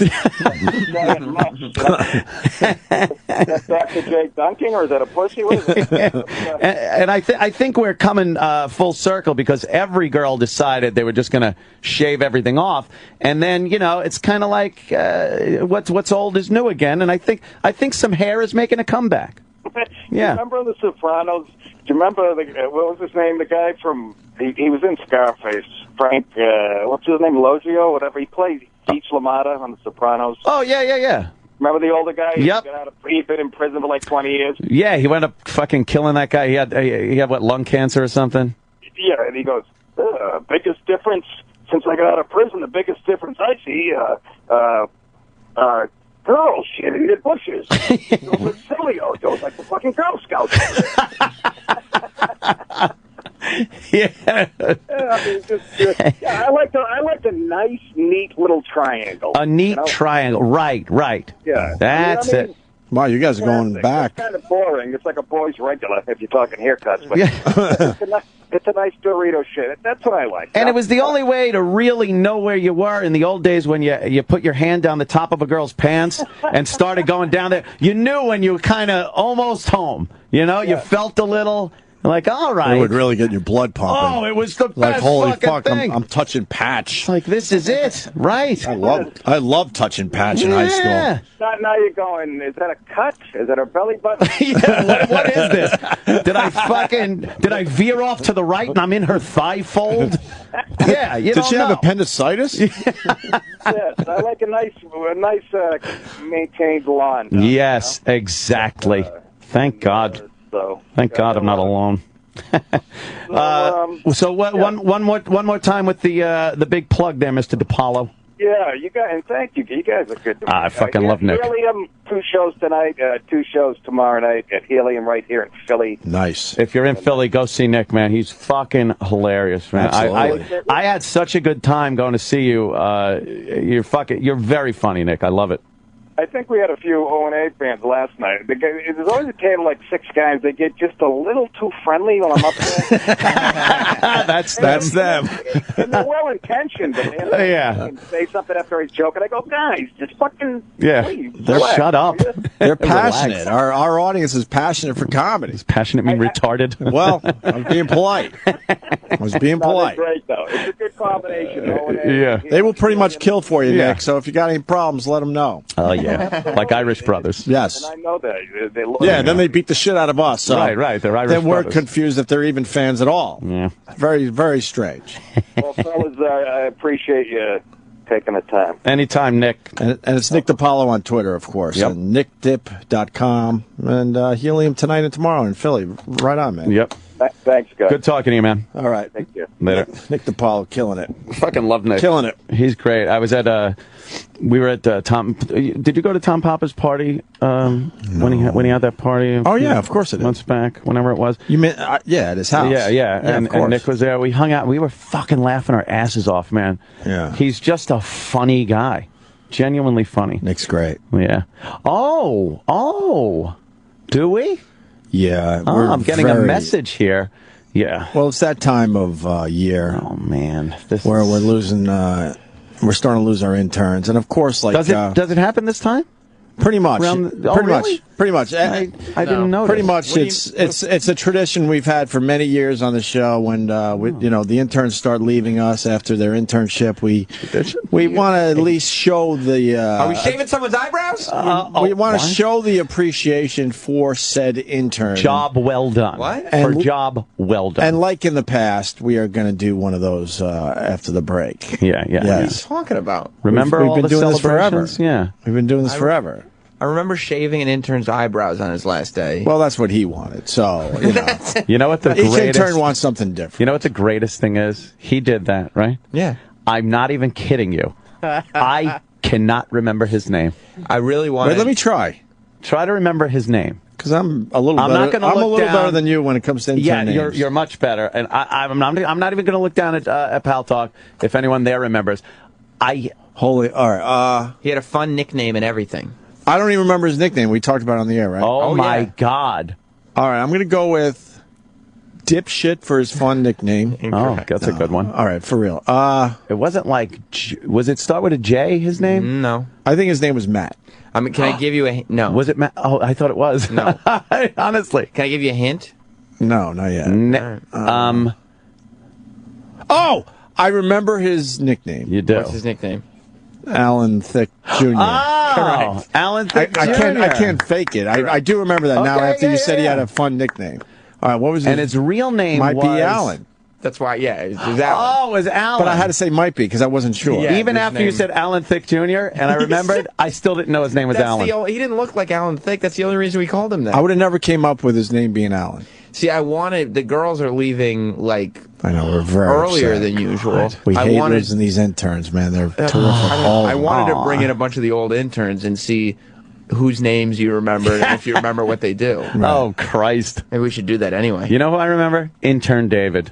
That's Dr. Jake dunking, or is that a pussy? What is it? And I think we're coming full circle because every girl decided they were just going to shave everything off, and then it's kind of like what's old is new again. And I think some hair is making a comeback. Yeah. Remember The Sopranos? Do you remember what was his name? The guy from he was in Scarface. Frank, what's his name? Logio, whatever. He played Beach LaMotta on The Sopranos. Oh yeah. Remember the older guy? Yep. He'd been in prison for like 20 years. Yeah, he wound up fucking killing that guy. He had what, lung cancer or something? Yeah, and he goes, biggest difference since I got out of prison, the biggest difference I see, girls shit in bushes. It was silly. It was like the fucking Girl Scouts. Yeah. I like a nice, neat little triangle. A neat triangle. Right. Yeah. That's it. Wow, you guys are going back. It's kind of boring. It's like a boy's regular if you're talking haircuts. But it's a nice Dorito shit. That's what I like. And it was the only way to really know where you were in the old days when you put your hand down the top of a girl's pants and started going down there. You knew when you were kind of almost home. You felt a little... Like, all right. It would really get your blood pumping. Oh, it was the best like, holy fucking fuck, thing. I'm touching patch. Like, this is it. Right. I love touching patch in high school. Now you're going, is that a cut? Is that a belly button? What is this? Did I veer off to the right and I'm in her thigh fold? Yeah, Did she have appendicitis? Yes, I like a nice maintained lawn. Yes, exactly. Thank God. Thank God I'm not alone. So one more time with the big plug there, Mr. DiPaolo. Yeah, you guys, and thank you. You guys are good to me. I fucking love Nick. Helium, 2 shows tonight, 2 shows tomorrow night at Helium right here in Philly. Nice. If you're in Philly, go see Nick, man. He's fucking hilarious, man. I had such a good time going to see you. You're very funny, Nick. I love it. I think we had a few ONA fans last night. There's always a table like 6 guys. They get just a little too friendly when I'm up there. That's them. And they're well intentioned, but they say something after I joke, and I go, guys, just fucking please, shut up. They're passionate. Our audience is passionate for comedy. Does passionate mean retarded? Well, I was being polite. They're great though. It's a good combination. ONA. Yeah. They will pretty much kill for you, Nick. So if you got any problems, let them know. Oh yeah. Like Irish brothers. Yes. And I know that. Then they beat the shit out of us. So right. They're Irish Then we're brothers. confused if they're even fans at all. Yeah. Very, very strange. Well, fellas, I appreciate you taking the time. Anytime, Nick. And it's Nick DiPaolo on Twitter, of course. Yep. And nickdip.com. And Helium tonight and tomorrow in Philly. Right on, man. Yep. Thanks, guys. Good talking to you, man. All right. Thank you. Later. Nick DiPaolo killing it. Fucking love Nick. Killing it. He's great. I was at we were at Tom. Did you go to Tom Papa's party when he had that party? Oh yeah, of course it is. Months back, whenever it was. You mean at his house? Yeah. And Nick was there. We hung out. We were fucking laughing our asses off, man. Yeah. He's just a funny guy. Genuinely funny. Nick's great. Yeah. Oh. Do we? Yeah. I'm getting a message here. Yeah. Well, it's that time of year. Oh man, we're losing. We're starting to lose our interns, and of course, like does it happen this time? Pretty much. Pretty much. I didn't know. Pretty much, it's a tradition we've had for many years on the show. When the interns start leaving us after their internship, we want to at least show the. Are we shaving someone's eyebrows? We want to show the appreciation for said intern. Job well done. What? Job well done. And like in the past, we are going to do one of those after the break. Yeah. Yes. What are you talking about? Remember we've been all the doing this forever. celebrations? Yeah. We've been doing this forever. I remember shaving an intern's eyebrows on his last day. Well, that's what he wanted. So, you know what each intern wants something different. You know what the greatest thing is? He did that, right? Yeah. I'm not even kidding you. I cannot remember his name. I really want. Wait, let me try. Try to remember his name. Because I'm a little better than you when it comes to intern names. Yeah, you're much better. And I'm not even going to look down at Pal Talk if anyone there remembers. All right. He had a fun nickname and everything. I don't even remember his nickname. We talked about it on the air, right? Oh my God. All right, I'm going to go with dipshit for his fun nickname. Oh, that's a good one. All right, for real. It wasn't like, was it start with a J, his name? No. I think his name was Matt. I mean, can I give you a no? Was it Matt? Oh, I thought it was. No. Honestly. Can I give you a hint? No, not yet. Oh, I remember his nickname. You do. What's his nickname? Alan Thicke Jr. Oh, Alan Thicke Jr. I can't fake it. I do remember that now after you said he had a fun nickname. All right, what was his And his real name might was... be Alan. That's why, yeah, it was Alan. Oh, it was Alan. But I had to say might be because I wasn't sure. Yeah, Even after you said Alan Thicke Jr., and I remembered, I still didn't know his name was Alan. He didn't look like Alan Thicke. That's the only reason we called him that. I would have never came up with his name being Alan. See, the girls are leaving, like, I know, we're very earlier upset. than usual. We hate losing these interns, man. They're terrific. I wanted to bring in a bunch of the old interns and see whose names you remember and if you remember what they do. Right. Oh, Christ. Maybe we should do that anyway. You know who I remember? Intern David.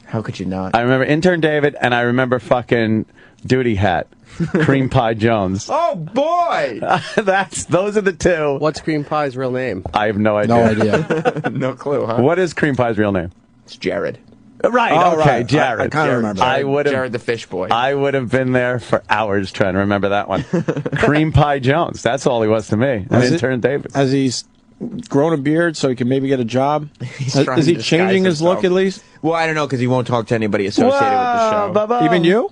How could you not? I remember Intern David, and I remember fucking Duty Hat. Cream Pie Jones. Oh, boy! Those are the two. What's Cream Pie's real name? I have no idea. No idea. No clue, huh? What is Cream Pie's real name? It's Jared. Right, oh, okay, right. Jared. I kind of remember. Jared the Fish Boy. I would have been there for hours trying to remember that one. Cream Pie Jones. That's all he was to me. An Intern David. Has he grown a beard so he can maybe get a job? Is he to changing his look at least? Well, I don't know because he won't talk to anybody associated with the show. Bubba. Even you?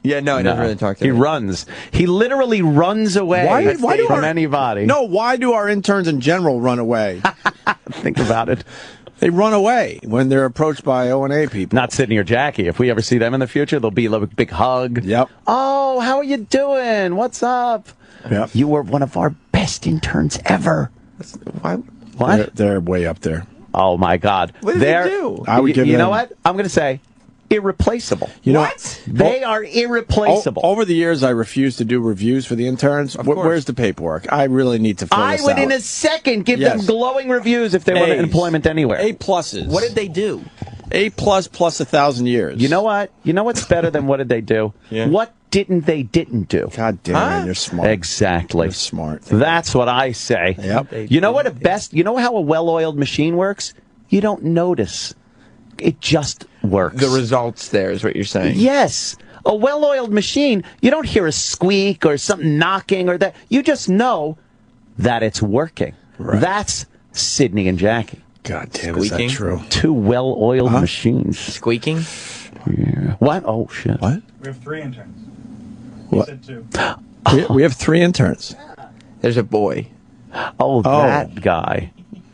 Yeah, no, he doesn't really talk to He me. runs. He literally runs away from anybody. No, why do our interns in general run away? Think about it. They run away when they're approached by ONA people. Not Sydney or Jackie. If we ever see them in the future, there'll be a big hug. Yep. Oh, how are you doing? What's up? Yep. You were one of our best interns ever. Why? What? They're way up there. Oh, my God. What did they do? I would give you them... know what? I'm going to say irreplaceable. You know, what? They are irreplaceable. Over the years, I refuse to do reviews for the interns. Where's the paperwork? I really need to fill I this would out. in a second give them glowing reviews if they were in employment anywhere. A+. What did they do? A+ plus 1,000 years. You know what? You know what's better than what did they do? Yeah. What didn't do? God damn it, man, you're smart. Exactly. You're smart. That's what I say. Yep. You know what you know how a well-oiled machine works? You don't notice. It just works. The results there is what you're saying. Yes. A well-oiled machine, you don't hear a squeak or something knocking or that. You just know that it's working. Right. That's Sydney and Jackie. God damn, is that true? Two well-oiled machines. Squeaking? Yeah. What? Oh, shit. What? We have 3 interns. What? Said 2. We have 3 interns. There's a boy. Oh, that guy.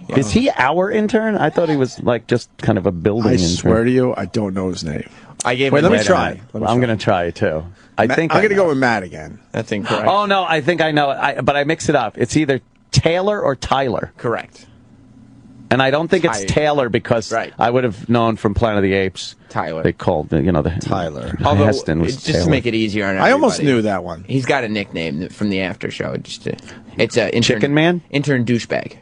Is he our intern? I thought he was like just kind of a building intern. I swear to you, I don't know his name. I gave Wait, him let me try. I'm going to try it too. I'm going to go with Matt again. That's incorrect. Oh, no, I think I know it. But I mix it up. It's either Taylor or Tyler. Correct. And I don't think it's Taylor because I would have known from Planet of the Apes. Tyler. They called, the Tyler. Although, Heston was just Taylor. to make it easier on everybody. I almost knew that one. He's got a nickname from the after show. It's a intern, Chicken Man? Intern douchebag.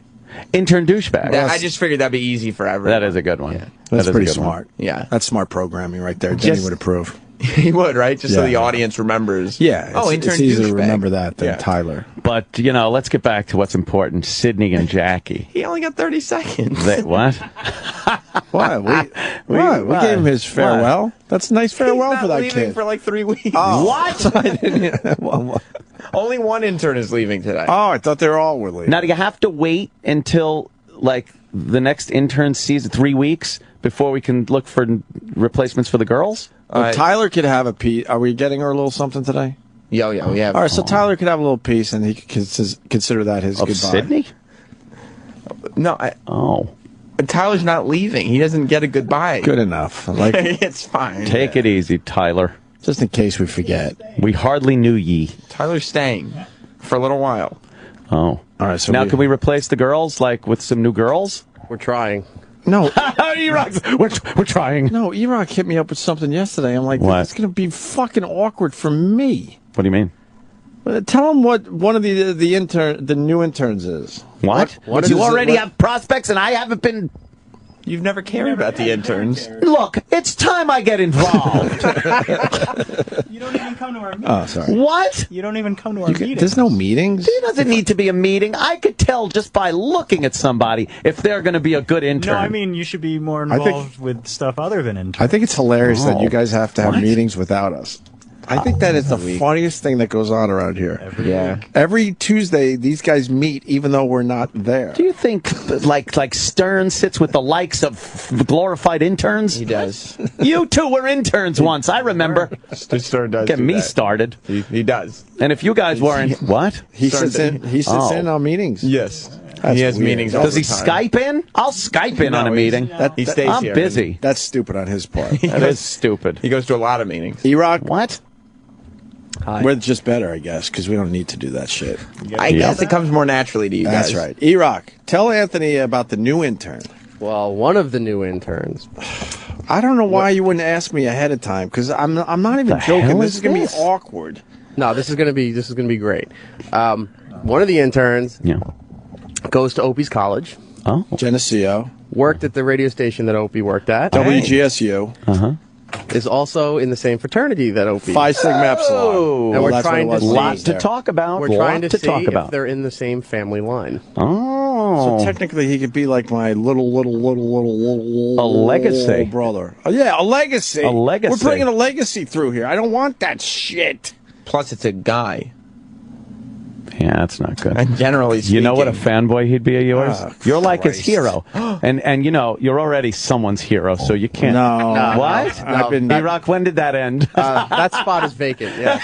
Intern douchebag. I just figured that'd be easy for everyone. That is a good one. Yeah. That's That is pretty a good smart. one. Yeah. That's smart programming right there. Denny would approve. He would, right? Just so Yeah. the audience remembers. Yeah. Oh, intern it's easier to douchebag. remember that than Tyler. But, let's get back to what's important. Sydney and Jackie. He only got 30 seconds. What? Why? We gave him his farewell. That's a nice farewell He's for not that leaving kid. for like 3 weeks. Oh. What? I didn't. Only one intern is leaving today. Oh, I thought they were all were leaving. Now, do you have to wait until, the next intern season, 3 weeks, before we can look for replacements for the girls? Well, Tyler could have a piece. Are we getting her a little something today? Yeah, we have. All right, so Tyler could have a little piece, and he could consider that his goodbye. Sydney? No, But Tyler's not leaving. He doesn't get a goodbye. Good enough. It's fine. Take it easy, Tyler. Just in case we forget. We hardly knew ye. Tyler's staying for a little while. Oh. All right, so now can we replace the girls, with some new girls? We're trying. No. We're trying. No, E-Rock hit me up with something yesterday. I'm like, what? It's going to be fucking awkward for me. What do you mean? Tell him what one of the new interns is. What? What you is already it? have prospects and I haven't been You've never cared about the interns. Look, it's time I get involved. You don't even come to our meetings. Oh, sorry. What? You don't even come to our meetings. There's no meetings? There doesn't need to be a meeting. I could tell just by looking at somebody if they're going to be a good intern. No, I mean, you should be more involved with stuff other than interns. I think it's hilarious that you guys have to have meetings without us. I think that is the funniest thing that goes on around here. Every Tuesday, these guys meet, even though we're not there. Do you think like Stern sits with the likes of glorified interns? He does. You two were interns once. I remember. Stern does. Get me started. He does. And if you guys weren't, what? He sits in. He sits in on meetings. Yes. That's he has weird. meetings. Does he all the time. Skype in? I'll Skype in on a meeting. He stays I'm here. busy. That's stupid on his part. That is stupid. He goes to a lot of meetings. E-Rock? What? We're just better, I guess, because we don't need to do that shit. I guess it comes more naturally to you guys. That's right. E-Rock, tell Anthony about the new intern. Well, one of the new interns. I don't know why you wouldn't ask me ahead of time, because I'm not even joking. This is going to be awkward. No, this is gonna be great. One of the interns goes to Opie's college. Oh, Geneseo. Worked at the radio station that Opie worked at. WGSU. Uh-huh. Is also in the same fraternity that Opie. Phi Sigma Epsilon. And we're trying to see. Lots to talk about. We're trying to see if they're in the same family line. Oh. So technically, he could be like my little a legacy brother. Oh, yeah, a legacy. A legacy. We're bringing a legacy through here. I don't want that shit. Plus, it's a guy. Yeah, that's not good. And generally speaking, you know what a fanboy he'd be of yours? Oh, you're like his Christ. hero, and you know you're already someone's hero, so you can't. No. What? No, I've been. E-Rock, when did that end? That spot is vacant. Yeah.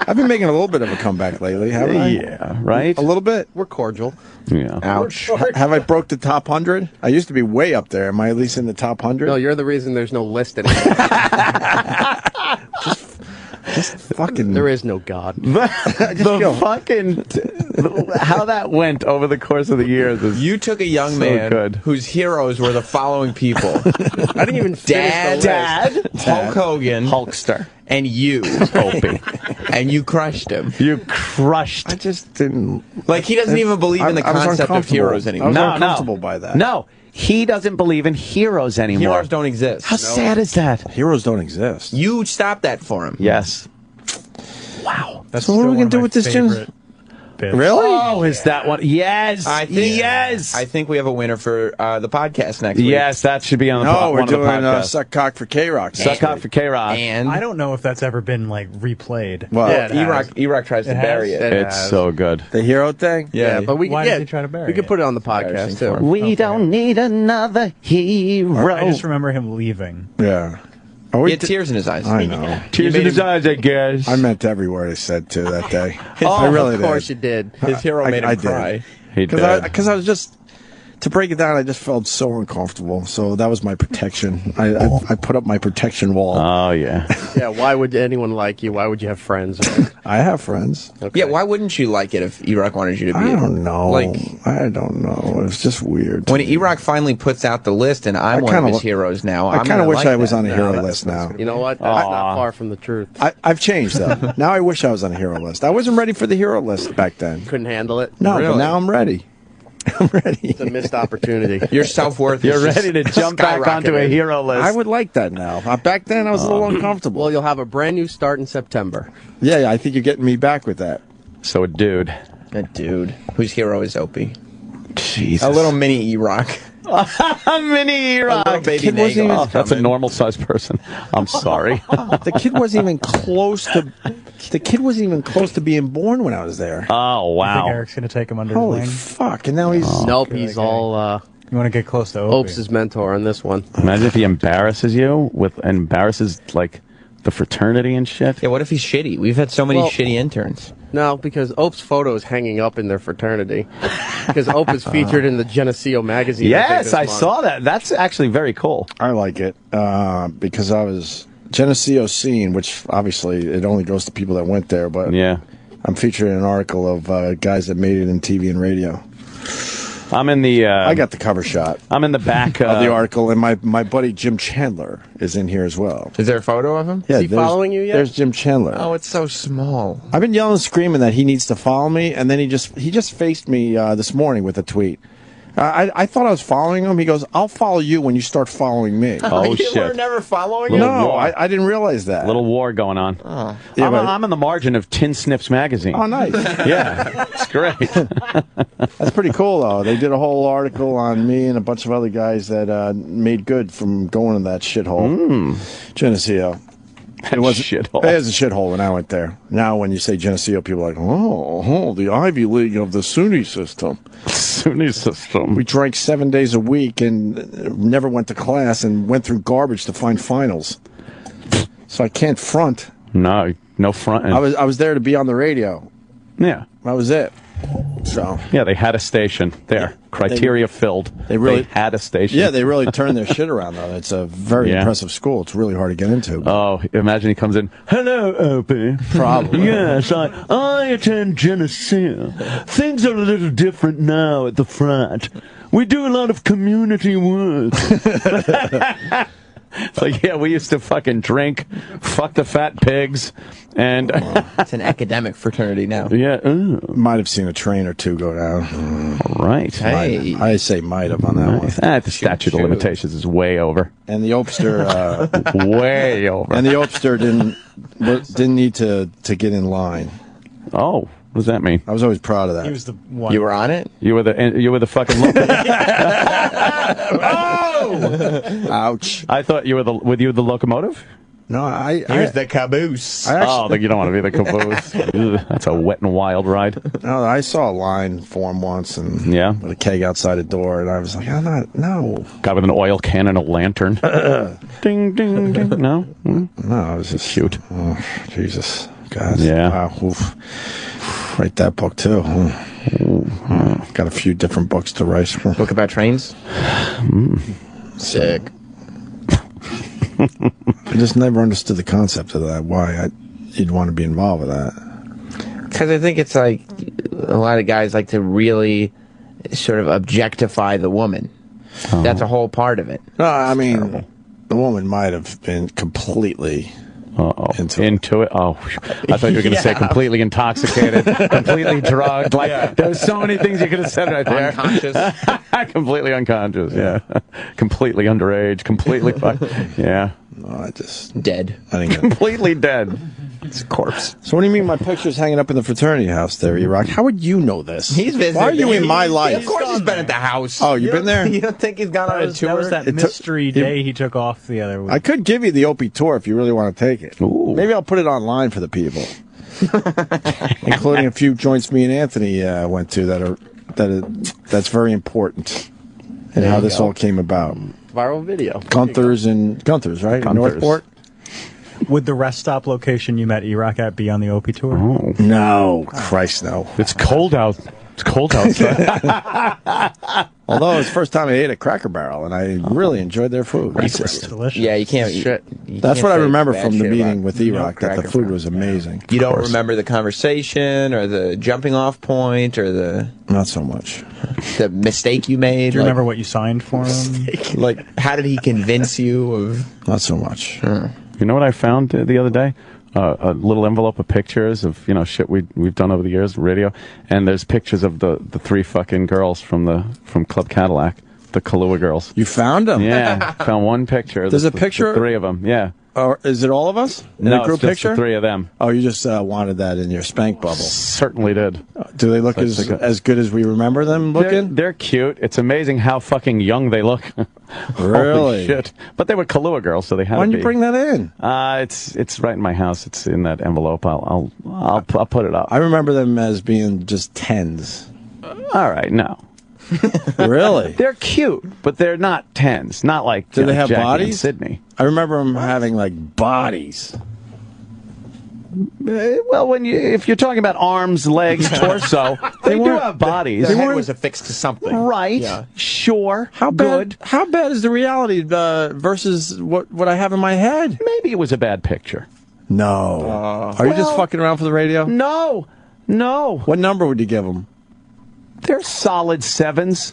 I've been making a little bit of a comeback lately, haven't I? Yeah, right. A little bit. We're cordial. Yeah. Ouch. Have I broke the top 100? I used to be way up there. Am I at least in the top 100? No, you're the reason there's no list anymore. Just fucking. There is no God. How that went over the course of the years is you took a young man whose heroes were the following people. I didn't even finish Dad, Hulk Hogan, Hulkster, and you, Opie, and you crushed him. You crushed. I just didn't. Like he doesn't even believe in the concept of heroes I anymore. was uncomfortable by that. No. He doesn't believe in heroes anymore. Heroes don't exist. How sad is that? Heroes don't exist. You stopped that for him. Yes. Wow. That's So what are we gonna do with this, Jim? Really? Oh, is that one? Yes. I think, yes. I think we have a winner for the podcast next week. Yes, that should be on the No, we're one of the doing podcasts. Suck Cock for K-Rock. Suck Cock for K-Rock. And I don't know if that's ever been like replayed. Well, E-Rock tries to bury it. It's so good. The hero thing? Yeah, but we Why could did he try to bury we could it? put it on the podcast too. We don't need another hero. I just remember him leaving. Yeah. He had tears in his eyes. I know. Tears in his eyes, I guess. I meant every word I said to that day. Oh, I really of course did. you did. His hero made him I did. cry. He did. Because I was just, to break it down, I just felt so uncomfortable. So that was my protection. I put up my protection wall. Oh, yeah. Yeah, why would anyone like you? Why would you have friends? I have friends. Yeah, why wouldn't you like it if E-Rock wanted you to be? I don't know. Like, I don't know. It was just weird. when E-Rock finally puts out the list and I'm one of his heroes now, I kind of wish I was on a hero that's- list now. You know what? That's not far from the truth. I've changed though. Now I wish I was on a hero list. I wasn't ready for the hero list back then. Couldn't handle it. No, but Really? now I'm ready. I'm ready. It's a missed opportunity. Your self-worth You're is ready to jump back onto a hero list. I would like that now. Back then I was a little uncomfortable. Well, you'll have a brand new start in September. Yeah, I think you're getting me back with that. So a dude. A dude whose hero is Opie. Jesus. A little mini E-Rock. Mini E-Rock. A little baby Kid wasn't Nagel. even- Oh, that's a normal sized person. I'm sorry. The kid wasn't even close to. The kid wasn't even close to being born when I was there. Oh, I think wow. Eric's gonna take him under Holy his wing. fuck! And now he's. Nope, he's all You want to get close to Opie. Opes' mentor on this one. Imagine if he embarrasses you embarrasses like the fraternity and shit. Yeah, what if he's shitty? We've had so many Well- shitty interns. No, because Ope's photo is hanging up in their fraternity. Because Ope is featured in the Geneseo magazine. Yes, I this month. saw that. That's actually very cool. I like it because I was Geneseo scene, which obviously it only goes to people that went there. But Yeah. I'm featured in an article of guys that made it in TV and radio. I'm in the. I got the cover shot I'm in the back of the article, and my buddy Jim Chandler is in here as well. Is there a photo of him? Yeah, Is he there's- following you yet? There's Jim Chandler. Oh, it's so small. I've been yelling and screaming that he needs to follow me, and then he just faced me this morning with a tweet. I thought I was following him. He goes, "I'll follow you when you start following me." Oh, you shit. were never following him? No, I didn't realize that. Little war going on. Yeah, I'm in the margin of Tin Snips magazine. Oh, nice. Yeah, it's great. That's pretty cool, though. They did a whole article on me and a bunch of other guys that made good from going in that shithole. Geneseo. It was a shithole. It was a shithole when I went there. Now, when you say Geneseo, people are like, oh, the Ivy League of the SUNY system. SUNY system. We drank 7 days a week and never went to class and went through garbage to find finals. So I can't front. No fronting. I was there to be on the radio. Yeah. That was it. So yeah, they had a station there. Criteria filled. They had a station. Yeah, they really turned their shit around, though. It's a very impressive school. It's really hard to get into. Oh, imagine he comes in. Hello, Opie. Probably. Yes, I attend Geneseo. Things are a little different now at the front. We do a lot of community work. It's like, yeah, we used to fucking drink, fuck the fat pigs, and it's an academic fraternity now. Yeah, might have seen a train or two go down. Right. Hey. I say might have on that one. The statute of limitations is way over. And the Opster, way over. And the Opster didn't need to get in line. Oh. What does that mean? I was always proud of that. He was the one. You were on it? You were the fucking locomotive. Oh! Ouch. I thought you were the locomotive? No, He was the caboose. You don't want to be the caboose. Ugh, that's a wet and wild ride. No, I saw a line form once and with a keg outside a door, and I was like, no. Guy with an oil can and a lantern. Ding, ding, ding. No? No, it was just cute. Oh, Jesus. God. Yeah. Wow. Oof. Write that book, too. Got a few different books to write. Book about trains? Sick. I just never understood the concept of that, why you'd want to be involved with that. Because I think it's like a lot of guys like to really sort of objectify the woman. Oh. That's a whole part of it. No, I mean, the woman might have been completely... Into it. Oh, I thought you were going to say completely intoxicated, completely drugged. Like there's so many things you could have said right there. Unconscious, completely unconscious. Yeah, completely underage. Completely. Yeah. No, I just dead. I didn't get completely dead. It's a corpse. So what do you mean my picture's hanging up in the fraternity house there, E-Rock? How would you know this? He's visited. Why are you in my life? Of course he's been at the house. Oh, you've been there? You don't think he's gone on a tour? That was that mystery day he took off the other week. I could give you the Opie tour if you really want to take it. Ooh. Maybe I'll put it online for the people. Including a few joints me and Anthony went to that's very important. And how this all came about. Viral video. Gunther's, right? In Northport? Would the rest stop location you met E-Rock at be on the Opie tour? Oh. No. Christ, no. It's cold out. It's cold outside. Although it's the first time I ate at Cracker Barrel, and I really enjoyed their food. It's delicious. Yeah, you can't. That's what I remember from the meeting with E-Rock, that the food was amazing. You don't remember the conversation or the jumping off point or the... Not so much. The mistake you made? Do you remember what you signed for him? Like, how did he convince you of... Not so much. You know what I found the other day? A little envelope of pictures of shit we've done over the years, radio, and there's pictures of the three fucking girls from Club Cadillac, the Kahlua girls. You found them? Yeah, found one picture. There's a picture? The three of them, yeah. Or is it all of us? No, a group it's just picture? the three of them. Oh, you just wanted that in your spank bubble. Certainly did. Do they look as good as we remember them looking? They're cute. It's amazing how fucking young they look. Really? Holy shit. But they were Kahlua girls, so they had to be. Why didn't you bring that in? It's right in my house. It's in that envelope. I'll put it up. I remember them as being just 10s. All right, no. Really? They're cute, but they're not 10s. Not like Do they have Jackie bodies? and Sydney. I remember them having like bodies. Well, if you're talking about arms, legs, torso, they do have bodies. The head was affixed to something. Right. Yeah. Sure. How good. How bad is the reality versus what I have in my head? Maybe it was a bad picture. No. Are you just fucking around for the radio? No. What number would you give them? They're solid 7s.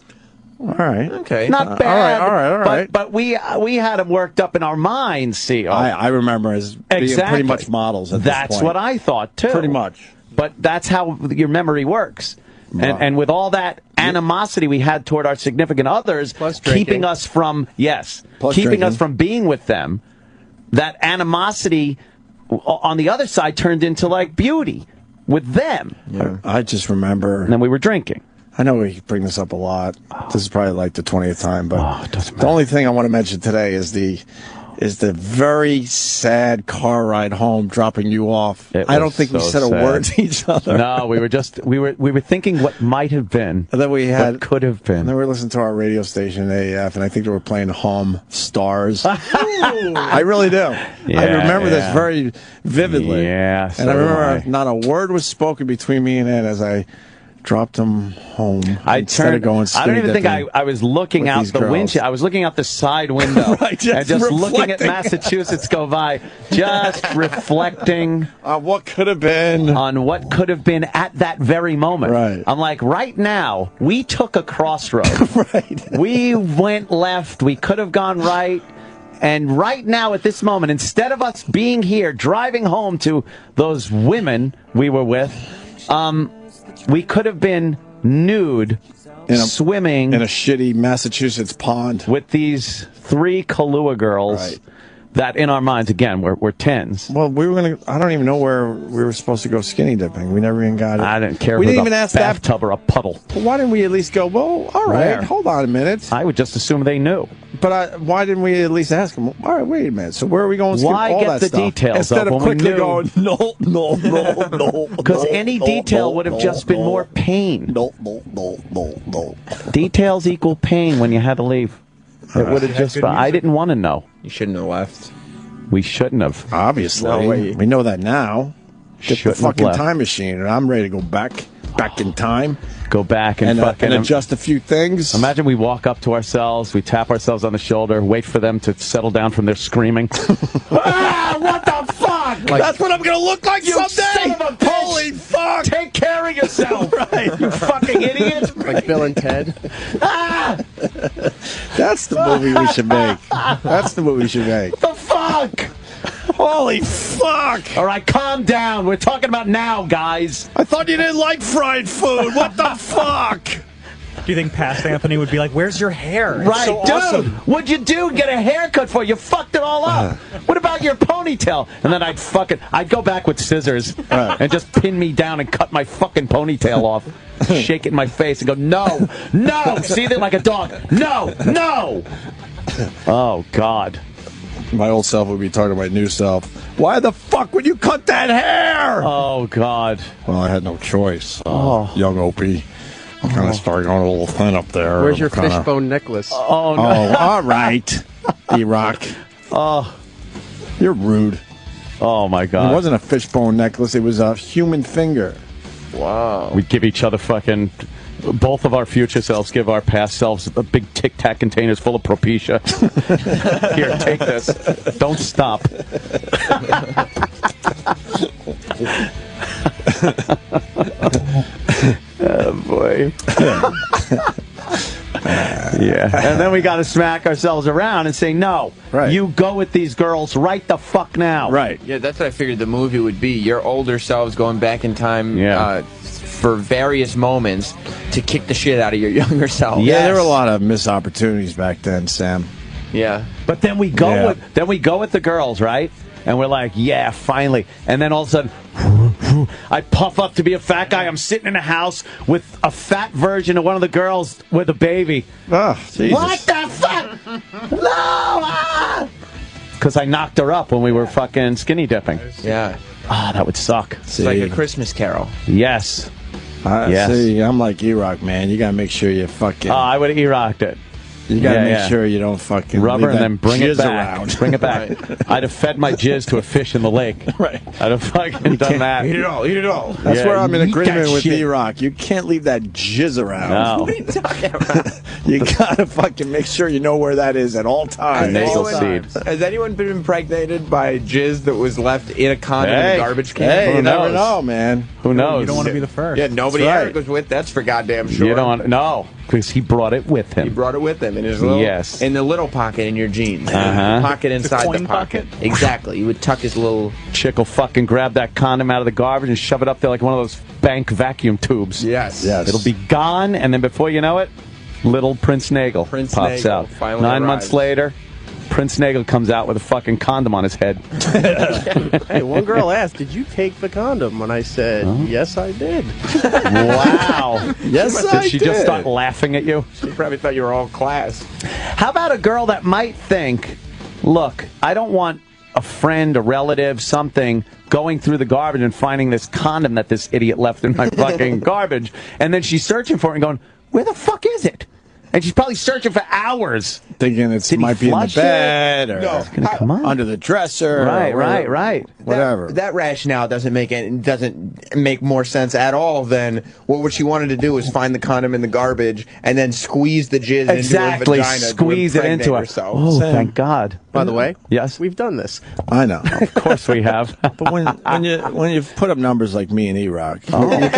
All right. Okay. Not bad. All right. But we had them worked up in our minds, see. I remember as being pretty much models at this point. That's what I thought, too. Pretty much. But that's how your memory works. And with all that animosity we had toward our significant others, keeping us from us from being with them, that animosity on the other side turned into like beauty with them. Yeah. I just remember. And then we were drinking. I know we bring this up a lot. This is probably like the 20th time, but the only thing I want to mention today is the very sad car ride home, dropping you off. I don't think we said a word to each other. No, we were thinking what might have been, and then what could have been. And then we were listening to our radio station AF, and I think they were playing Hum Stars. I really do. Yeah, I remember this very vividly. Yeah, and I remember not a word was spoken between me and Ed as I dropped him home. I don't even think I was looking out the windshield. I was looking out the side window right, and just looking at Massachusetts go by, just reflecting on what could have been. At that very moment. Right. I'm like, right now, we took a crossroad. Right. We went left. We could have gone right. And right now, at this moment, instead of us being here, driving home to those women we were with, we could have been nude, swimming in a shitty Massachusetts pond with these 3 Kahlua girls. Right. That in our minds, again, we're 10s. Well, I don't even know where we were supposed to go skinny dipping. We never even got it. I didn't care. We if didn't it was even a ask bathtub or a puddle. Well, why didn't we at least go, well, all right, hold on a minute. I would just assume they knew. But why didn't we at least ask them, all right, wait a minute, so where are we going? Why all get that the stuff? details Instead of quickly going, no. Because any detail would have just been more pain. No. Details equal pain when you had to leave. It would have just. I didn't want to know. You shouldn't have left. We shouldn't have. Obviously, No way. we know that now. Get Shouldn't the fucking have left. time machine, and I'm ready to go back in time. Go back and fucking adjust a few things. Imagine we walk up to ourselves, we tap ourselves on the shoulder, wait for them to settle down from their screaming. What the fuck? That's what I'm gonna look like someday. Son of a bitch. Holy fuck! Take care of yourself, right? You fucking idiot! Like Bill and Ted. That's the movie we should make. That's the movie we should make. What the fuck? Holy fuck! All right, calm down. We're talking about now, guys. I thought you didn't like fried food. What the fuck? Do you think past Anthony would be like, where's your hair? It's Right, so dude. awesome. What'd you do? Get a haircut for you? Fucked it all up. What about your ponytail? And then I'd go back with scissors and just pin me down and cut my fucking ponytail off. Shake it in my face and go, no. See that like a dog. No. Oh, God. My old self would be talking to my new self. Why the fuck would you cut that hair? Oh, God. Well, I had no choice. Young Opie. I'm kind of starting going a little thin up there. Where's your fishbone necklace? Oh, no. Oh, all right. E-Rock. Oh. You're rude. Oh, my God. It wasn't a fishbone necklace. It was a human finger. Wow. We'd give each other fucking... Both of our future selves give our past selves a big Tic Tac containers full of Propecia. Here, take this. Don't stop. Oh, boy. Yeah. And then we got to smack ourselves around and say, no, you go with these girls right the fuck now. Right. Yeah, that's what I figured the movie would be. Your older selves going back in time for various moments to kick the shit out of your younger self. Yeah, there were a lot of missed opportunities back then, Sam. Yeah. But then we go with the girls, right? And we're like, yeah, finally. And then all of a sudden, I puff up to be a fat guy. I'm sitting in a house with a fat version of one of the girls with a baby. Oh, Jesus. What the fuck? No! Because I knocked her up when we were fucking skinny dipping. Yeah. Ah, that would suck. It's like a Christmas Carol. Yes. Yes. See, I'm like E-Rock, man. You got to make sure you fucking... I would have E-Rocked it. You got to make sure you don't fucking rubber leave and then bring it back. around. Bring it back. I'd have fed my jizz to a fish in the lake. Right. I'd have fucking done that. Eat it all. Eat it all. That's where I'm in agreement with E-Rock. You can't leave that jizz around. No. What are you talking about? You got to fucking make sure you know where that is at all times. Nasal seed. Has anyone been impregnated by jizz that was left in a condom in a garbage can? Hey, you never knows? know, man. Who knows? You don't want to be the first. Yeah, nobody That's right. ever goes with. That's for goddamn sure. You don't. No. Because he brought it with him. He brought it with him in his little, in the little pocket in your jeans. Pocket inside the pocket. Exactly. You would tuck his little... Chick will fucking grab that condom out of the garbage and shove it up there like one of those bank vacuum tubes. Yes. It'll be gone, and then before you know it, little Prince Nagel pops out. 9 months later, Prince Nagel comes out with a fucking condom on his head. Hey, one girl asked, "Did you take the condom?" And I said, "Yes, I did." Wow. Yes, I Did she just start laughing at you? She probably thought you were all class. How about a girl that might think, look, I don't want a friend, a relative, something going through the garbage and finding this condom that this idiot left in my fucking garbage, and then she's searching for it and going, where the fuck is it? And she's probably searching for hours. Thinking it might be in the bed or it's gonna come on. under the dresser. Right. Whatever. That rationale doesn't make more sense at all than what she wanted to do was find the condom in the garbage and then squeeze the jizz into her vagina. Squeeze it into her. Herself. Oh, thank God. By the way, yes, we've done this. I know. Of course we have. But when you put up numbers like me and E-Rock, you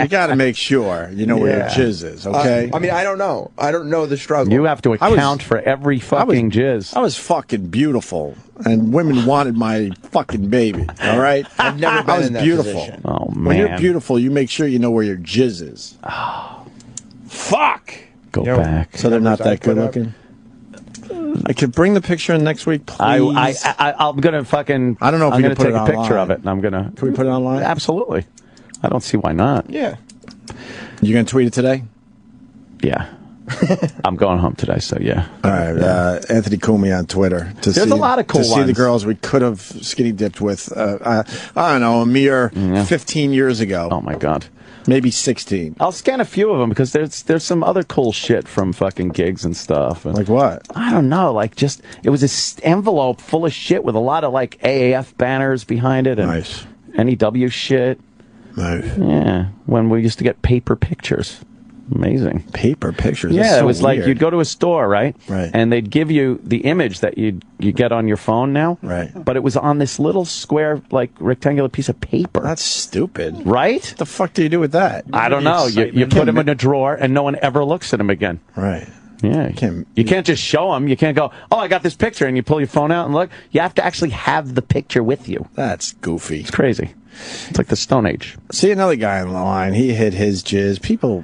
gotta make sure you know where your jizz is. Okay. I mean, I don't know. I don't know the struggle. You have to account for every fucking jizz. I was fucking beautiful, and women wanted my fucking baby. All right. I've never been I was in that beautiful. position. Oh man. When you're beautiful, you make sure you know where your jizz is. Oh. Fuck. Go back. So they're not that good looking. I could bring the picture in next week, please. I'm gonna fucking. I don't know if I'm we gonna can put take it a picture online. of it, and I'm gonna. Can we put it online? Absolutely. I don't see why not. Yeah. You gonna tweet it today? Yeah. I'm going home today, so yeah. All right, Anthony Comey on Twitter. There's a lot of cool to see the ones. girls we could have skinny dipped with. I don't know, a mere 15 years ago. Oh my God. Maybe 16. I'll scan a few of them because there's some other cool shit from fucking gigs and stuff. And like what? I don't know. Like just it was this envelope full of shit with a lot of like AAF banners behind it and nice. NEW shit. Nice. Yeah, when we used to get paper pictures. Amazing. Paper pictures? Yeah, That's so it was weird. like you'd go to a store, right? Right. And they'd give you the image that you get on your phone now. Right. But it was on this little square, like, rectangular piece of paper. That's stupid. Right? What the fuck do you do with that? I don't know. You put them in a drawer and no one ever looks at them again. Right. Yeah. You can't just show them. You can't go, oh, I got this picture, and you pull your phone out and look. You have to actually have the picture with you. That's goofy. It's crazy. It's like the Stone Age. See another guy on the line. He hit his jizz. People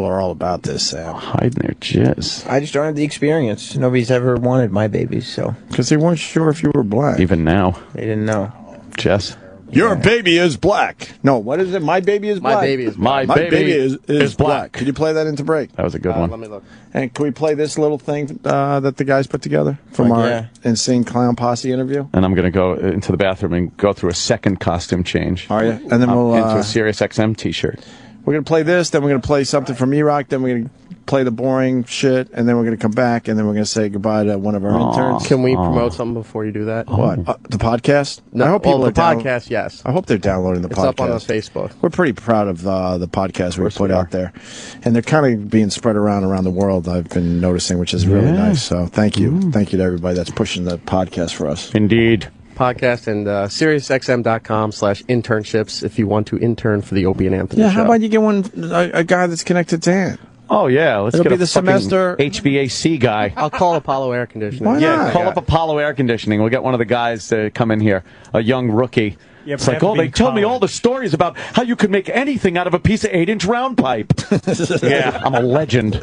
are all about this, Sam. Hiding their jizz. I just don't have the experience. Nobody's ever wanted my babies, so. Because they weren't sure if you were black. Even now. They didn't know. Jess? Your baby is black. No, what is it? My baby is black. My baby is black. My baby is black. Could you play that into break? That was a good one. Let me look. And can we play this little thing that the guys put together from our Insane Clown Posse interview? And I'm going to go into the bathroom and go through a second costume change. Are you? And then we'll into a Sirius XM t-shirt. We're going to play this, then we're going to play something from E-Rock, then we're going to play the boring shit, and then we're going to come back, and then we're going to say goodbye to one of our interns. Can we promote something before you do that? What? The podcast? No, I hope people the are podcast, yes. I hope they're downloading the It's podcast. up on the Facebook. We're pretty proud of the podcast we put out there. And they're kind of being spread around the world, I've been noticing, which is really nice. So thank you. Thank you to everybody that's pushing the podcast for us. Indeed. Podcast and SiriusXM.com/internships if you want to intern for the Opie and Anthony show. How about you get a guy that's connected to Dan? Oh, yeah. Let's It'll get be a the fucking semester HVAC guy. I'll call Apollo Air Conditioning. Why not? Call up Apollo Air Conditioning. We'll get one of the guys to come in here, a young rookie. Yeah, It's like, oh, they tell me all the stories about how you can make anything out of a piece of 8-inch round pipe. Yeah, I'm a legend. Your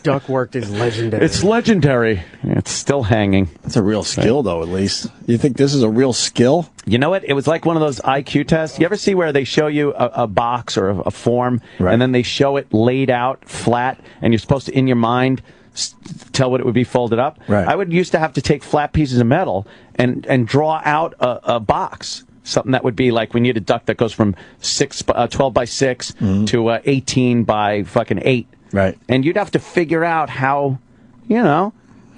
ductwork is legendary. It's legendary. It's still hanging. That's a real skill, though, at least. You think this is a real skill? You know what? It was like one of those IQ tests. You ever see where they show you a box or a form, and then they show it laid out flat, and you're supposed to, in your mind, tell what it would be folded up? Right. I would used to have to take flat pieces of metal and draw out a box. Something that would be like we need a duct that goes from 12 by 6 to 18 by fucking 8. Right. And you'd have to figure out how, and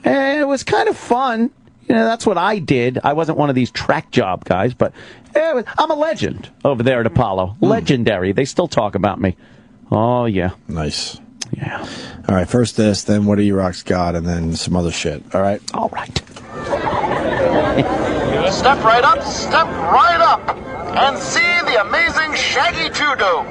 it was kind of fun. That's what I did. I wasn't one of these track job guys, but I'm a legend over there at Apollo. Legendary. They still talk about me. Oh, yeah. Nice. Yeah. All right, first this, then what do you rock's got, and then some other shit. All right? All right. Step right up, and see the amazing Shaggy Two-Dope.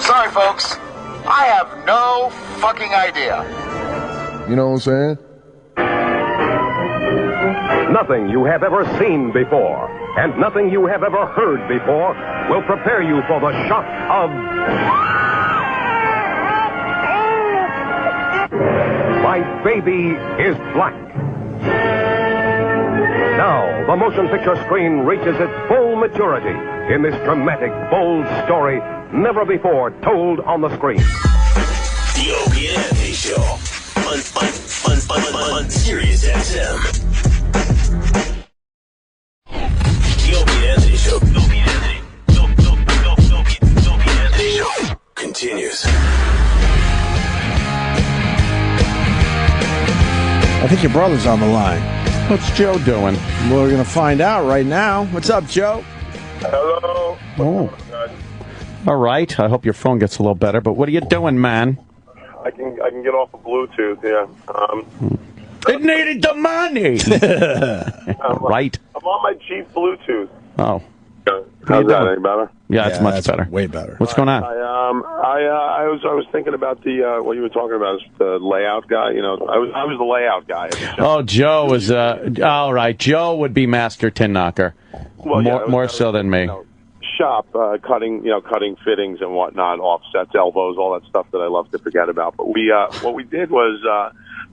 Sorry, folks. I have no fucking idea. You know what I'm saying? Nothing you have ever seen before, and nothing you have ever heard before, will prepare you for the shock of... My Baby is Black. Now, the motion picture screen reaches its full maturity in this dramatic, bold story never before told on the screen. The Opie and Anthony Show on Sirius XM. The Opie and Anthony Show. Opie and Anthony Show continues. I think your brother's on the line. What's Joe doing? We're going to find out right now. What's up, Joe? Hello. Oh. All right. I hope your phone gets a little better, but what are you doing, man? I can get off of Bluetooth, yeah. It needed the money. Right. I'm on my cheap Bluetooth. Oh. How's that? Any better? Yeah, it's much better. Way better. What's going on? I was thinking about the what you were talking about, the layout guy. You know, I was the layout guy. Oh, Joe was all right. Joe would be master tin knocker. Well, more so than me. Shop cutting fittings and whatnot, offsets, elbows, all that stuff that I love to forget about. But we what we did was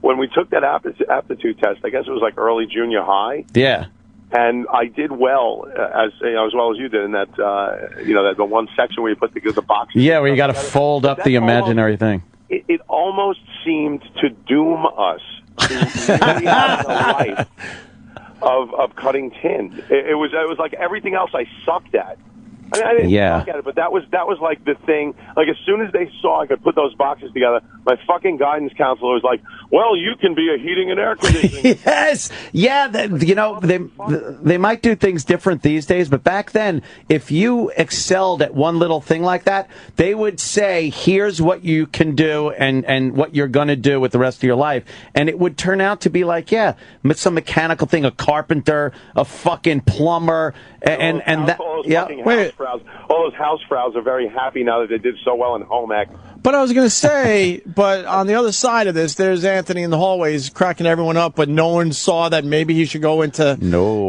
when we took that aptitude test, I guess it was like early junior high. Yeah. And I did well, as well as you did in that, that the one section where you put the boxes. Yeah, where you got to fold up the imaginary thing. It almost seemed to doom us to really have a life of cutting tin. It was like everything else I sucked at. I mean, I didn't suck at it, but that was like the thing. Like, as soon as they saw I could put those boxes together, my fucking guidance counselor was like, well, you can be a heating and air conditioning. Yes. Yeah, they might do things different these days, but back then, if you excelled at one little thing like that, they would say, here's what you can do and what you're going to do with the rest of your life. And it would turn out to be like, some mechanical thing, a carpenter, a fucking plumber, and that. Yeah. Wait. All those housefraus are very happy now that they did so well in home ec. But I was going to say, but on the other side of this, there's Anthony in the hallways cracking everyone up, but no one saw that maybe he should go into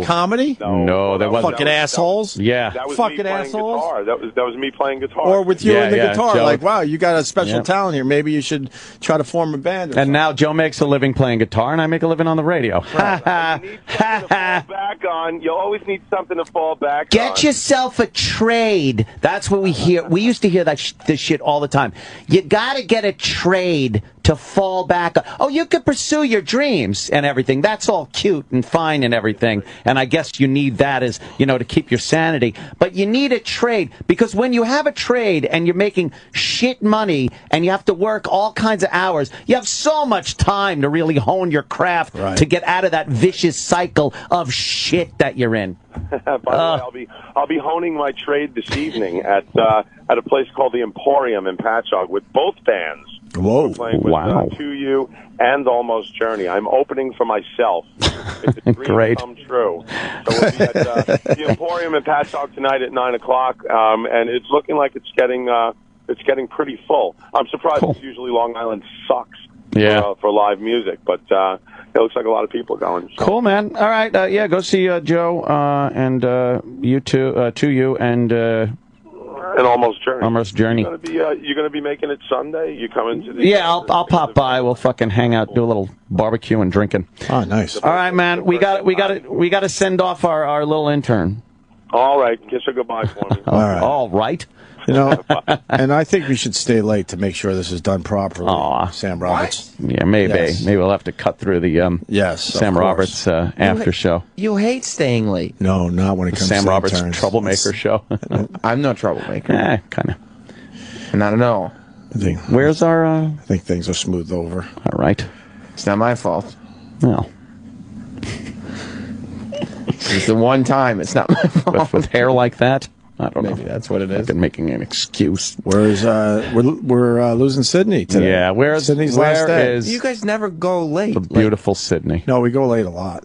comedy? No, that wasn't. Fucking assholes? Yeah. That was fucking me playing assholes? guitar. That was me playing guitar. Or with you and the guitar. Joe. Like, wow, you got a special talent here. Maybe you should try to form a band. And now Joe makes a living playing guitar, and I make a living on the radio. Ha ha. Ha ha. Back on. You always need something to fall back on. Get yourself a trade. That's what we hear. We used to hear this shit all the time. You got to get a trade to fall back on. Oh, you could pursue your dreams and everything. That's all cute and fine and everything. And I guess you need that as, to keep your sanity. But you need a trade, because when you have a trade and you're making shit money and you have to work all kinds of hours, you have so much time to really hone your craft to get out of that vicious cycle of shit that you're in. By the way, I'll be honing my trade this evening at a place called the Emporium in Patchogue with both bands. Whoa! We're playing with To You and Almost Journey. I'm opening for myself. It's a dream come true. So we'll be at the Emporium in Patchogue tonight at 9:00, and it's looking like it's getting pretty full. I'm surprised. It's usually Long Island sucks for live music, but it looks like a lot of people going. So. Cool, man. All right, go see Joe and you two, To You and Almost Journey. Almost Journey. You're gonna be making it Sunday. You coming to the? Yeah, I'll pop by. We'll fucking hang out, do a little barbecue and drinking. Oh, nice. All right, man. We got to send off our little intern. All right, kiss her goodbye for me. All right. You know, and I think we should stay late to make sure this is done properly. Sam Roberts. Yeah, maybe. Yes. Maybe we'll have to cut through the Sam of Roberts after show. You hate staying late. No, not when it comes Sam to Roberts interns. troublemaker show. I'm no troublemaker. Kind of. Not at all. Where's our... I think things are smoothed over. All right. It's not my fault. No. It's the one time. It's not my fault. With hair like that? I don't know. Maybe that's what it is. I've been making an excuse. Where's we're losing Sydney today. Yeah, where's Sydney's last day? You guys never go late. The beautiful Sydney. No, we go late a lot.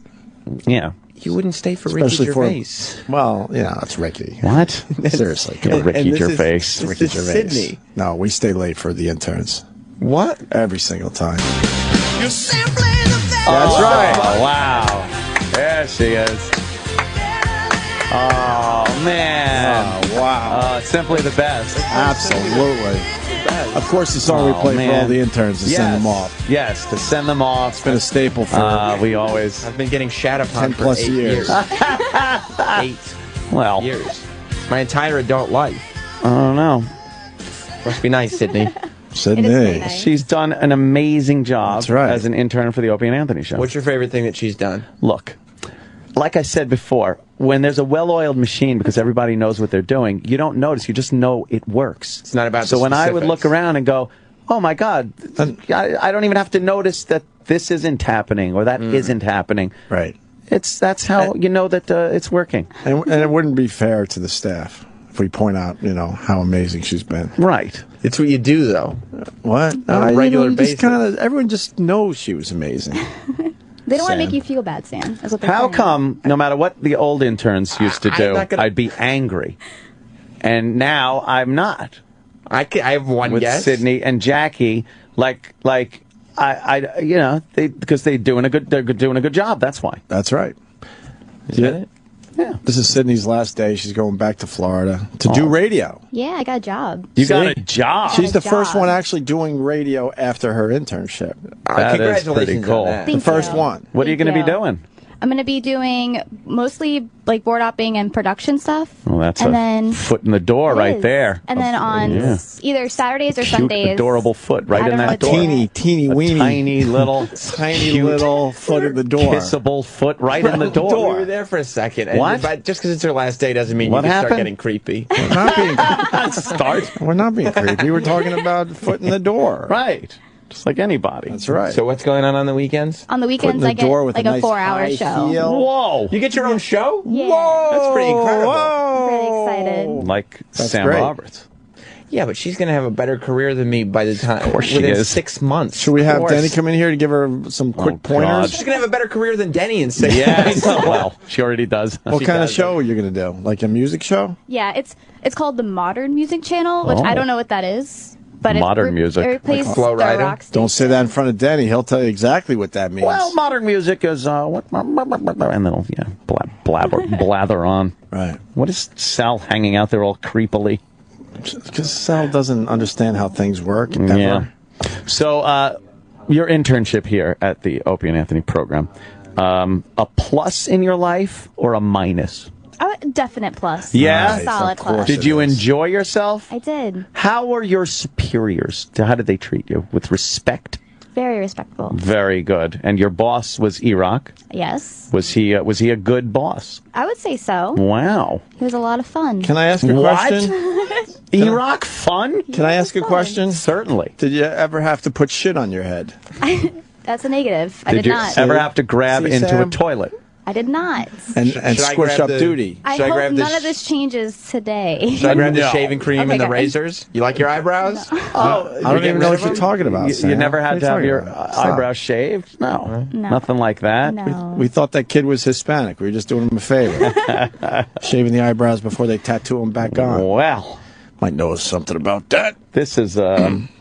Yeah. You wouldn't stay for Ricky Gervais. Well, yeah, it's Ricky. What? Seriously. Ricky Gervais. Ricky Gervais. Sydney. No, we stay late for the interns. What? Every single time. You're simply the best. That's right. Oh, wow. There she is. Oh, man. Oh, wow. Simply the best. Absolutely. Of course, the song we play for all the interns to send them off. Yes, to send them off. It's been a staple for we always... I've been getting shat upon 10 plus for 8 years. 8 well, years. My entire adult life. I don't know. Must be nice, Sydney. Sydney. She's done an amazing job That's right. as an intern for the Opie and Anthony show. What's your favorite thing that she's done? Look, like I said before, when there's a well-oiled machine, because everybody knows what they're doing, you don't notice. You just know it works. It's not about So the when I would specifics. look around and go, oh, my God, I don't even have to notice that this isn't happening or that isn't happening. Right. That's how you know that it's working. And it wouldn't be fair to the staff if we point out, how amazing she's been. Right. It's what you do, though. What? On a regular basis. Everyone just knows she was amazing. They don't want to make you feel bad, Sam. That's what they're How saying. come, no matter what the old interns used to do, I'd be angry, and now I'm not? I have one with guess. Sydney and Jackie, because they're doing a good job. That's why. That's right. Is that it? Yeah. This is Sydney's last day. She's going back to Florida to do radio. Yeah, I got a job. You got a job. She's the first one actually doing radio after her internship. That is Congratulations pretty cool. on that. The first one. What are you going to be doing? I'm going to be doing mostly like board hopping and production stuff. Well, that's and a then foot in the door right is. there. And then on either Saturdays or Cute, Sundays. adorable foot I right don't in know that what to door. do. Teeny weeny. Tiny little, cute, little foot in the door. kissable foot right in the door. We were there for a second. And What? But just because it's her last day doesn't mean What you can happened? start getting creepy. We're not being Start. We're not being creepy. We're talking about foot in the door. Right. Just like anybody. That's right. So what's going on the weekends? On the Foot in weekends, the I get door with like a a nice 4-hour high show. heel. Whoa. You get your own show? Yeah. Whoa. That's pretty incredible. Whoa. Pretty excited. Like That's Sam great. Roberts. Yeah, but she's going to have a better career than me by the time. Of course she within is. 6 months. Should we have Of course. Denny come in here to give her some quick pointers? She's going to have a better career than Denny in 6 Yes. months. Well, she already does. What She kind of does. show are you going to do? Like a music show? Yeah, it's called the Modern Music Channel, which Oh. I don't know what that is. But Modern music. It replaces Like Flo the Rida? rock Don't say that in front of Denny. He'll tell you exactly what that means. Well, modern music is and then blather on. Right. What is Sal hanging out there all creepily? Because Sal doesn't understand how things work. Ever. Yeah. So, your internship here at the Opie and Anthony program, a plus in your life or a minus? Definite plus. Yeah? A solid Of course. plus. Did you enjoy yourself? I did. How were your superiors? How did they treat you? With respect? Very respectful. Very good. And your boss was Iraq. Yes. Was he a good boss? I would say so. Wow. He was a lot of fun. Can I ask a What? question? Iraq fun? Can I ask a question? Certainly. Did you ever have to put shit on your head? That's a negative. I Did did you not. ever have to grab See, into Sam? a toilet? I did not. And Should I squish grab up the- duty? I Should I hope grab none this- of this changes today. Should I grab the No. shaving cream Okay, and the good. razors? You like your eyebrows? Oh, I don't even know what you're talking about. You Sam. never had What to are have you your talking about? Stop. eyebrows shaved? No. No. Nothing like that. No. We thought that kid was Hispanic. We were just doing him a favor. Shaving the eyebrows before they tattoo him back on. Well, Might know something about that. this is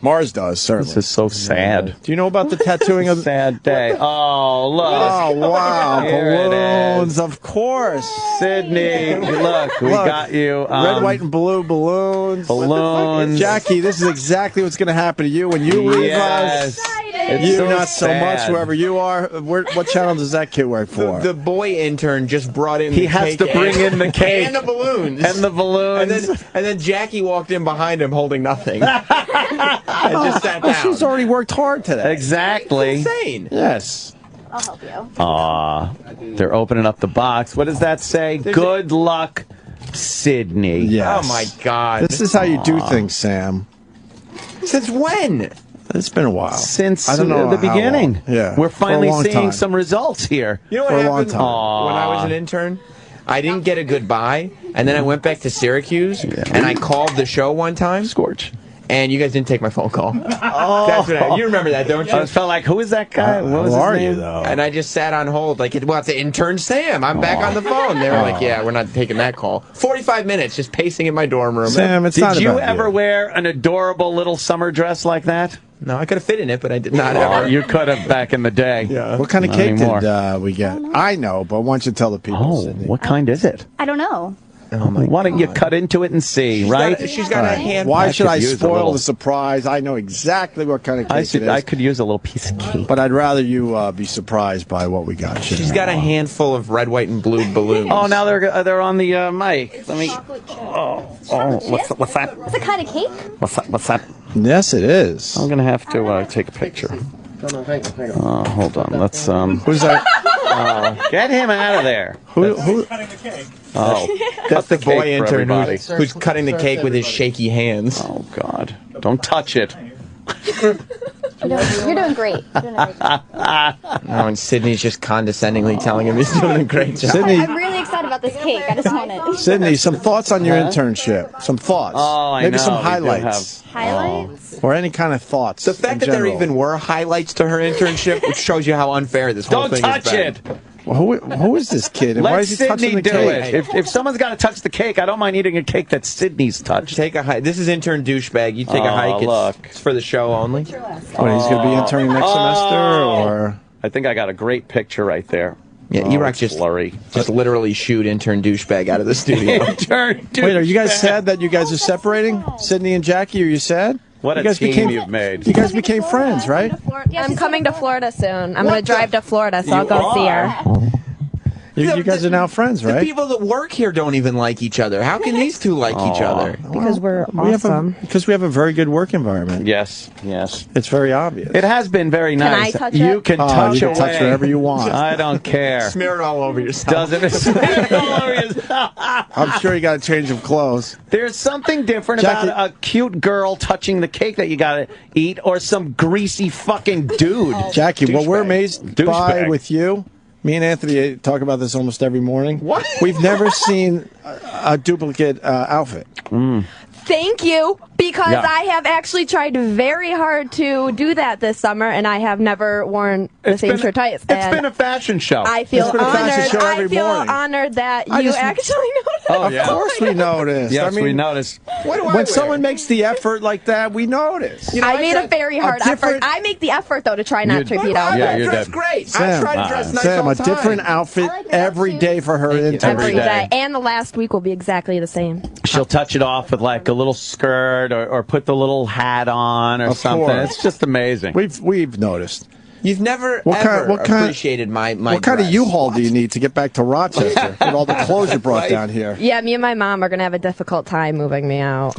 Mars does, certainly. this is so sad. Do you know about the tattooing of... Sad day. Oh, look. Oh, wow. Here it Balloons, is. of course. Sydney, look, we Look, got you. Red, white, and blue balloons. balloons. Jackie, this is exactly what's going to happen to you when you leave us. Yes. You so not so sad. much, whoever you are. What channel does that kid work for? The boy intern just brought in He the has cake to bring and- in the cake. and the balloons. And the balloons. And then Jackie walked in behind him holding nothing. I just sat down. She's already worked hard today. Exactly. Insane. Yes. I'll help you. Aw, they're opening up the box. What does that say? Good luck, Sydney. Yes. Oh my God. This is how you do things, Sam. Since when? It's been a while. Since I don't know the how beginning. long. Yeah. We're For a finally long seeing time. some results here. You know what For a long happened time. when I was an intern? I didn't get a goodbye, and then I went back to Syracuse, and I called the show one time. Scorch. And you guys didn't take my phone call. Oh. That's what you remember that, don't you? I felt like, who is that guy? What was Who his are name? you, though? And I just sat on hold like, well, it's intern Sam. I'm back on the phone. They were like, yeah, we're not taking that call. 45 minutes just pacing in my dorm room. Sam, it's not Did you about ever wear an adorable little summer dress like that? No, I could have fit in it, but I did not Oh, ever. you could have back in the day. Yeah. What kind of Not cake anymore. did we get? I know, but why don't you tell the people, Oh, Sydney? what kind is it? I don't know. Oh my Why don't you cut into it and see, right? She's got a hand. Why should could I use a spoil little- the surprise? I know exactly what kind of cake it is. I could use a little piece of cake. But I'd rather you be surprised by what we got. She's got a handful of red, white, and blue balloons. Oh, now they're on the mic. Let me. What's that? What's the kind of cake? What's that? Yes, it is. I'm gonna have to take a picture. Hold on. Let's Who's that? get him out of there. Who? Oh, That's the boy cake for intern everybody. who's cutting the cake with his shaky hands. Oh God! Don't touch it. You're doing great. You're doing a great job. Oh, and Sydney's just condescendingly telling him he's doing a great job. Sydney, I'm really excited about this cake. I just want it. Sydney, some thoughts on your internship. Some thoughts. Oh, I Maybe know. some We do highlights. Highlights? Or any kind of thoughts. The fact that there even were highlights to her internship, which shows you how unfair this whole Don't thing touch has been. it. Well, who is this kid? And why Let is he touching Sydney the do cake? it. If someone's got to touch the cake, I don't mind eating a cake that Sydney's touched. Take a hike. This is intern douchebag. You take a hike. Look. It's for the show only. What, he's going to be interning next semester, or? I think I got a great picture right there. Yeah, Iraq just literally shoot intern douchebag out of the studio. Wait, are you guys sad that you guys are separating? Sydney and Jackie, are you sad? What you a guys team you've made. You guys became friends, right? I'm coming to Florida soon. I'm going to drive to Florida, so I'll go see her. You guys are now friends, The right? people that work here don't even like each other. How can these two like each other? Because we're awesome. Because we have a very good work environment. Yes, yes. It's very obvious. It has been very Can I nice. touch You it? can Oh, touch you can away. touch whatever you want. I don't care. Smear it all over yourself. Doesn't it smear it all over yourself? I'm sure you got a change of clothes. There's something different Jackie- about a cute girl touching the cake that you gotta eat, or some greasy fucking dude. Jackie, what we're amazed by Douchebag. with you, me and Anthony talk about this almost every morning. What? We've never seen a duplicate outfit. Thank you, because Yeah. I have actually tried very hard to do that this summer, and I have never worn the same shirt twice. It's been a fashion show. I feel It's been a fashion honored. show I every feel morning. honored that I you just- actually noticed. Oh, Of yeah. course we noticed. Yes, I mean, we noticed. when someone makes the effort like that, we notice. I made a very hard effort. I make the effort, though, to try not to repeat out. Yeah, you're dress dead. great. Sam, I try to dress nice Sam, all a the time. different outfit every day for her internship. Every day. day. And the last week will be exactly the same. She'll touch it off with like a little skirt, or put the little hat on, or Of something. course. It's just amazing. We've noticed. You've never What kind- ever what kind- appreciated my What kind of dress. U-Haul do you need to get back to Rochester with all the clothes you brought down here? Yeah, me and my mom are going to have a difficult time moving me out.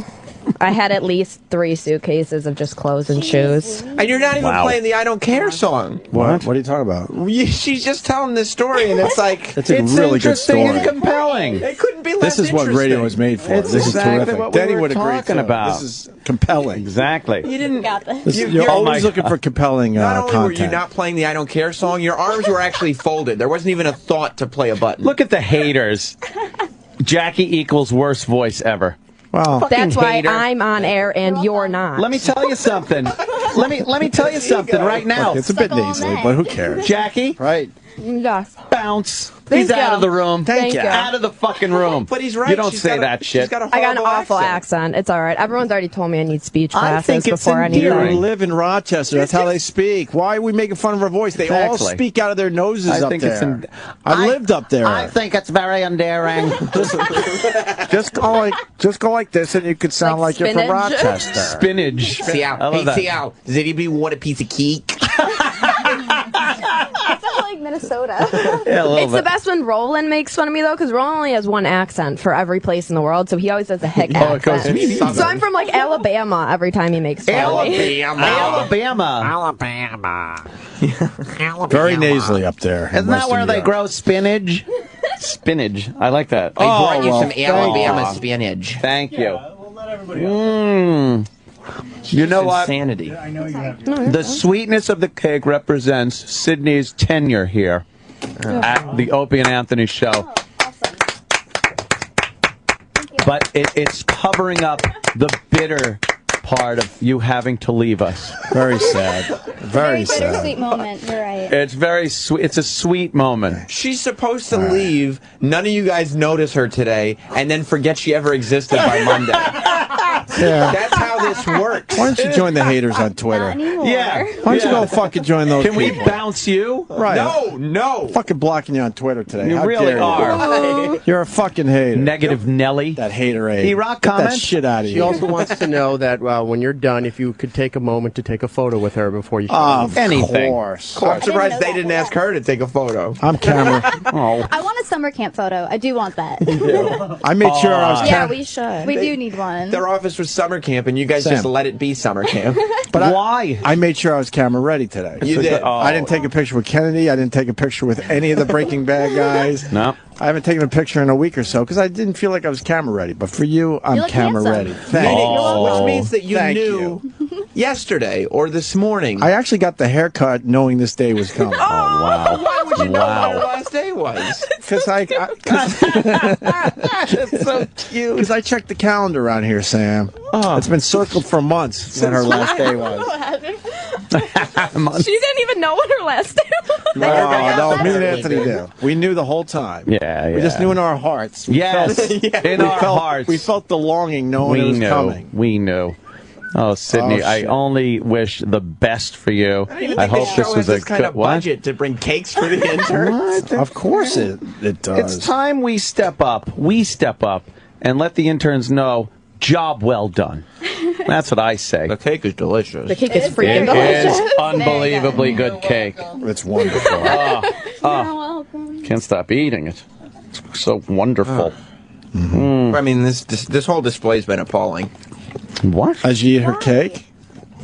I had at least 3 suitcases of just clothes and shoes. And you're not even playing the I Don't Care song. What? What are you talking about? She's just telling this story, and it's like... That's a It's really good interesting story. and compelling. It couldn't be less This is what radio is interesting. made for. It's This exactly is terrific. what we Denny were would agree talking too. about. This is compelling. Exactly. You didn't... Got this. You're you're- always oh my looking for compelling Not only content. were you not playing the I Don't Care song, your arms were actually folded. There wasn't even a thought to play a button. Look at the haters. Jackie equals worst voice ever. Wow. That's why hater. I'm on air and you're not. Let me tell you something. Let me tell you something right now. It's a bit nasally, but who cares? Jackie, Right. Yes. bounce. Thank He's out you. of the room. Thank you. Out of the fucking room. But he's right. You don't She's say got a- that shit. She's got a I got an horrible awful accent. It's all right. Everyone's already told me I need speech I classes think it's before You endearing. live in Rochester. That's how they speak. Why are we making fun of her voice? They all Exactly. speak out of their noses I up think there. it's I lived up there. I think it's very endearing. just go like this, and you could sound like, you're from spinach. Rochester. Spinach. See out. I love Hey, that. see out. Does anybody want a piece of cake? Minnesota. Yeah, a little It's the bit. best when Roland makes fun of me, though, because Roland only has one accent for every place in the world, so he always does a hick accent. So I'm from, like, Alabama every time he makes fun of me. Alabama. Very nasally up there. Isn't that where they grow spinach? Spinach. I like that. I brought you some thank Alabama you. spinach. Thank you. You know what? Insanity. The sweetness of the cake represents Sydney's tenure here at the Opie and Anthony show. But it's covering up the bitter part of you having to leave us. Very sad. Very sad. Bittersweet moment. You're right. It's very sweet. It's a sweet moment. She's supposed to leave. None of you guys notice her today, and then forget she ever existed by Monday. Yeah. That's how this works. Why don't you join the haters on Twitter? Yeah. Why don't you go fucking join those Can we people? bounce you? Right. No. Fucking blocking you on Twitter today. You How really dare you? are. You're a fucking hater. Negative Nelly. That haterade. E-Rock Get that comment? shit out of She here. also wants to know that when you're done, if you could take a moment to take a photo with her before you. Of Anything. course. I'm surprised they didn't ask her to take a photo. I'm camera. Oh. I want a summer camp photo. I do want that. I made sure I was Yeah, camera. we should. We do need one. Their office was summer camp, and you guys Sam. just let it be summer camp. But Why? I made sure I was camera ready today. You did. I didn't take a picture with Kennedy. I didn't take a picture with any of the Breaking Bad guys. No. I haven't taken a picture in a week or so because I didn't feel like I was camera ready. But for you, I'm You look camera handsome. ready. Thank you. Which means that you Thank knew yesterday or this morning. I actually got the haircut knowing this day was coming. Wow. Why would you know Wow. when your last day was? Because That's so cute. Because I checked the calendar around here, Sam. It's been circled for months when her last day was. She didn't even know what her last day was. No, me and Anthony did. We knew the whole time. Yeah. We just knew in our hearts. We Yes. felt- In we our felt- hearts. We felt the longing knowing it We was knew. coming. We knew. Oh, Sydney, Oh, I shit. only wish the best for you. I hope the this show was has a this kind good of what? budget to bring cakes for the interns. Of course it does. It's time we step up. We step up and let the interns know, job well done. That's what I say. The cake is delicious. The cake is freaking It delicious. is unbelievably good cake. It's wonderful. Can't stop eating it. It's so wonderful. I mean, this whole display's been appalling. What? As you eat her cake?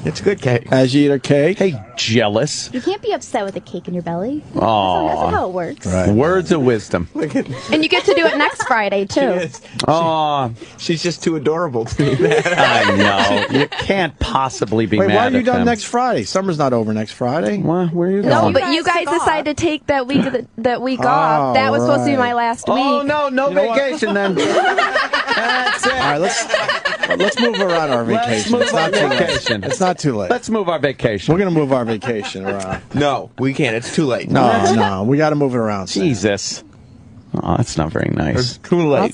It's good cake. As you eat her cake? Hey, jealous. You can't be upset with a cake in your belly. That's Aw. not how it works. Right. Words of wisdom. And you get to do it next Friday, too. Oh, She's just too adorable to be mad. I know. You can't possibly be Wait, mad why are you at done them. next Friday? Summer's not over next Friday. What? Where are you No, going? but you guys decided to take that week off. That was supposed to be my last week. Oh, no vacation then. That's it. All right, let's move around our Let's vacation. move It's not our too late. vacation. It's not too late. Let's move our vacation. We're gonna move our vacation around. No, we can't. It's too late. No, we got to move it around. Sam. Jesus. Oh, that's not very nice. It's too late.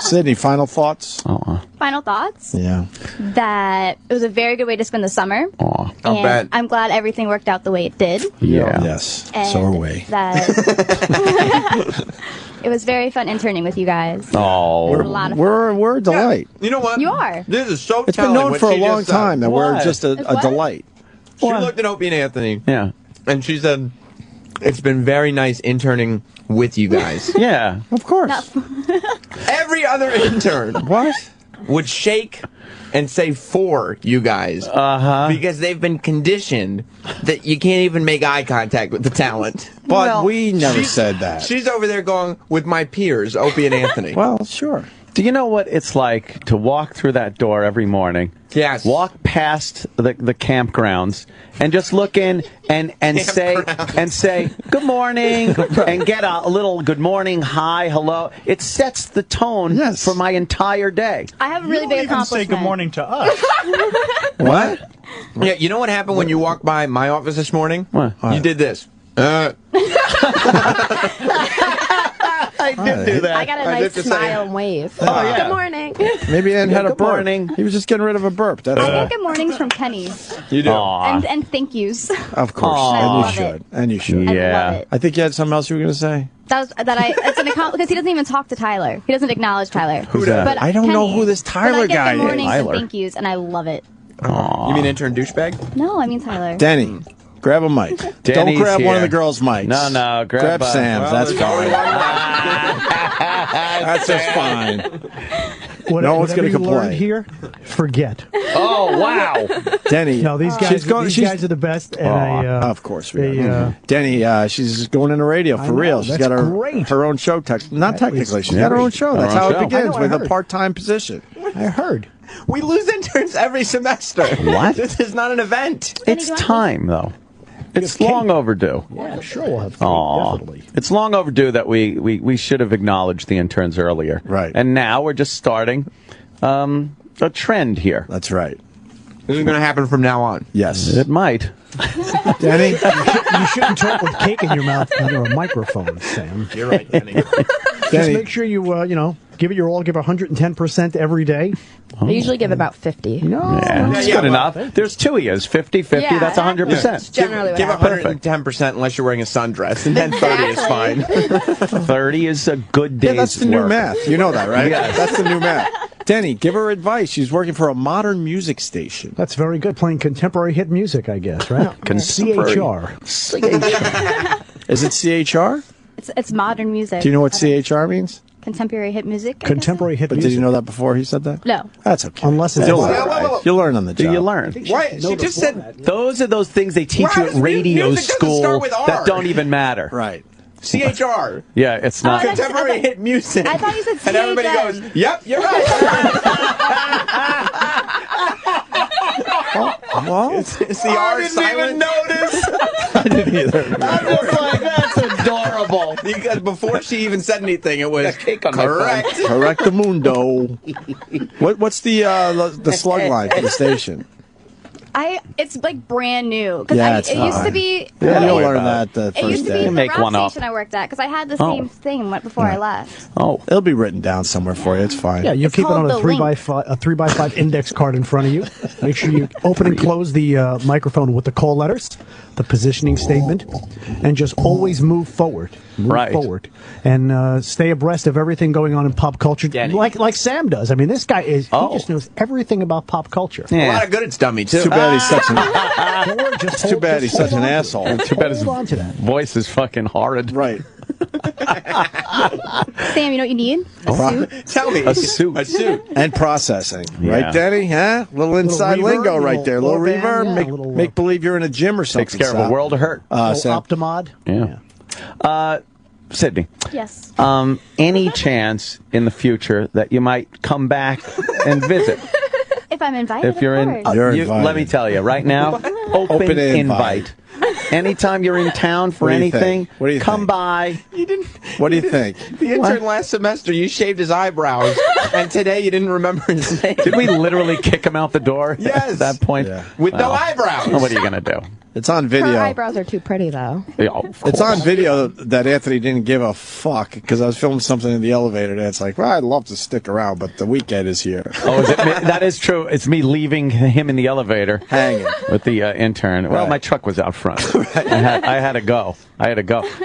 Sydney, final thoughts? Final thoughts? Yeah. That it was a very good way to spend the summer. Aw. I'll And bet. I'm glad everything worked out the way it did. Yeah. Yes. And So are we. That it was very fun interning with you guys. Oh. It was a lot of fun. We're a delight. You know what? You are. This is so It's been telling known what for a she long just said. time that we're What? just a What? delight. She looked at Opie and Anthony, Yeah. and she said, "It's been very nice interning with you guys." Yeah. Of course. Every other intern What? would shake and say for you guys because they've been conditioned that you can't even make eye contact with the talent. But we never she's- said that. She's over there going with my peers, Opie and Anthony. Well, sure. Do you know what it's like to walk through that door every morning? Yes. Walk past the campgrounds and just look in and say good morning and get a little good morning, hi, hello. It sets the tone for my entire day. I have a really big accomplishment. Say good morning to us. What? Yeah, you know what happened when you walked by my office this morning? What? You did this. I did do that. I got a nice smile and wave. Oh, yeah. Good morning. Maybe Ann had a Good burp. morning. He was just getting rid of a burp. That's I all. get good mornings from Kenny. You do. Aw. And thank yous. Of course. Aw. I And you love should. it. And you should. I love Yeah. it. I think you had something else you were going to say. It's an account because he doesn't even talk to Tyler. He doesn't acknowledge Tyler. Who's that? But I don't know Kenny. who this But Tyler I get guy good is. mornings and Tyler. thank yous, and I love it. You mean intern douchebag? No, I mean Tyler. Denny, Grab a mic. Denny's Don't grab one of here. the girls' mics. No, grab Sam's. well, That's fine. That's just fine. No one's going to complain here. Forget. Oh wow, Denny. No, these guys. These guys are the best. And of course we are. Denny, she's going into radio for real. She's got her own show. Not technically, she's got her own show. That's how it begins with a part-time position. I heard. We lose interns every semester. What? This is not an event. It's time though. It's long overdue. Yeah, sure we'll have cake, definitely. It's long overdue that we should have acknowledged the interns earlier. Right. And now we're just starting a trend here. That's right. This is going to happen from now on. Yes. It might. Denny? You shouldn't talk with cake in your mouth under a microphone, Sam. You're right, Denny. Just make sure you, give it your all. Give 110% every day. I usually give about 50. No, that's good enough. There's 2 years, 50-50. Yeah, that's 100%. That's generally what Give happens. 110% unless you're wearing a sundress, and then 30 is fine. 30 is a good day's Yeah, that's the work. new math. You know that, right? Yes. That's the new math. Denny, give her advice. She's working for a modern music station. That's very good. Playing contemporary hit music, I guess, right? Contemporary. CHR. Is it CHR? It's modern music. Do you know what CHR means? Contemporary hit music? I Contemporary hit But music. did you know that before he said that? No. That's okay. Unless it's You'll learn, right? You'll learn on the job. You learn. Why? She just said Those are those things they teach you at radio music doesn't school start with R. that don't even matter. Right. CHR. Yeah, it's not. Contemporary hit music. I thought you said And everybody CHM. goes, yep, you're right. Well, Is the R silent? notice. I didn't either. I was like, that's adorable. Because before she even said anything, it was cake on my correct. Correctamundo. What's the slug line for the station? It's like brand new because Yeah, it used to be. Yeah, you'll worry learn about that the It used first to be day. the Make rock one up. station I worked at because I had the Oh. same thing before I left. Oh, It'll be written down somewhere for you. It's fine. Yeah, you It's keep it on called a the 3x5 index card in front of you. Make sure you open and close the microphone with the call letters, the positioning statement, and just always move forward. Move forward. And stay abreast of everything going on in pop culture, like Sam does. I mean, this guy he just knows everything about pop culture. A lot of good it's done me, too. Too bad he's such an Don't worry, just too bad he's such an asshole. too bad his hold on to that. voice is fucking horrid. Right. Sam, you know what you need? A suit. Tell me. A suit. A suit. And processing. Yeah. Right, Denny? Huh? Little inside reverb, lingo right there. Little little reverb. band, make, yeah, little, make believe you're in a gym or something. Takes care of a Sal. world of hurt. Sam. Optimod. Yeah. Sydney. Yes. Any chance in the future that you might come back and visit? If I'm invited, If you're of in, course. You're let invited. me tell you right now, open invite. Anytime you're in town for What do you anything, think? What do you come think? by. You didn't. What do you think? The intern last semester, you shaved his eyebrows, and today you didn't remember his name. Did we literally kick him out the door Yes. at that point? Yeah. With no eyebrows. What are you going to do? It's on Her video. eyebrows are too pretty, though. Yeah, of It's on course. video that Anthony didn't give a fuck because I was filming something in the elevator and it's like, well, I'd love to stick around, but the weekend is here. Oh, is it me? That is true. It's me leaving him in the elevator. Hanging. With the intern. Well, Right. my truck was out front. I had to go.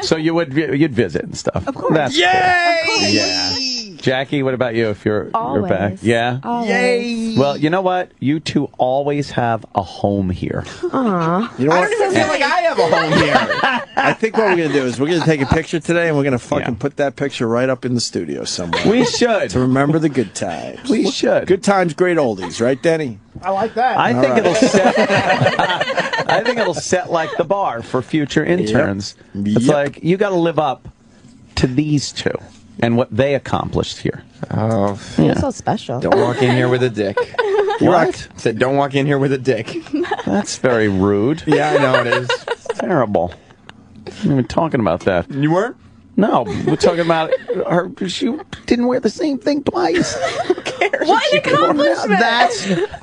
So you'd visit and stuff. Of course. That's Yay! cool. Yeah. Jackie, what about you if you're back? Always. Yeah? Always. Yay! Well, you know what? You two always have a home here. Aw. You know I what? don't even feel like I have a home here. I think what we're going to do is we're going to take a picture today and we're going to fucking put that picture right up in the studio somewhere. We should. To remember the good times. We should. Good times, great oldies, right, Denny? I like that. I think right. it'll set. I think it'll set like the bar for future interns. It's Yep. like you got to live up to these two and what they accomplished here. Oh, You're so special. don't walk in here with a dick. What? Said, don't walk in here with a dick. That's very rude. Yeah, I know it is. Terrible. We were talking about that. You weren't? No, we're talking about her. She didn't wear the same thing twice. Who cares? What an accomplishment!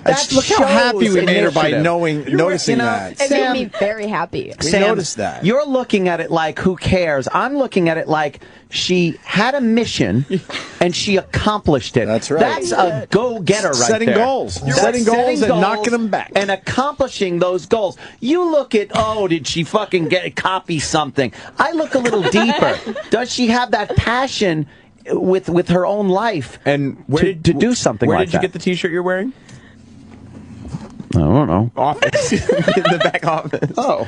That's Look how happy we made her by initiative. noticing that. It made me very happy. We Sam, noticed that. You're looking at it like, who cares? I'm looking at it like she had a mission and she accomplished it. That's right. That's a go-getter right Setting there. goals. That's Setting goals and knocking them back. And accomplishing those goals. You look at, did she fucking copy something? I look a little deeper. Does she have that passion with her own life And to do something where like did you that? get the T-shirt you're wearing? I don't know. Office. In the back office. Oh,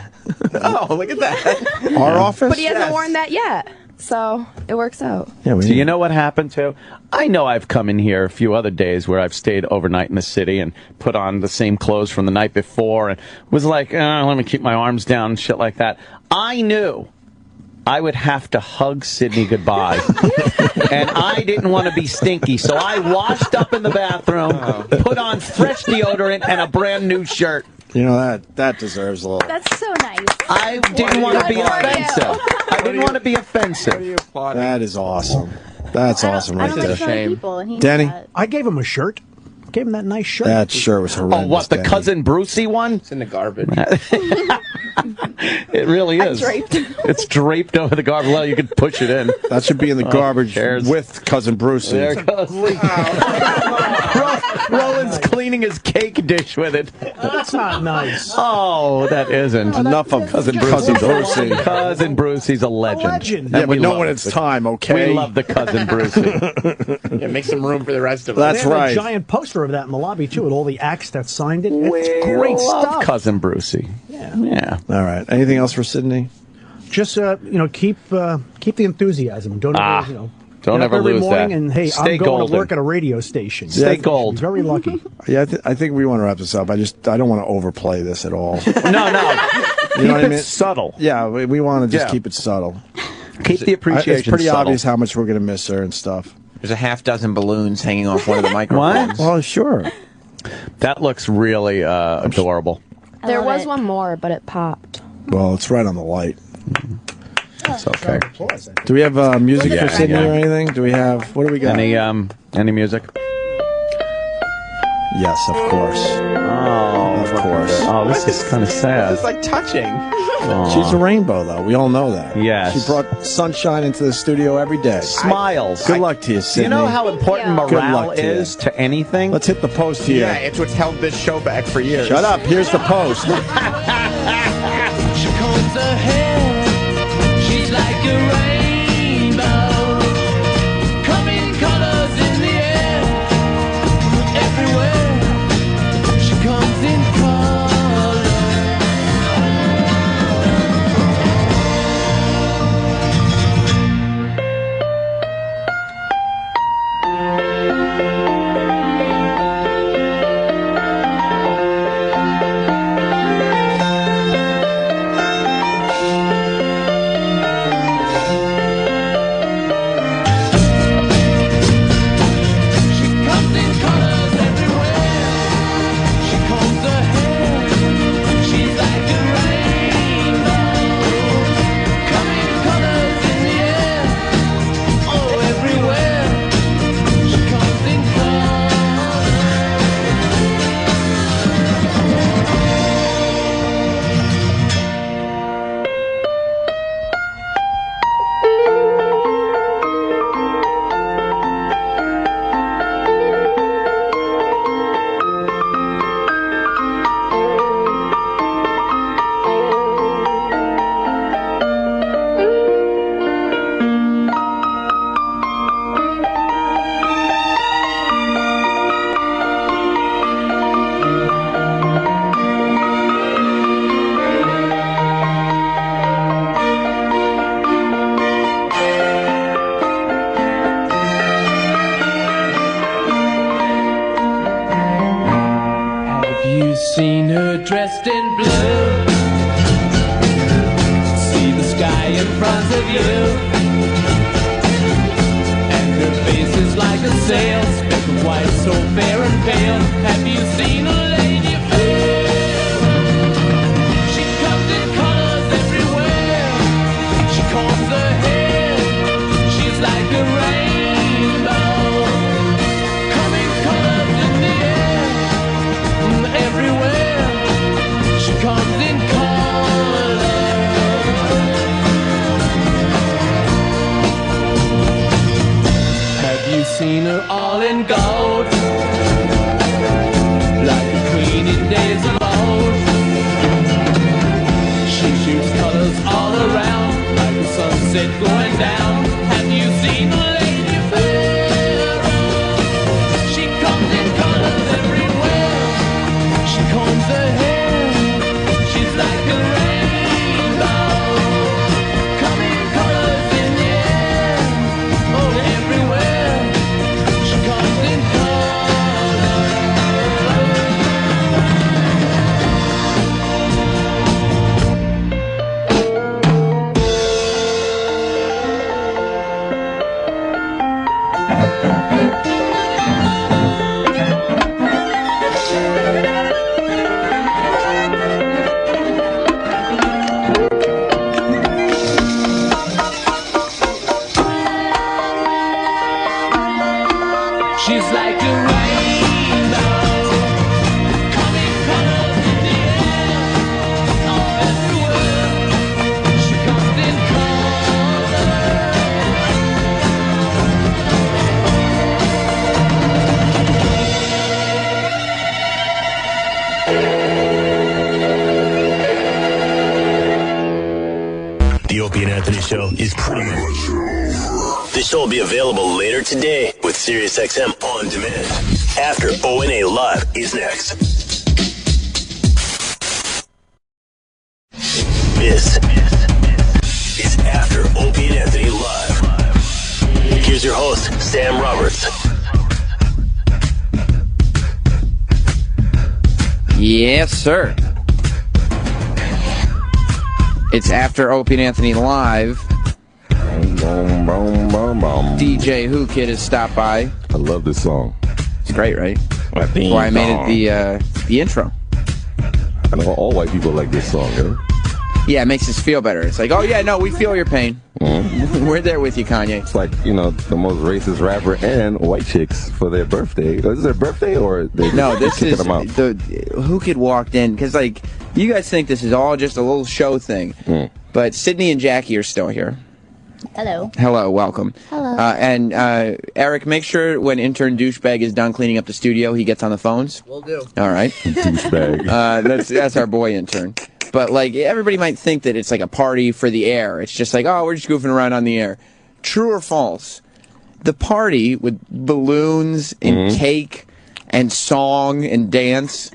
look at that. Our office? But he hasn't worn that yet, so it works out. Yeah, so you know what happened too? I know I've come in here a few other days where I've stayed overnight in the city and put on the same clothes from the night before and was like, let me keep my arms down and shit like that. I knew I would have to hug Sydney goodbye. And I didn't want to be stinky, so I washed up in the bathroom, put on fresh deodorant and a brand new shirt. You know, that deserves a little. That's so nice. I didn't want to be offensive. I didn't want to be offensive. That is awesome. That's awesome right there. People, and he Denny? I gave him a shirt. Gave him that nice shirt. That shirt was horrendous. Oh, what, the Denny. Cousin Brucey one? It's in the garbage. It really is. It's draped over the garbage. Well, you could push it in. That should be in the garbage with Cousin Brucey. There it goes. Roland's cleaning his cake dish with it. That's not nice. Oh, that isn't. Enough of Cousin Brucey. Cousin Brucey's a legend. Yeah, but know when it's time, okay? We love the Cousin Brucey. Yeah, make some room for the rest of us. That's They have right. a giant poster of that in the lobby, too, with all the acts that signed it. It's great stuff. Cousin Brucey. Yeah. All right. Anything else for Sydney? Just, keep the enthusiasm. Don't ever, Don't get up ever every lose morning that. and, hey, Stay I'm going golden. to work at a radio station. Stay gold. She's very lucky. Yeah, I think we want to wrap this up. I don't want to overplay this at all. No. You know what I mean? Subtle. Yeah, we want to just keep it subtle. Keep the appreciation It's pretty subtle. obvious how much we're going to miss her and stuff. There's a half dozen balloons hanging off one of the microphones. Well, sure. That looks really adorable. There was one more, but it popped. Well, it's right on the light. It's okay. Do we have music Yeah, for Sydney yeah. or anything? Do we have? What do we got? Any music? Yes, of course. Oh, of course. Oh, this is kind of sad. It's like touching. Aw. She's a rainbow, though. We all know that. Yes. She brought sunshine into the studio every day. Smiles. Good luck to you, Do Sydney. you know how important Good morale luck to you. is to anything? Let's hit the post here. Yeah, it's what's held this show back for years. Shut up. Here's the post. She combs her hair, she's like a rainbow, coming colors in the air, everywhere, she comes in seen her dressed in blue. See the sky in front of you, and her face is like a sail, speck of white, so fair and pale. Have you seen a lady fair? She comes in colors everywhere. She combs her hair. She's like a rainbow, coming colors in the air. Everywhere she comes in color. Have you seen her all in gold, like show is pretty much over. The show will be available later today with SiriusXM On Demand. After ONA Live is next. This is After Opie and Anthony Live. Here's your host, Sam Roberts. Yes, sir. It's After Opie and Anthony Live. DJ Who Kid has stopped by. I love this song. It's great, right? That's why I made it the intro. I know all white people like this song, you know? Yeah, it makes us feel better. It's like, oh yeah, no, we feel your pain. We're there with you, Kanye. It's like, you know, the most racist rapper and white chicks for their birthday. Is it their birthday or they no? This is them out? Who Kid walked in because like you guys think this is all just a little show thing, but Sydney and Jackie are still here. Hello. Hello, welcome. Hello. And Eric, make sure when intern douchebag is done cleaning up the studio, he gets on the phones. Will do. All right. Douchebag. That's our boy intern. But like everybody might think that it's like a party for the air. It's just like, oh, we're just goofing around on the air. True or false? The party with balloons and cake and song and dance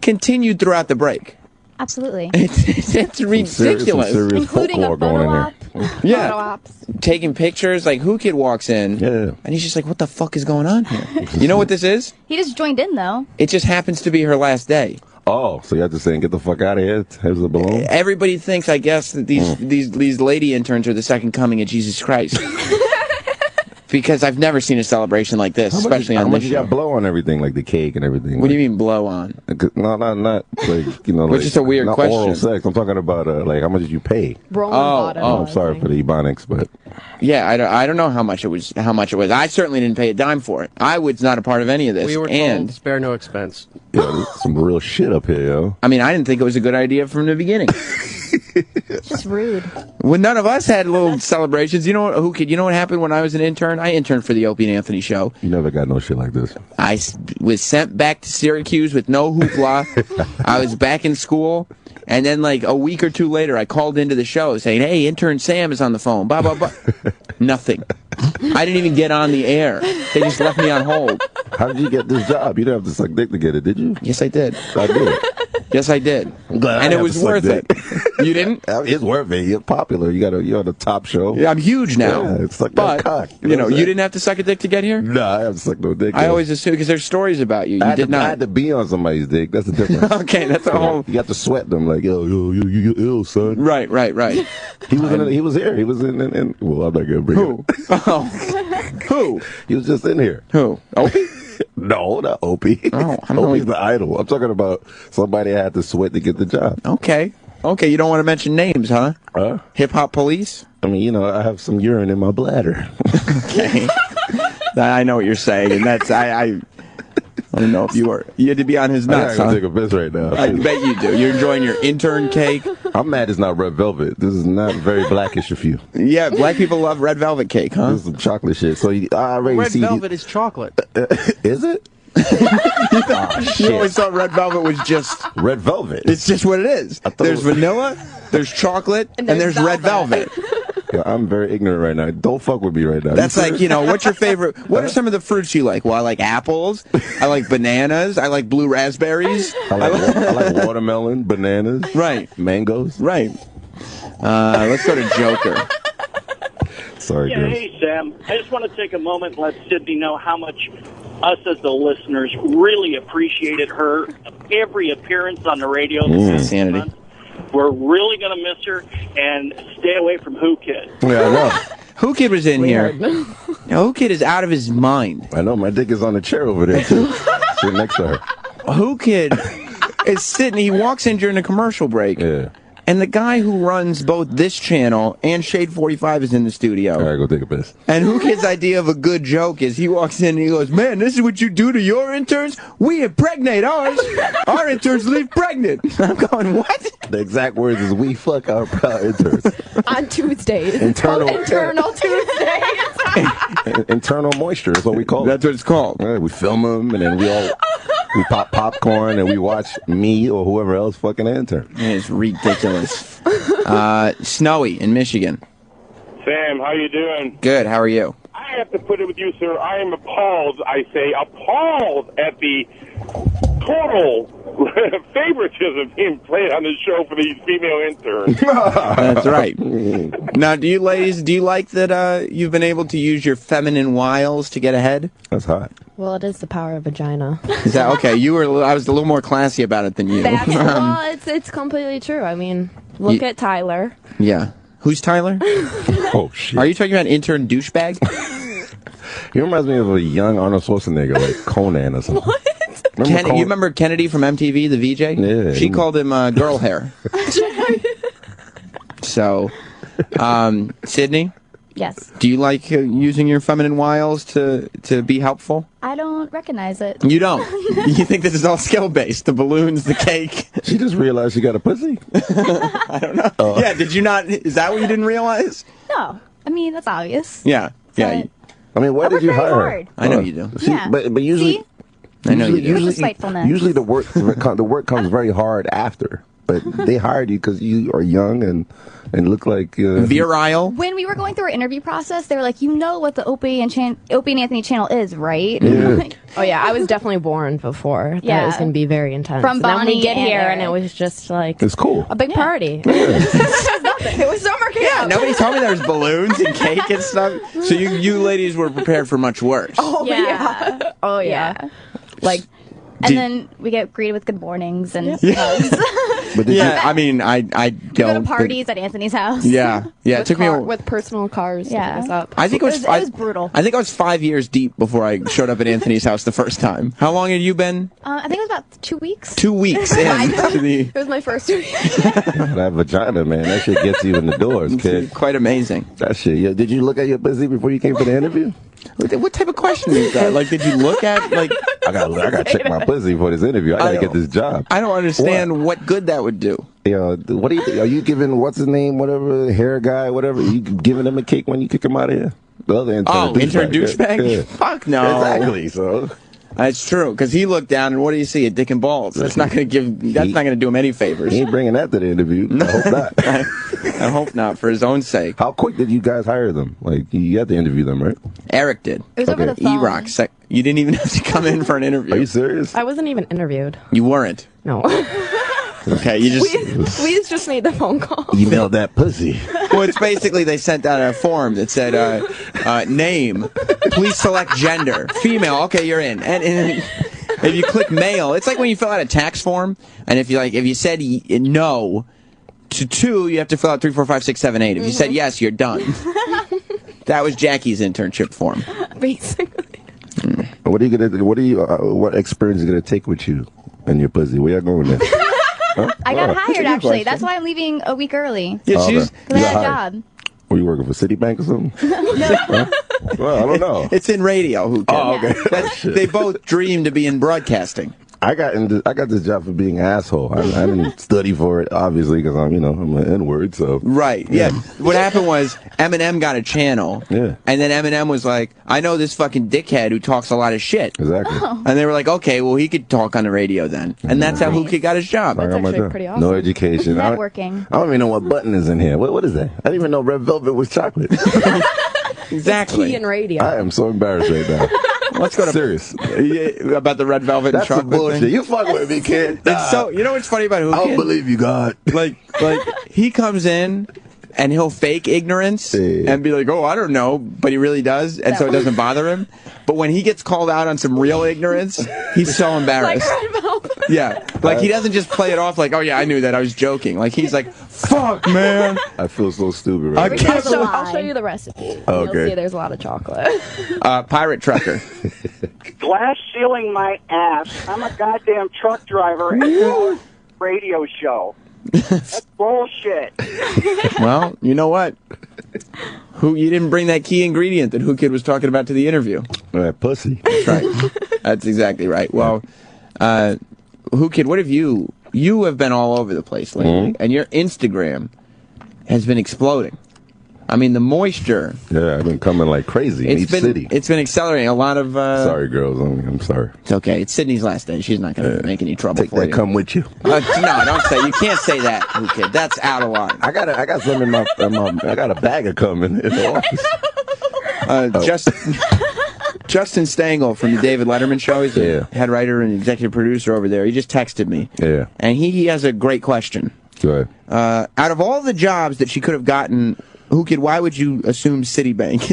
continued throughout the break. Absolutely. It's ridiculous. Some serious Including a folklore going photo in there. op. Yeah. Photo ops. Taking pictures. Like, Who Kid walks in, and he's just like, what the fuck is going on here? You know what this is? He just joined in, though. It just happens to be her last day. Oh, so you have to say, get the fuck out of here. Here's the balloon. Everybody thinks, I guess, that these lady interns are the second coming of Jesus Christ. Because I've never seen a celebration like this, especially on this show. How much you got blow on everything, like the cake and everything? What do you mean blow on? No, not like, you know, Which like, is a weird not question. Oral sex. I'm talking about like how much did you pay? I'm sorry for the ebonics, but yeah, I don't know how much it was. I certainly didn't pay a dime for it. I was not a part of any of this. We were told spare no expense. Yeah, there's some real shit up here, yo. I mean, I didn't think it was a good idea from the beginning. It's just rude. Well, none of us had little celebrations. You know what, Who Kid? You know what happened when I was an intern? I interned for the Opie and Anthony show. You never got no shit like this. I was sent back to Syracuse with no hoopla. I was back in school. And then, like, a week or two later, I called into the show saying, hey, intern Sam is on the phone, blah, blah, blah. Nothing. I didn't even get on the air. They just left me on hold. How did you get this job? You didn't have to suck dick to get it, did you? Yes, I did. I did. Yes, I did. I'm glad and I it was worth it. You didn't? It's worth it. You're popular. You're on the top show. Yeah, I'm huge now. Yeah, it's like but, that cock. You know, you didn't have to suck a dick to get here? No, I haven't sucked no dick. I always assume, because there's stories about you. You did not. I had to be on somebody's dick. That's the difference. Okay, that's a whole... You have to sweat them like, yo, you ill, son. Right. He was here. He was in well, I'm not going to bring Who? it up. Oh. Who? He was just in here. Who? Opie? No, not Opie. Oh, I don't Opie's the idol. I'm talking about somebody I had to sweat to get the job. Okay, you don't want to mention names, huh? Hip Hop Police? I mean, you know, I have some urine in my bladder. Okay. I know what you're saying, and that's, I don't know if you had to be on his nuts, I'm take a piss right now. I bet you do. You're enjoying your intern cake. I'm mad it's not red velvet. This is not very blackish of you. Yeah, black people love red velvet cake, huh? This is some chocolate shit. So I already Red see velvet is chocolate. Is it? You always thought red velvet was just red velvet. It's just what it is. There's vanilla, there's chocolate, and there's red velvet. Yeah, I'm very ignorant right now. Don't fuck with me right now. That's like, you know, what's your favorite? What are some of the fruits you like? Well, I like apples. I like bananas. I like blue raspberries. I like watermelon, bananas. Right. Mangoes. Right. Let's go to Joker. Sorry, yeah, girls. hey, Sam. I just want to take a moment and let Sydney know how much us as the listeners really appreciated her every appearance on the radio. Insanity. We're really going to miss her, and stay away from Who Kid. Yeah, I know. Who Kid was in here. Who Kid is out of his mind. I know. My dick is on the chair over there, too. Sitting next to her. Who Kid is sitting, he walks in during a commercial break. Yeah. And the guy who runs both this channel and Shade 45 is in the studio. All right, go take a piss. And Who Kid's idea of a good joke is he walks in and he goes, man, this is what you do to your interns? We impregnate ours. Our interns leave pregnant. I'm going, what? The exact words is, we fuck our interns. On Tuesdays. Internal Tuesdays. Internal moisture is what we call it. That's what it's called. Yeah, we film them, and then we pop popcorn, and we watch me or whoever else fucking an intern. It's ridiculous. Snowy in Michigan. Sam, how you doing? Good. How are you? I have to put it with you, sir. I am appalled, I say, appalled at the total favoritism being played on the show for these female interns. That's right. Now, do you like that you've been able to use your feminine wiles to get ahead? That's hot. Well, it is the power of vagina. Is that okay? I was a little more classy about it than you. Well, it's completely true. I mean, look at Tyler. Yeah. Who's Tyler? Oh, shit. Are you talking about intern douchebag? He reminds me of a young Arnold Schwarzenegger, like Conan or something. What? You remember Kennedy from MTV, the VJ? Yeah. She called him girl hair. So, Sydney? Yes. Do you like using your feminine wiles to be helpful? I don't recognize it. You don't? You think this is all skill-based? The balloons, the cake? She just realized she got a pussy? I don't know. Yeah, did you not? Is that what you didn't realize? No. I mean, that's obvious. Yeah. Yeah. I mean, why did you hire hard. her? I know you do. See, Yeah. But usually... See? I know you do. Usually, spitefulness. Usually the work comes very hard after. But they hired you because you are young and look like... virile? When we were going through our interview process, they were like, you know what the Opie and Anthony channel is, right? Yeah. Oh, yeah, I was definitely born before. Yeah. That was going to be very intense. From and then we Bonnie get and here, Eric. and it was just like... It's cool. A big party. It was nothing. It was summer camp. Yeah, nobody told me there was balloons and cake and stuff. So you ladies were prepared for much worse. Oh, yeah. Oh, yeah. Like... And then we get greeted with good mornings and hugs. But I mean, I We go to don't. parties at Anthony's house. Yeah, it With took me. with personal cars to Yeah. pick us up. I think it was brutal. I think I was 5 years deep before I showed up at Anthony's house the first time. How long had you been? I think it was about 2 weeks. 2 weeks in to the. It was my first week. That vagina, man, that shit gets you in the doors, kid. Quite amazing. That shit. Yeah. Did you look at your pussy before you came for the interview? What type of question is that? Like, did you look at like? I gotta check my pussy for this interview. I gotta get this job. I don't understand what good that would do. What do you think? Are you giving what's his name, whatever hair guy, whatever? Are you giving him a cake when you kick him out of here? The other intern, intern douchebag? Yeah. Fuck no. Exactly. So. That's true, because he looked down and what do you see? A dick and balls. That's not going to do him any favors. He ain't bringing that to the interview. I hope not. I hope not, for his own sake. How quick did you guys hire them? Like, you had to interview them, right? Eric did. It was over the phone. E-Rock. You didn't even have to come in for an interview. Are you serious? I wasn't even interviewed. You weren't? No. Okay, you just... we just made the phone call. Emailed that pussy. Well, it's basically they sent out a form that said, name, please select gender. Female, okay, you're in. And if you click male, it's like when you fill out a tax form, and if you said no to 2, you have to fill out 3, 4, 5, 6, 7, 8. If you said yes, you're done. That was Jackie's internship form. Basically. What what experience are you gonna take with you and your pussy? Where y'all going there? Huh? I got hired, good actually. question. That's why I'm leaving a week early. Yeah, Oh, she's... okay. Because I You had a got job. Were you working for Citibank or something? Huh? Well, I don't know. It's in radio. Who cares? Oh, okay. They both dream to be in broadcasting. I got this job for being an asshole. I didn't study for it, obviously, because I'm an N-word. So right, yeah. What happened was Eminem got a channel, and then Eminem was like, "I know this fucking dickhead who talks a lot of shit." Exactly. And they were like, "Okay, well, he could talk on the radio then," and that's how Who Kid got his job. I got my job. pretty awesome. No education. Networking. I don't even know what button is in here. What is that? I didn't even know red velvet was chocolate. Exactly. Key in radio. I am so embarrassed right now. Let's go to serious. Yeah, about the red velvet That's and some chocolate bullshit. thing. You fuck with me, kid. It's so, you know what's funny about Who Kid? I don't believe you, God. Like he comes in and he'll fake ignorance and be like, "Oh, I don't know," but he really does, and so it doesn't bother him. But when he gets called out on some real ignorance, he's so embarrassed. Yeah, like he doesn't just play it off like, "Oh yeah, I knew that, I was joking." Like he's like, "Fuck, man." I feel so stupid right now. I'll show you the recipe. Okay. You'll see there's a lot of chocolate. Pirate trucker. Glass ceiling my ass. I'm a goddamn truck driver and doing a radio show. That's bullshit. Well, you know what? You didn't bring that key ingredient that Who Kid was talking about to the interview. That pussy. That's right. That's exactly right. Well, Who Kid, what have you have been all over the place lately, and your Instagram has been exploding. I mean, the moisture. Yeah, I've been coming like crazy in each city. It's been accelerating. A lot of... sorry, girls. I'm sorry. It's okay. It's Sydney's last day. She's not going to make any trouble for you. Come with you. No, don't say. You can't say that, kid. That's out of line. I got some in my I got a bag of coming in the office. Justin Stengel from the David Letterman Show. He's the head writer and executive producer over there. He just texted me. Yeah. And he has a great question. Go ahead. Out of all the jobs that she could have gotten, why would you assume Citibank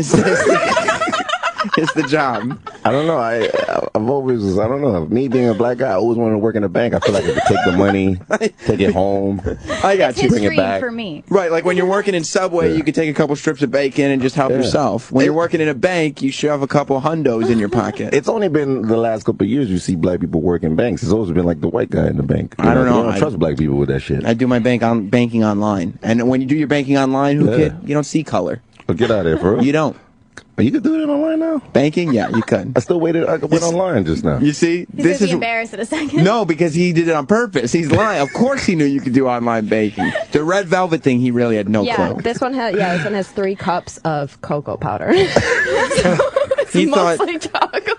is the job? I don't know. I've always, I don't know. Me being a black guy, I always wanted to work in a bank. I feel like I could take the money, take it home. I got you. Bring it back. For me. Right, like when you're working in Subway, you could take a couple strips of bacon and just help yourself. When you're working in a bank, you shove a couple hundos in your pocket. It's only been the last couple of years you see black people work in banks. It's always been like the white guy in the bank. I don't know. I don't trust black people with that shit. I do my banking online. And when you do your banking online, kid, you don't see color. Oh, get out of here, bro. You don't. You could do it online now? Banking? Yeah, you could. I still waited. I went online just now. You see? This is embarrassed in a second. No, because he did it on purpose. He's lying. Of course he knew you could do online banking. The red velvet thing, he really had no clue. This one has 3 cups of cocoa powder. It's mostly chocolate.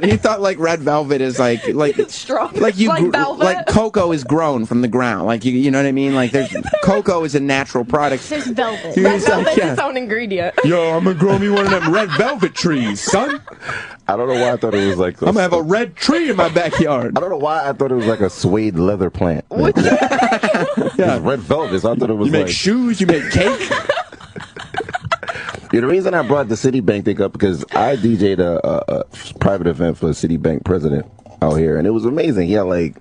He thought like red velvet is like strong, like velvet. Like cocoa is grown from the ground. Like you know what I mean? Like there's cocoa is a natural product. There's velvet. Red velvet's its own ingredient. Yo, I'm gonna grow me one of them red velvet trees, son. I don't know why I thought it was like. I'm gonna have a red tree in my backyard. I don't know why I thought it was like a suede leather plant. Yeah, red velvet. So I thought it was. You make shoes. You make cake. Yeah, the reason I brought the Citibank thing up because I DJ'd a private event for the Citibank president out here, and it was amazing. He had like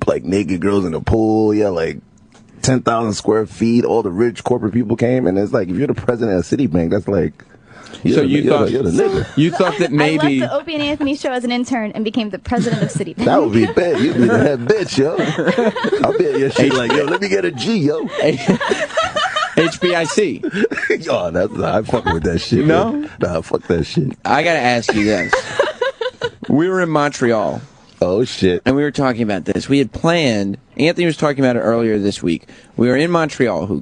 naked girls in the pool. He had like 10,000 square feet. All the rich corporate people came, and it's like if you're the president of Citibank, that's like. You're the nigga. You thought that maybe I left the Opie and Anthony show as an intern and became the president of Citibank. That would be bad. You'd be the head bitch, yo. I'll be at your shit like, yo, let me get a G, yo. HBIC. Yo, I fuck with that shit. No? Man. Nah, fuck that shit. I gotta ask you this. We were in Montreal. Oh, shit. And we were talking about this. We had planned, Anthony was talking about it earlier this week. We were in Montreal,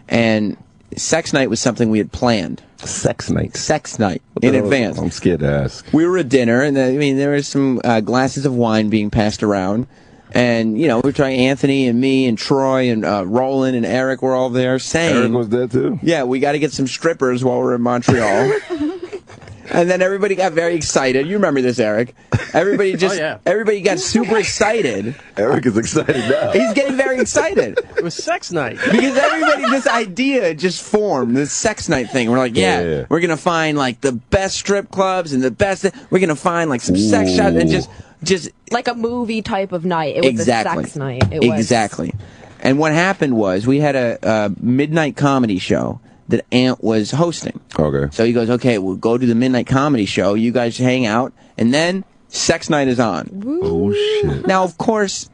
and sex night was something we had planned. Sex night? Sex night, in advance. I'm scared to ask. We were at dinner, and there was some glasses of wine being passed around. And, we were talking, Anthony and me and Troy and Roland and Eric were all there saying... Eric was there, too? Yeah, we got to get some strippers while we're in Montreal. And then everybody got very excited. You remember this, Eric. Everybody everybody got super excited. Eric is excited now. He's getting very excited. It was sex night. Because this idea just formed, this sex night thing. We're like, we're going to find, like, the best strip clubs and the best... We're going to find, like, some sex shops and just... Like a movie type of night. It was a sex night. Exactly. And what happened was we had a midnight comedy show that Ant was hosting. Okay. So he goes, okay, we'll go to the midnight comedy show. You guys hang out. And then sex night is on. Woo. Oh, shit. Now, of course,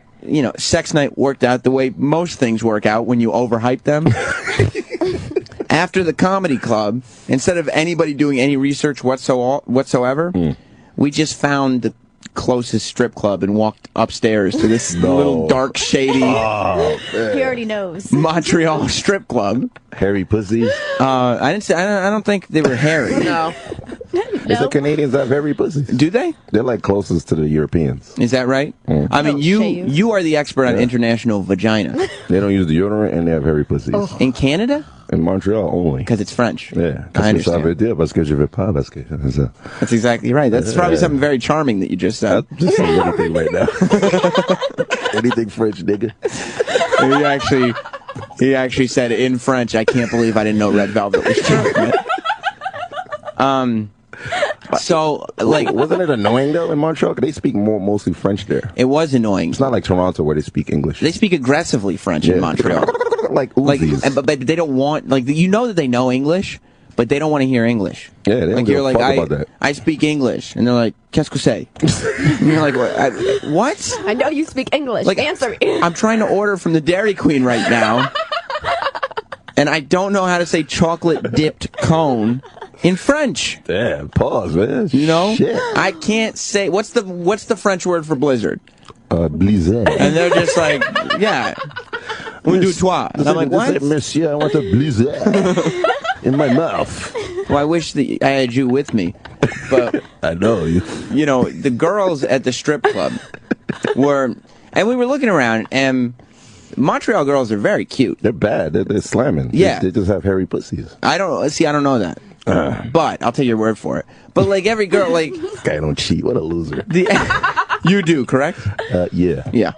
sex night worked out the way most things work out when you overhype them. After the comedy club, instead of anybody doing any research whatsoever, we just found the closest strip club and walked upstairs to this little dark, shady he already knows Montreal strip club. Hairy pussies? I don't think they were hairy. No. They said Canadians have hairy pussies. Do they? They're like closest to the Europeans. Is that right? I mean, you are the expert on international vagina. They don't use deodorant and they have hairy pussies. In Canada? In Montreal only. Because it's French. Yeah. I understand. That's exactly right. That's probably something very charming that you just said. I'm just saying anything right now. Anything French, nigga. He actually said in French, I can't believe I didn't know Red Velvet was chocolate. So, like... Wasn't it annoying, though, in Montreal? Because they speak mostly French there. It was annoying. It's not like Toronto where they speak English. They speak aggressively French in Montreal. Like Uzis. But they don't want... Like, you know that they know English, but they don't want to hear English. Yeah, they don't give a fuck about that. I speak English. And they're like, qu'est-ce que c'est? And you're like, what? I know you speak English. Answer me. I'm trying to order from the Dairy Queen right now. And I don't know how to say chocolate-dipped cone in French. Damn, pause, man. Shit. I can't say... What's the French word for blizzard? Blizzard. And they're just like, yeah. Un, deux, trois. And I'm like, what? Monsieur, I want a blizzard. in my mouth. Well, I wish that I had you with me, but I know you. You know, the girls at the strip club were, and we were looking around, and Montreal girls are very cute. They're bad. They're slamming. Yeah, they just have hairy pussies. I don't know that, but I'll take your word for it. But like every girl, like this guy don't cheat. What a loser. You do, correct? Yeah. Yeah,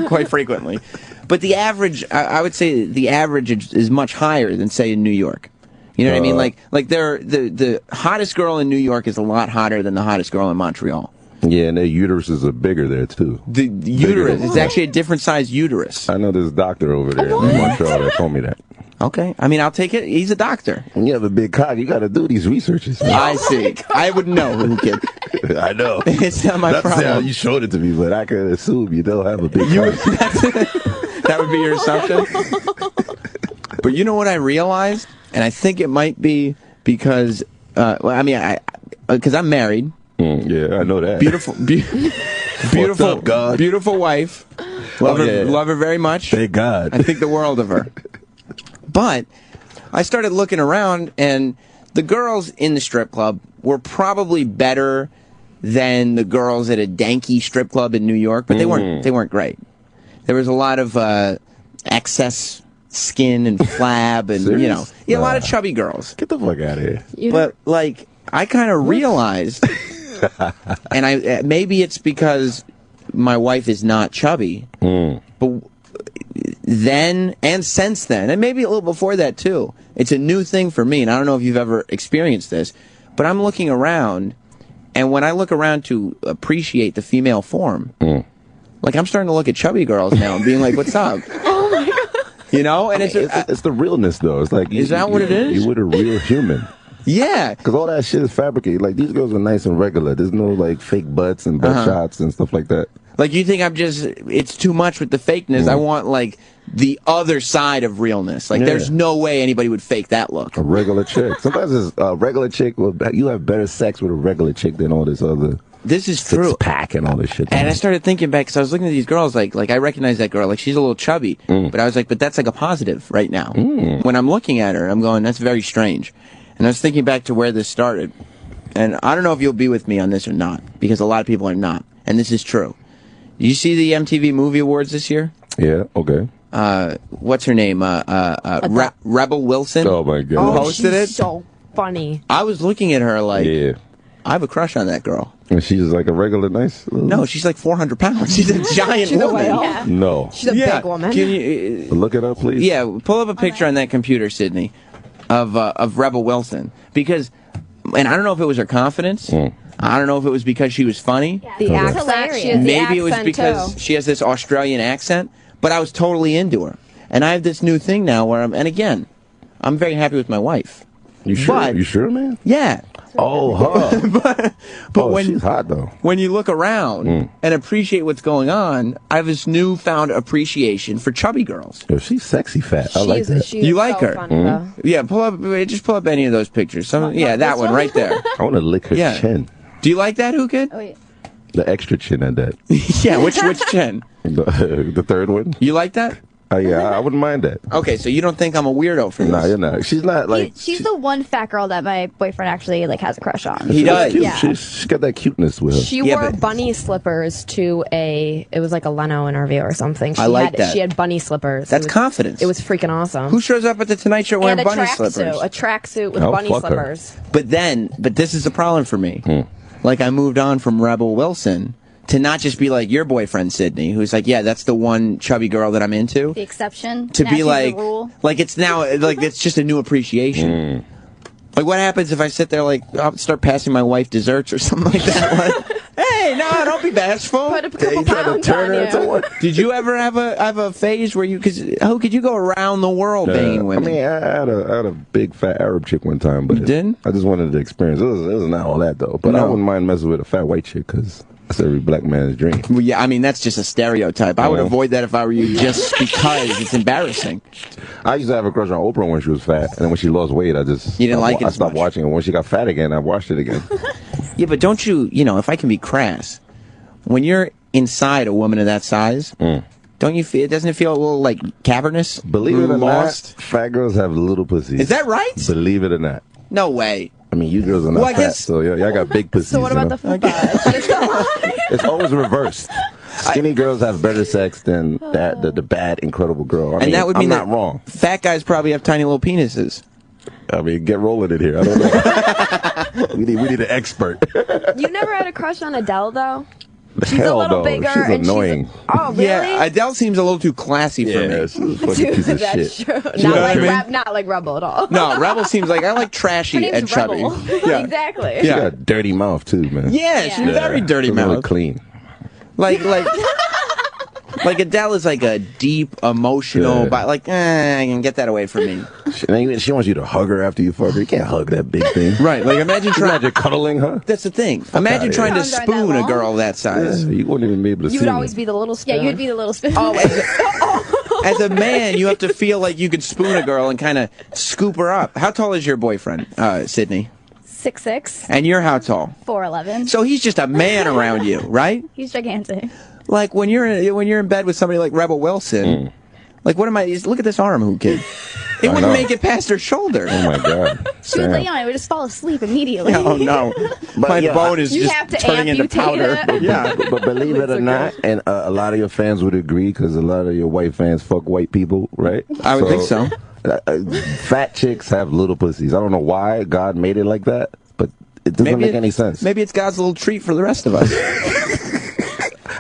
quite frequently. But the average, I would say, the average is much higher than say in New York. You know what I mean? Like the hottest girl in New York is a lot hotter than the hottest girl in Montreal. Yeah, and their uteruses are bigger there too. The uterus, it's actually a different size uterus. I know this doctor over there in Montreal that told me that. Okay, I mean, I'll take it. He's a doctor. When you have a big cock, you got to do these researches. Man. I see. I would know, kid. I know. It's not my problem. That's how you showed it to me, but I could assume you don't have a big cock. That would be your assumption. But you know what I realized, and I think it might be because, because I'm married. Yeah, I know that. Beautiful, beautiful wife. Love her very much. Thank God. I think the world of her. But I started looking around, and the girls in the strip club were probably better than the girls at a danky strip club in New York, but they weren't great. There was a lot of excess skin and flab, and a lot of chubby girls. Get the fuck out of here. But like, I kind of realized, and maybe it's because my wife is not chubby, but then and since then, and maybe a little before that too, it's a new thing for me, and I don't know if you've ever experienced this, but I'm looking around, and when I look around to appreciate the female form, like I'm starting to look at chubby girls now and being like, "What's up?" Oh my god! You know, and it's the realness though. It's like is that what it is? You were a real human. Yeah, because all that shit is fabricated. Like these girls are nice and regular. There's no like fake butts and butt shots and stuff like that. Like you think it's too much with the fakeness. I want like the other side of realness. Like there's no way anybody would fake that look. A regular chick. Sometimes it's a regular chick. You have better sex with a regular chick than all this other. This is true. Six-pack and all this shit. And I started thinking back because I was looking at these girls. Like I recognize that girl. Like she's a little chubby, but I was like, but that's like a positive right now. When I'm looking at her, I'm going, that's very strange. And I was thinking back to where this started. And I don't know if you'll be with me on this or not, because a lot of people are not. And this is true. Did you see the MTV Movie Awards this year? Yeah, okay. What's her name? Rebel Wilson. Oh my God. Oh, Posted it. So funny. I was looking at her like, I have a crush on that girl. And she's like a regular nice little... No, she's like 400 pounds. She's a giant woman. Yeah. No. She's a big woman. Can you look it up, please? Yeah, pull up a picture on that computer, Sydney, of Rebel Wilson. Because, and I don't know if it was her confidence. I don't know if it was because she was funny. The accent. Maybe it was because she has this Australian accent. But I was totally into her. And I have this new thing now where I'm very happy with my wife. You sure? You sure, man? Yeah. Oh, huh. but when she's hot though. When you look around and appreciate what's going on, I have this newfound appreciation for chubby girls. Yo, she's sexy fat. I like that. You like her? Yeah, pull up any of those pictures. That one right there. I want to lick her chin. Do you like that, Who Kid? Oh, yeah. The extra chin at that. Yeah, which chin? The third one. You like that? Yeah, I wouldn't mind that. Okay, so you don't think I'm a weirdo for this? Nah, you're not. She's not like... She's the one fat girl that my boyfriend actually like has a crush on. He does. Yeah. She's got that cuteness with her. She wore bunny slippers to it was like a Leno interview or something. I like that. She had bunny slippers. That's confidence. It was freaking awesome. Who shows up at the Tonight Show wearing bunny slippers? A tracksuit with bunny slippers. But this is a problem for me. Like I moved on from Rebel Wilson to not just be like your boyfriend Sydney, who's like, yeah, that's the one chubby girl that I'm into. The exception. To now be like, the rule. Like it's now like it's just a new appreciation. Like what happens if I sit there like I'll start passing my wife desserts or something like that? Like, hey, no, don't be bashful. Put a couple pounds on you. Did you ever have a phase where you could you go around the world banging women? I mean, I had a big fat Arab chick one time, but you didn't? I just wanted the experience. It was not all that though. But I wouldn't mind messing with a fat white chick because that's every black man's dream. Well, yeah, I mean that's just a stereotype. I would avoid that if I were you, just because it's embarrassing. I used to have a crush on Oprah when she was fat, and then when she lost weight, I stopped watching it. When she got fat again, I watched it again. Yeah, but don't you know, if I can be crass, when you're inside a woman of that size, Don't you feel? Doesn't it feel a little like cavernous? Believe it or lost? not, fat girls have little pussies. Is that right? Believe it or not. No way. I mean, you girls are not fat, so y'all got big pussies. So what about the food? It's always reversed. Skinny girls have better sex than the bad, incredible girl. I mean, that would mean I'm not wrong. Fat guys probably have tiny little penises. I mean, get rolling it here. I don't know. we need an expert. You never had a crush on Adele, though? She's Hell a little no. bigger. She's and annoying. Oh, really? Yeah, Adele seems a little too classy for me. She's a fucking piece of That's shit. true. You know what I mean? Not like Rebel at all. No, Rebel seems like I like trashy Her name's and chubby. Rebel. Yeah. Exactly. She got a dirty mouth, too, man. Yeah, she's very dirty She's really mouth. clean. Like Adele is like a deep, emotional, but I can get that away from me. She wants you to hug her after you fuck her. You can't hug that big thing. Right, like imagine cuddling her. That's the thing. Imagine trying to spoon a girl that size. Yeah, you wouldn't even be able to You see would me. always be the little spoon. Yeah, you'd be the little spoon. Always. As a man, you have to feel like you could spoon a girl and kind of scoop her up. How tall is your boyfriend, Sydney? 6'6", And you're how tall? 4'11". So he's just a man around you, right? He's gigantic. Like when you're in bed with somebody like Rebel Wilson, like what am I? Look at this arm, kid. It wouldn't make it past her shoulder. Oh my god! She would lay on it, would just fall asleep immediately. Oh no, my bone is You just have to turning into amputate powder. it. Yeah, but believe it or not, and a lot of your fans would agree because a lot of your white fans fuck white people, right? I would think so. Fat chicks have little pussies. I don't know why God made it like that, but it doesn't make any sense. Maybe it's God's little treat for the rest of us.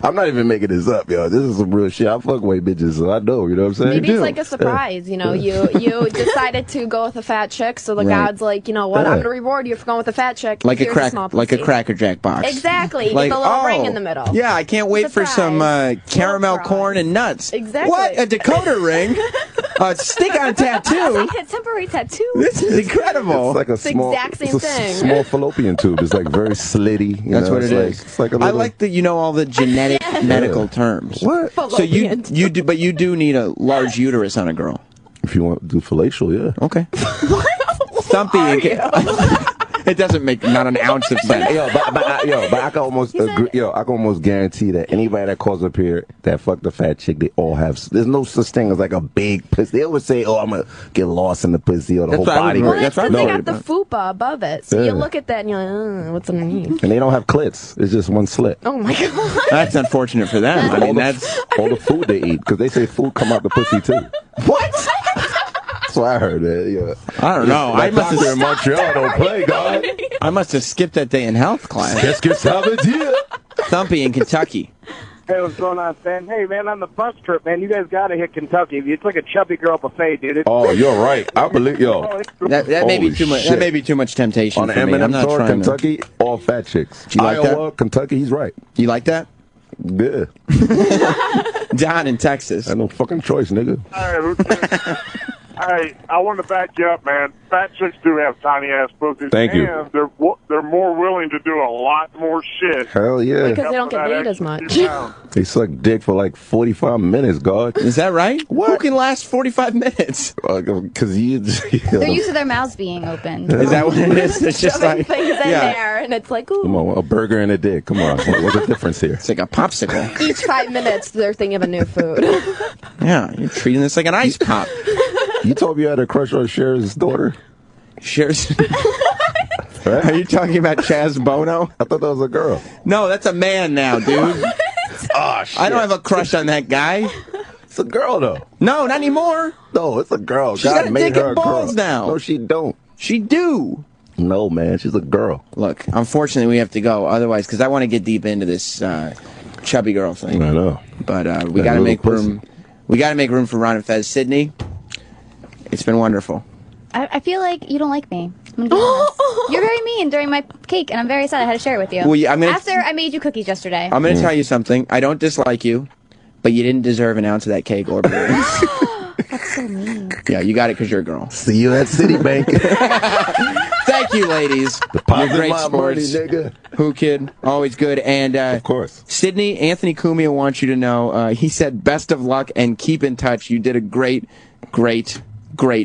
I'm not even making this up, yo. This is some real shit. I fuck white bitches, so I know. You know what I'm saying? Maybe it's like a surprise. You know, you decided to go with a fat chick, so the Right. God's like, you know what? I'm gonna reward you for going with a fat chick. Like Here's a small like a pussy. Cracker Jack box. Exactly. Like, With a little ring in the middle. Yeah, I can't wait for some caramel corn and nuts. Exactly. What? A Dakota ring? A stick-on tattoo? A temporary tattoo. This is incredible. It's like a It's the small, exact same it's a thing. small fallopian tube. It's like very slitty. You That's know? what it It's is. It's like a I little, like that you know all the genetic medical terms. What? So you do, but you do need a large uterus on a girl. If you want to do fellatio, yeah. Okay. Thumpy. It doesn't make not an ounce of sense. But I can almost agree. I can almost guarantee that anybody that calls up here that fucked a fat chick, they all have. There's no such thing as like a big pussy. They always say, "Oh, I'm gonna get lost in the pussy or the whole body." Well, that's because they got the fupa above it, so you look at that and you're like, what's underneath? And they don't have clits. It's just one slit. Oh my god. That's unfortunate for them. I mean, that's all the food they eat because they say food come out the pussy too. What? That's what I heard. I don't know. I must have in Montreal don't play, God. I must have skipped that day in health class. Qu'est-ce que ça veut dire? Thumpy in Kentucky. Hey, what's going on, Stan? Hey, man, on the bus trip, man, you guys got to hit Kentucky. It's like a chubby girl buffet, dude. Oh, you're right. I believe, That may be Holy too much. shit. That may be too much temptation On the for me. I'm M&M not tour, trying Kentucky, all fat chicks. You like Iowa, Kentucky, he's right. You like that? Yeah. Down in Texas. I had no fucking choice, nigga. Hey, I want to back you up, man. Fat chicks do have tiny ass pussies. Thank you. And they're more willing to do a lot more shit. Hell yeah. Because they don't get paid as much. They suck dick for like 45 minutes, God. Is that right? What? Who can last 45 minutes? Because you They're used to their mouths being open. Is that what it is? It's just Shoving like things in there, and it's like, ooh. Come on, a burger and a dick. Come on. What's the difference here? It's like a popsicle. Each 5 minutes, they're thinking of a new food. Yeah, you're treating this like an ice pop. You told me you had a crush on Cher's daughter? Cher's... Are you talking about Chaz Bono? I thought that was a girl. No, that's a man now, dude. Oh, shit. I don't have a crush on that guy. It's a girl, though. No, not anymore. No, it's a girl. She's God got a made dick her and a girl. balls now. No, she don't. She do. No, man. She's a girl. Look, unfortunately, we have to go. Otherwise, because I want to get deep into this chubby girl thing. I know. But we got to make room. We got to make room for Ron and Fez. Sydney, it's been wonderful. I feel like you don't like me. I'm gonna be honest. You're very mean during my cake, and I'm very sad I had to share it with you. Well, I'm gonna- After I made you cookies yesterday. I'm going to tell you something. I don't dislike you, but you didn't deserve an ounce of that cake or beer. That's so mean. Yeah, you got it because you're a girl. See you at Citibank. Thank you, ladies. Deposit You're great my sports. money, nigga. Who kid? Always good. And of course, Sydney, Anthony Cumia wants you to know. He said, "Best of luck and keep in touch. You did a great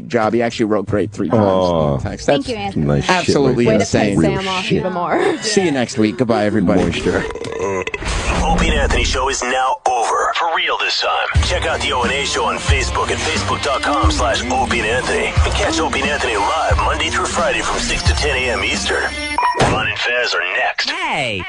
job." He actually wrote "great" 3 times. Oh, text. Thank you, Anthony. Nice Absolutely shit right Way to insane. piss Sam off even more. See you next week. Goodbye, everybody. Moisture. Opie and Anthony Show is now over. For real this time. Check out the ONA Show on Facebook at facebook.com/Opie and Anthony. And catch Opie and Anthony live Monday through Friday from 6 to 10 a.m. Eastern. Ron and Fez are next. Hey.